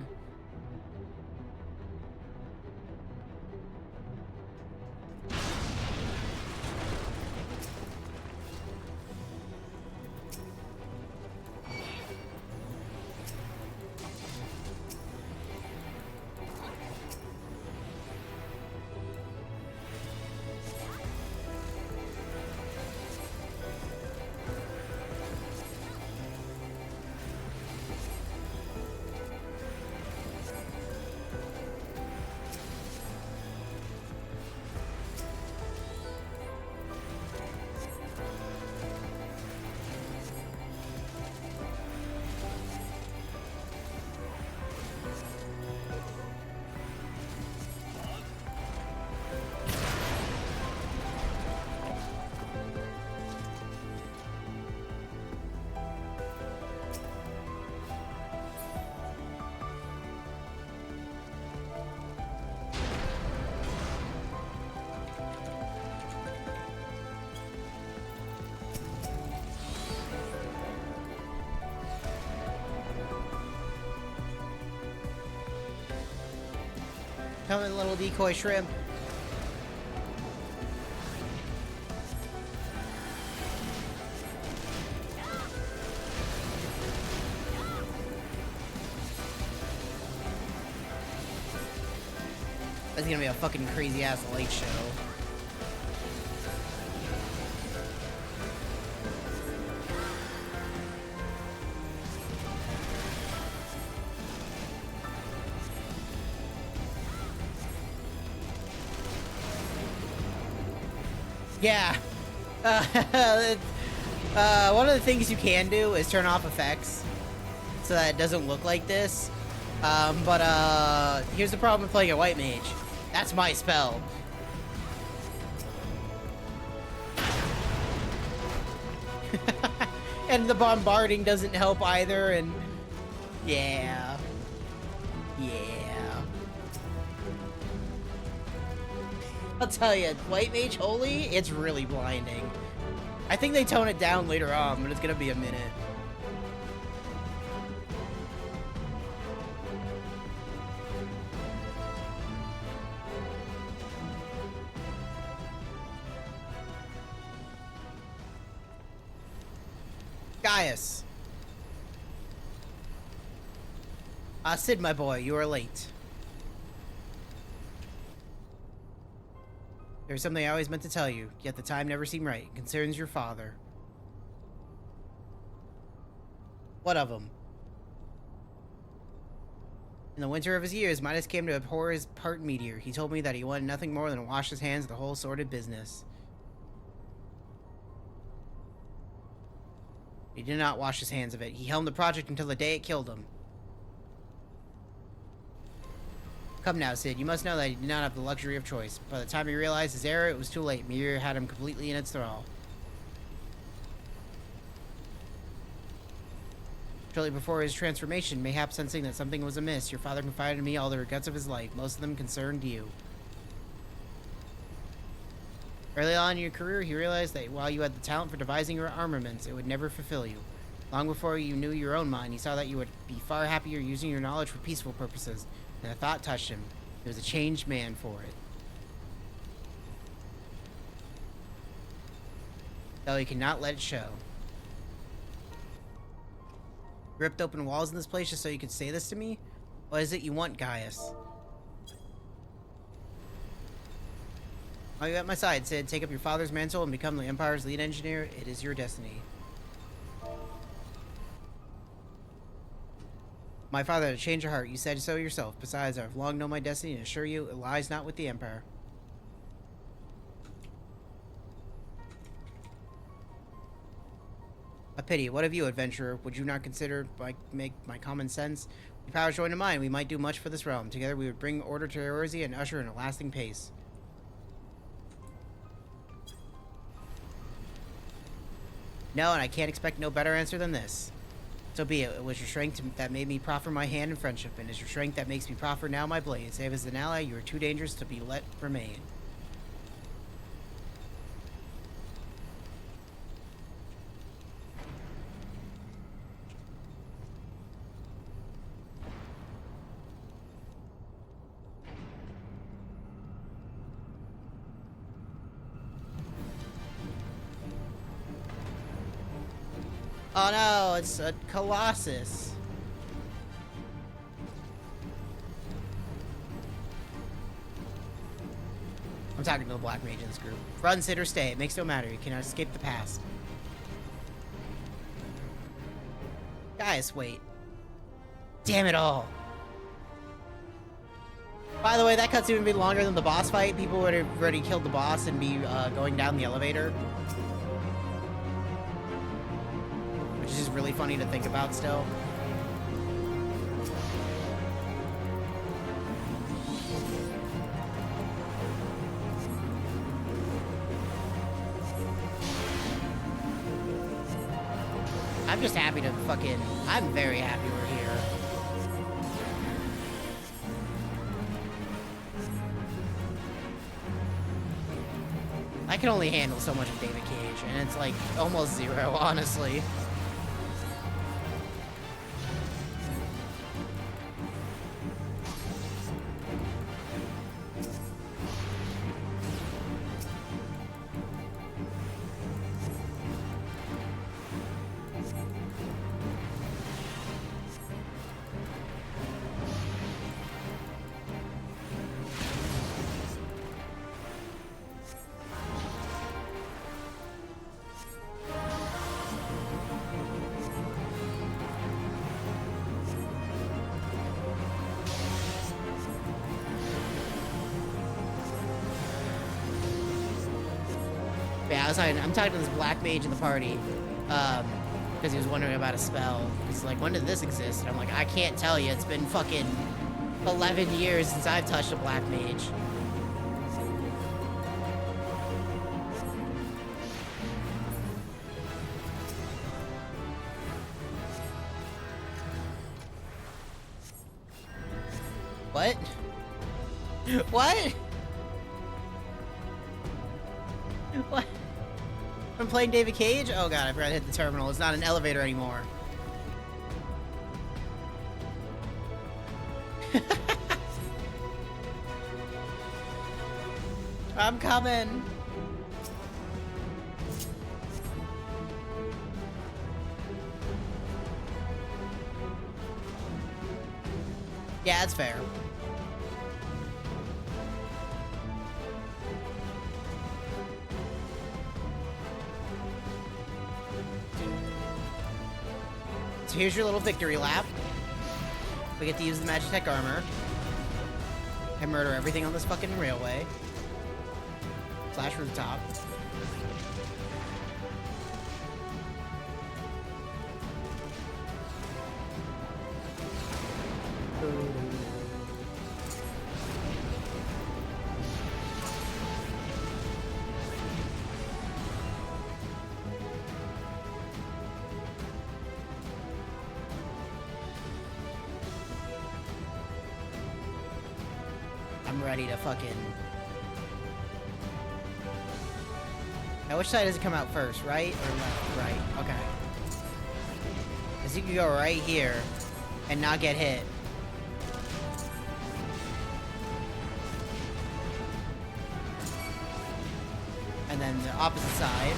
Come in, little decoy shrimp. That's gonna be a fucking crazy ass light show. Yeah. One of the things you can do is turn off effects so that it doesn't look like this. Here's the problem with playing a white mage. That's my spell. And the bombarding doesn't help either, and yeah. I'll tell you, white mage holy, it's really blinding. I think they tone it down later on, but it's gonna be a minute. Gaius. Sid, my boy, you are late. There's something I always meant to tell you, yet the time never seemed right. It concerns your father. What of him? In the winter of his years, Midas came to abhor his part meteor. He told me that he wanted nothing more than to wash his hands of the whole sordid business. He did not wash his hands of it. He helmed the project until the day it killed him. Come now, Sid. You must know that he did not have the luxury of choice. By the time he realized his error, it was too late. Meteor had him completely in its thrall. Shortly before his transformation, mayhap sensing that something was amiss, your father confided in me all the regrets of his life. Most of them concerned you. Early on in your career, he realized that while you had the talent for devising your armaments, it would never fulfill you. Long before you knew your own mind, he saw that you would be far happier using your knowledge for peaceful purposes. And the thought touched him. He was a changed man for it. Though he cannot let it show. You ripped open walls in this place just so you could say this to me? What is it you want, Gaius? While you're at my side, Sid, take up your father's mantle and become the Empire's lead engineer. It is your destiny. My father had changed your heart. You said so yourself. Besides, I've long known my destiny and assure you it lies not with the Empire. A pity. What of you, adventurer? Would you not consider make my common sense? With your powers joined to mine, we might do much for this realm. Together we would bring order to Eorzea and usher in a lasting pace. No, and I can't expect no better answer than this. So be it. It was your strength that made me proffer my hand in friendship, and it's your strength that makes me proffer now my blade. Save as an ally, you are too dangerous to be let remain. Oh no, it's a Colossus. I'm talking to the Black Mage in this group. Run, sit, or stay. It makes no matter. You cannot escape the past. Guys, wait. Damn it all. By the way, that cutscene would be longer than the boss fight. People would have already killed the boss and be going down the elevator. Which is just really funny to think about still. I'm just happy to fucking... I'm very happy we're here. I can only handle so much of David Cage, and it's like almost zero, honestly. Yeah, I'm talking to this Black Mage in the party. Because he was wondering about a spell. He's like, when did this exist? And I'm like, I can't tell you. It's been fucking 11 years since I've touched a black mage. What? What? What? I'm playing David Cage? Oh god, I forgot to hit the terminal. It's not an elevator anymore. I'm coming. Yeah, that's fair. So here's your little victory lap. We get to use the Magitech armor and murder everything on this fucking railway. Slash rooftop. I'm ready to fucking... Now, which side does it come out first? Right or left? Right. Okay. Because you can go right here and not get hit. And then the opposite side.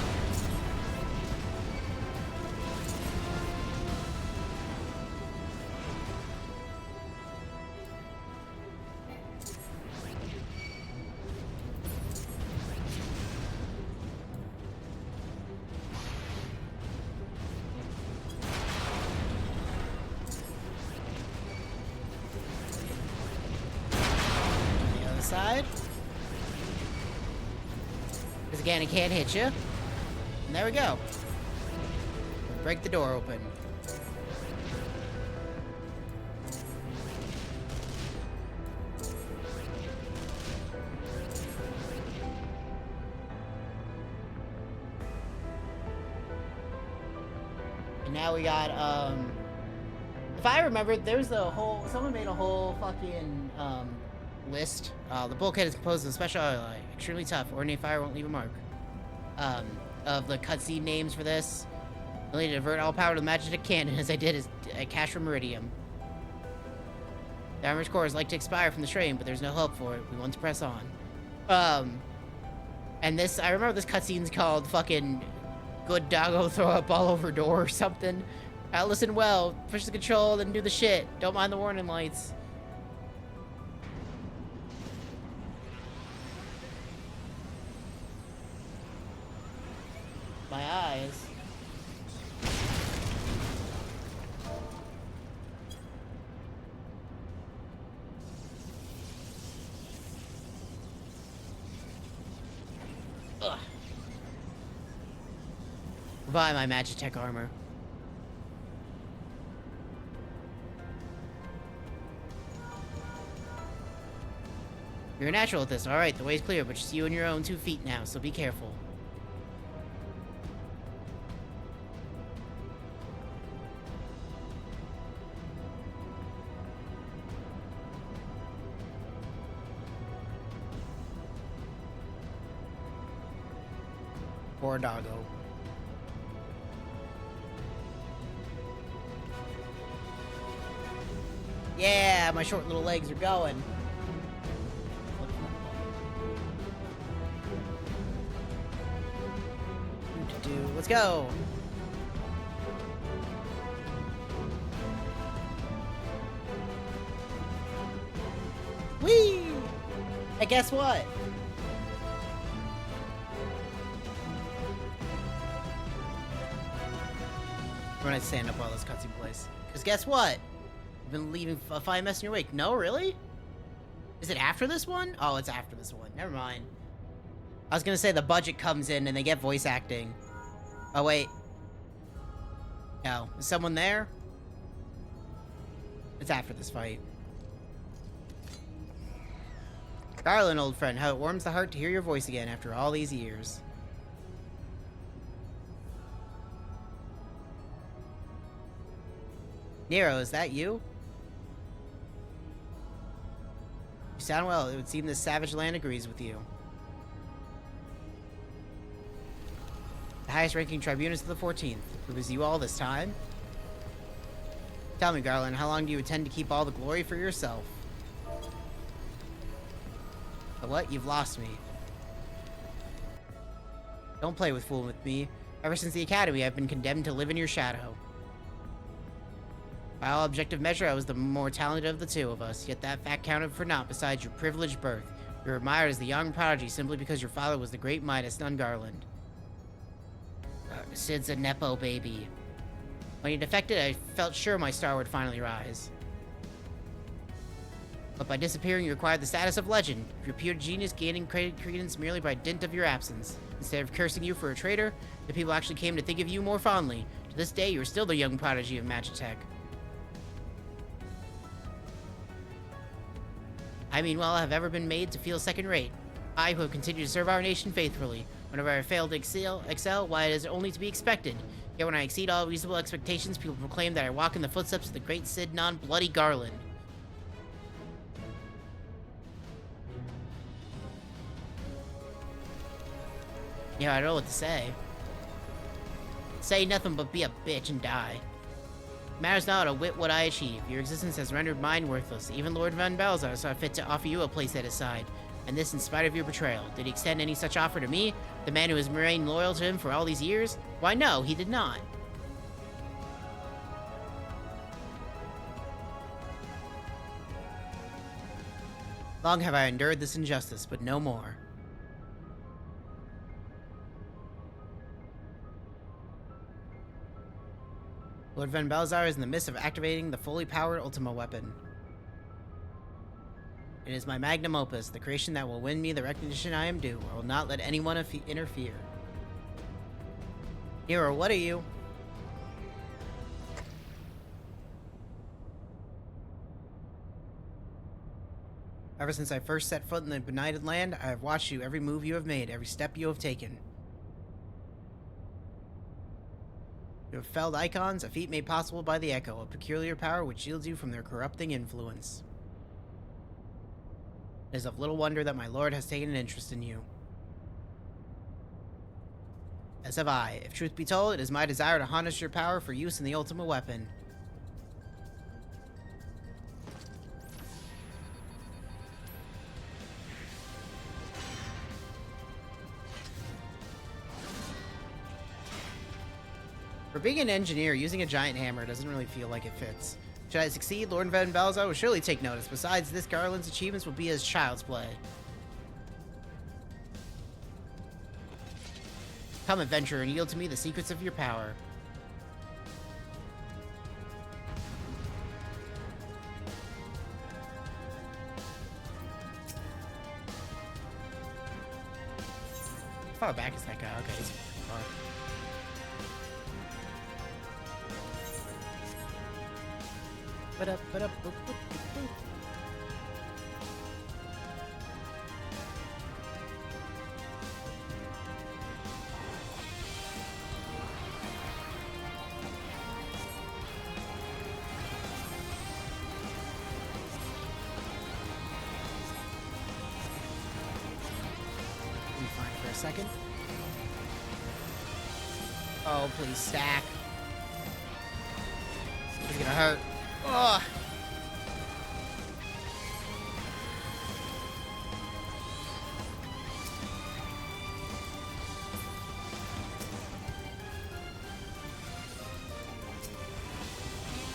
Side. Because again, it can't hit you. And there we go. Break the door open. And now we got, if I remember, there's a whole, someone made a whole fucking, list. The bulkhead is composed of special alloy, extremely tough. Ordinary fire won't leave a mark. Of the cutscene names for this. The only to divert all power to the Magitech cannon, as I did, is cash from Meridium. The armor's core is like to expire from the strain, but there's no help for it. We want to press on. And this, I remember this cutscene's called fucking Good Doggo Throw Up All Over Door or something. Listen well, push the control, then do the shit. Don't mind the warning lights. My eyes. Ugh. Buy my Magitech armor. You're a natural at this. Alright, the way's clear, but just you and your own 2 feet now, so be careful. Poor doggo. Yeah, my short little legs are going. Let's go. Whee! Hey, guess what? We're gonna stand up while this cutscene plays. Because guess what? You've been leaving a fine mess in your wake. No, really? Is it after this one? Oh, it's after this one. Never mind. I was gonna say the budget comes in and they get voice acting. Oh, wait. No. Is someone there? It's after this fight. Garland, old friend, how it warms the heart to hear your voice again after all these years. Nero, is that you? You sound well. It would seem this savage land agrees with you. The highest-ranking tribunus of the 14th. It was you all this time? Tell me, Garland, how long do you intend to keep all the glory for yourself? But what? You've lost me. Don't play with fooling with me. Ever since the academy, I've been condemned to live in your shadow. By all objective measure, I was the more talented of the two of us, yet that fact counted for naught besides your privileged birth. You were admired as the young prodigy simply because your father was the great Midas, none Garland. Sid's a nepo baby. When he defected, I felt sure my star would finally rise. But by disappearing, you acquired the status of legend, your pure genius gaining credence merely by dint of your absence. Instead of cursing you for a traitor, the people actually came to think of you more fondly. To this day, you are still the young prodigy of Magitech. I mean, well, I have ever been made to feel second-rate. I, who have continued to serve our nation faithfully. Whenever I fail to excel, why, it is only to be expected. Yet when I exceed all reasonable expectations, people proclaim that I walk in the footsteps of the great Sid non-bloody Garland. Yeah, I don't know what to say. Say nothing but be a bitch and die. It matters not a whit what I achieve. Your existence has rendered mine worthless. Even Lord Van Balzar saw fit to offer you a place at his side. And this in spite of your betrayal. Did he extend any such offer to me? The man who has remained loyal to him for all these years? Why, no, he did not. Long have I endured this injustice, but no more. Lord Van Balzar is in the midst of activating the fully powered Ultima weapon. It is my magnum opus, the creation that will win me the recognition I am due. I will not let anyone interfere. Nero, what are you? Ever since I first set foot in the benighted land, I have watched you, every move you have made, every step you have taken. You have felled icons, a feat made possible by the Echo, a peculiar power which shields you from their corrupting influence. It is of little wonder that my lord has taken an interest in you. As have I. If truth be told, it is my desire to harness your power for use in the Ultima weapon. For being an engineer, using a giant hammer doesn't really feel like it fits. Should I succeed, Lord Van Balzar will surely take notice. Besides, this Garland's achievements will be as child's play. Come, adventurer, and yield to me the secrets of your power. How far back is that guy? Okay, he's far. Ba-da-ba-da-boop-boop-boop-boop. Let me find for a second. Oh, please stack. It's gonna hurt. Ugh.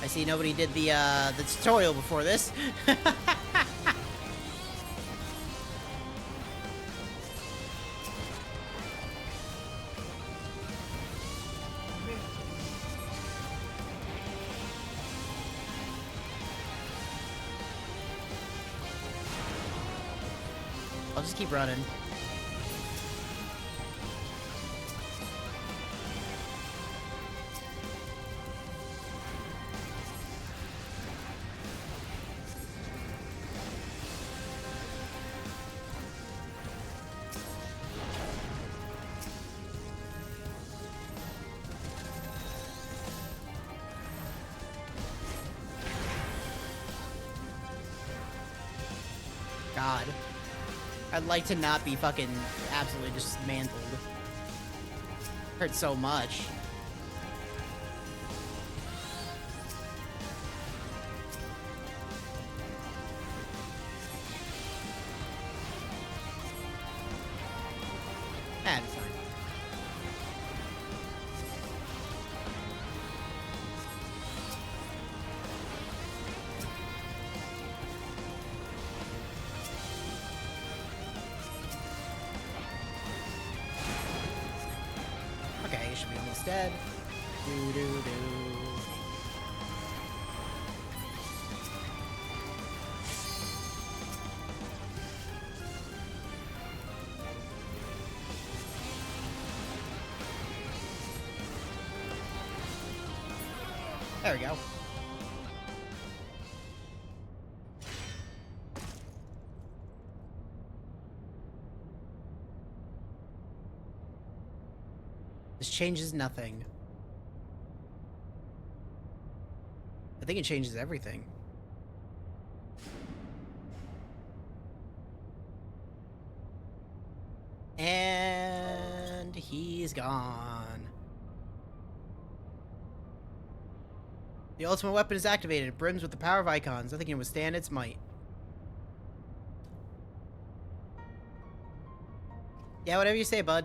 I see nobody did the tutorial before this. I'll just keep running. God. I'd like to not be fucking absolutely dismantled. Hurts so much. That's fine. Okay, he should be almost dead. Do do do. There we go. This changes nothing. I think it changes everything. And he's gone. The ultimate weapon is activated. It brims with the power of icons. Nothing can withstand its might. Yeah, whatever you say, bud.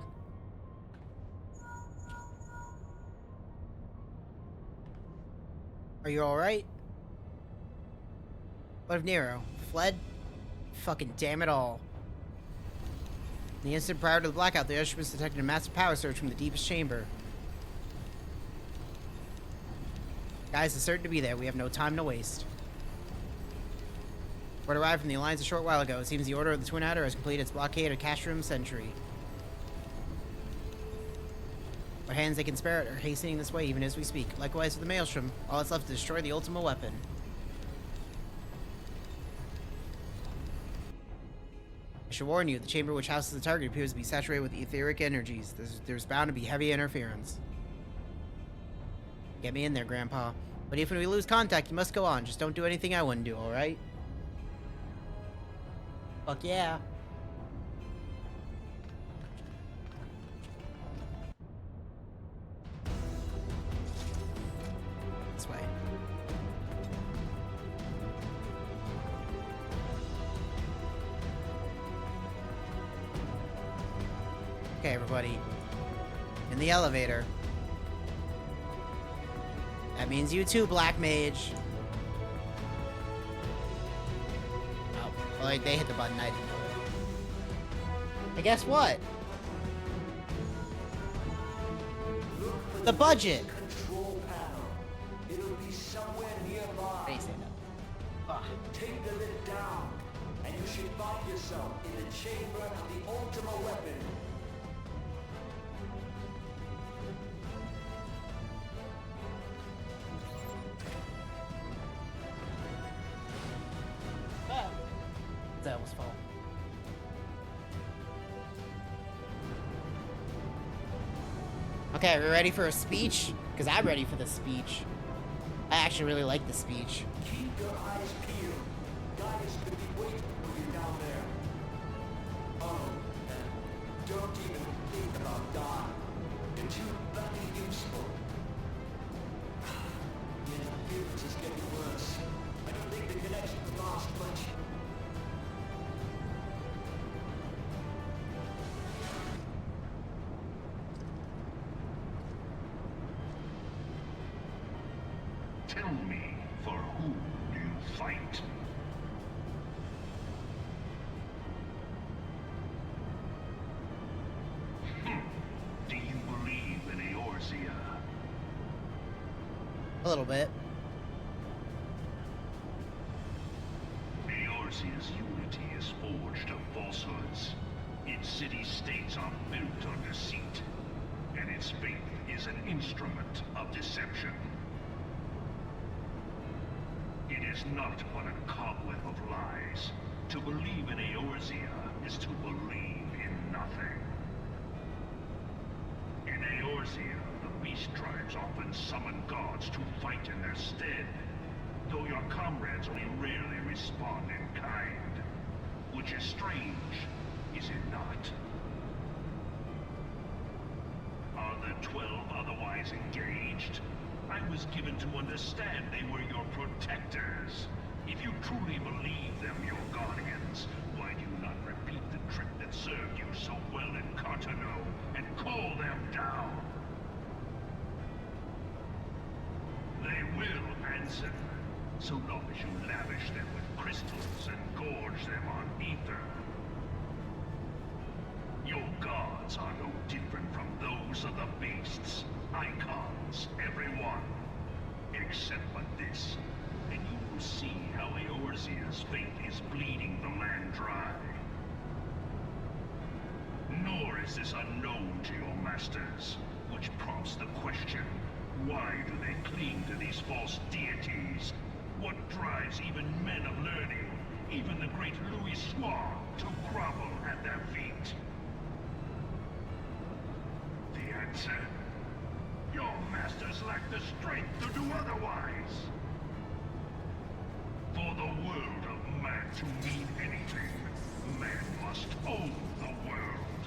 Are you alright? What of Nero? Fled? Fucking damn it all. In the instant prior to the blackout, the instruments detected a massive power surge from the deepest chamber. Guys, it's certain to be there. We have no time to waste. Word arrived from the Alliance a short while ago. It seems the Order of the Twin Adder has completed its blockade of Castrum Sentry. Our hands they can spare it are hastening this way even as we speak. Likewise with the Maelstrom. All that's left to destroy the ultimate weapon. I should warn you, the chamber which houses the target appears to be saturated with etheric energies. There's bound to be heavy interference. Get me in there, Grandpa. But if we lose contact, you must go on. Just don't do anything I wouldn't do, alright? Fuck yeah. This way. Okay, everybody. In the elevator. That means you too, Black Mage. Oh, well, they hit the button. I didn't know it. And guess what? The budget. Control panel. It'll be somewhere nearby. They say no. Take the lid down, and you should find yourself in the chamber of the ultimate weapon. That was fall. Okay, are we ready for a speech? Because I'm ready for the speech. I actually really like the speech. Keep your eyes peeled. Guys could be waiting for you down there. Oh, and don't even think about dying. You're too bloody useful. The interference is getting worse. I don't think the connection will last much. Tell me, for whom do you fight? Do you believe in Eorzea? A little bit. Eorzea's unity is forged of falsehoods. Its city-states are built on deceit, and its faith is an instrument of deception. It is not but a cobweb of lies. To believe in Eorzea is to believe in nothing. In Eorzea, the beast tribes often summon gods to fight in their stead, though your comrades only rarely respond in kind. which is strange, is it not? Are the 12 otherwise engaged? I was given to understand they were your protectors. If you truly believe them your guardians, why do you not repeat the trick that served you so well in Cartano and call them down? They will answer, so long as you lavish them with crystals and gorge them on ether. Your gods are no different from those of the beasts. Icons, every one. Except for this, and you will see how Eorzea's fate is bleeding the land dry. Nor is this unknown to your masters, which prompts the question, why do they cling to these false deities? What drives even men of learning, even the great Louis Soir, to grovel at their feet? The answer? Your masters lack the strength to do otherwise. For the world of man to mean anything, man must own the world.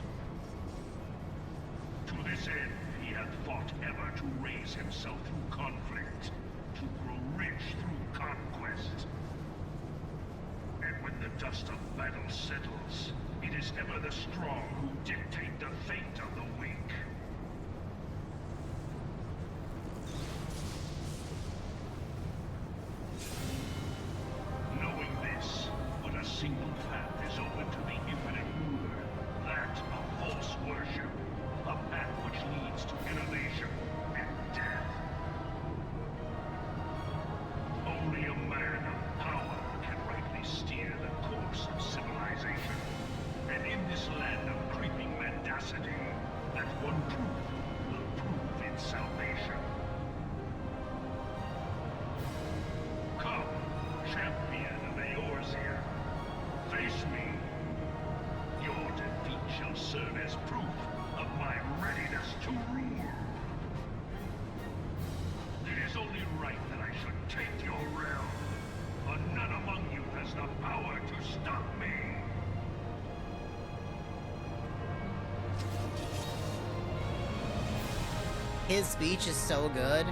To this end, he hath fought ever to raise himself through conflict, to grow rich through conquest. And when the dust of battle settles, it is ever the strong who dictate the fate of the weak. Knowing this, but a single path is open to the infinite ruler, that of false worship, a path which leads to innovation and death. Only a man of power can rightly steer the course of civilization, and in this land of creeping mendacity, that one truth will prove its salvation. Come, champion of Eorzea, face me. Your defeat shall serve as proof of my readiness to rule. It is only right that I should take your realm, but none among you has the power to stop me. His speech is so good,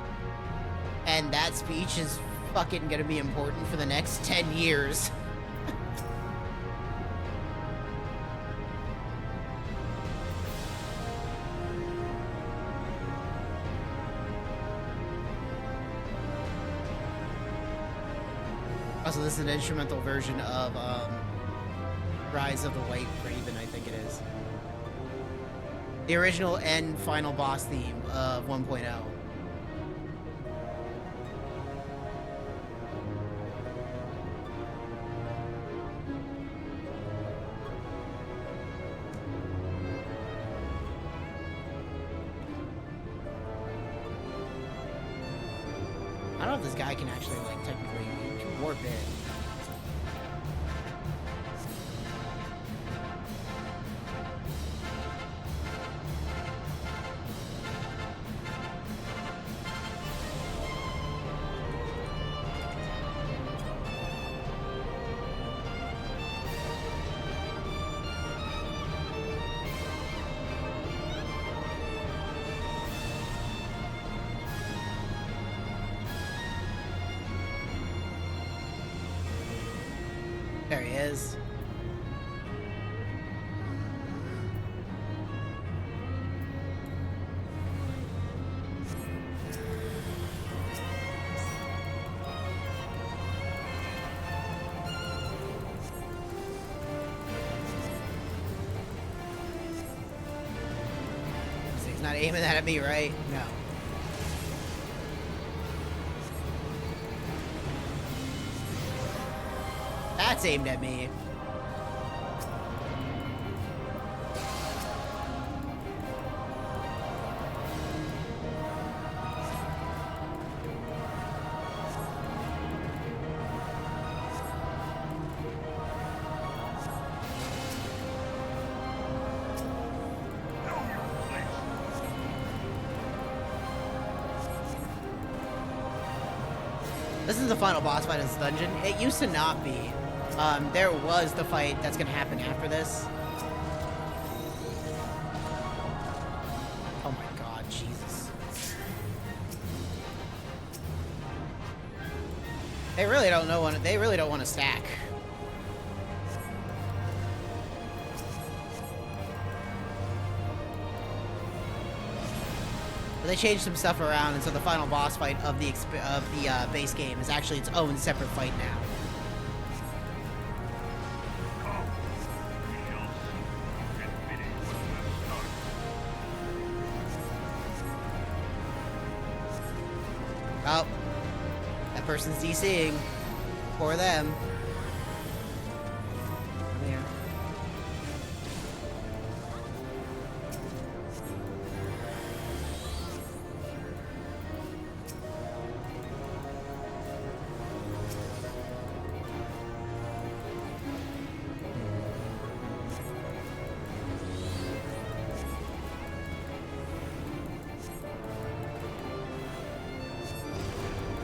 and that speech is fucking gonna be important for the next 10 years. Also, this is an instrumental version of Rise of the White Raven, I think it is. The original and final boss theme of 1.0. I don't know if this guy can actually, like, technically warp it. There he is. He's not aiming that at me, right? No. That's aimed at me. This is the final boss fight in this dungeon. It used to not be. There was the fight that's gonna happen after this. Oh my god, Jesus. They really don't know what they really don't want to stack. But they changed some stuff around, and so the final boss fight of the base game is actually its own separate fight now. Oh, that person's DCing for them. Come here.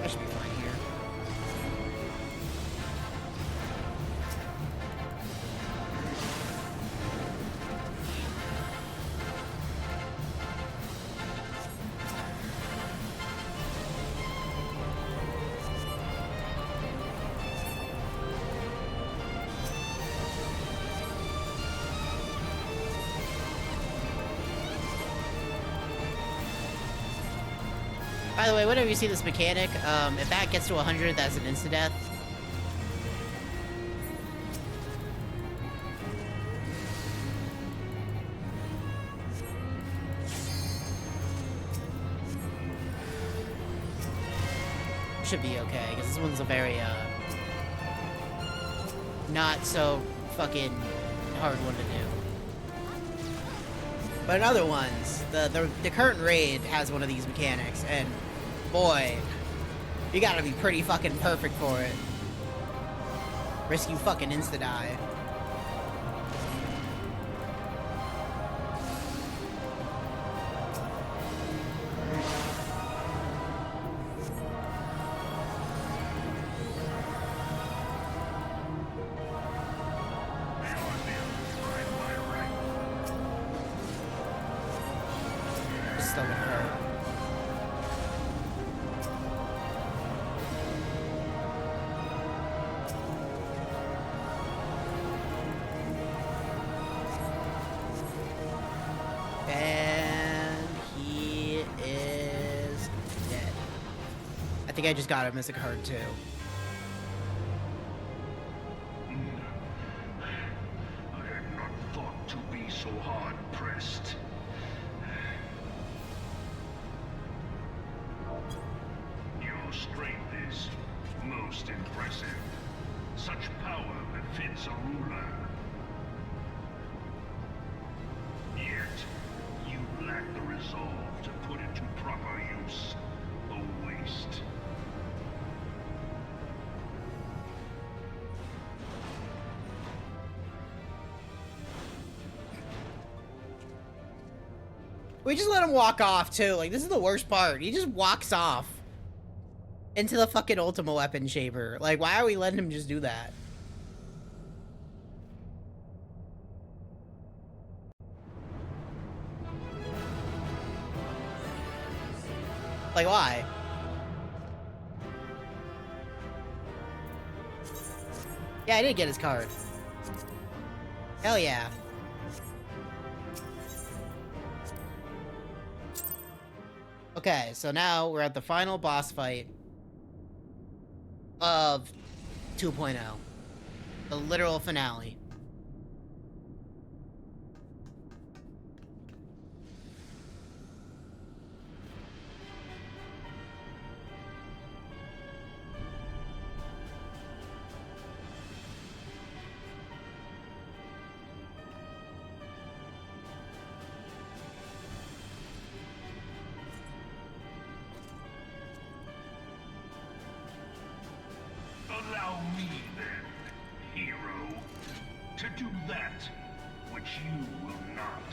I should be fine here. By the way, whenever you see this mechanic, if that gets to 100, that's an insta-death. Should be okay, because this one's a very, not so fucking hard one to do. But in other ones, the current raid has one of these mechanics, and boy, you gotta be pretty fucking perfect for it. Risk you fucking insta-die. It's still gonna hurt. And he is dead. I think I just got him as a card too. I had not thought to be so hard pressed. Your strength is most impressive. Such power befits a ruler. Yet, you lack the resolve to put it to proper use. A waste. We just let him walk off too. Like, this is the worst part. He just walks off into the fucking Ultima Weapon Chamber. Like, why are we letting him just do that? Like, why? Yeah, I did get his card. Hell yeah. Okay, so now we're at the final boss fight of 2.0. The literal finale. Allow me then, hero, to do that which you will not.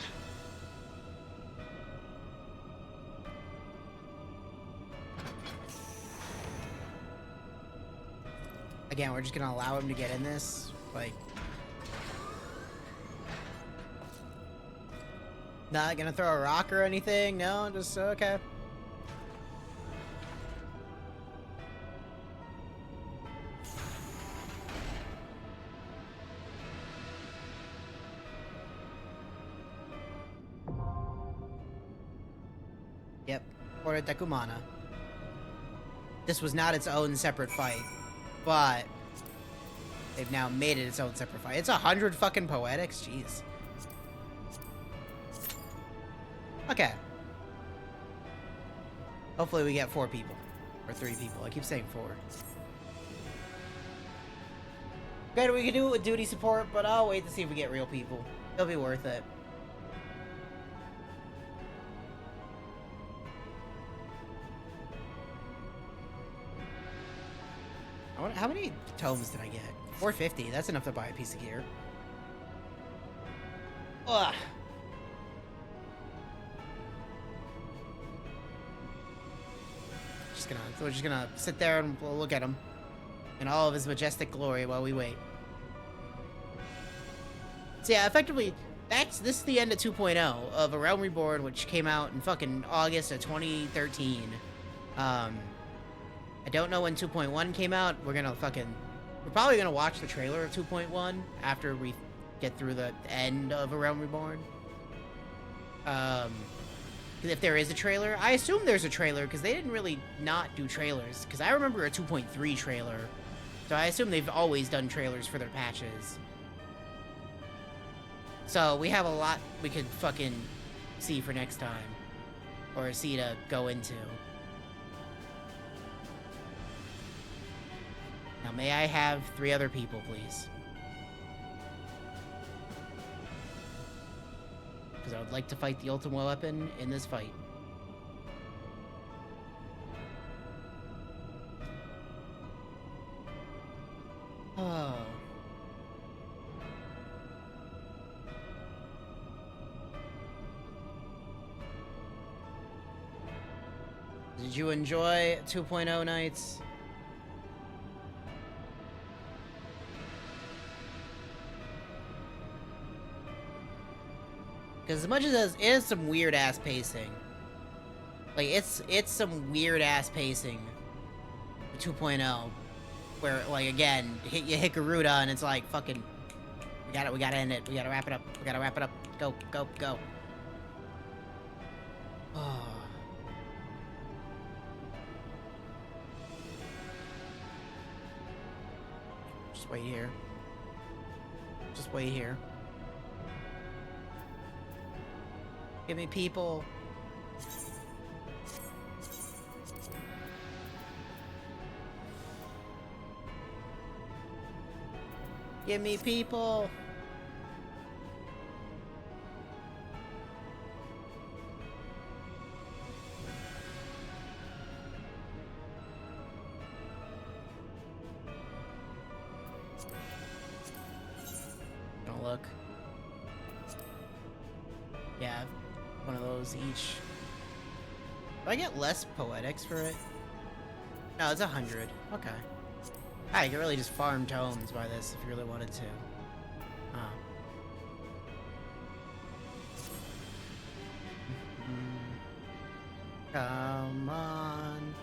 Again, we're just gonna allow him to get in this. Like, not gonna throw a rock or anything. No, just okay. Yep, Porta Decumana. This was not its own separate fight, but they've now made it its own separate fight. It's 100 fucking poetics, jeez. Okay. Hopefully we get 4 people. Or 3 people. I keep saying 4. Granted, we can do it with duty support, but I'll wait to see if we get real people. It'll be worth it. How many tomes did I get? 450. That's enough to buy a piece of gear. Ugh. We're just gonna sit there and we'll look at him in all of his majestic glory while we wait. So yeah, effectively, this is the end of 2.0 of A Realm Reborn, which came out in fucking August of 2013. I don't know when 2.1 came out. We're probably gonna watch the trailer of 2.1 after we get through the end of A Realm Reborn. If there is a trailer, I assume there's a trailer because they didn't really not do trailers. Because I remember a 2.3 trailer, so I assume they've always done trailers for their patches. So we have a lot we could fucking see for next time, or see to go into. Now, may I have 3 other people, please? Because I would like to fight the ultimate weapon in this fight. Oh. Did you enjoy 2.0 nights? Because as much as it is some weird ass pacing, like it's some weird ass pacing. 2.0, where like again you hit Garuda and it's like fucking we gotta end it, we gotta wrap it up, go. Oh. Just wait here. Just wait here. Give me people. Give me people. Don't look. Yeah. One of those each. Do I get less poetics for it? No, it's 100. Okay. Ah, you can really just farm tomes by this if you really wanted to. Oh. Come on.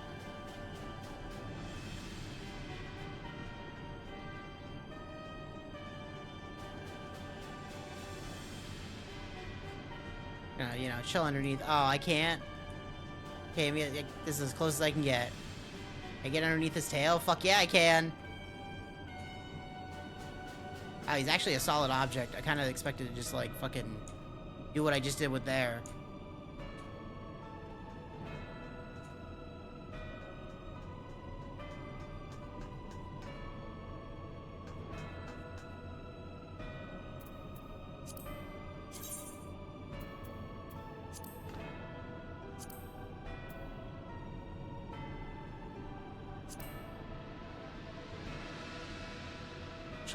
You know, chill underneath. Oh, I can't. Okay, this is as close as I can get. Can I get underneath his tail? Fuck yeah, I can. Oh, he's actually a solid object. I kind of expected to just, like, fucking do what I just did with there.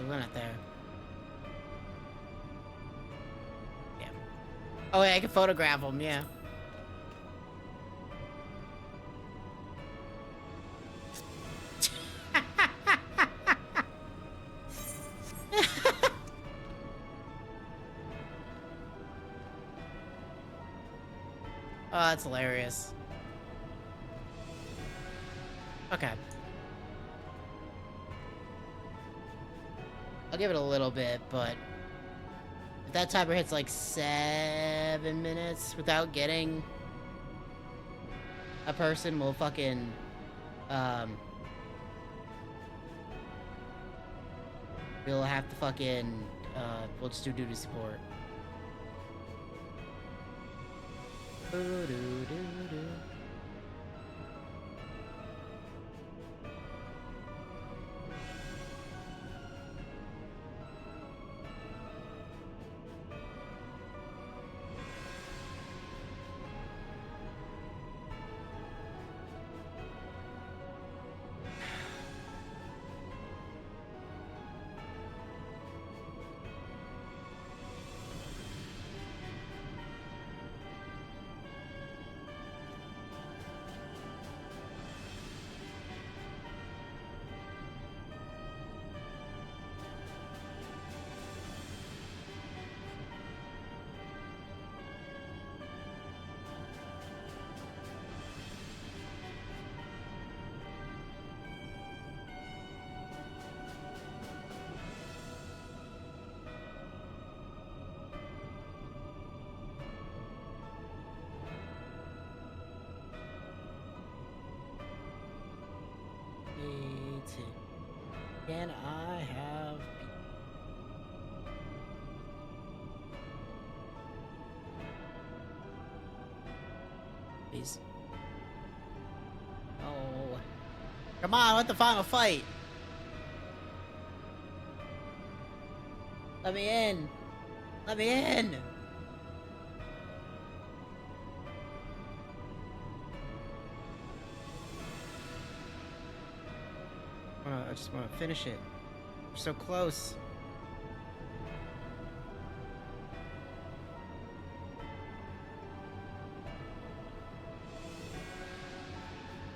Limit there. Yeah. Oh, wait, I can photograph them, yeah. that's hilarious. Okay. I'll give it a little bit, but if that timer hits like 7 minutes without getting a person, we'll fucking, we'll have to fucking, we'll just do duty support. Can I have... Please. Oh. Come on, I want the final fight. Let me in. Let me in. I just want to finish it. We're so close.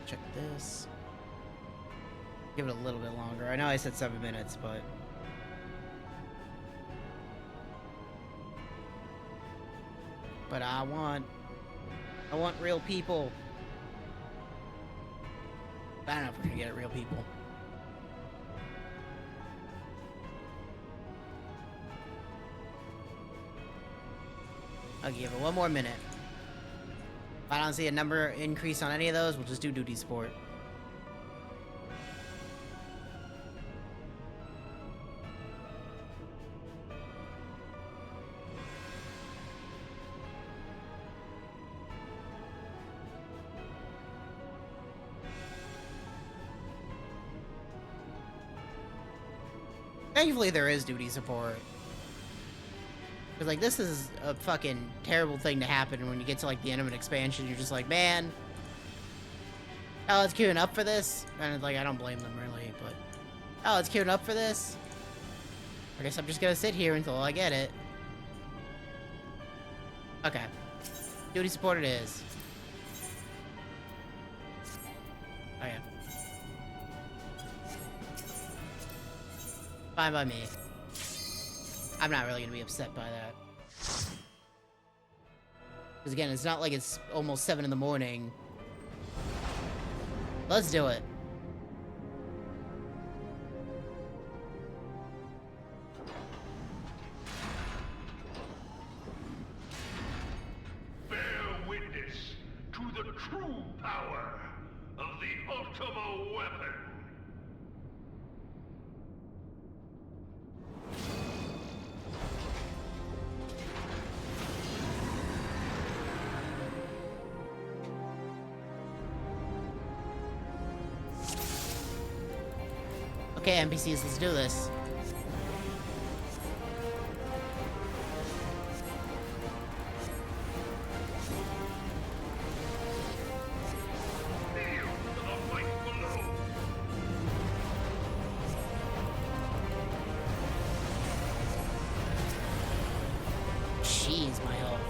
Check this. Give it a little bit longer. I know I said 7 minutes, but... But I want real people. I don't know if we're gonna get real people. I'll give it one more minute. If I don't see a number increase on any of those, we'll just do duty support. Thankfully, there is duty support. Because, like, this is a fucking terrible thing to happen when you get to, like, the end of an expansion. You're just like, man, oh, it's queuing up for this? And it's like, I don't blame them, really, but... Oh, it's queuing up for this? I guess I'm just gonna sit here until I get it. Okay. Duty support it is. Okay. Fine by me. I'm not really gonna be upset by that. Because again, it's not like it's almost 7 in the morning. Let's do it. Bear witness to the true power of the Ultima weapon. Okay, NPCs, let's do this. Jeez, my health.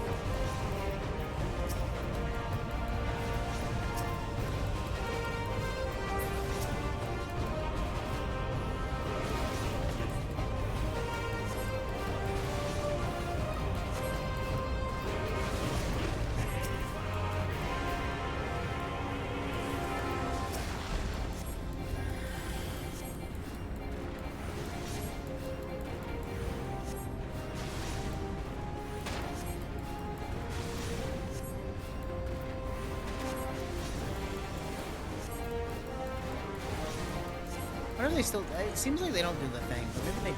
they still... It seems like they don't do the thing, but maybe they do.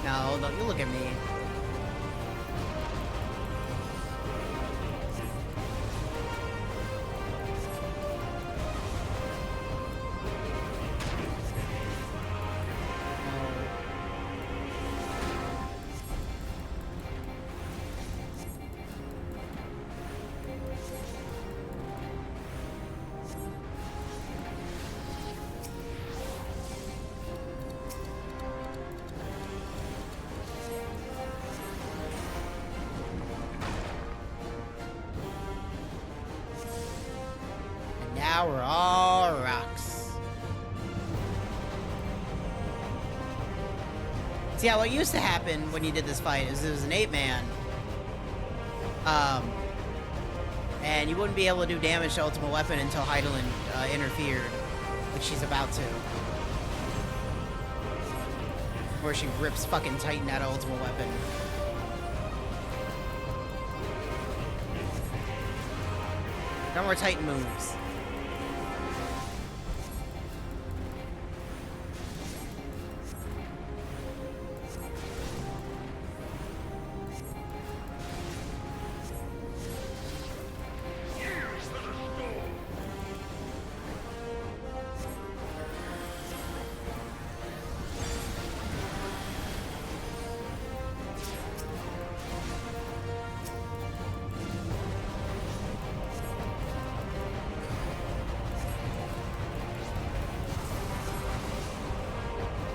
No, you look at me. Now we're all rocks. See, yeah, what used to happen when you did this fight is it was an 8-man. And you wouldn't be able to do damage to Ultimate Weapon until Heidelin interfered, like she's about to. Where she rips fucking Titan out of Ultimate Weapon. No more Titan moves.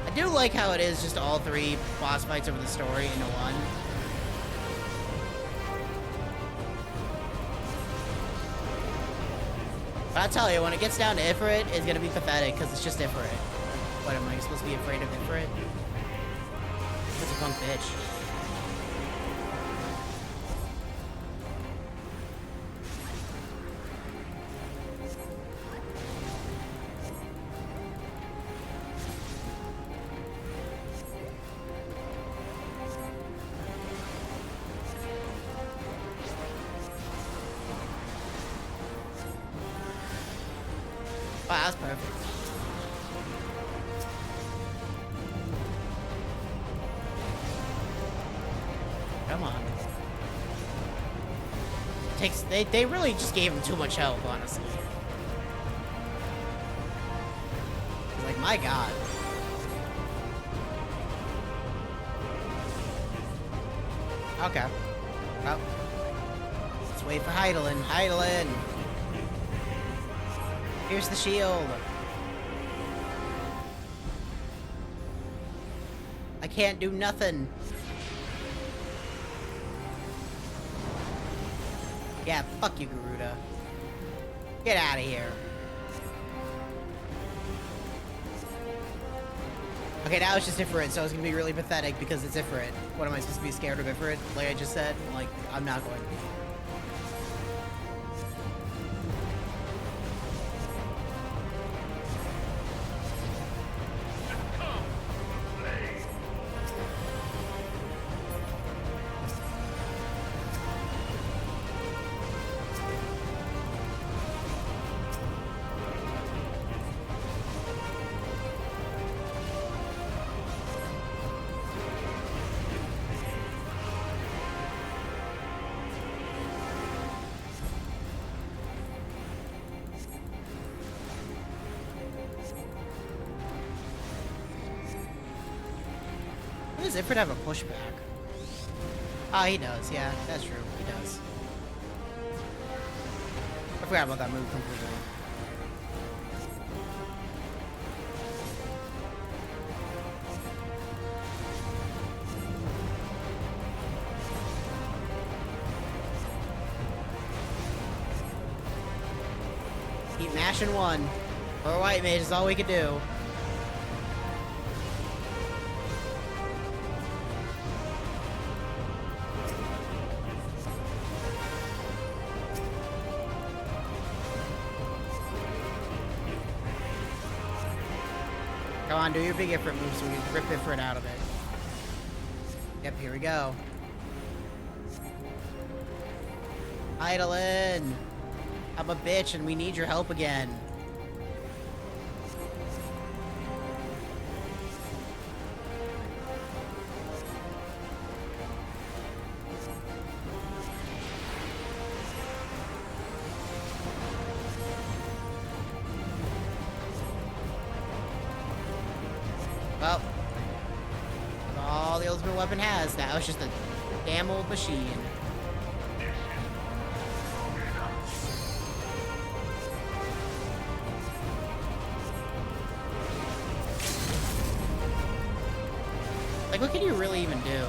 I do like how it is just all 3 boss fights over the story into one. But I'll tell you, when it gets down to Ifrit, it's gonna be pathetic, because it's just Ifrit. What, am I supposed to be afraid of Ifrit? It's a punk bitch. Wow, that's perfect. Come on. They really just gave him too much help, honestly. Like, my god. Okay. Well, let's wait for Heidelin. Heidelin! Here's the shield. I can't do nothing. Yeah, fuck you, Garuda. Get out of here. Okay, now it's just Ifrit, so it's gonna be really pathetic because it's Ifrit. What am I supposed to be scared of Ifrit? Like I just said? Like, I'm not going to be. Does Ifrit have a pushback? Oh, he does. Yeah, that's true. He does. I forgot about that move completely. Keep mashing one. Or white mage is all we could do. Come on, do your big Ifrit move so we rip Ifrit out of it. Yep, here we go. Idolin! I'm a bitch and we need your help again. Well, all the ultimate weapon has now is just a damn old machine. Like, what can you really even do?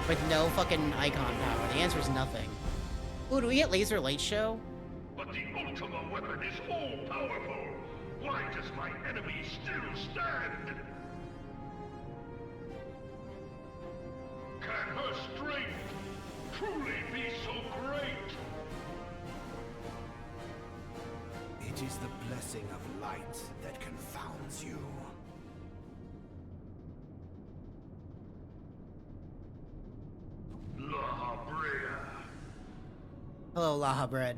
With no fucking icon power. The answer is nothing. Ooh, do we get Laser Light Show? But the Ultima weapon is all-powerful. Why does my enemy still stand? Can her strength truly be so great? It is the blessing of light that confounds you. La Brea. Hello, Laha Bread.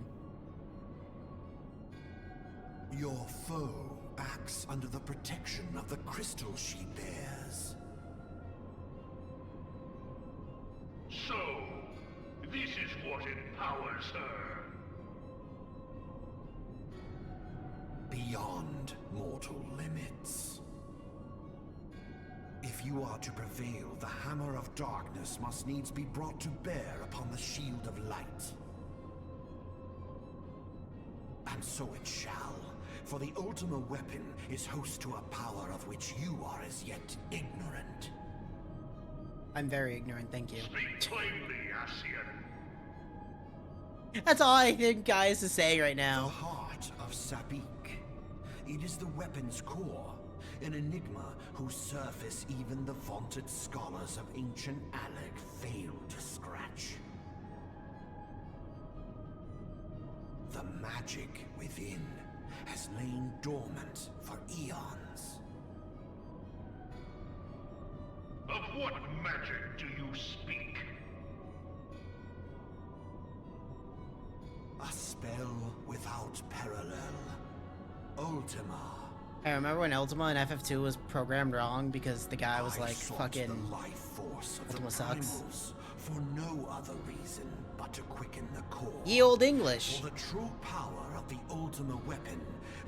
Your foe acts under the protection of the crystal she bears. So, this is what empowers her. Beyond mortal limits. If you are to prevail, the Hammer of Darkness must needs be brought to bear upon the Shield of Light. And so it shall, for the Ultima weapon is host to a power of which you are as yet ignorant. I'm very ignorant, thank you. Speak plainly, Ascian. That's all I think guys is saying right now. The heart of Sabik. It is the weapon's core, an enigma whose surface even the vaunted scholars of ancient Alec failed to scratch. The magic within has lain dormant for eons. Of what magic do you speak? A spell without parallel. Ultima. I remember when Ultima in FF2 was programmed wrong because the guy was like, fucking, the life force of Ultima the sucks. primals for no other reason but to quicken the core. Ye old English. For the true power of the Ultima weapon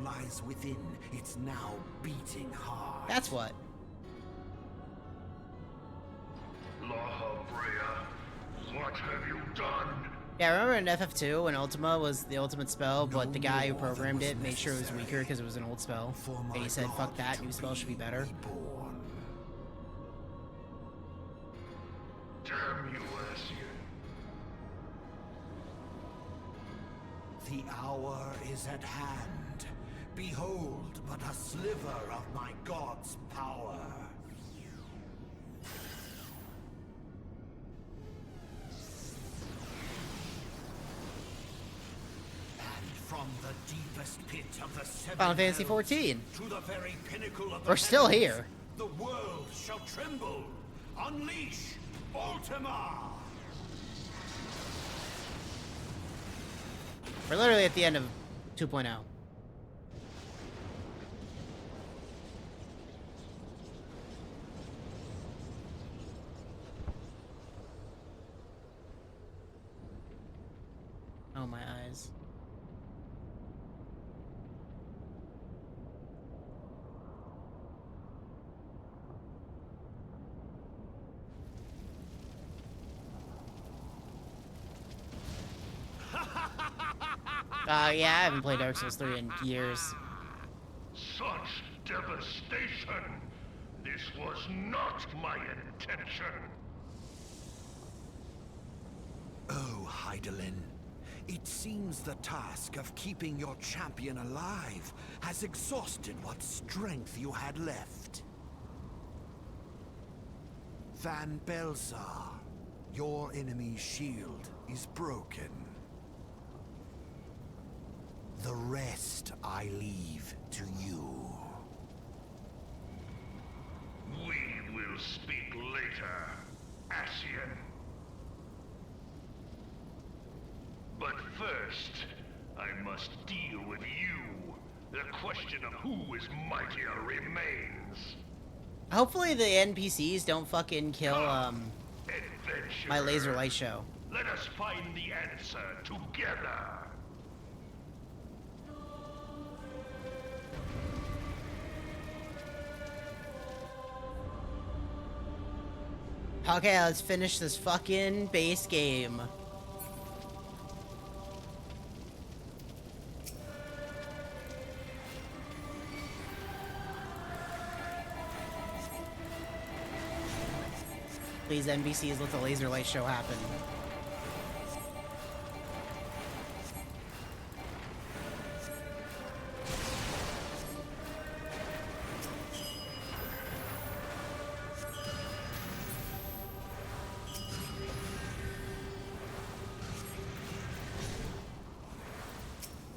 lies within its now beating heart. That's what. La Brea, what have you done? Yeah, I remember in FF2 when Ultima was the ultimate spell, but the guy who programmed it made sure it was weaker because it was an old spell. And he said, fuck that, new spell should be better. Damn you, Ascian. The hour is at hand. Behold but a sliver of my god's power. From the deepest pit of the seven Final Fantasy hells XIV. to the very pinnacle of the We're still heavens, here. The world shall tremble. Unleash Ultima. We're literally at the end of 2.0. Oh, my eyes. Yeah, I haven't played Dark Souls 3 in years. Such devastation! This was not my intention! Oh, Heidelin. It seems the task of keeping your champion alive has exhausted what strength you had left. Van Belzar, your enemy's shield is broken. The rest I leave to you. We will speak later, Ascian. But first, I must deal with you. The question of who is mightier remains. Hopefully the NPCs don't fucking kill, my laser light show. Let us find the answer together. Okay, let's finish this fucking base game. Please, NBCs, let the laser light show happen.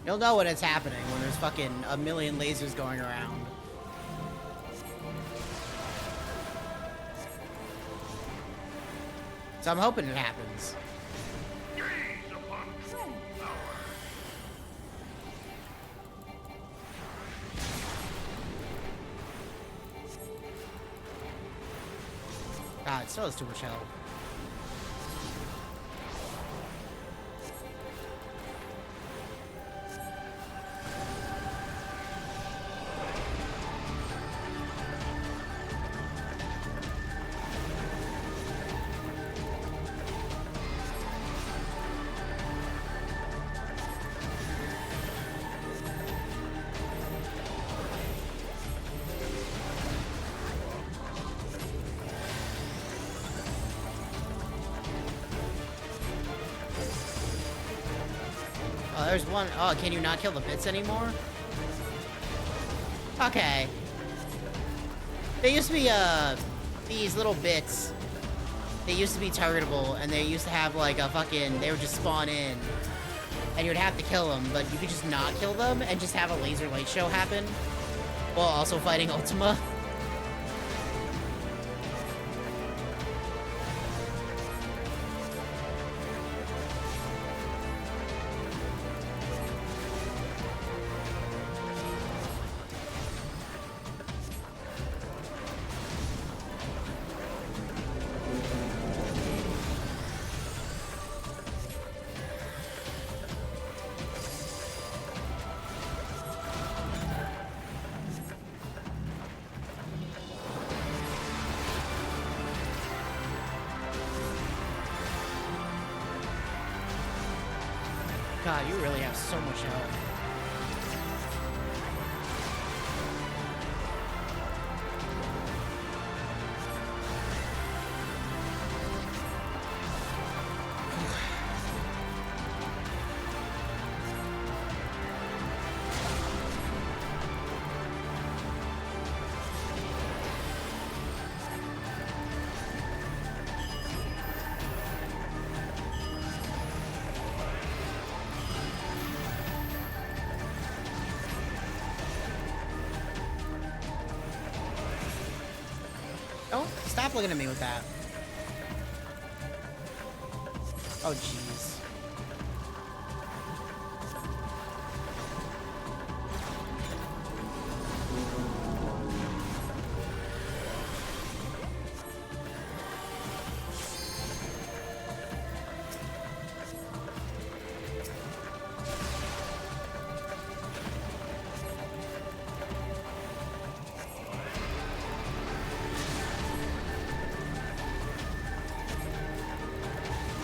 You'll know when it's happening, when there's fucking a million lasers going around. So I'm hoping it happens. Gaze upon true power. God, it still has too much health. Oh, there's one. Oh, can you not kill the bits anymore? Okay. They used to be, these little bits. They used to be targetable, and they used to have, like, a fucking... They would just spawn in. And you would have to kill them, but you could just not kill them and just have a laser light show happen. While also fighting Ultima. God, you really have so much health. Don't stop looking at me with that. Oh, jeez.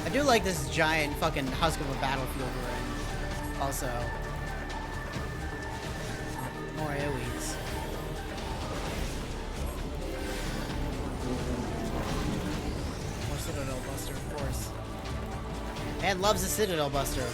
I do like this giant fucking husk of a battlefield we're in. Also. More AoEs. More Citadel Buster, of course. And loves a Citadel Buster.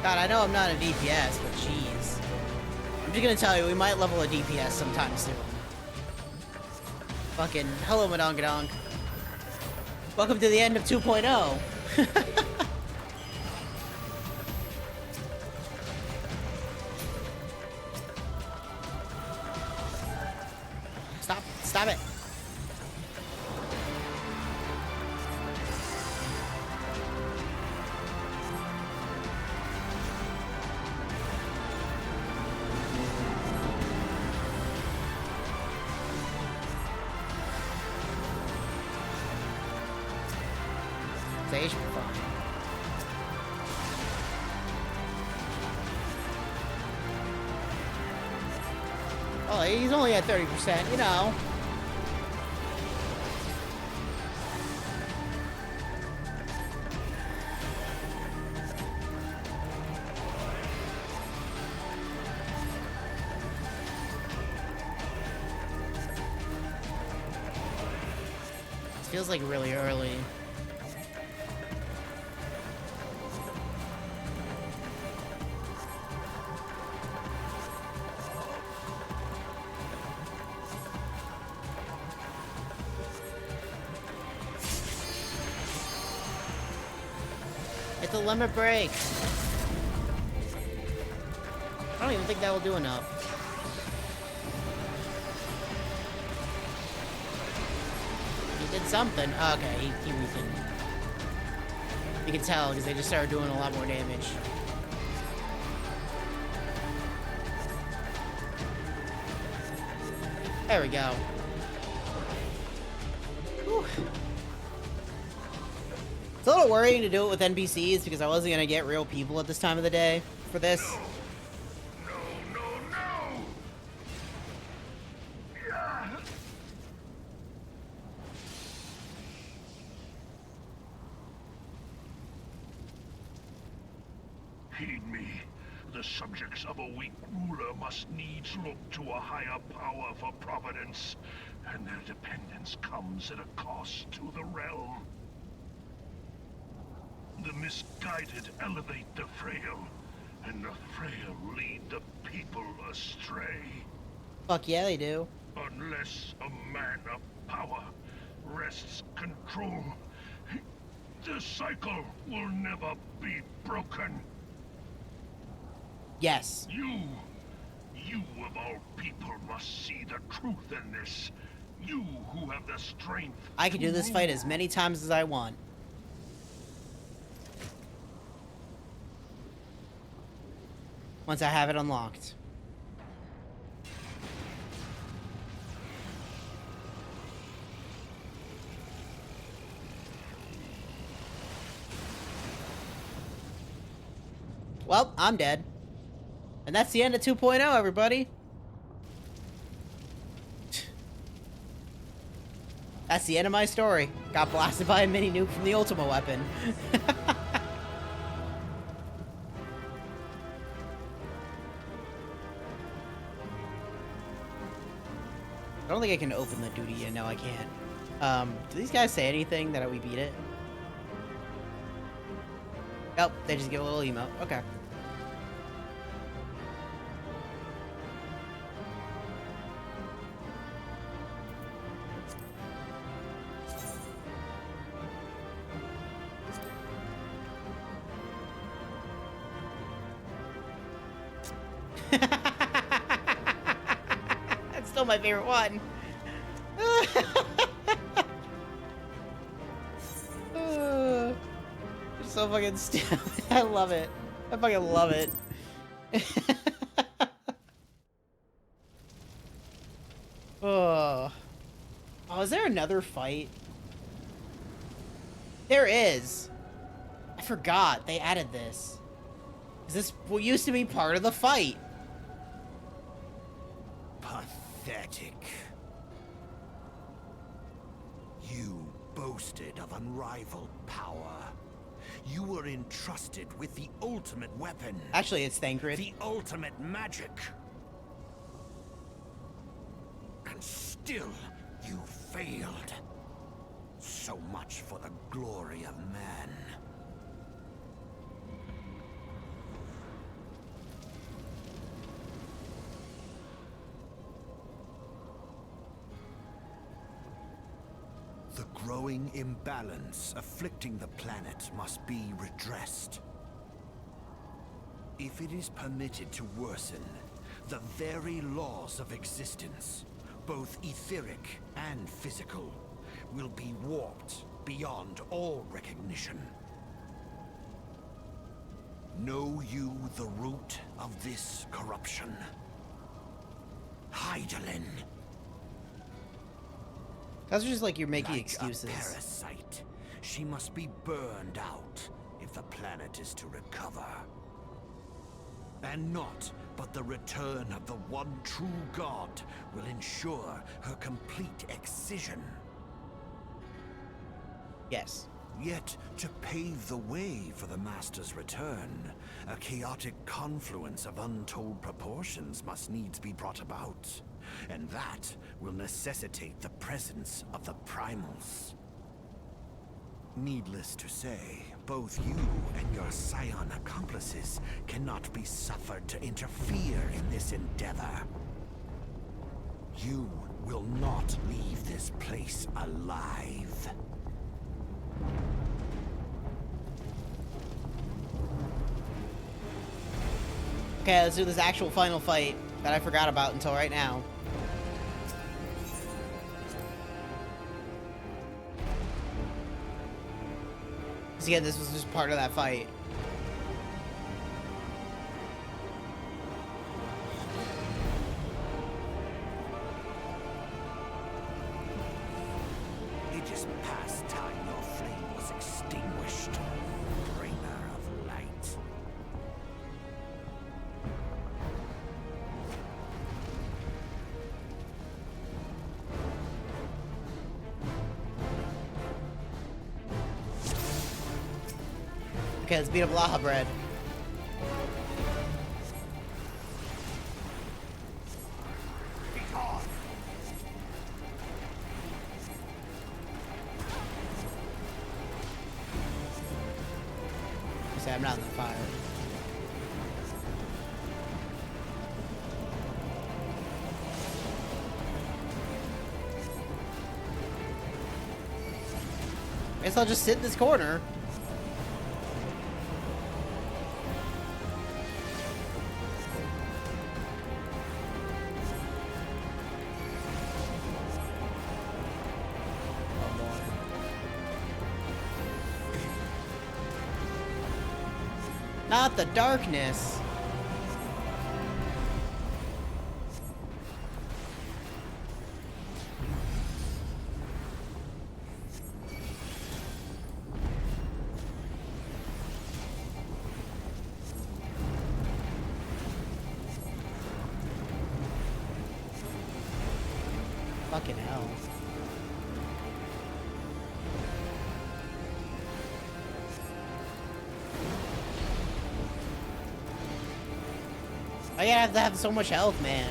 God, I know I'm not a DPS, but jeez. I'm just gonna tell you, we might level a DPS sometime soon. Fucking, hello, Madongadong. Welcome to the end of 2.0. Stop it. Sage for fun. Oh, he's only at 30%, you know. This feels like really early. Hit the limit break. I don't even think that will do enough. He did something. Oh, okay, he weakened. You can tell because they just started doing a lot more damage. There we go. Whew. It's a little worrying to do it with NPCs because I wasn't gonna get real people at this time of the day for this. Heed me. The subjects of a weak ruler must needs look to a higher power for providence, and their dependence comes at a cost to the realm. The misguided elevate the frail, and the frail lead the people astray. Fuck yeah, they do. Unless a man of power wrests control, the cycle will never be broken. Yes. You of all people must see the truth in this. You who have the strength. I can do this fight as many times as I want. Once I have it unlocked. Well, I'm dead. And that's the end of 2.0, everybody. That's the end of my story. Got blasted by a mini nuke from the Ultima weapon. I don't think I can open the duty yet. No, I can't. Do these guys say anything that we beat it? Nope, they just give a little emote. Okay. That's still my favorite one. It's so fucking stupid. I love it. I fucking love it. Oh, is there another fight? There is. I forgot they added this. Is this what used to be part of the fight? Pathetic. You boasted of unrivaled power. You were entrusted with the ultimate weapon. Actually, it's Thancred. The ultimate magic. And still, you failed. So much for the glory of man. The growing imbalance afflicting the planet must be redressed. If it is permitted to worsen, the very laws of existence, both etheric and physical, will be warped beyond all recognition. Know you the root of this corruption? Hydaelyn. That's just like you're making Like excuses. a parasite, she must be burned out if the planet is to recover. And naught but the return of the one true god will ensure her complete excision. Yes. Yet, to pave the way for the Master's return, a chaotic confluence of untold proportions must needs be brought about. And that will necessitate the presence of the primals. Needless to say, both you and your scion accomplices cannot be suffered to interfere in this endeavor. You will not leave this place alive. Okay, let's do this actual final fight that I forgot about until right now. Because again, this was just part of that fight. It is past time your flame was extinguished, bringer of light. Okay, let's beat up Laha Bread. See, I'm not in the fire. I guess I'll just sit in this corner. Not the darkness. Fucking hell. I have to have so much health, man.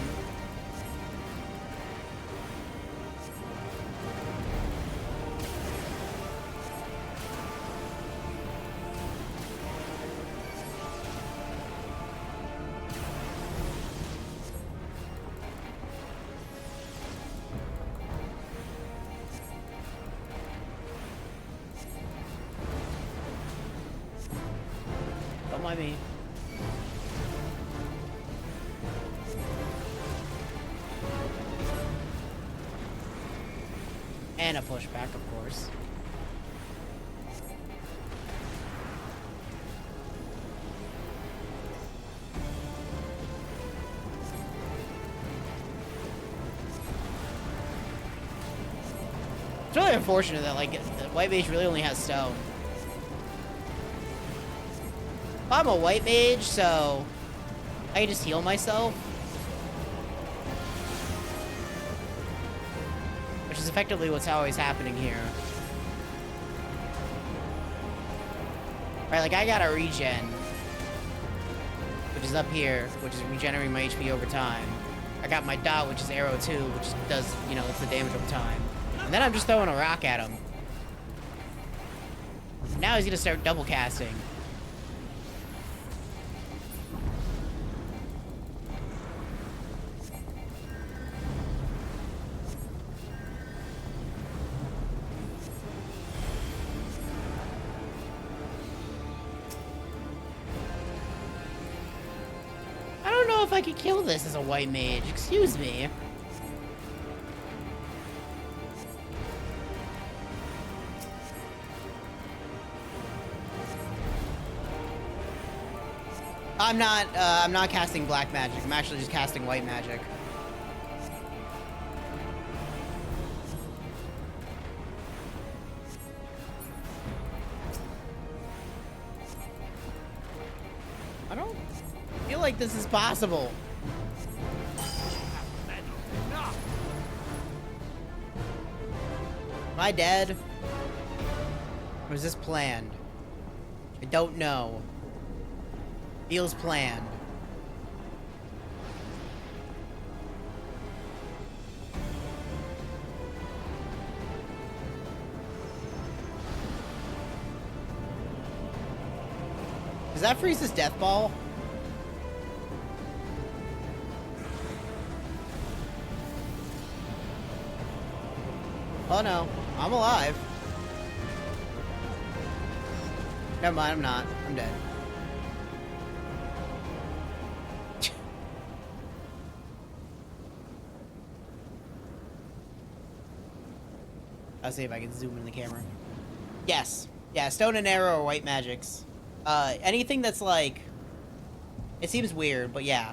Don't mind me. And a pushback, of course. It's really unfortunate that, like, the white mage really only has stone. I'm a white mage, so I can just heal myself. Which is effectively what's always happening here. Right, like I got a regen, which is up here, which is regenerating my HP over time. I got my dot, which is arrow 2, which does, you know, it's the damage over time. And then I'm just throwing a rock at him. Now he's gonna start double casting. if I could kill this as a white mage. Excuse me. I'm not casting black magic. I'm actually just casting white magic. I don't feel like this is possible. Am I dead? Or is this planned? I don't know. Feels planned. Does that freeze his death ball? Oh no, I'm alive. Never mind, I'm not. I'm dead. I'll see if I can zoom in the camera. Yes. Yeah, stone and arrow or white magics. Anything that's like... It seems weird, but yeah.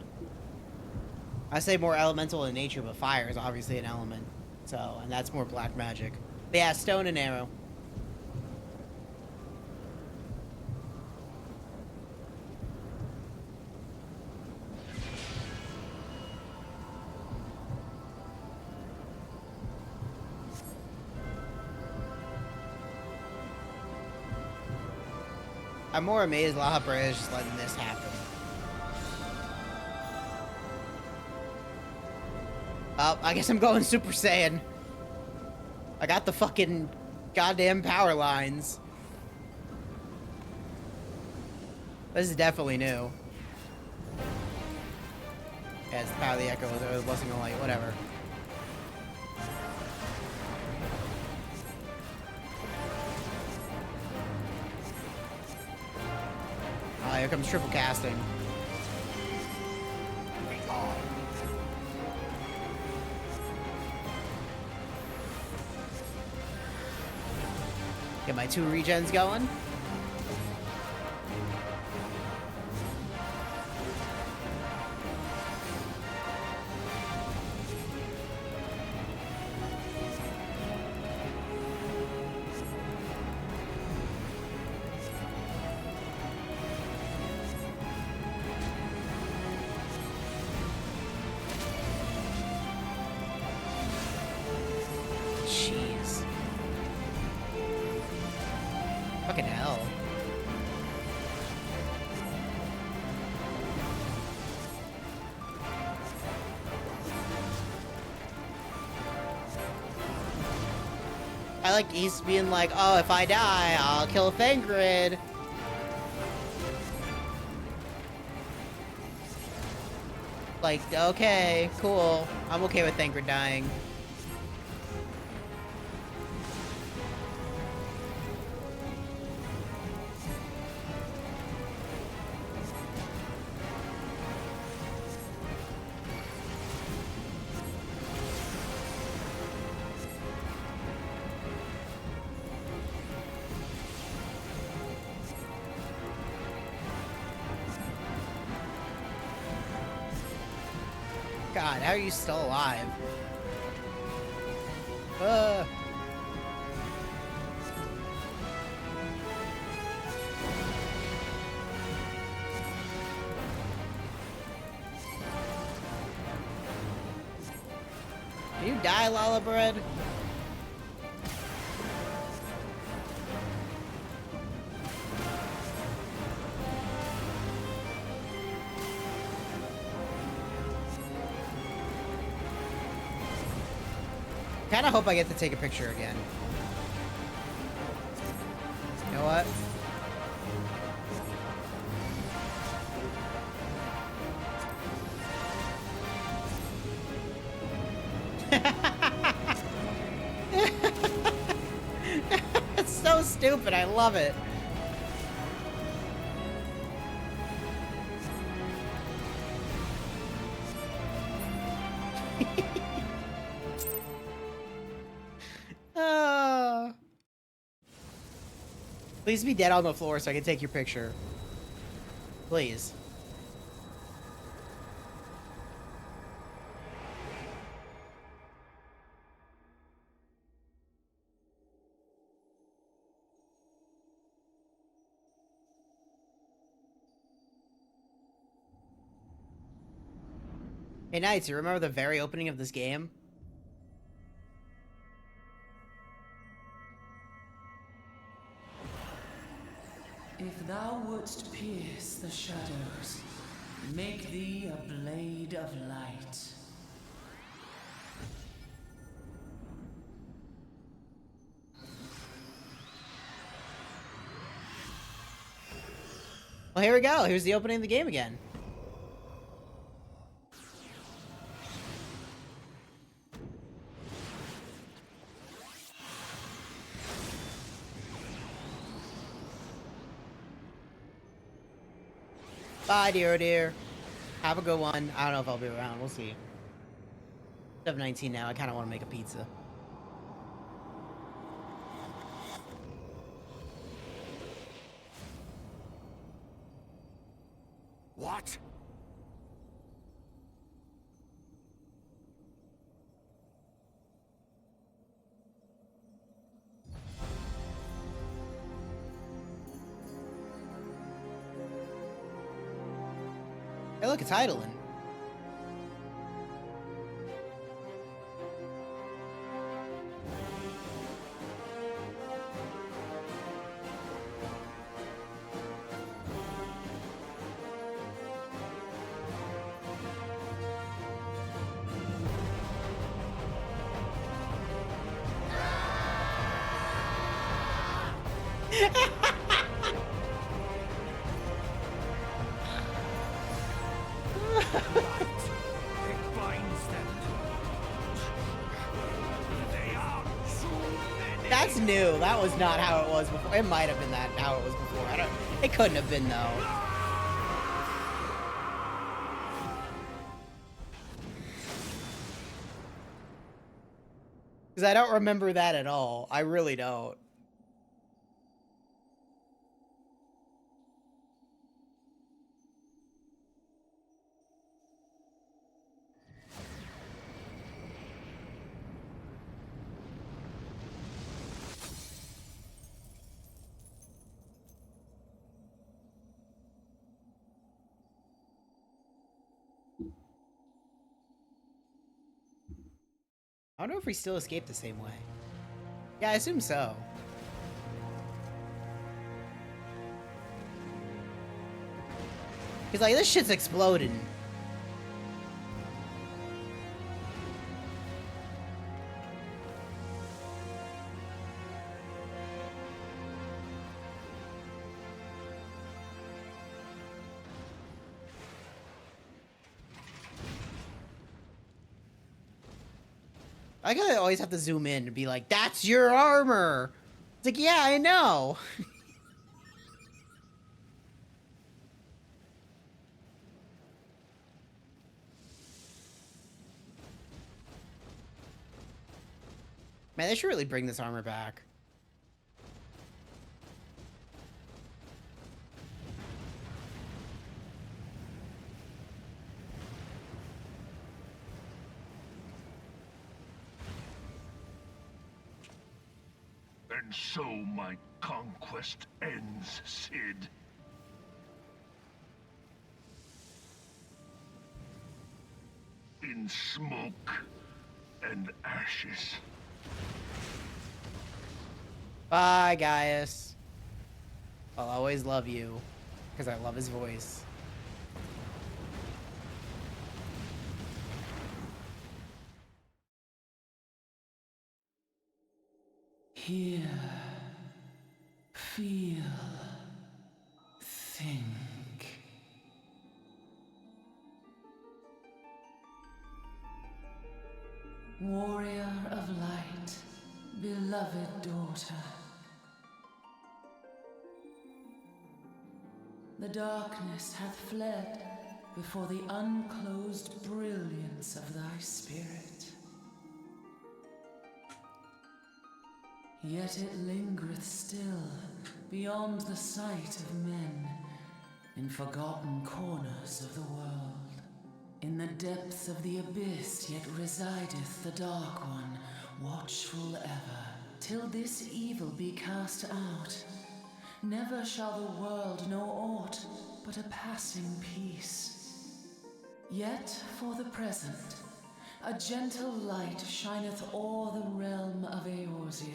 I say more elemental in nature, but fire is obviously an element. So, and that's more black magic. But yeah, stone and arrow. I'm more amazed La Habrea is just letting this happen. I guess I'm going Super Saiyan. I got the fucking goddamn power lines. This is definitely new. Yeah, it's the power of the echo, the blessing of light, whatever. Here comes triple casting. Get my 2 regens going. Fucking hell. I like he's being like, oh, if I die, I'll kill Thancred. Like, okay, cool. I'm okay with Thancred dying. God, how are you still alive? Can you die, Lala Bread? Kinda hope I get to take a picture again. You know what? It's so stupid, I love it. Please be dead on the floor so I can take your picture. Please. Hey, Knights, you remember the very opening of this game? If thou wouldst pierce the shadows, make thee a blade of light. Well, here we go. Here's the opening of the game again. Bye, dear, oh dear. Have a good one. I don't know if I'll be around. We'll see. 7:19 now. I kind of want to make a pizza. What? Hey, look, it's idling. That's new. That was not how it was before. It might have been that how it was before. I don't. It couldn't have been though. Because I don't remember that at all. I really don't. I don't know if we still escape the same way. Yeah, I assume so. He's like, this shit's exploding. I gotta always have to zoom in and be like, that's your armor! It's like, yeah, I know! Man, they should really bring this armor back. And so my conquest ends, Cid. In smoke and ashes. Bye, Gaius. I'll always love you, because I love his voice. Hear, feel, think. Warrior of light, beloved daughter. The darkness hath fled before the unclosed brilliance of thy spirit. Yet it lingereth still, beyond the sight of men, in forgotten corners of the world. In the depths of the abyss yet resideth the Dark One, watchful ever, till this evil be cast out. Never shall the world know aught but a passing peace. Yet for the present, a gentle light shineth o'er the realm of Eorzea.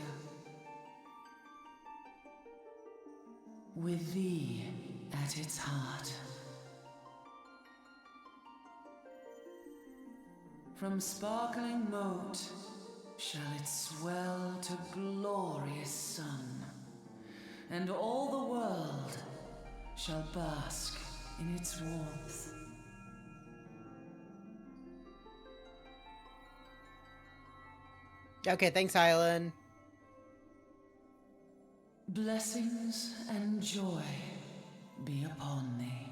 With thee at its heart. From sparkling moat shall it swell to glorious sun, and all the world shall bask in its warmth. Okay, thanks, Hyland. Blessings and joy be upon thee.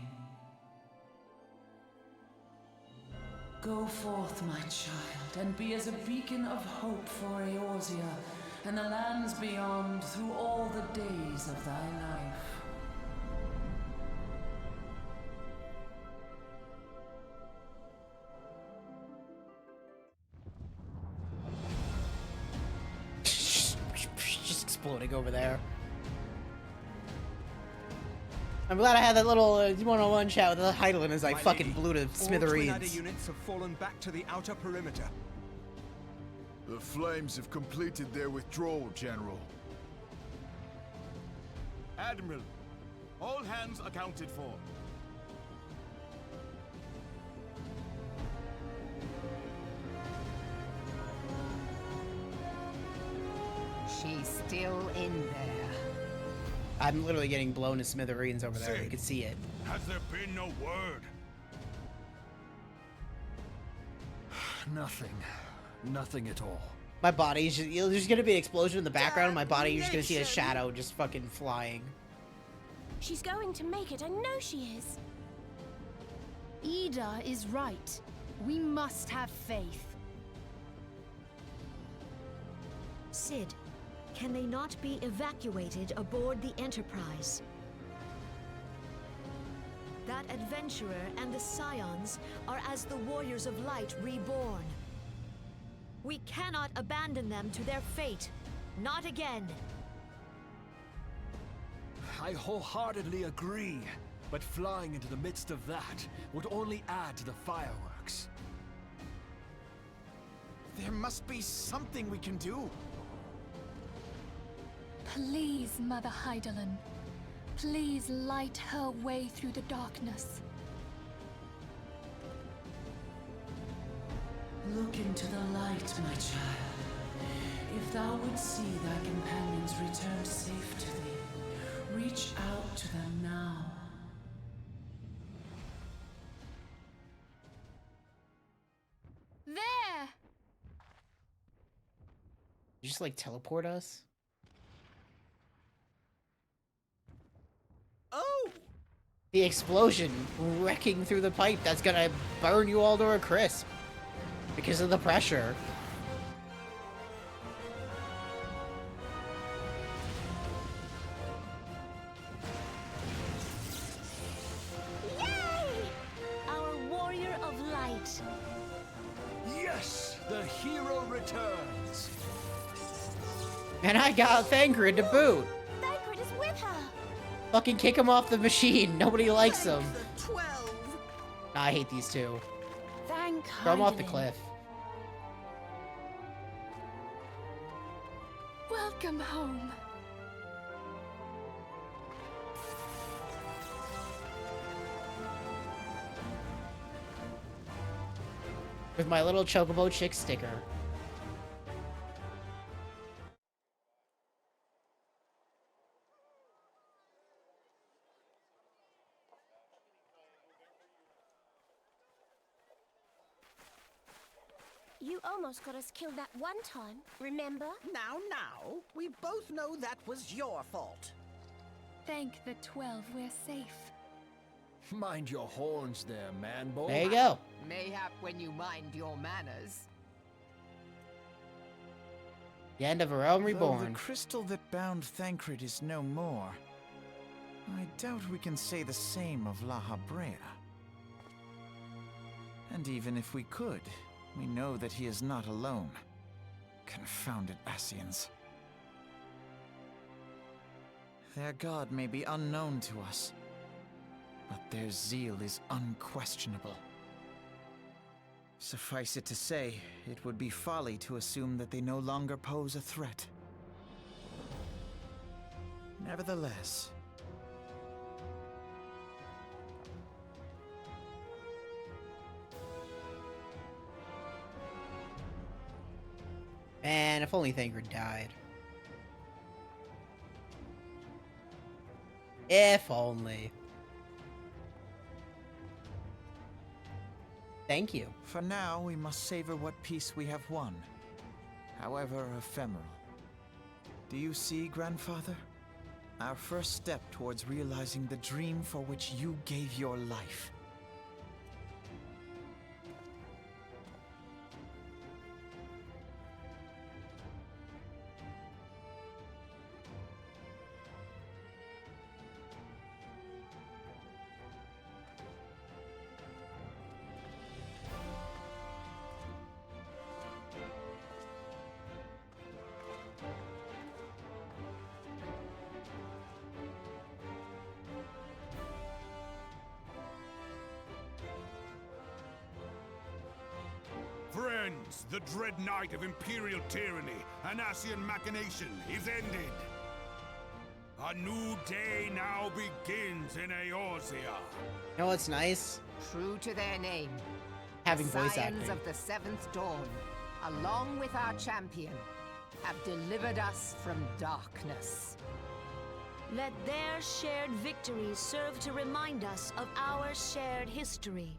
Go forth, my child, and be as a beacon of hope for Eorzea and the lands beyond through all the days of thy life. Just exploding over there. I'm glad I had that little one-on-one chat with Hyland as I fucking blew to smithereens. All Twin Adder units have fallen back to the outer perimeter. The Flames have completed their withdrawal, General. Admiral, all hands accounted for. She's still in there. I'm literally getting blown to smithereens over there. You can see it. Has there been no word? Nothing. Nothing at all. My body's just, there's gonna be an explosion in the background, and my body, you're just gonna see a shadow just fucking flying. She's going to make it, I know she is. Ida is right. We must have faith. Sid, can they not be evacuated aboard the Enterprise? That adventurer and the Scions are as the Warriors of Light reborn. We cannot abandon them to their fate. Not again. I wholeheartedly agree, but flying into the midst of that would only add to the fireworks. There must be something we can do. Please, Mother Hydaelyn. Please light her way through the darkness. Look into the light, my child. If thou would see thy companions return safe to thee, reach out to them now. There! You just like teleport us? Oh! The explosion wrecking through the pipe that's gonna burn you all to a crisp because of the pressure. Yay! Our warrior of light. Yes! The hero returns! And I got Thancred to boot. Thancred is with her. Fucking kick him off the machine. Nobody likes him. The 12. Nah, I hate these two. Thank Throw him off the Hydaelyn. cliff. Welcome home. With my little Chocobo Chick sticker. You almost got us killed that one time, remember? Now, we both know that was your fault. Thank the 12 we're safe. Mind your horns there, man-boy. There you go. Mayhap when you mind your manners. The end of a realm Though reborn. the crystal that bound Thancred is no more, I doubt we can say the same of La Habrea. And even if we could, we know that he is not alone. Confounded Ascians. Their god may be unknown to us, but their zeal is unquestionable. Suffice it to say, it would be folly to assume that they no longer pose a threat. Nevertheless, Man, if only Thancred died. If only. Thank you. for now we must savor what peace we have won, however ephemeral. Do you see, Grandfather? Our first step towards realizing the dream for which you gave your life. Friends, the dread night of Imperial tyranny and Ascian machination is ended. A new day now begins in Eorzea. You know what's nice? True to their name, Having the voice Scions acting. of the Seventh Dawn, along with our champion, have delivered us from darkness. Let their shared victories serve to remind us of our shared history.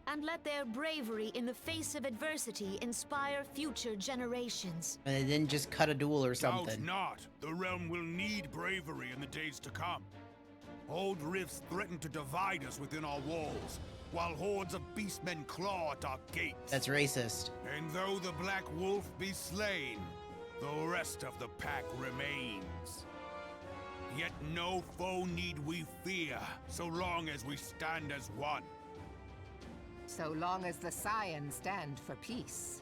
And let their bravery in the face of adversity inspire future generations. And they didn't just cut a duel or Doubt something. not, the realm will need bravery in the days to come. Old rifts threaten to divide us within our walls, while hordes of beastmen claw at our gates. That's racist. And though the Black Wolf be slain, the rest of the pack remains. Yet no foe need we fear, so long as we stand as one. So long as the Scions stand for peace.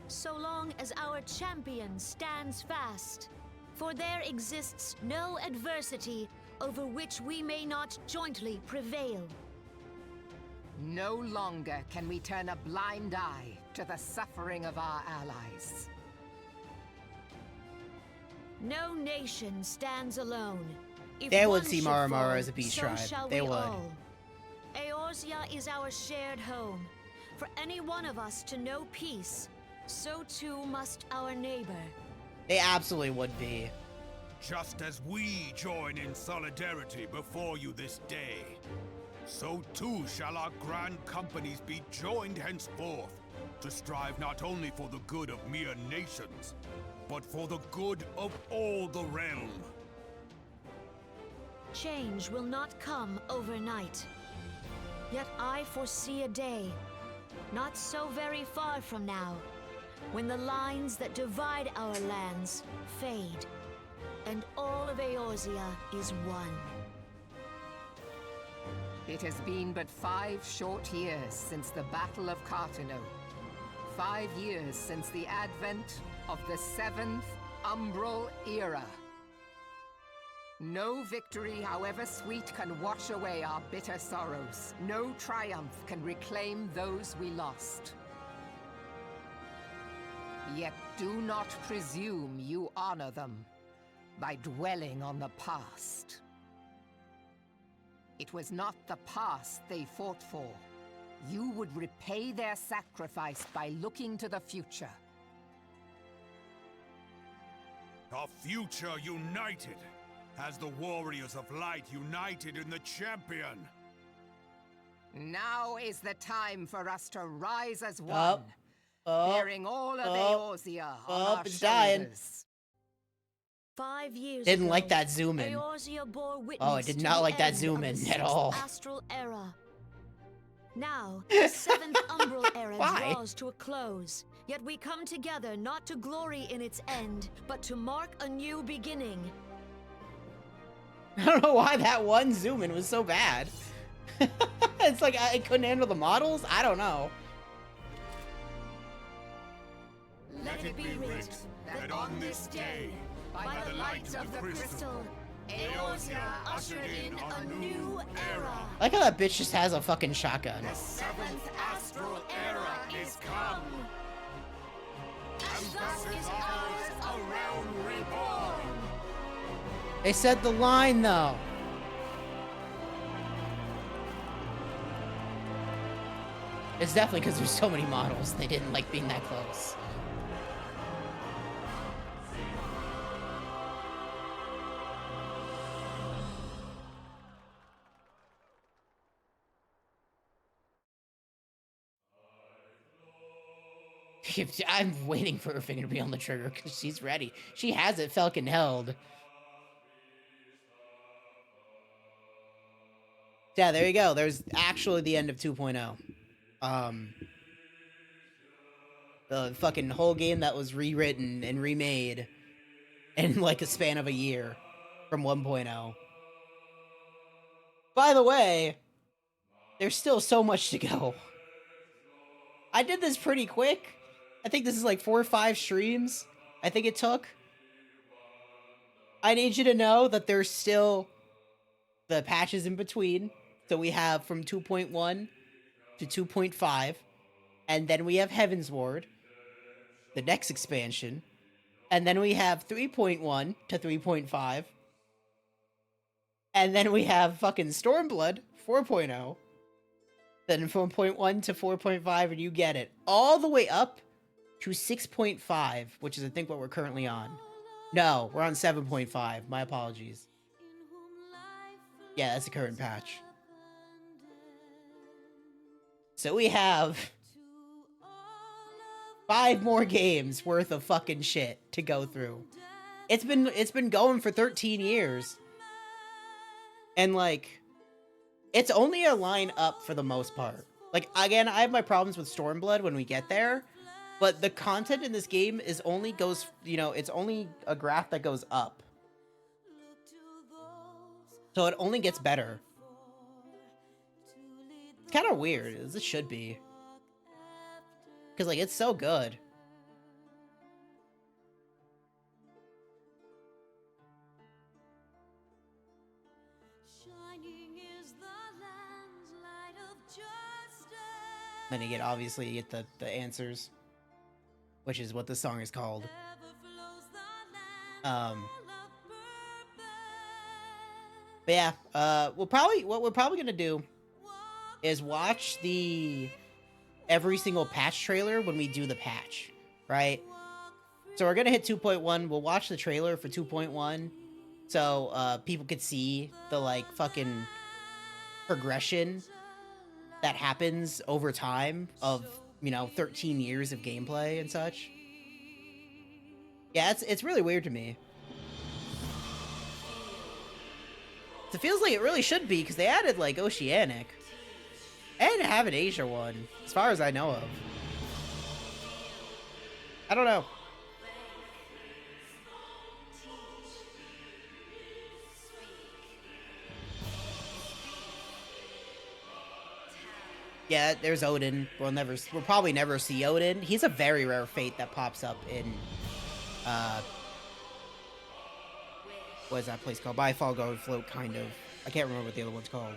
So long as our champion stands fast. For there exists no adversity over which we may not jointly prevail. No longer can we turn a blind eye to the suffering of our allies. No nation stands alone. If They would one see should Mara fall, as a beast so tribe. shall They we would. all. Eorzea is our shared home. For any one of us to know peace, so too must our neighbor. They absolutely would be. Just as we join in solidarity before you this day, so too shall our grand companies be joined henceforth to strive not only for the good of mere nations, but for the good of all the realm. Change will not come overnight. Yet I foresee a day, not so very far from now, when the lines that divide our lands fade, and all of Eorzea is one. It has been but 5 short years since the Battle of Cartano. 5 years since the advent of the 7th Umbral Era. No victory, however sweet, can wash away our bitter sorrows. No triumph can reclaim those we lost. Yet do not presume you honor them by dwelling on the past. It was not the past they fought for. You would repay their sacrifice by looking to the future. A future united, as the warriors of light united in the champion. Now is the time for us to rise as one, Up. bearing all of Eorzea on our It's dying. shoulders. 5 years Didn't ago, like that zoom in. Eorzea bore witness Oh, I did to not the like that end zoom of in the at all. 6th Astral Era. Now, the 7th Umbral Era Why? draws to a close, Yet we come together not to glory in its end, but to mark a new beginning. I don't know why that one zoom in was so bad. It's like I couldn't handle the models? I don't know. Let it be writ that on this day, by the light of the crystal, Eorzea ushered in a new era. I like how that bitch just has a fucking shotgun. The seventh astral era is come. And thus is ours a realm reborn. They said the line though. It's definitely because there's so many models. They didn't like being that close. I'm waiting for her finger to be on the trigger because she's ready. She has it fucking held. Yeah, there you go. There's actually the end of 2.0. The fucking whole game that was rewritten and remade in like a span of a year from 1.0. By the way, there's still so much to go. I did this pretty quick. I think this is like 4 or 5 streams. I think it took. I need you to know that there's still the patches in between. So we have from 2.1 to 2.5. And then we have Heaven's Ward, the next expansion. And then we have 3.1 to 3.5. And then we have fucking Stormblood 4.0. Then 4.1 to 4.5, and you get it. All the way up to 6.5, which is, I think, what we're currently on. No, we're on 7.5. My apologies. Yeah, that's the current patch. So we have 5 more games worth of fucking shit to go through. It's been going for 13 years. And like, it's only a line up for the most part. Like, again, I have my problems with Stormblood when we get there, but the content in this game is only goes, you know, it's only a graph that goes up. So it only gets better. It's kind of weird, as it should be. Because, like, it's so good. Then you get, obviously, you get the answers, which is what the song is called. But yeah, what we're probably gonna do is watch every single patch trailer when we do the patch, right? So we're gonna hit 2.1. We'll watch the trailer for 2.1, so people could see the like fucking progression that happens over time of, you know, 13 years of gameplay and such. Yeah, it's really weird to me. It feels like it really should be, because they added, like, Oceanic. And have an Asia one, as far as I know of. I don't know. Yeah, there's Odin. We'll probably never see Odin. He's a very rare fate that pops up in, what is that place called? By Fall Guard Float, kind of. I can't remember what the other one's called.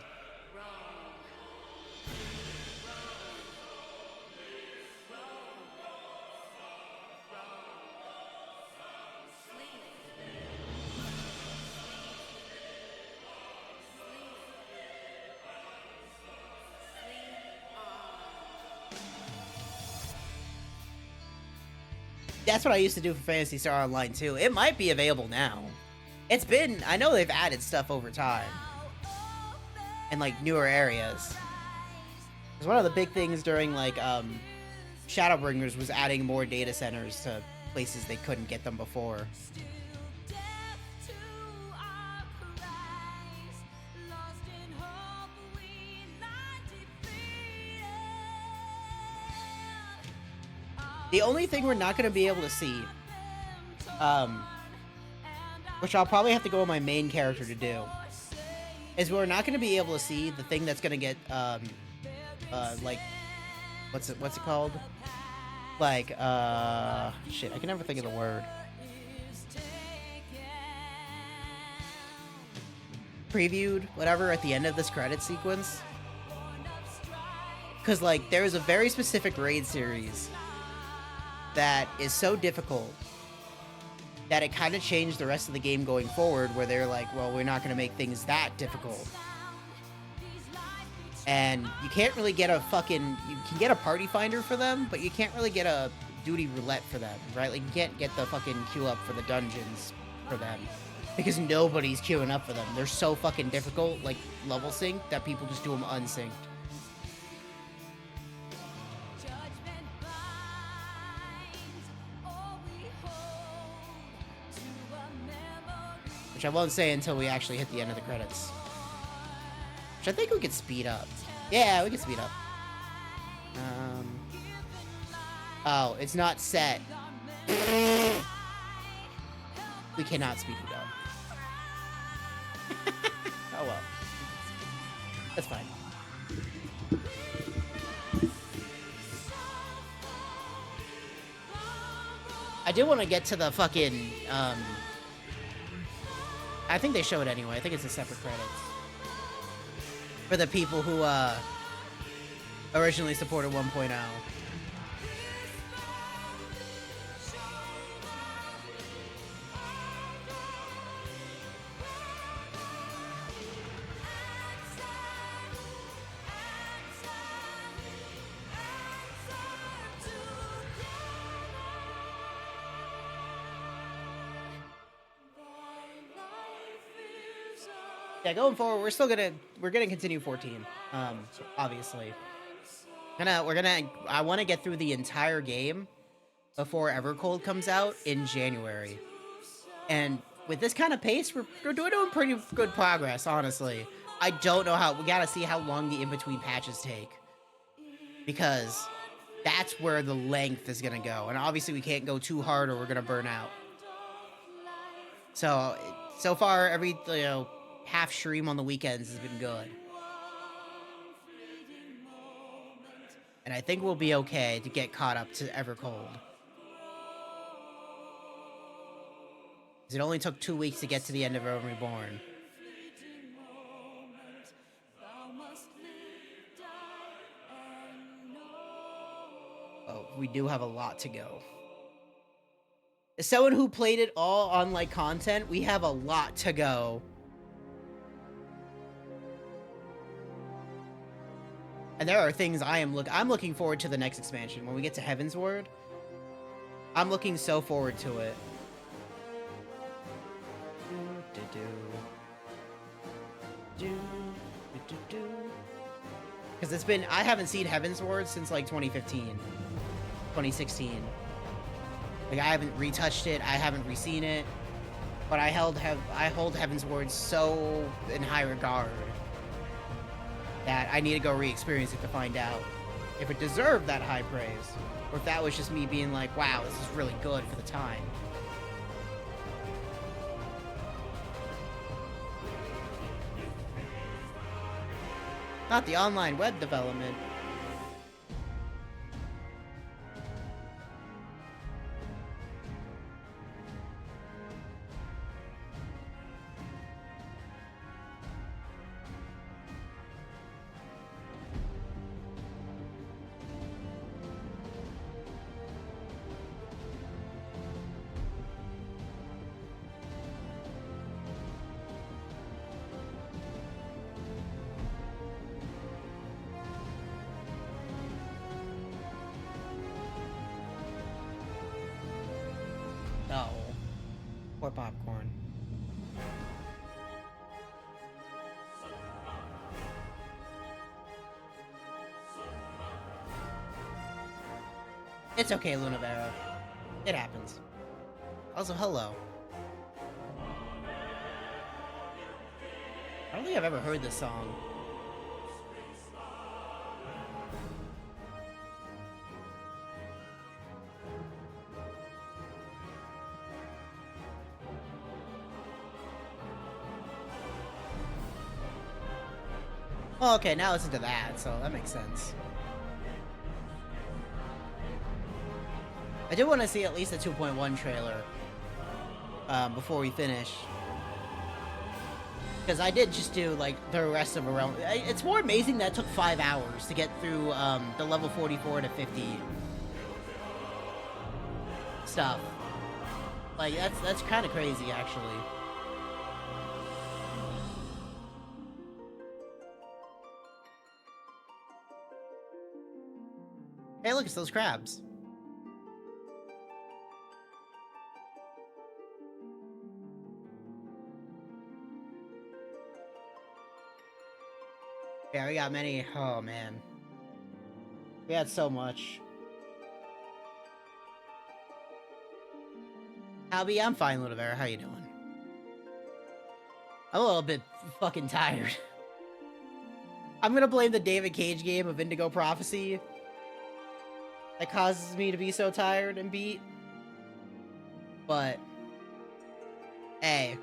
That's what I used to do for Phantasy Star Online too. It might be available now. I know they've added stuff over time. In like newer areas. Because one of the big things during like Shadowbringers was adding more data centers to places they couldn't get them before. The only thing we're not going to be able to see, which I'll probably have to go with my main character to do, is we're not going to be able to see the thing that's going to get, like, what's it called? Like, shit, I can never think of the word. Previewed, whatever, at the end of this credit sequence. Because, like, there is a very specific raid series that is so difficult that it kind of changed the rest of the game going forward, where they're like, well, we're not going to make things that difficult. And you can't really get a fucking... You can get a party finder for them, but you can't really get a duty roulette for them, right? Like, you can't get the fucking queue up for the dungeons for them. Because nobody's queuing up for them. They're so fucking difficult, like, level sync, that people just do them unsynced. Which I won't say until we actually hit the end of the credits. Which I think we could speed up. Yeah, we could speed up. Oh, it's not set. We cannot speed it up. Oh well. That's fine. I do want to get to the fucking, I think they show it anyway. I think it's a separate credits. For the people who, originally supported 1.0. Yeah, going forward, we're gonna continue 14. Obviously. I want to get through the entire game before Evercold comes out in January. And with this kind of pace, we're doing pretty good progress, honestly. I don't know how, we gotta see how long the in-between patches take. Because that's where the length is gonna go. And obviously we can't go too hard or we're gonna burn out. So far, every, half stream on the weekends has been good. And I think we'll be okay to get caught up to Evercold. Because it only took 2 weeks to get to the end of Realm Reborn. Oh, we do have a lot to go. As someone who played it all on, like, content, we have a lot to go. And there are things I'm looking forward to the next expansion. When we get to Heaven's Word, I'm looking so forward to it. Because it's been, I haven't seen Heaven's Word since like 2015, 2016. Like I haven't retouched it, I haven't re-seen it, but I hold Heaven's Word so in high regard that I need to go re-experience it to find out if it deserved that high praise, or if that was just me being like, wow, this is really good for the time. Not the online web development. Oh. Poor popcorn. It's okay, Lunavera. It happens. Also, hello. I don't think I've ever heard this song. Well, okay, now listen to that, so that makes sense. I do want to see at least a 2.1 trailer before we finish. Because I did just do, like, the rest of a realm. It's more amazing that it took 5 hours to get through the level 44 to 50 stuff. Like, that's kind of crazy, actually. Hey, look, it's those crabs. Yeah, we got many. Oh, man. We had so much. Albie, I'm fine, Little Bear. How you doing? I'm a little bit fucking tired. I'm gonna blame the David Cage game of Indigo Prophecy. That causes me to be so tired and beat. But, hey,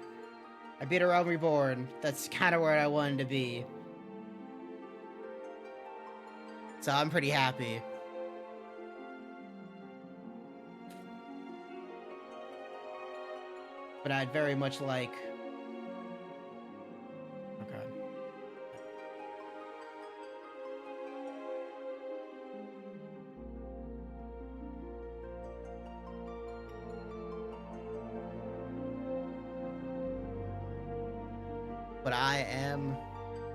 I beat a Realm Reborn. That's kind of where I wanted to be. So I'm pretty happy. But I'd very much like... Okay. But I am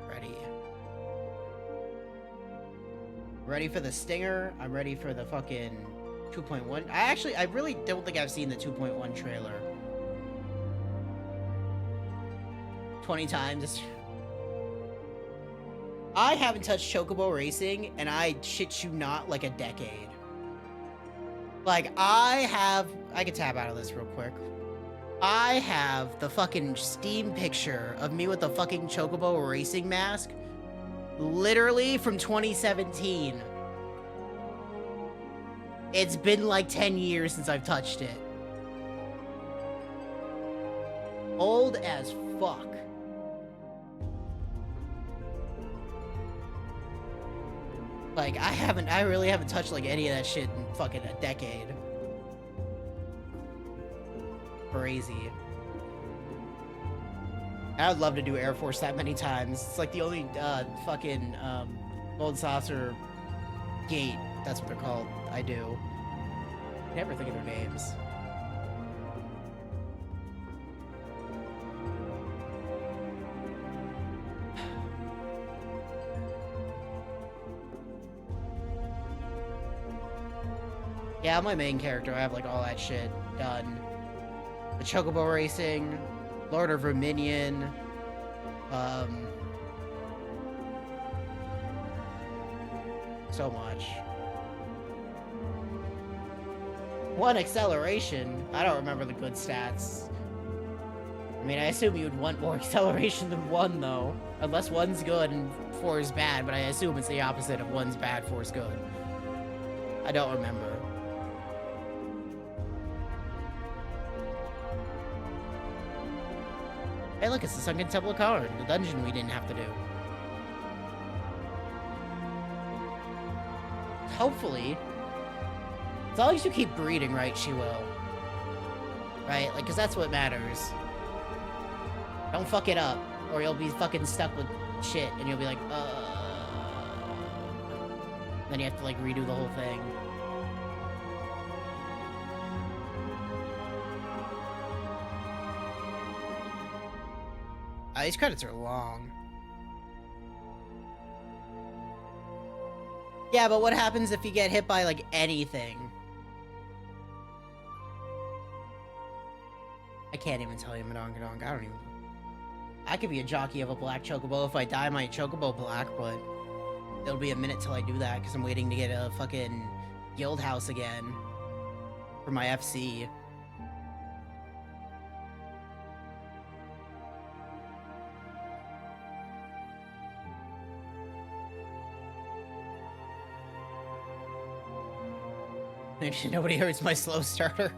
ready. Ready for the stinger. I'm ready for the fucking 2.1. I really don't think I've seen the 2.1 trailer. 20 times. I haven't touched Chocobo Racing, and I shit you not, like a decade. Like, I can tab out of this real quick. I have the fucking Steam picture of me with the fucking Chocobo Racing mask. Literally from 2017. It's been like 10 years since I've touched it. Old as fuck. Like, I really haven't touched like any of that shit in fucking a decade. Crazy. I would love to do Air Force that many times. It's like the only fucking Gold Saucer gate, that's what they're called, I do. I never think of their names. Yeah, my main character, I have like all that shit done. The Chocobo Racing, Lord of Verminion, so much. One acceleration. I don't remember the good stats. I mean, I assume you'd want more acceleration than 1, though. Unless 1's good and 4 is bad, but I assume it's the opposite of 1's bad, 4's good. I don't remember. Hey, look, it's the Sunken Temple of Karn, the dungeon we didn't have to do. Hopefully. As long as you keep breeding right, she will. Right? Like, because that's what matters. Don't fuck it up, or you'll be fucking stuck with shit, and you'll be like, Then you have to, like, redo the whole thing. These credits are long. Yeah, but what happens if you get hit by, like, anything? I can't even tell you, Madongadong. I don't even... I could be a jockey of a black chocobo if I dye my chocobo black, but... It'll be a minute till I do that, because I'm waiting to get a fucking guild house again. For my FC. Nobody hurts my slow starter.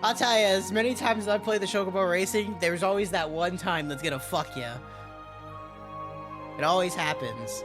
I'll tell you, as many times as I play the Chocobo Racing, there's always that one time that's gonna fuck you. It always happens.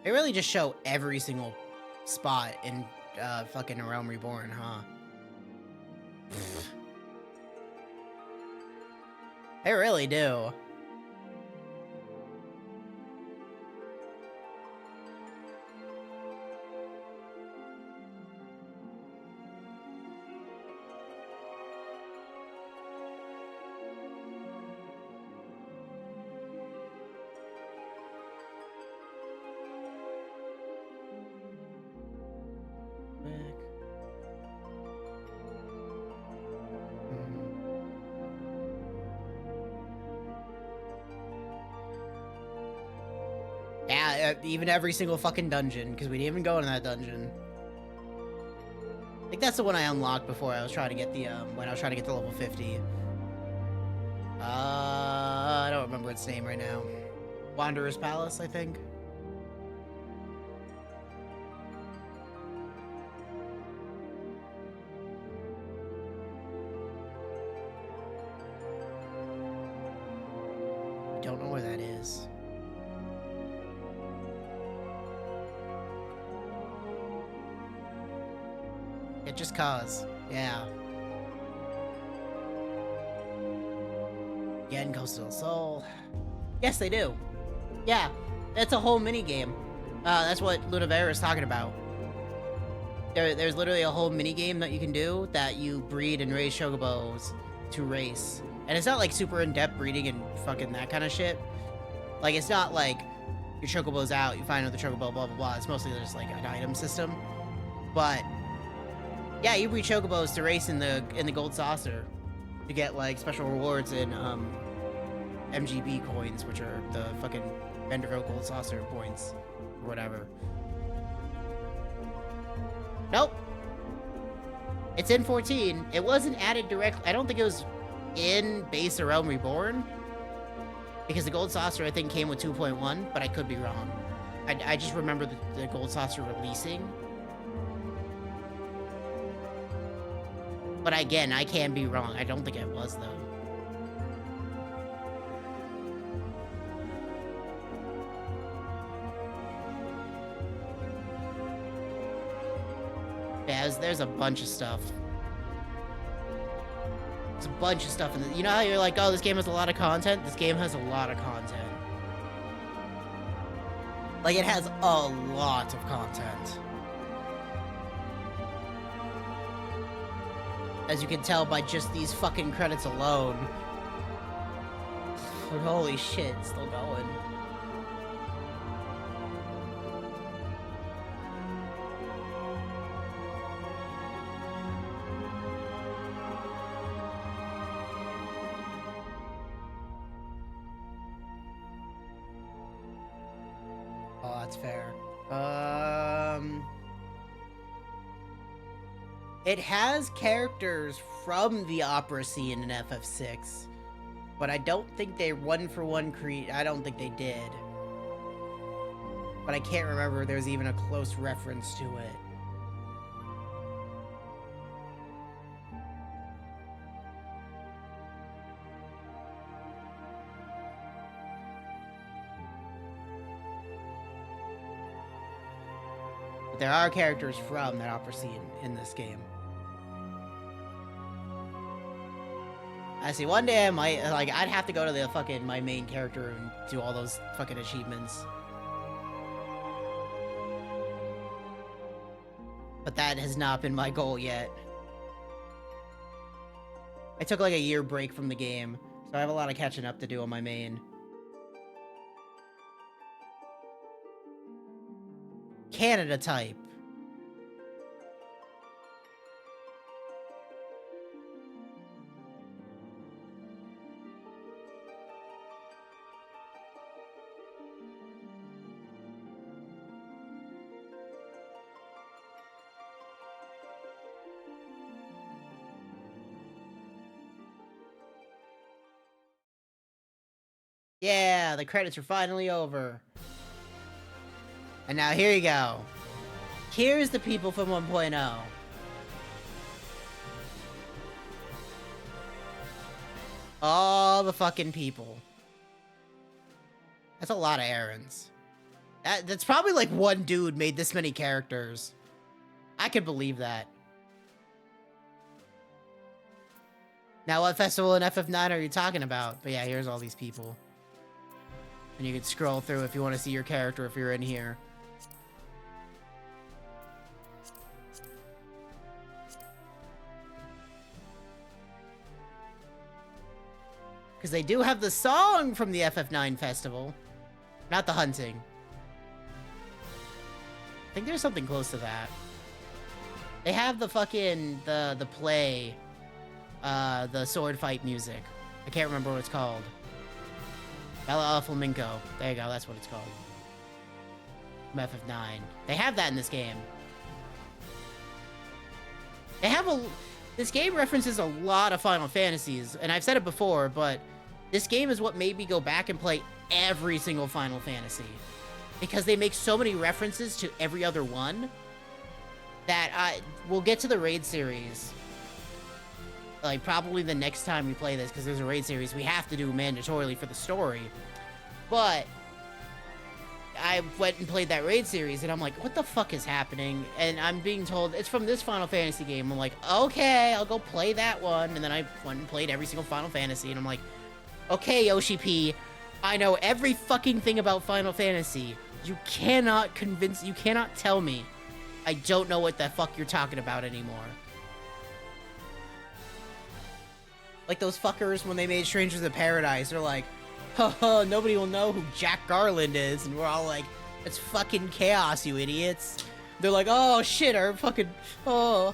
They really just show every single spot in fucking A Realm Reborn, huh? They really do. Yeah, even every single fucking dungeon, because we didn't even go in that dungeon. I think that's the one I unlocked before I was trying to get the, when I was trying to get to level 50. I don't remember its name right now. Wanderer's Palace, I think. I don't know where that is. It just cause. Yeah. Again, Coast of the Soul. Yes, they do. Yeah, it's a whole mini game. That's what Ludovera is talking about. There's literally a whole mini game that you can do that you breed and raise chocobos to race. And it's not like super in-depth breeding and fucking that kind of shit. Like, it's not like your chocobo's out, you find another chocobo, blah, blah, blah. It's mostly just like an item system. But yeah, you breed chocobos to race in the gold saucer to get like special rewards in MGB coins, which are the fucking Vanderbilt gold saucer points or whatever. Nope. It's in 14. It wasn't added directly. I don't think it was in base or Realm Reborn, because the gold saucer I think came with 2.1, but I could be wrong. I just remember the gold saucer releasing. But again, I can be wrong. I don't think it was, though. Yeah, there's a bunch of stuff. There's a bunch of stuff in the, you know how you're like, oh, this game has a lot of content? This game has a lot of content. Like, it has a lot of content. As you can tell by just these fucking credits alone. But holy shit, it's still going. Oh, that's fair. It has characters from the opera scene in FF6, but I don't think they one-for-one I don't think they did. But I can't remember if there's even a close reference to it. But there are characters from that opera scene in this game. I see, one day I might, like, I'd have to go to the fucking, my main character and do all those fucking achievements. But that has not been my goal yet. I took like a year break from the game, so I have a lot of catching up to do on my main. Canada type. Yeah, the credits are finally over. And now here you go. Here's the people from 1.0. All the fucking people. That's a lot of errands. That's probably like one dude made this many characters. I could believe that. Now, what festival in FF9 are you talking about? But yeah, here's all these people. And you can scroll through if you want to see your character if you're in here. Because they do have the song from the FF9 festival. Not the hunting. I think there's something close to that. They have the fucking, the play, the sword fight music. I can't remember what it's called. Bella Flamenco. There you go, that's what it's called. From FF9. They have that in this game. They have this game references a lot of Final Fantasies, and I've said it before, but this game is what made me go back and play every single Final Fantasy. Because they make so many references to every other one that we'll get to the raid series. Like, probably the next time we play this, because there's a raid series we have to do mandatorily for the story. But I went and played that raid series, and I'm like, what the fuck is happening? And I'm being told, it's from this Final Fantasy game. I'm like, okay, I'll go play that one. And then I went and played every single Final Fantasy, and I'm like, okay, Yoshi P, I know every fucking thing about Final Fantasy. You cannot tell me I don't know what the fuck you're talking about anymore. Like those fuckers when they made Strangers in Paradise, they're like, haha, nobody will know who Jack Garland is, and we're all like, it's fucking chaos, you idiots. They're like, oh shit, our fucking, oh.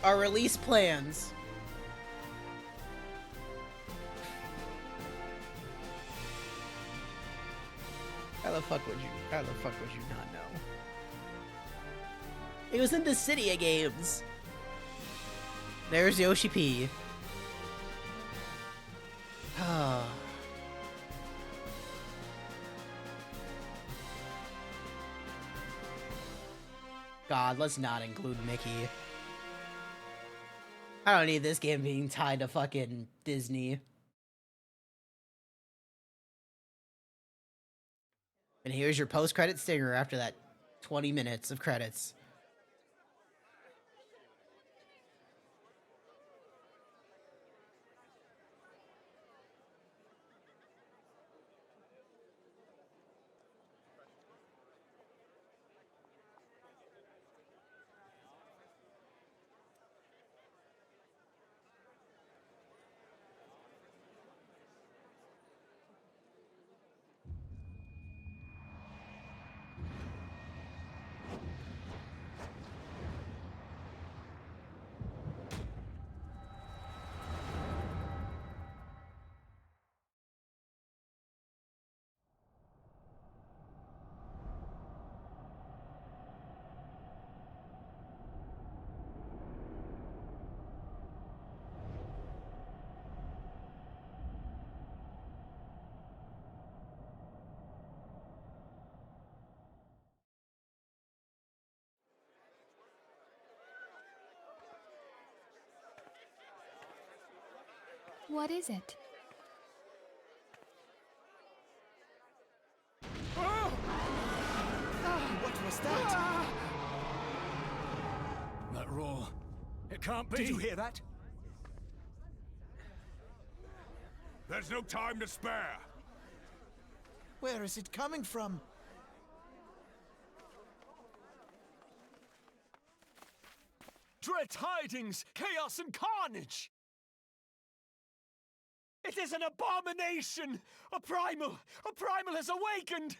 Our release plans. How the fuck would you not know? It was in the Cydia games. There's Yoshi P. God, let's not include Mickey. I don't need this game being tied to fucking Disney. And here's your post-credit stinger after that 20 minutes of credits. What is it? What was that? That roar. It can't be. Did you hear that? There's no time to spare. Where is it coming from? Dread tidings, chaos and carnage! It is an abomination! A primal has awakened!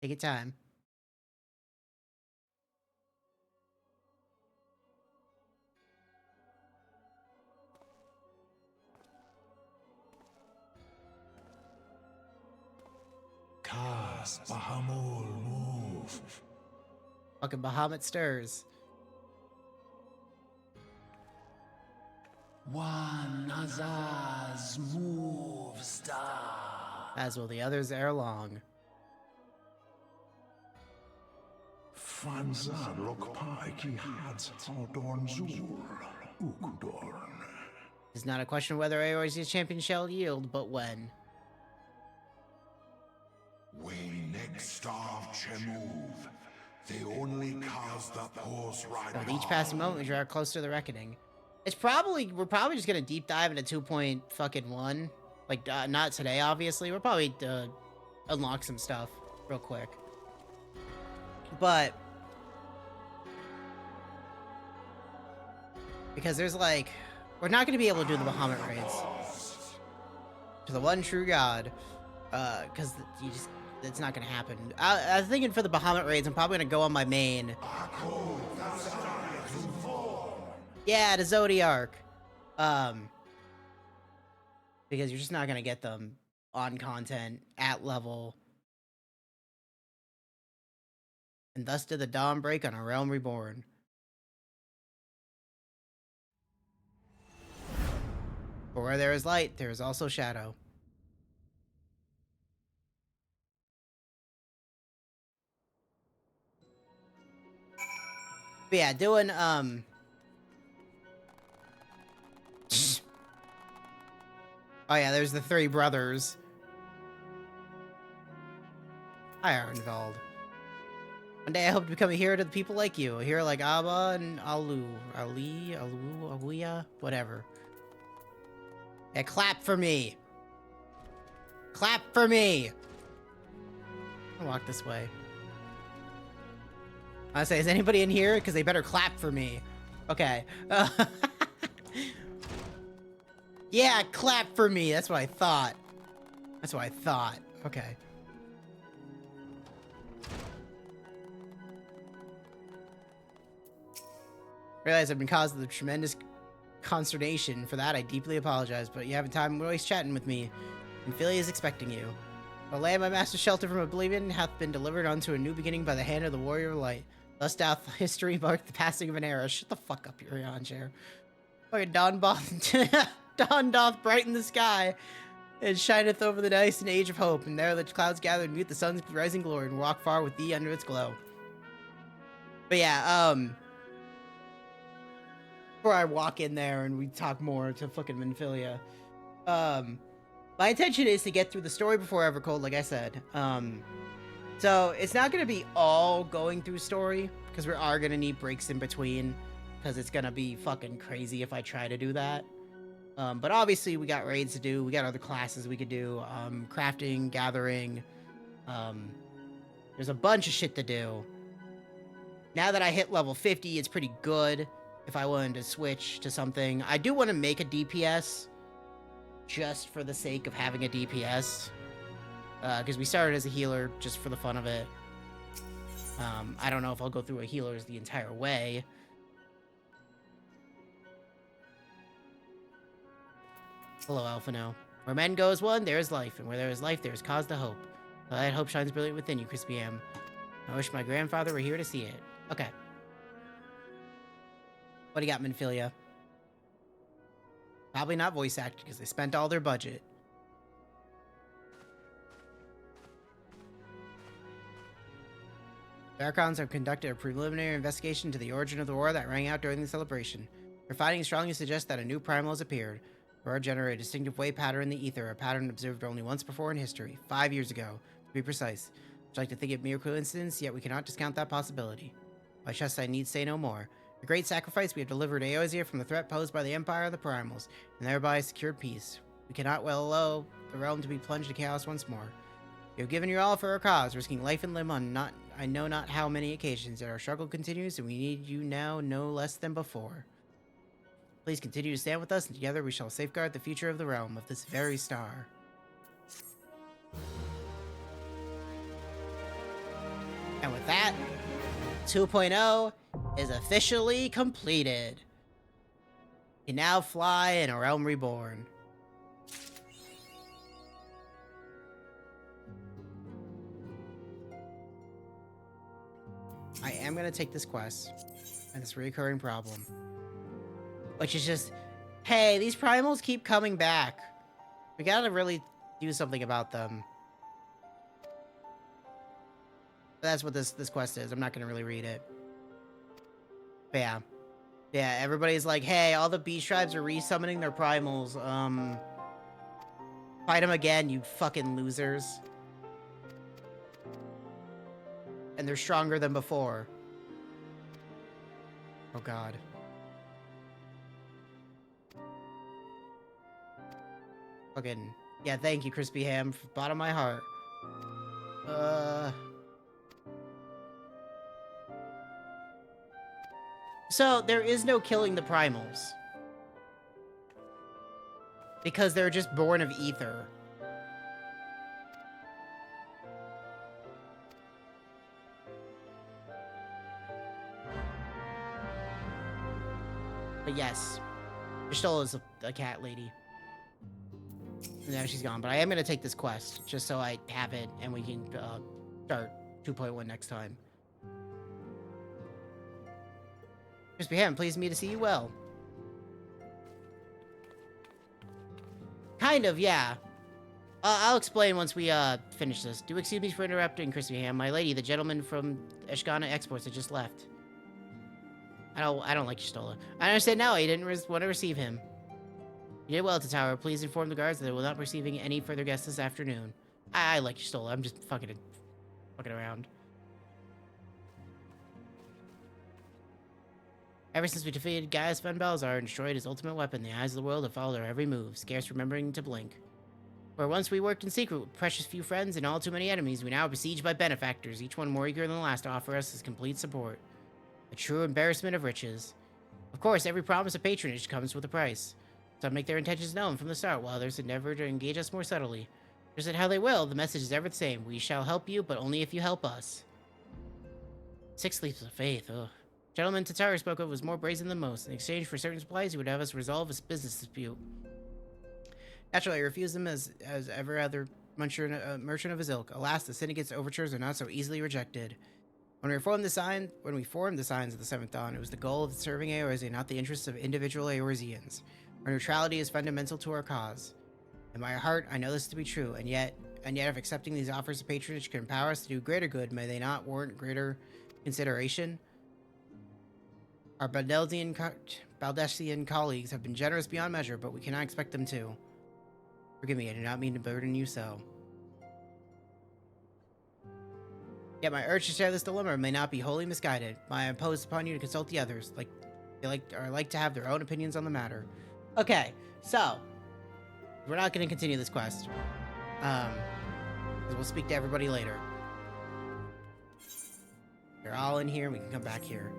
Take your time. Kas Bahamul move. Fucking Bahamut stirs. One Azaz move star. As will the others ere long. Franza Lokpai ki Hads Haldorn Zul Ukudorn. It's not a question of whether AOR's champion shall yield, but when. We next starve Chemuv. They only cause the pulse right. With each passing moment, we draw closer to the reckoning. We're probably just gonna deep dive into 2.1. Like, not today, obviously. We'll probably unlock some stuff real quick. But because there's like, we're not gonna be able to do the Bahamut raids to the one true God, because it's not gonna happen. I was thinking for the Bahamut raids, I'm probably gonna go on my main. Yeah, the Zodiarch. Because you're just not gonna get them on content at level. And thus did the dawn break on a realm reborn. For where there is light, there is also shadow. But yeah, doing oh yeah, there's the three brothers. Hi, Arnvald. One day I hope to become a hero to the people like you. A hero like Abba and Aluya, whatever. Yeah, clap for me. Clap for me. I'll walk this way. I say, is anybody in here? Because they better clap for me. Okay. Yeah, clap for me. That's what I thought. That's what I thought. Okay. Realize I've been causing the tremendous consternation. For that, I deeply apologize, but you have time always chatting with me, and Philly is expecting you. The land my master's shelter from oblivion hath been delivered unto a new beginning by the hand of the warrior of light. Thus doth history mark the passing of an era. Shut the fuck up, you're on chair. Fucking dawn doth brighten the sky, and shineth over the nice and age of hope, and there the clouds gather and mute the sun's rising glory, and walk far with thee under its glow. But yeah, before I walk in there and we talk more to fucking Minfilia, my intention is to get through the story before Evercold, like I said. So it's not going to be all going through story, because we are going to need breaks in between, because it's going to be fucking crazy if I try to do that. But obviously we got raids to do, we got other classes we could do, crafting, gathering, there's a bunch of shit to do. Now that I hit level 50, it's pretty good if I wanted to switch to something. I do want to make a DPS, just for the sake of having a DPS. Because we started as a healer just for the fun of it. I don't know if I'll go through a healer's the entire way. Hello, Alphino. Where men go as one, there is life, and where there is life, there is cause to hope. That hope shines brilliant within you, Crispy M. I wish my grandfather were here to see it. Okay. What do you got, Minfilia? Probably not voice acted, because they spent all their budget. The Archons have conducted a preliminary investigation into the origin of the war that rang out during the celebration. Their findings strongly suggest that a new primal has appeared. The roar generated a distinctive wave pattern in the ether, a pattern observed only once before in history, 5 years ago, to be precise. I'd like to think it mere coincidence, yet we cannot discount that possibility. My trust I need say no more. A great sacrifice, we have delivered Eorzea from the threat posed by the Empire of the Primals, and thereby secured peace. We cannot well allow the realm to be plunged in chaos once more. You have given your all for our cause, risking life and limb on I know not how many occasions, yet our struggle continues, and we need you now no less than before. Please continue to stand with us, and together we shall safeguard the future of the realm, of this very star. And with that, 2.0 is officially completed. You now fly in a realm reborn. I am gonna take this quest and this recurring problem, which is just, hey, these primals keep coming back. We gotta really do something about them. That's what this quest is. I'm not gonna really read it. But yeah. Yeah, everybody's like, hey, all the beast tribes are resummoning their primals. Fight them again, you fucking losers. And they're stronger than before. Oh god. Fucking, yeah, thank you, Crispy Ham, from the bottom of my heart. So, there is no killing the primals. Because they're just born of ether. But yes, Crystal is a cat lady. Now she's gone, but I am going to take this quest, just so I have it, and we can start 2.1 next time. Crispy Ham, pleased me to see you well. Kind of, yeah. I'll explain once we finish this. Do excuse me for interrupting, Crispy Ham. My lady, the gentleman from Eshkana Exports, had just left. I don't like Stola. I understand now. You didn't want to receive him. You did well, Tatara. Please inform the guards that they will not be receiving any further guests this afternoon. I like Stola. I'm just fucking around. Ever since we defeated Gaius Van Balzar and destroyed his ultimate weapon, the eyes of the world have followed our every move, scarce remembering to blink. Where once we worked in secret with precious few friends and all too many enemies, we now are besieged by benefactors, each one more eager than the last to offer us his complete support. A true embarrassment of riches. Of course, every promise of patronage comes with a price. Some make their intentions known from the start, while others endeavor to engage us more subtly. Just at how they will, the message is ever the same. We shall help you, but only if you help us. 6 leaps of faith, ugh. Gentleman Tatara spoke of was more brazen than most. In exchange for certain supplies, he would have us resolve a business dispute. Naturally, I refused him as every other merchant of his ilk. Alas, the syndicate's overtures are not so easily rejected. When we formed the signs of the Seventh Dawn, it was the goal of serving Eorzea, not the interests of individual Eorzeans. Our neutrality is fundamental to our cause. In my heart, I know this to be true, and yet if accepting these offers of patronage could empower us to do greater good, may they not warrant greater consideration? Our Baldessian colleagues have been generous beyond measure, but we cannot expect them to. Forgive me, I do not mean to burden you so. Yet my urge to share this dilemma may not be wholly misguided. I impose upon you to consult the others, like to have their own opinions on the matter. Okay, so we're not going to continue this quest. Because we'll speak to everybody later. They're all in here. We can come back here.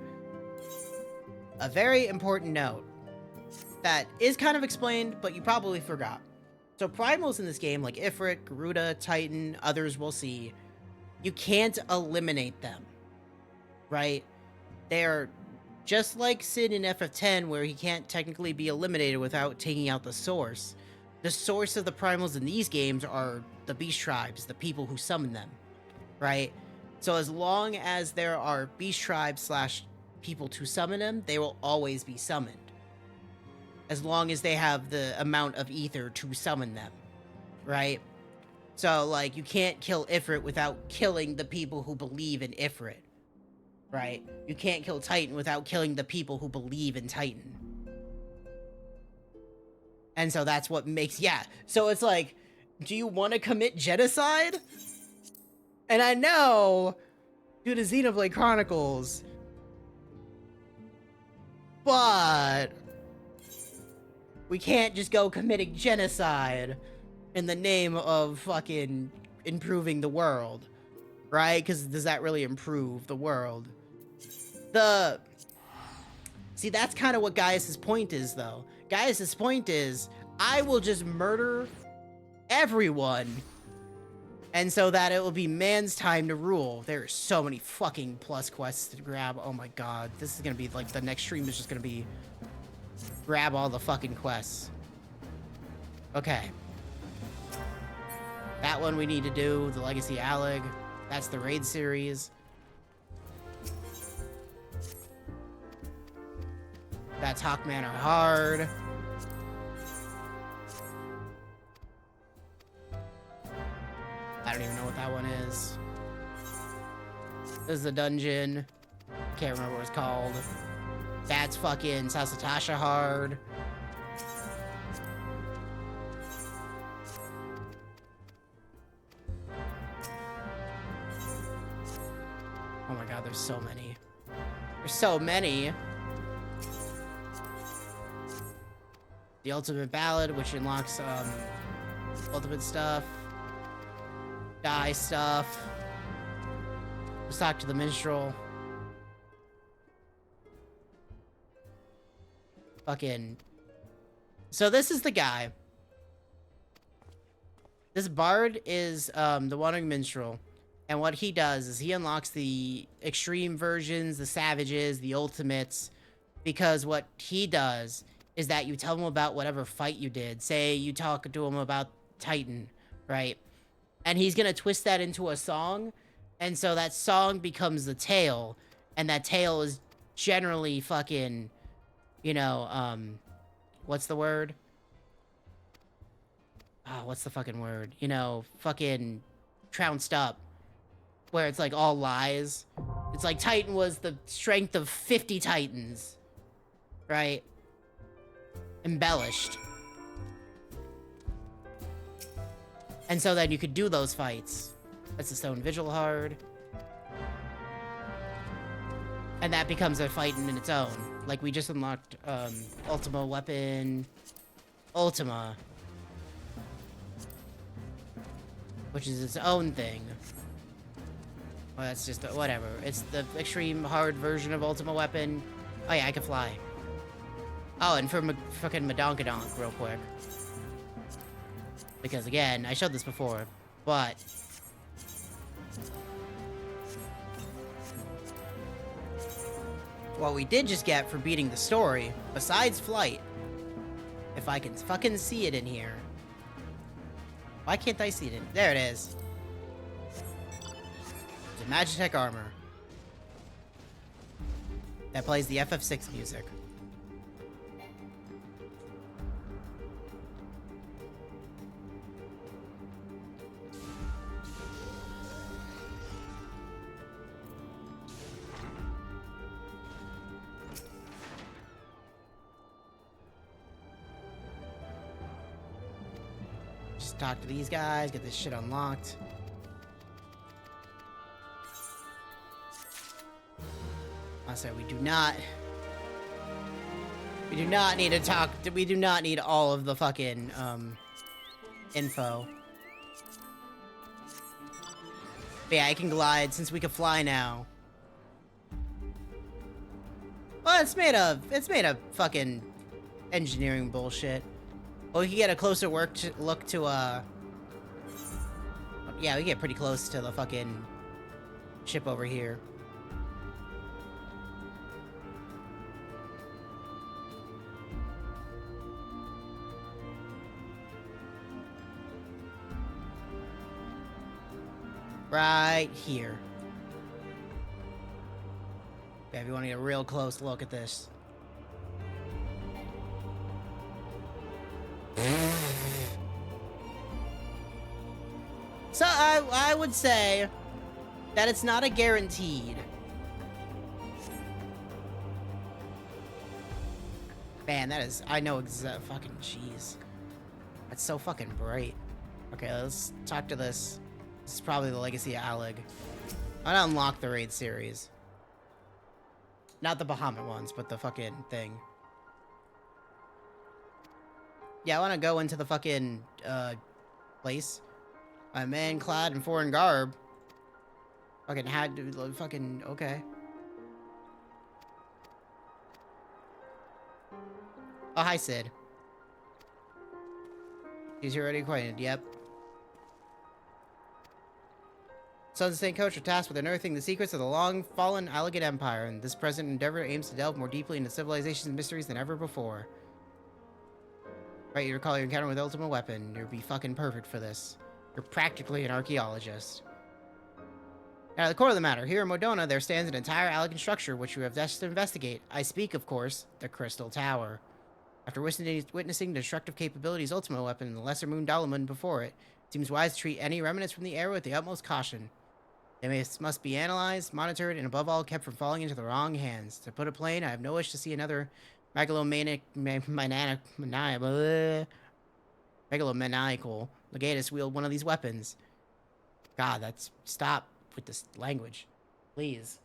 A very important note that is kind of explained, but you probably forgot. So primals in this game, like Ifrit, Garuda, Titan, others we'll see, you can't eliminate them, right? They're just like Sid in FF10, where he can't technically be eliminated without taking out the source. The source of the primals in these games are the beast tribes, the people who summon them, right? So as long as there are beast tribes / people to summon them, they will always be summoned. As long as they have the amount of ether to summon them, right? So, like, you can't kill Ifrit without killing the people who believe in Ifrit, right? You can't kill Titan without killing the people who believe in Titan. And so that's what makes, yeah. So it's like, do you want to commit genocide? And I know, due to Xenoblade Chronicles, but we can't just go committing genocide in the name of fucking improving the world, right? Because does that really improve the world? See, that's kind of what Gaius's point is, though. Gaius's point is, I will just murder everyone And so that it will be man's time to rule. There are so many fucking plus quests to grab. Oh my god. This is gonna be like, the next stream is just gonna be grab all the fucking quests. Okay. That one we need to do, the Legacy Alleg. That's the raid series. That's Hawk Manor Hard. I don't even know what that one is. This is the dungeon. Can't remember what it's called. That's fucking Sasatasha Hard. Oh my god, there's so many. There's so many. The Ultimate Ballad, which unlocks ultimate stuff. Die stuff. Let's talk to the minstrel. Fucking. So this is the guy. This bard is the Wandering Minstrel. And what he does is he unlocks the extreme versions, the savages, the ultimates. Because what he does is that you tell him about whatever fight you did. Say you talk to him about Titan, right? And he's gonna twist that into a song. And so that song becomes the tale. And that tale is generally fucking, you know, what's the word? Oh, what's the fucking word? You know, fucking trounced up. Where it's like all lies. It's like Titan was the strength of 50 Titans. Right? Embellished. And so then you could do those fights. That's the Stone Vigil Hard. And that becomes a fight in its own. Like we just unlocked Ultima Weapon Ultima. Which is its own thing. Well, that's just whatever. It's the extreme hard version of Ultima Weapon. Oh yeah, I can fly. Oh, and for fucking Madonkadonk real quick. Because again, I showed this before, but what we did just get for beating the story, besides flight, if I can fucking see it in here. Why can't I see it in? There it is. It's a Magitech armor that plays the FF6 music. Just talk to these guys, get this shit unlocked. I said we do not need to talk. We do not need all of the fucking info. But yeah, I can glide since we can fly now. Well, it's made of fucking engineering bullshit. Well, we can get a closer look to yeah, we get pretty close to the fucking ship over here. Right here. Yeah, if you want to get a real close look at this. So I would say that it's not a guaranteed. Man, that is, I know fucking jeez. That's so fucking bright. Okay, let's talk to this. This is probably the Legacy Alleg. I want to unlock the raid series. Not the Bahamut ones, but the fucking thing. Yeah, I want to go into the fucking, place. A man clad in foreign garb. Fucking had to, fucking, okay. Oh, hi, Sid. He's already acquainted, yep. Sons of St. Coach are tasked with unearthing the secrets of the long-fallen Allegan Empire, and this present endeavor aims to delve more deeply into civilization's mysteries than ever before. Right, you recall your encounter with the ultimate weapon. You'd be fucking perfect for this. You're practically an archaeologist. Now, at the core of the matter, here in Modona, there stands an entire Allegan structure which you have destined to investigate. I speak, of course, the Crystal Tower. After witnessing the destructive capabilities ultimate weapon and the lesser moon Dalamud before it, it seems wise to treat any remnants from the air with the utmost caution. They must be analyzed, monitored, and above all, kept from falling into the wrong hands. To put it plain, I have no wish to see another megalomaniacal legatus wield one of these weapons. God, that's... Stop with this language. Please.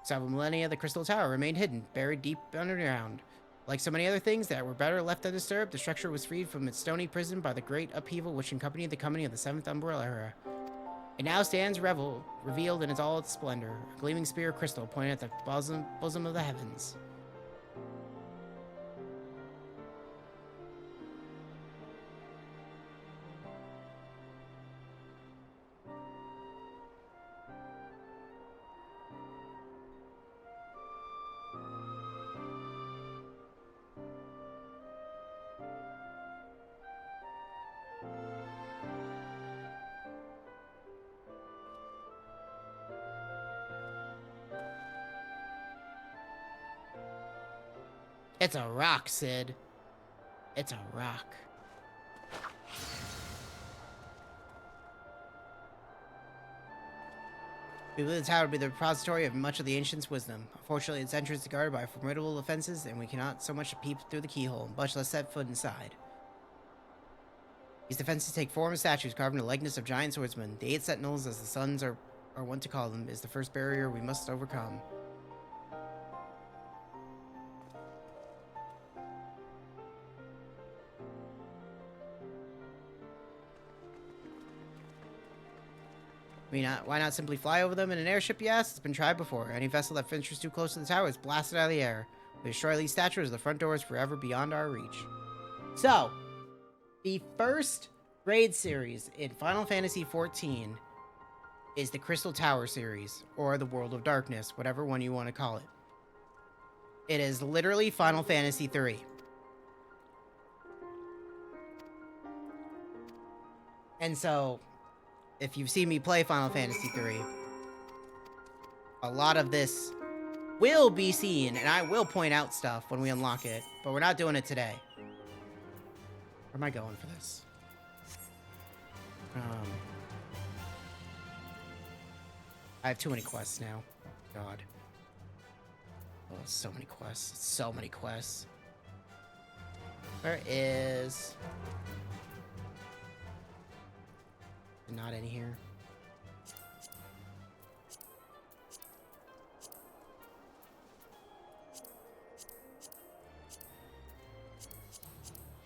Several millennia, the Crystal Tower remained hidden, buried deep underground. Like so many other things that were better left undisturbed, the structure was freed from its stony prison by the great upheaval which accompanied the coming of the Seventh Umbrella Era. It now stands revealed in all its splendor, a gleaming spear of crystal pointed at the bosom of the heavens. It's a rock, Sid. It's a rock. We believe the tower to be the repository of much of the ancients' wisdom. Unfortunately, its entrance is guarded by formidable defenses, and we cannot so much peep through the keyhole, much less set foot inside. These defenses take form as statues carved in the likeness of giant swordsmen. The 8 sentinels, as the sons are wont to call them, is the first barrier we must overcome. Why not simply fly over them in an airship, you ask? It's been tried before. Any vessel that ventures too close to the tower is blasted out of the air. We destroy these statues, the front door is forever beyond our reach. So, the first raid series in Final Fantasy XIV is the Crystal Tower series, or the World of Darkness, whatever one you want to call it. It is literally Final Fantasy III. And so, if you've seen me play Final Fantasy III, a lot of this will be seen, and I will point out stuff when we unlock it, but we're not doing it today. Where am I going for this? I have too many quests now. God. Oh, so many quests. So many quests. Where is... Not in here.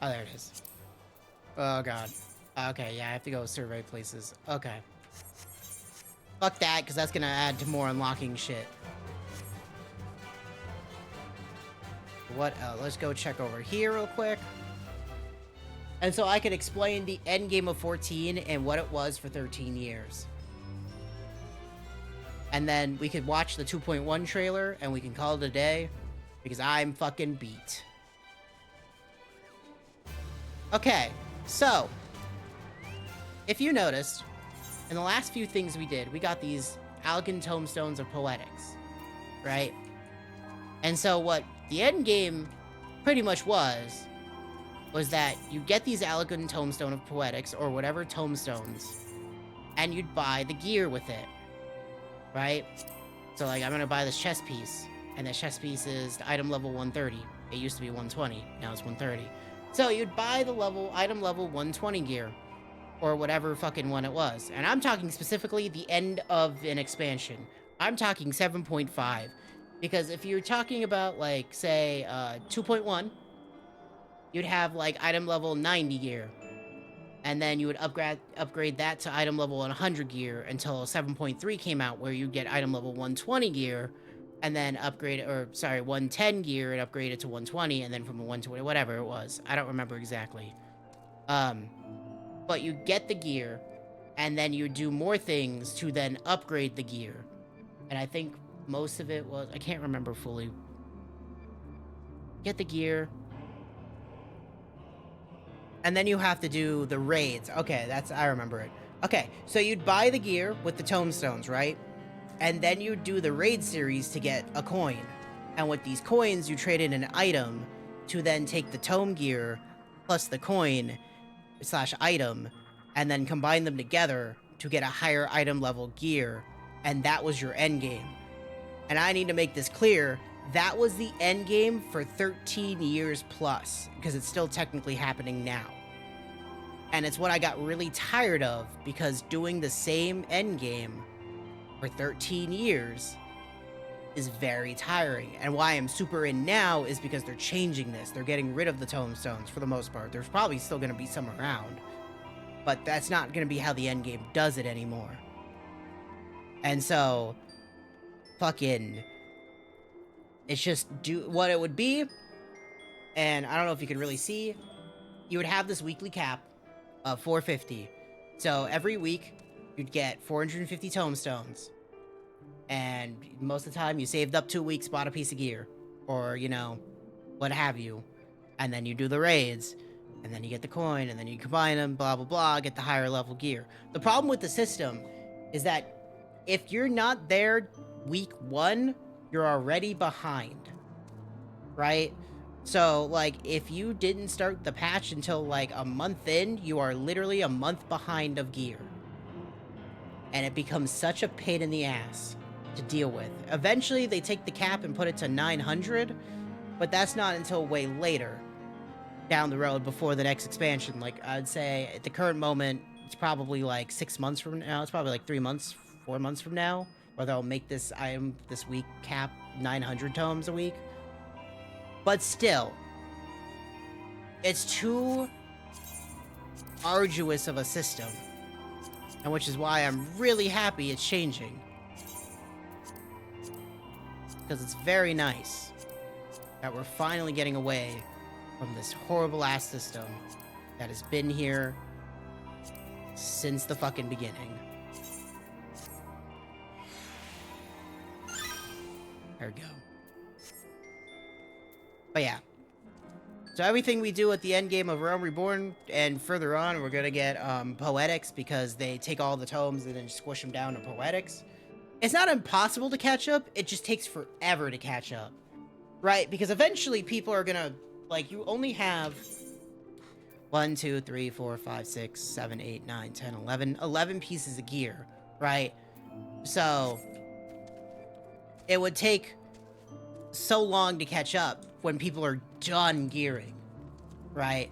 Oh, there it is. Oh, God. Okay, yeah, I have to go survey places. Okay. Fuck that, because that's going to add to more unlocking shit. What else? Let's go check over here real quick. And so I could explain the end game of 14 and what it was for 13 years. And then we could watch the 2.1 trailer and we can call it a day. Because I'm fucking beat. Okay, so. If you noticed, in the last few things we did, we got these Allegan Tomestones of Poetics. Right? And so what the end game pretty much was that you get these Allegan Tomestone of Poetics, or whatever tomestones, and you'd buy the gear with it, right? So, like, I'm gonna buy this chess piece, and the chess piece is the item level 130. It used to be 120, now it's 130. So, you'd buy the item level 120 gear, or whatever fucking one it was. And I'm talking specifically the end of an expansion. I'm talking 7.5. Because if you're talking about, like, say, 2.1, you'd have, like, item level 90 gear. And then you would upgrade that to item level 100 gear until 7.3 came out, where you'd get item level 120 gear, and then 110 gear and upgrade it to 120, and then from 120, whatever it was. I don't remember exactly. But you get the gear, and then you do more things to then upgrade the gear. And I think most of it was, I can't remember fully. Get the gear. And then you have to do the raids. Okay, I remember it. Okay, so you'd buy the gear with the tomestones, right? And then you'd do the raid series to get a coin. And with these coins, you trade in an item to then take the tome gear plus the coin / item and then combine them together to get a higher item level gear. And that was your end game. And I need to make this clear. That was the end game for 13 years plus, because it's still technically happening now. And it's what I got really tired of, because doing the same end game for 13 years is very tiring. And why I'm super in now is because they're changing this. They're getting rid of the tomestones for the most part. There's probably still going to be some around, but that's not going to be how the end game does it anymore. And so, fucking, it's just what it would be. And I don't know if you can really see. You would have this weekly cap of 450. So every week, you'd get 450 tomestones. And most of the time, you saved up 2 weeks, bought a piece of gear. Or, you know, what have you. And then you do the raids. And then you get the coin. And then you combine them, blah, blah, blah, get the higher level gear. The problem with the system is that if you're not there week 1, you're already behind. Right? So, like, if you didn't start the patch until, like, a month in, you are literally a month behind of gear. And it becomes such a pain in the ass to deal with. Eventually, they take the cap and put it to 900, but that's not until way later down the road before the next expansion. Like, I'd say at the current moment, it's probably, like, 6 months from now. It's probably, like, 3 months, 4 months from now, where they'll make this item this week cap 900 tomes a week. But still, it's too arduous of a system. And which is why I'm really happy it's changing. Because it's very nice that we're finally getting away from this horrible ass system that has been here since the fucking beginning. There we go. But yeah. So everything we do at the end game of Realm Reborn and further on, we're gonna get Poetics, because they take all the tomes and then squish them down to Poetics. It's not impossible to catch up, it just takes forever to catch up. Right? Because eventually people are gonna, like, you only have 1, 2, 3, 4, 5, 6, 7, 8, 9, 10, 11 pieces of gear, right? So it would take so long to catch up when people are done gearing, right?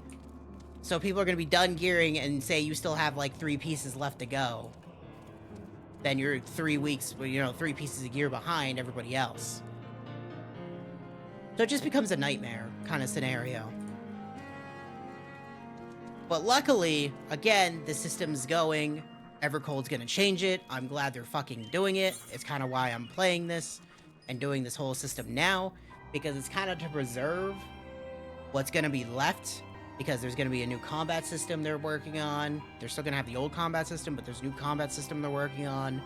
So people are going to be done gearing and say you still have like 3 pieces left to go. Then you're 3 weeks, 3 pieces of gear behind everybody else. So it just becomes a nightmare kind of scenario. But luckily, again, the system's going. Evercold's going to change it. I'm glad they're fucking doing it. It's kind of why I'm playing this and doing this whole system now, because it's kind of to preserve what's going to be left, because there's going to be a new combat system they're working on. They're still going to have the old combat system, but there's a new combat system they're working on.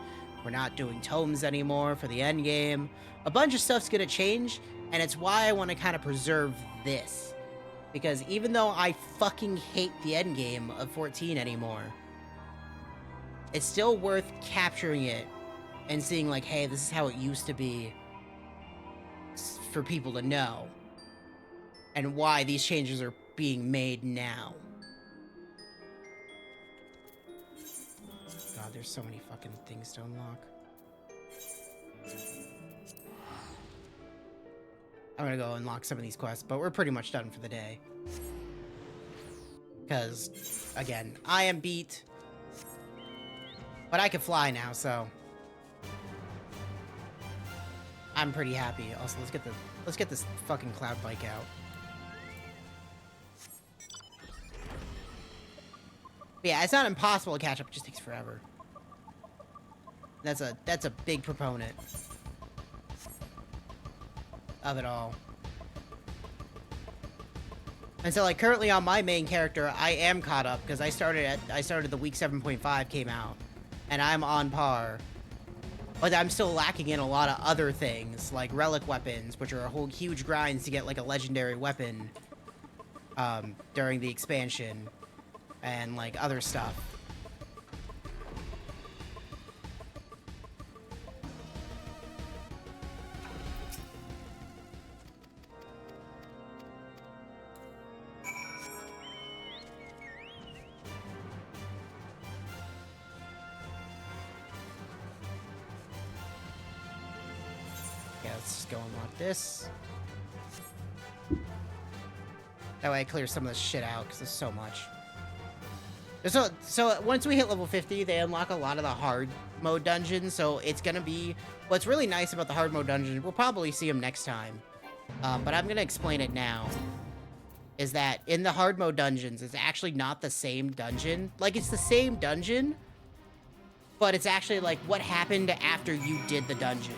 We're not doing tomes anymore for the end game. A bunch of stuff's going to change, and it's why I want to kind of preserve this. Because even though I fucking hate the end game of 14 anymore, it's still worth capturing it and seeing like, hey, this is how it used to be, for people to know, and why these changes are being made now. God, there's so many fucking things to unlock. I'm gonna go unlock some of these quests, but we're pretty much done for the day. Because, again, I am beat, but I can fly now, so I'm pretty happy. Also, let's get this fucking cloud bike out. But yeah, it's not impossible to catch up, it just takes forever. That's a big proponent of it all. And so, like, currently on my main character, I am caught up because I started the week 7.5 came out, and I'm on par. But I'm still lacking in a lot of other things, like relic weapons, which are a whole huge grinds to get like a legendary weapon during the expansion, and like other stuff. Let's just go unlock this. That way I clear some of this shit out, because there's so much. So once we hit level 50, they unlock a lot of the hard mode dungeons, so it's gonna be... What's really nice about the hard mode dungeons, we'll probably see them next time, but I'm gonna explain it now, is that in the hard mode dungeons, it's actually not the same dungeon. Like, it's the same dungeon, but it's actually like what happened after you did the dungeon.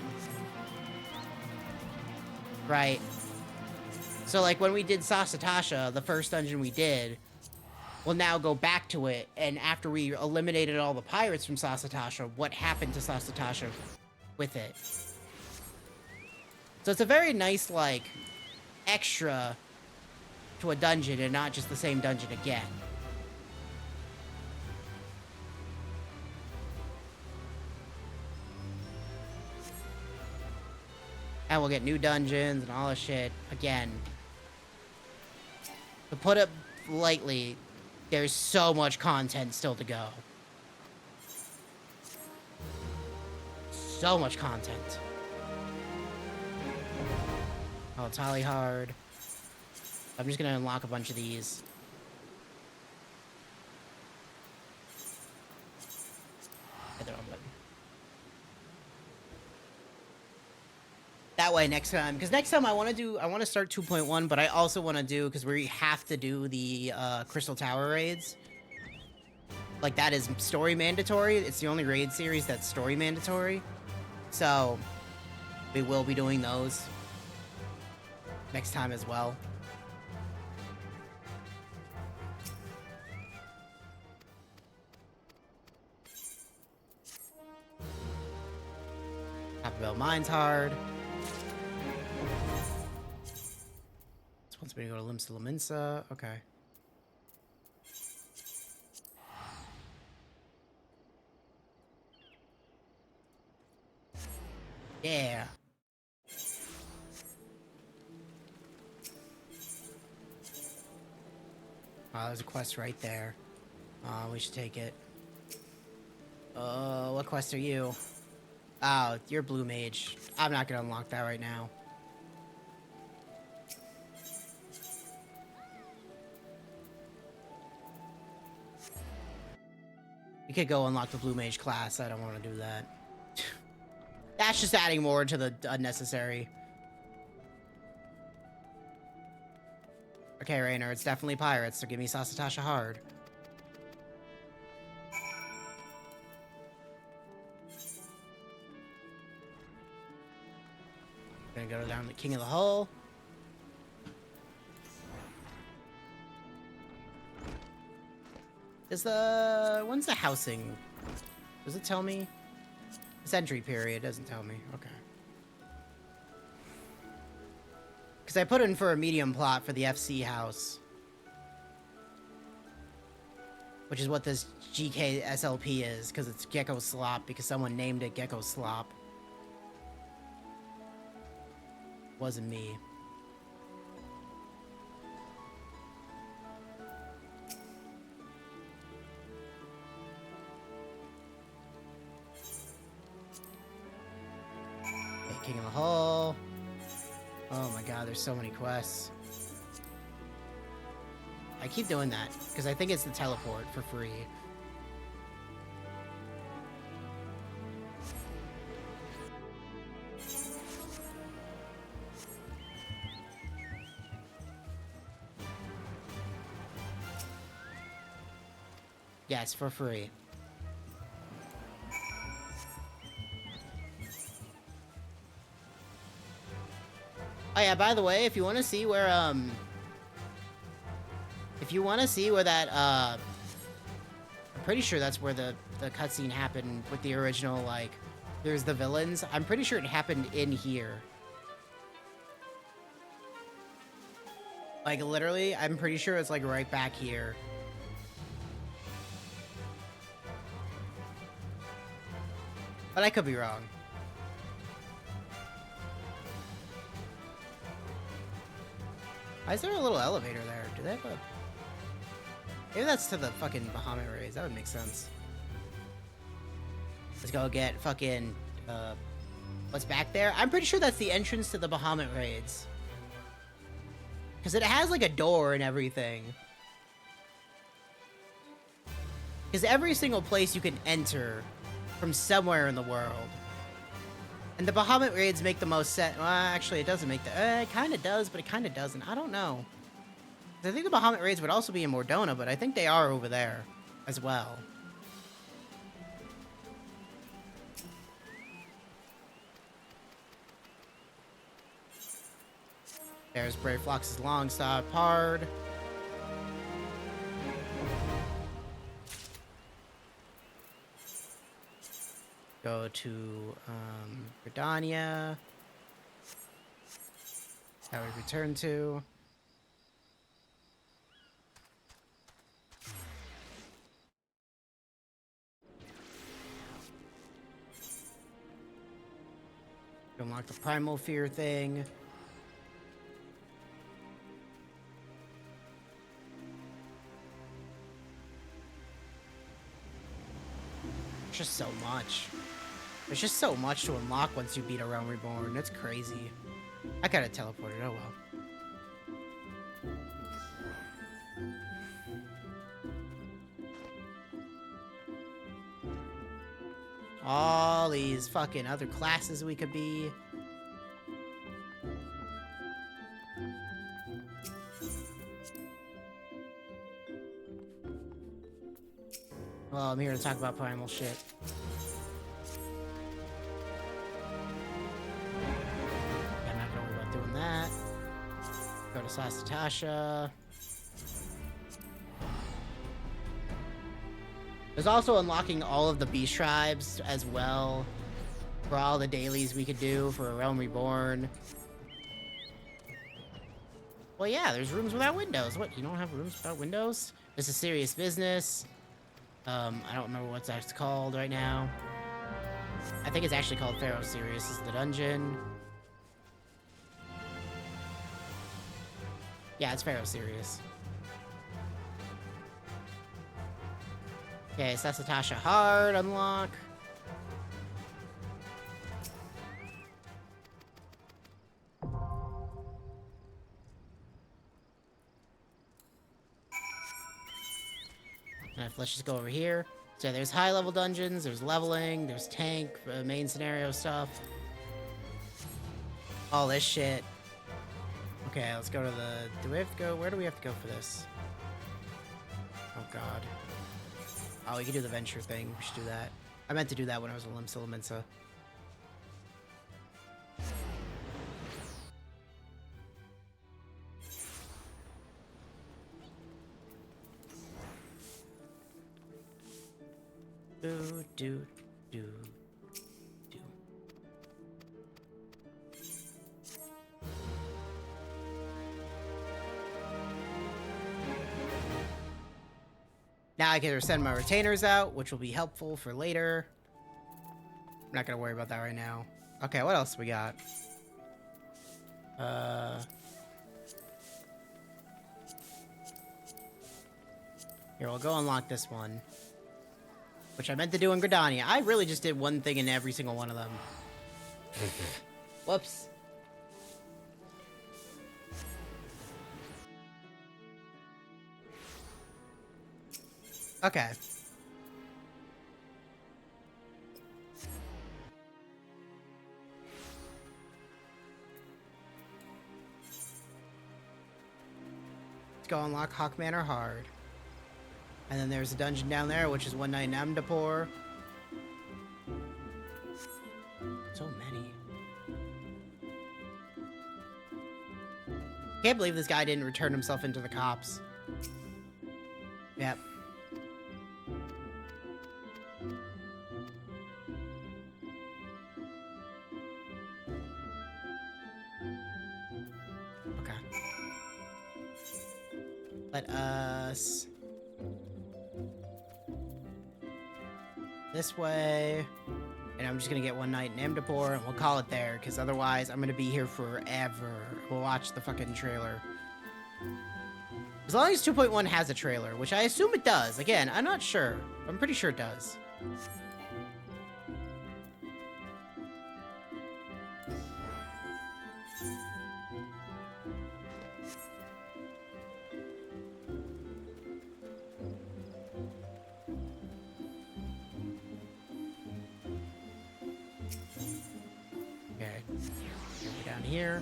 Right. So, like, when we did Sasatasha, the first dungeon we did, we'll now go back to it, and after we eliminated all the pirates from Sasatasha, what happened to Sasatasha with it. So it's a very nice, like, extra to a dungeon, and not just the same dungeon again. And we'll get new dungeons and all this shit again. To put it lightly, there's so much content still to go. So much content. Oh, Tally Hard. I'm just gonna unlock a bunch of these. Hit the wrong button. That way next time, because next time I want to start 2.1, but I also want to do, because we have to do the Crystal Tower raids. Like, that is story mandatory. It's the only raid series that's story mandatory. So, we will be doing those next time as well. Copperbell Mine's hard. This wants me to go to Limsa Laminsa. Okay. Yeah. Oh, there's a quest right there. We should take it. What quest are you? Oh, you're Blue Mage. I'm not gonna unlock that right now. We could go unlock the Blue Mage class. I don't want to do that. That's just adding more to the unnecessary. Okay, Raynor, it's definitely pirates, so give me Sasatasha hard. Gonna go down to King of the Hull. When's the housing? Does it tell me? This entry period doesn't tell me. Okay. Because I put in for a medium plot for the FC house. Which is what this GK SLP is, because it's Gecko Slop, because someone named it Gecko Slop. Wasn't me. Okay, King of the Hull. Oh my god, there's so many quests. I keep doing that, because I think it's the teleport for free. Yes, for free. Oh yeah, by the way, if you want to see where, If you want to see where that, I'm pretty sure that's where the cutscene happened with the original, like, there's the villains. I'm pretty sure it happened in here. Like, literally, I'm pretty sure it's, like, right back here. But I could be wrong. Why is there a little elevator there? Do they have a... Maybe that's to the fucking Bahamut raids. That would make sense. Let's go get fucking, what's back there? I'm pretty sure that's the entrance to the Bahamut raids. Because it has, like, a door and everything. Because every single place you can enter from somewhere in the world. And the Bahamut raids make the most sense. Well, actually, it doesn't make the... it kind of does, but it kind of doesn't. I don't know. I think the Bahamut raids would also be in Mordona, but I think they are over there as well. There's Brave Flox's Longstop Hard. Go to Gridania. That's how we return to. Unlock the Primal Fear thing. Just so much. There's just so much to unlock once you beat a Realm Reborn. That's crazy. I gotta teleport it. Oh well. All these fucking other classes we could be. Well, I'm here to talk about primal shit. I'm not gonna worry about doing that. Go to Sasatasha. There's also unlocking all of the beast tribes as well. For all the dailies we could do for a Realm Reborn. Well, yeah, there's rooms without windows. What, you don't have rooms without windows? This is serious business. I don't remember what that's called right now. I think it's actually called Pharaoh Sirius. This is the dungeon. Yeah, it's Pharaoh Sirius. Okay, so that's Sasatasha Hard unlock. Let's just go over here. So there's high level dungeons, there's leveling, there's tank, main scenario stuff. All this shit. Okay, let's go to the... Do we have to go... Where do we have to go for this? Oh god. Oh, we can do the venture thing. We should do that. I meant to do that when I was in Limsa Lominsa. Do. Now I can send my retainers out, which will be helpful for later. I'm not gonna worry about that right now. Okay, what else we got? Here, we'll go unlock this one. Which I meant to do in Gridania. I really just did one thing in every single one of them. Whoops. Okay. Let's go unlock Hawk Manor Hard. And then there's a dungeon down there, which is One Night in Amdapor. So many. Can't believe this guy didn't return himself into the cops. Yep. Okay. Let us... this way. And I'm just gonna get one night in Amdapor, and we'll call it there, because otherwise I'm gonna be here forever. We'll watch the fucking trailer. As long as 2.1 has a trailer, which I assume it does. Again, I'm not sure. I'm pretty sure it does. Okay. Go down here.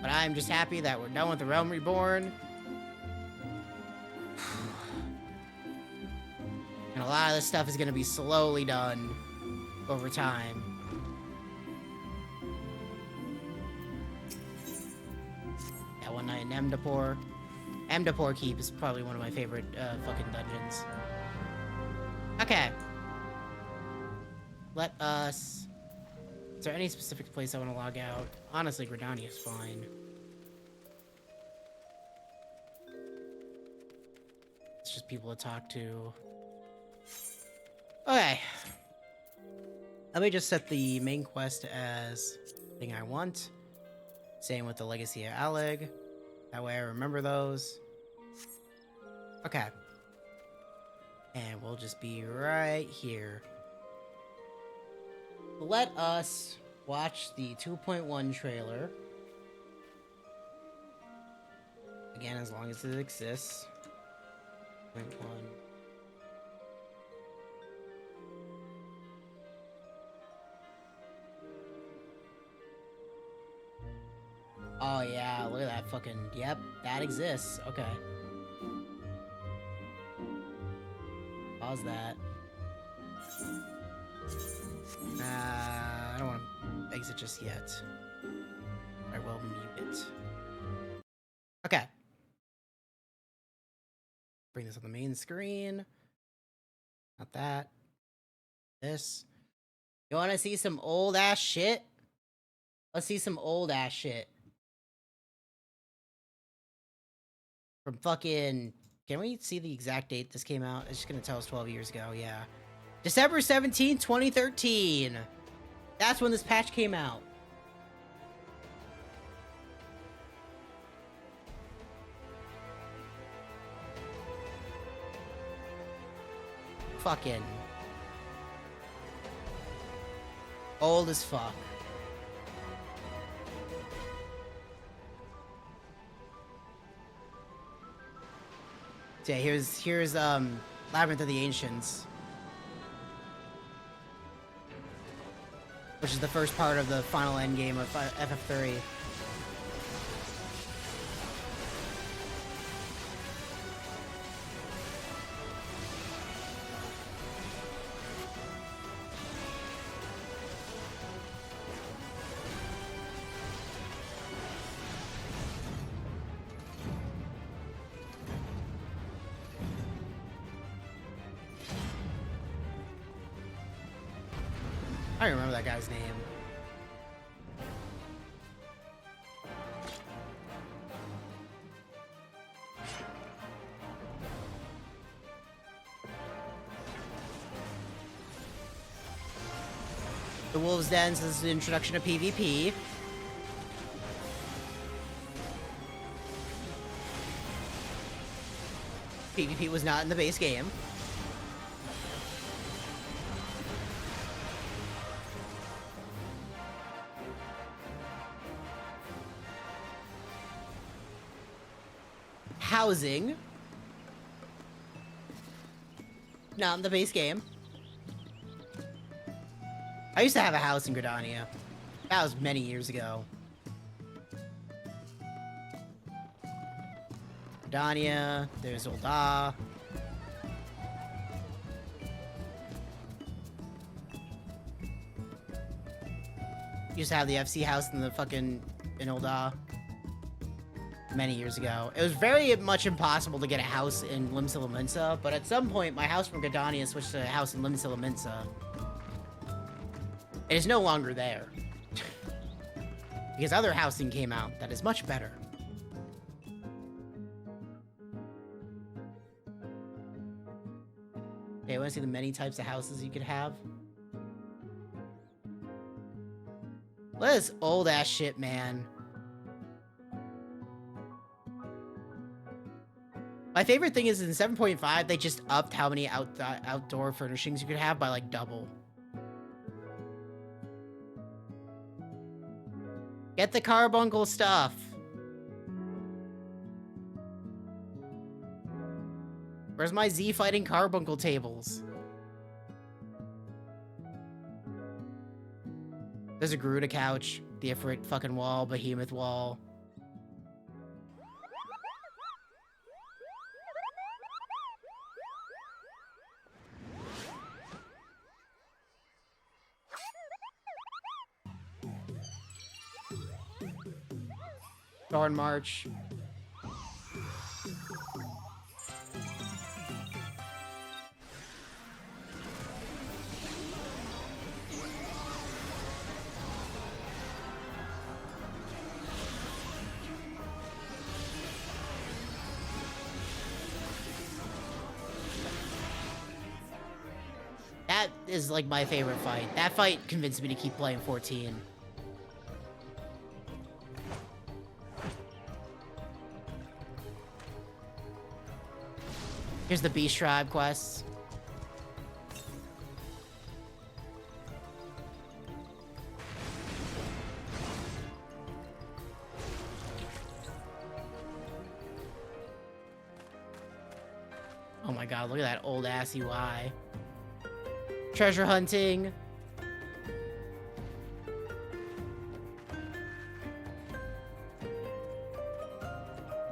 But I'm just happy that we're done with the Realm Reborn. And a lot of this stuff is going to be slowly done over time. Yeah, one night in Amdapor. Amdapor Keep is probably one of my favorite fucking dungeons. Okay. Let us... Is there any specific place I want to log out? Honestly, Gridania is fine. It's just people to talk to. Okay. Let me just set the main quest as thing I want. Same with the Legacy of Alleg. That way I remember those. Okay. And we'll just be right here. Let us watch the 2.1 trailer. Again, as long as it exists. 2.1. Oh yeah, look at that fucking... Yep, that exists. Okay. Pause that. I don't want to exit just yet. I will mute it. Okay. Bring this on the main screen. Not that. This. You want to see some old ass shit? Let's see some old ass shit. From fucking... Can we see the exact date this came out? It's just gonna tell us 12 years ago, yeah. December 17, 2013. That's when this patch came out. Fucking old as fuck. So yeah, here's Labyrinth of the Ancients, which is the first part of the final endgame of FF3. I don't remember that guy's name. The Wolves Den, so this is the introduction to PvP. PvP was not in the base game. Housing. Not in the base game. I used to have a house in Gridania. That was many years ago. Gridania, there's Ul'dah. Used to have the FC house in the fucking... in Ul'dah. many years ago. It was very much impossible to get a house in Limsa Lominsa, but at some point, my house from Gridania switched to a house in Limsa Lominsa. It is no longer there. Because other housing came out that is much better. Okay, I want to see the many types of houses you could have. Look at this old ass shit, man. My favorite thing is in 7.5, they just upped how many outdoor furnishings you could have by like double. Get the carbuncle stuff. Where's my Z fighting carbuncle tables? There's a Garuda couch, the Ifrit fucking wall, behemoth wall. Thorn March. That is like my favorite fight. That fight convinced me to keep playing 14. Here's the Beast Tribe quests. Oh my god, look at that old ass UI. Treasure hunting.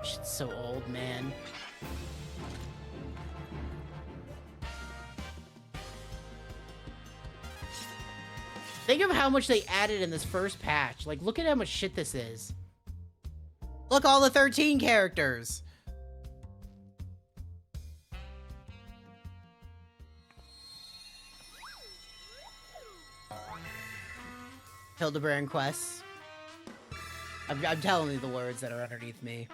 Shit's so old, man. Think of how much they added in this first patch. Like, look at how much shit this is. Look, all the 13 characters. Hildebrand quests. I'm telling you the words that are underneath me.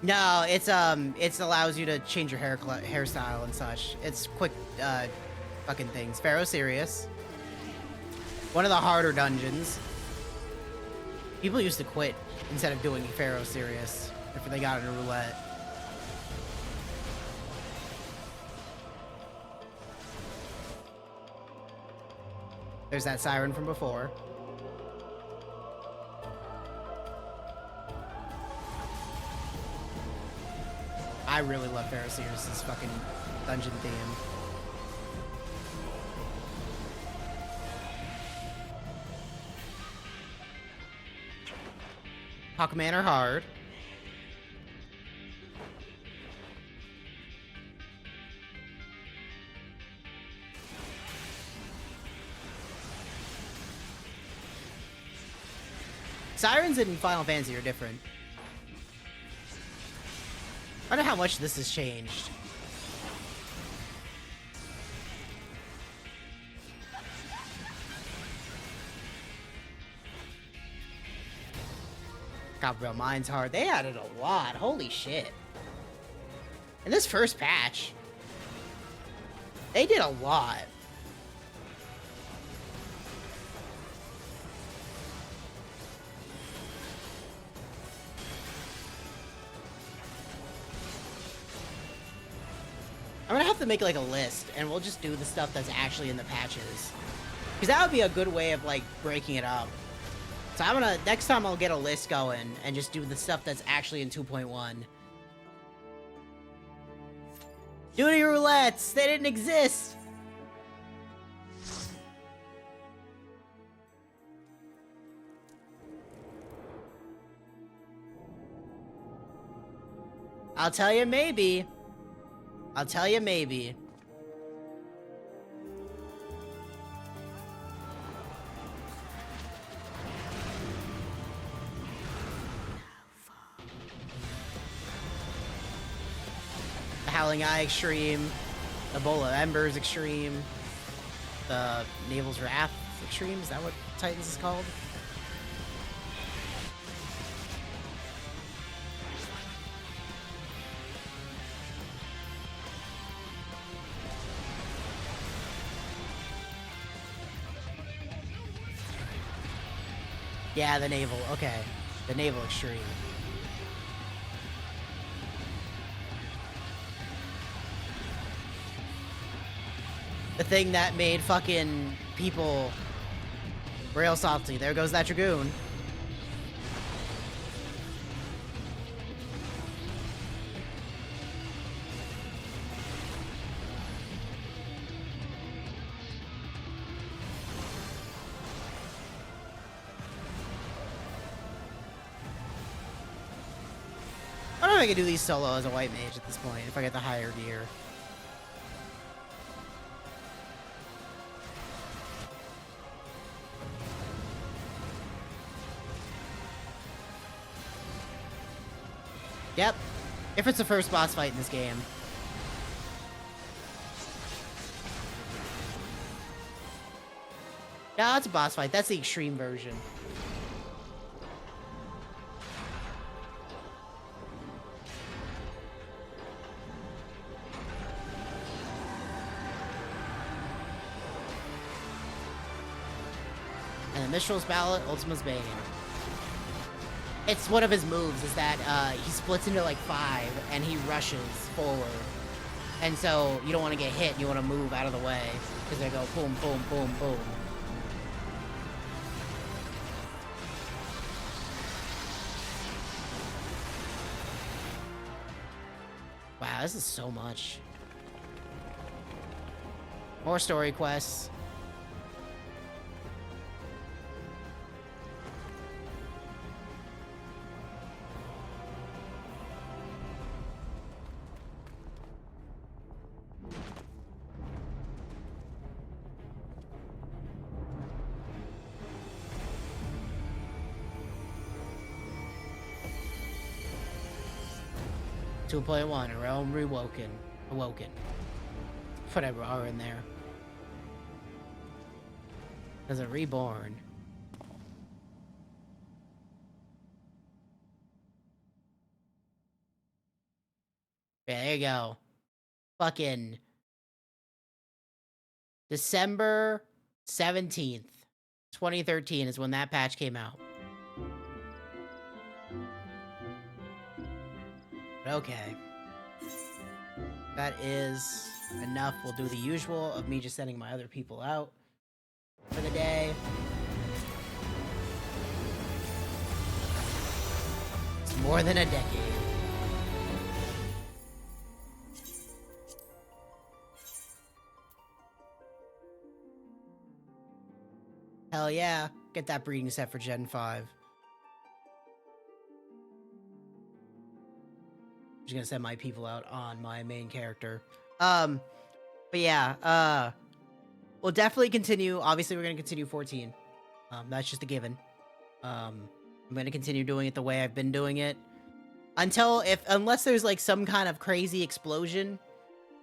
No, it allows you to change your hairstyle and such. It's quick, fucking things. Pharaoh Sirius. One of the harder dungeons. People used to quit instead of doing Pharaoh Sirius if they got in a roulette. There's that siren from before. I really love Pharaoh Sirius' fucking dungeon theme. Hawkman are hard. Sirens in Final Fantasy are different. I wonder how much this has changed. God, bro, mine's hard. They added a lot. Holy shit. In this first patch, they did a lot. I'm gonna have to make like a list, and we'll just do the stuff that's actually in the patches. Because that would be a good way of like breaking it up. So I'm gonna, next time I'll get a list going and just do the stuff that's actually in 2.1. Duty roulettes! They didn't exist! I'll tell you maybe. I'll tell you maybe. The Howling Eye Extreme. The Bowl of Embers Extreme. The Naval's Wrath Extreme. Is that what Titans is called? Yeah, the Naval. Okay. The Naval Extreme. The thing that made fucking people real salty. There goes that Dragoon. I don't know if I can do these solo as a white mage at this point, if I get the higher gear. Yep. If it's the first boss fight in this game. No, it's a boss fight. That's the extreme version. And the Mistral's Ballot, Ultima's Bane. It's one of his moves, is that he splits into like 5 and he rushes forward. And so you don't want to get hit, you want to move out of the way. Because they go boom, boom, boom, boom. Wow, this is so much. More story quests. .1, a realm awoken. Whatever are in there. As a reborn. Yeah, there you go. Fucking December 17th, 2013 is when that patch came out. Okay. That is enough. We'll do the usual of me just sending my other people out for the day. It's more than a decade. Hell yeah. Get that breeding set for Gen 5. Just gonna send my people out on my main character. But yeah, we'll definitely continue. Obviously, we're gonna continue 14. That's just a given. I'm gonna continue doing it the way I've been doing it unless there's like some kind of crazy explosion.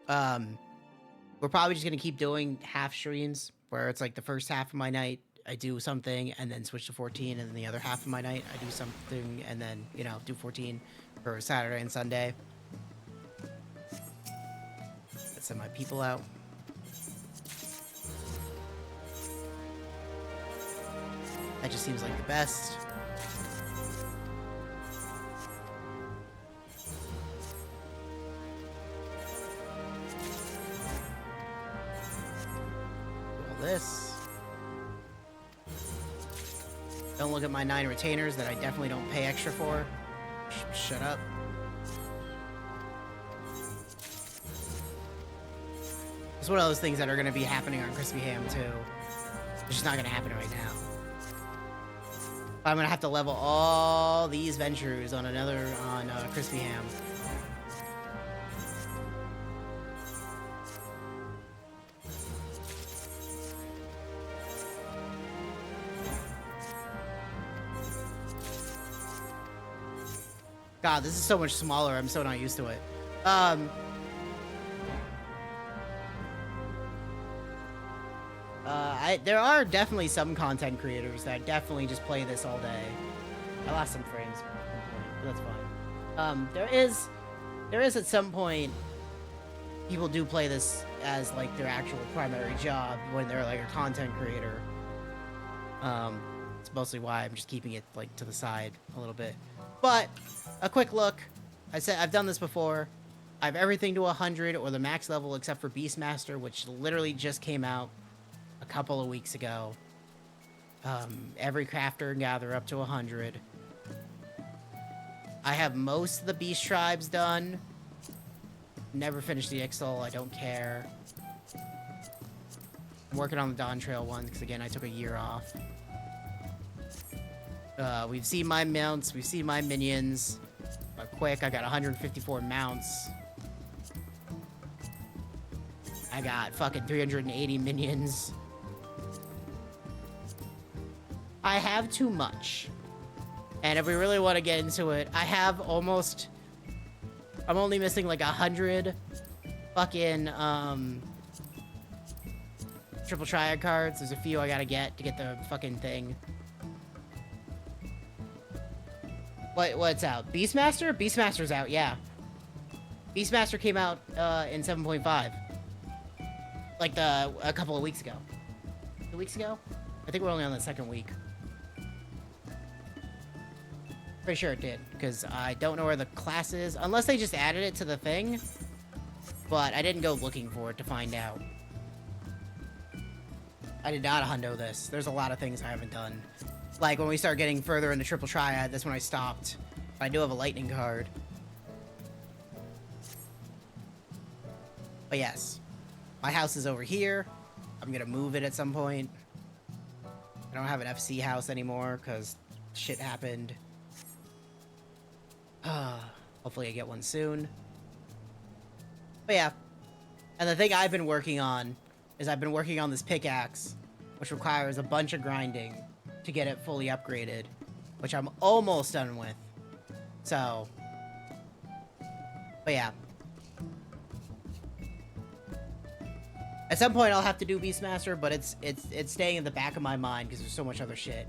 We're probably just gonna keep doing half streams where it's like the first half of my night I do something and then switch to 14, and then the other half of my night I do something and then, you know, do 14 for Saturday and Sunday. Let's send my people out. That just seems like the best. All this. Don't look at my 9 retainers that I definitely don't pay extra for. Shut up. It's one of those things that are going to be happening on Crispy Ham too. It's just not going to happen right now. But I'm going to have to level all these ventures on Crispy Ham. God, this is so much smaller. I'm so not used to it. There are definitely some content creators that definitely just play this all day. I lost some frames, but that's fine. There is at some point, people do play this as like their actual primary job when they're like a content creator. It's mostly why I'm just keeping it like to the side a little bit. But a quick look. I said I've done this before. I have everything to 100 or the max level except for Beastmaster, which literally just came out a couple of weeks ago. Every crafter and gatherer up to 100. I have most of the beast tribes done. Never finished the Ixal, I don't care. I'm working on the Dawn Trail one, because again, I took a year off. We've seen my mounts, we've seen my minions. Quick, I got 154 mounts. I got fucking 380 minions. I have too much. And if we really want to get into it, I have almost... I'm only missing like 100 fucking, triple triad cards. There's a few I gotta get to get the fucking thing. What's out? Beastmaster? Beastmaster's out, yeah. Beastmaster came out, in 7.5. Like a couple of weeks ago. 2 weeks ago? I think we're only on the second week. Pretty sure it did, because I don't know where the class is, unless they just added it to the thing. But I didn't go looking for it to find out. I did not hundo this. There's a lot of things I haven't done. Like, when we start getting further into Triple Triad, that's when I stopped. But I do have a lightning card. But yes. My house is over here. I'm gonna move it at some point. I don't have an FC house anymore, because shit happened. Hopefully I get one soon. But yeah. And the thing I've been working on is I've been working on this pickaxe, which requires a bunch of grinding to get it fully upgraded, which I'm almost done with. So, but yeah. At some point I'll have to do Beastmaster, but it's staying in the back of my mind because there's so much other shit.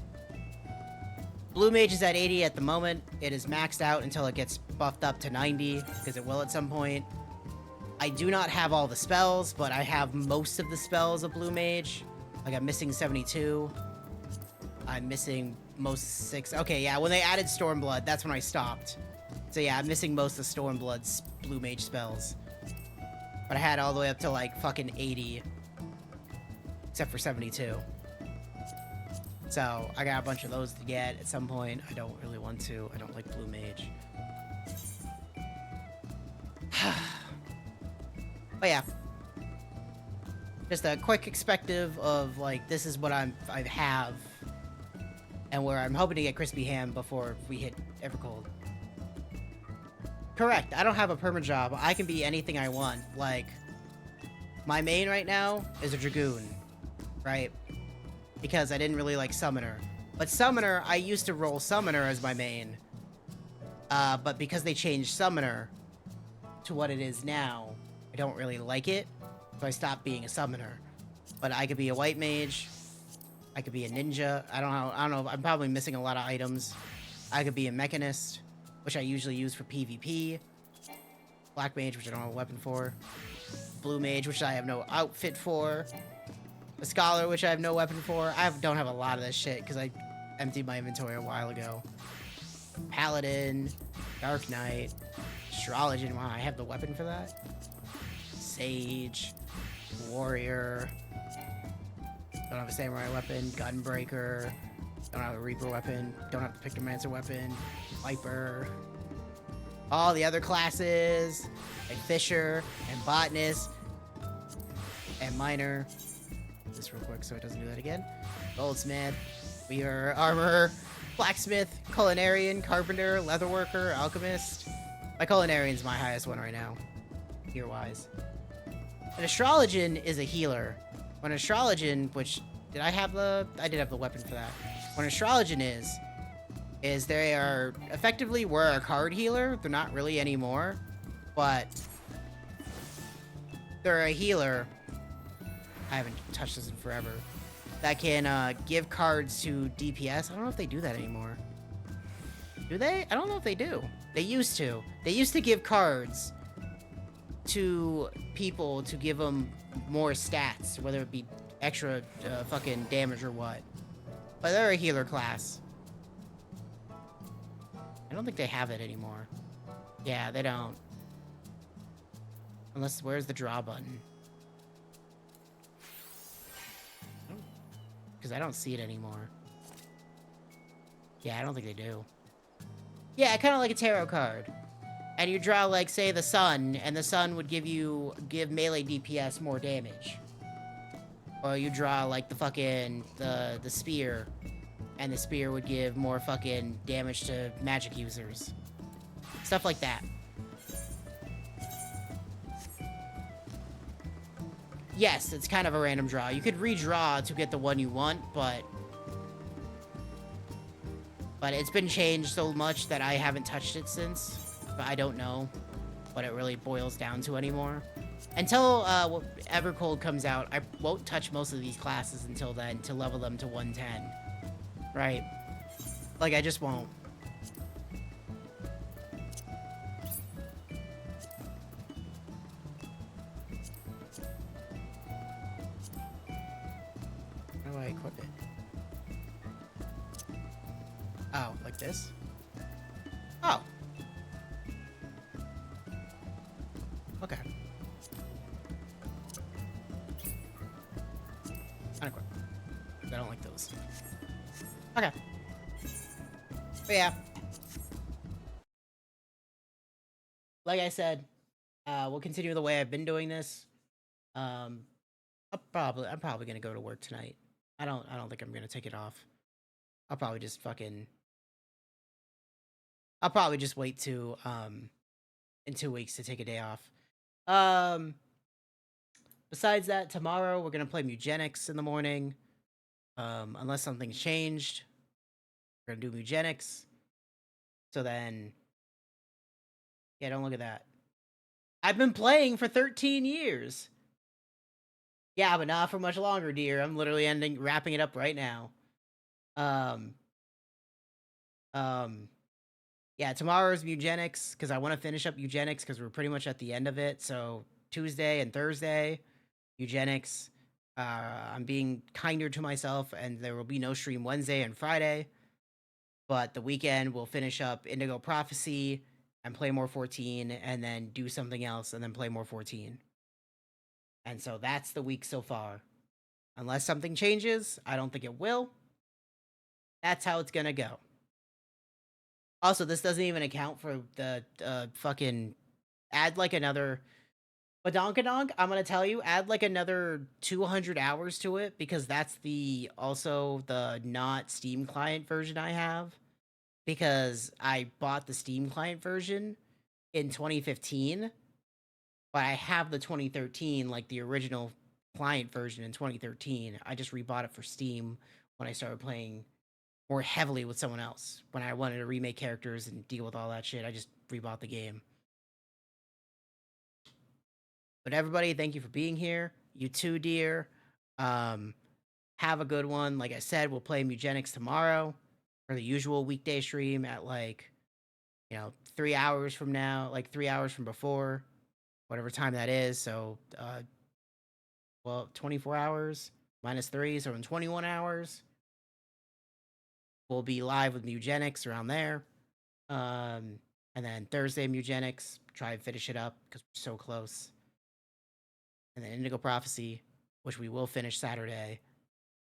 Blue Mage is at 80 at the moment. It is maxed out until it gets buffed up to 90, because it will at some point. I do not have all the spells, but I have most of the spells of Blue Mage. Like, I'm missing 72. I'm missing most 6. Okay, yeah, when they added Stormblood, that's when I stopped. So yeah, I'm missing most of Stormblood's Blue Mage spells. But I had all the way up to, like, fucking 80. Except for 72. So, I got a bunch of those to get at some point. I don't really want to. I don't like Blue Mage. But yeah. Just a quick expectative of, like, this is what I have. And where I'm hoping to get Crispy Ham before we hit Evercold. Correct. I don't have a perma job. I can be anything I want. Like, my main right now is a Dragoon. Right? Because I didn't really like Summoner. But Summoner, I used to roll Summoner as my main. But because they changed Summoner to what it is now, I don't really like it. So I stopped being a Summoner. But I could be a White Mage. I could be a Ninja. I don't know. I'm probably missing a lot of items. I could be a Mechanist, which I usually use for PvP. Black Mage, which I don't have a weapon for. Blue Mage, which I have no outfit for. A Scholar, which I have no weapon for. I don't have a lot of this shit, because I emptied my inventory a while ago. Paladin. Dark Knight. Astrologian. Wow, I have the weapon for that. Sage. Warrior. Don't have a Samurai weapon. Gunbreaker. Don't have a Reaper weapon. Don't have the Pictomancer weapon. Viper. All the other classes. Like Fisher. And Botanist. And Miner. This real quick so it doesn't do that again. Goldsmith. Weaver. Armorer. Blacksmith. Culinarian. Carpenter. Leatherworker. Alchemist. My Culinarian's my highest one right now. Gear-wise. An Astrologian is a healer. When Astrologian, which... I did have the weapon for that. What an Astrologian is is they are effectively were a card healer. They're not really anymore, but they're a healer. I haven't touched this in forever. That can give cards to DPS. I don't know if they do that anymore. Do they? I don't know if they do. They used to. They used to give cards to people to give them more stats, whether it be extra fucking damage or what. But they're a healer class. I don't think they have it anymore. Yeah, they don't. Unless, where's the draw button? Because I don't see it anymore. Yeah, I don't think they do. Yeah, kind of like a tarot card. And you draw, like, say, the sun, and the sun would give melee DPS more damage. Or you draw, like, the fucking, the spear, and the spear would give more fucking damage to magic users. Stuff like that. Yes, it's kind of a random draw. You could redraw to get the one you want, but it's been changed so much that I haven't touched it since. But I don't know what it really boils down to anymore. Until Evercold comes out, I won't touch most of these classes until then to level them to 110. Right? Like, I just won't. How do I equip it? Oh, like this? Oh. Okay. Unequip. I don't like those. Okay. But yeah. Like I said, we'll continue the way I've been doing this. I'm probably gonna go to work tonight. I don't think I'm gonna take it off. I'll probably just wait to in 2 weeks to take a day off. Besides that, tomorrow we're gonna play Mugenics in the morning. Unless something's changed, we're gonna do Mugenics. So then, yeah, don't look at that. I've been playing for 13 years. Yeah, but not for much longer, dear. I'm literally wrapping it up right now. Yeah, tomorrow's Eugenics, because I want to finish up Eugenics, because we're pretty much at the end of it. So Tuesday and Thursday, Eugenics. I'm being kinder to myself, and there will be no stream Wednesday and Friday. But the weekend, we'll finish up Indigo Prophecy and play more 14, and then do something else, and then play more 14. And so that's the week so far. Unless something changes, I don't think it will. That's how it's gonna go. Also, this doesn't even account for the fucking add like another Badonkadonk. I'm gonna tell you, add like another 200 hours to it, because that's also the not Steam client version I have, because I bought the Steam client version in 2015, but I have the 2013, like the original client version in 2013. I just rebought it for Steam when I started playing more heavily with someone else. When I wanted to remake characters and deal with all that shit, I just rebought the game. But everybody, thank you for being here. You too, dear. Have a good one. Like I said, we'll play Mugenics tomorrow for the usual weekday stream at 3 hours from now, 3 hours from before, whatever time that is. So, 24 hours minus 3, so in 21 hours. We'll be live with Mugenics around there. And then Thursday, Mugenics. Try and finish it up because we're so close. And then Indigo Prophecy, which we will finish Saturday.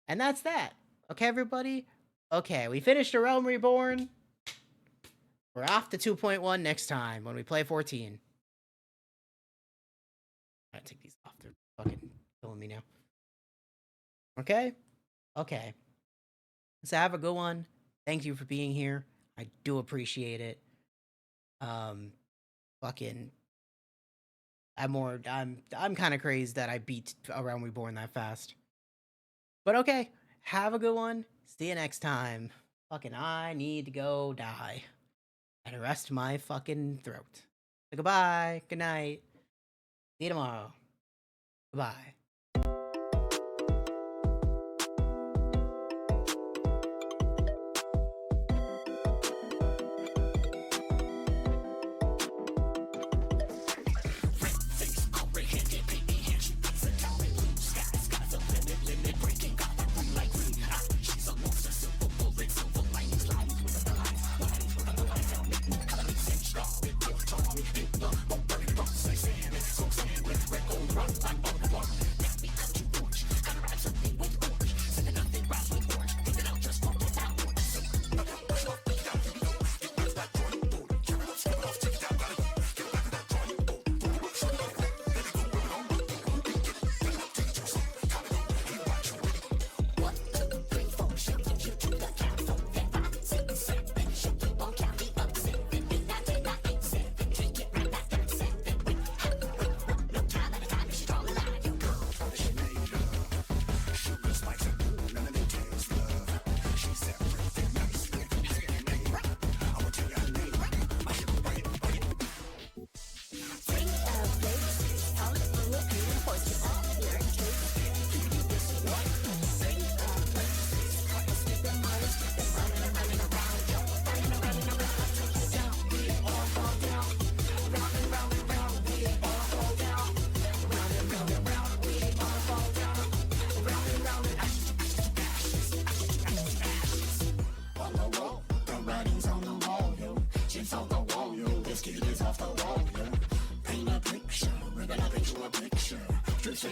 And that's that. Okay, everybody? Okay, we finished A Realm Reborn. We're off to 2.1 next time when we play 14. I gotta take these off. They're fucking killing me now. Okay? Okay. So have a good one. Thank you for being here. I do appreciate it. I'm kind of crazed that I beat A Realm Reborn that fast. But okay, have a good one. See you next time. Fucking I need to go die. And rest my fucking throat. So goodbye. Good night. See you tomorrow. Goodbye.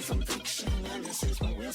Some fiction, and this is what we're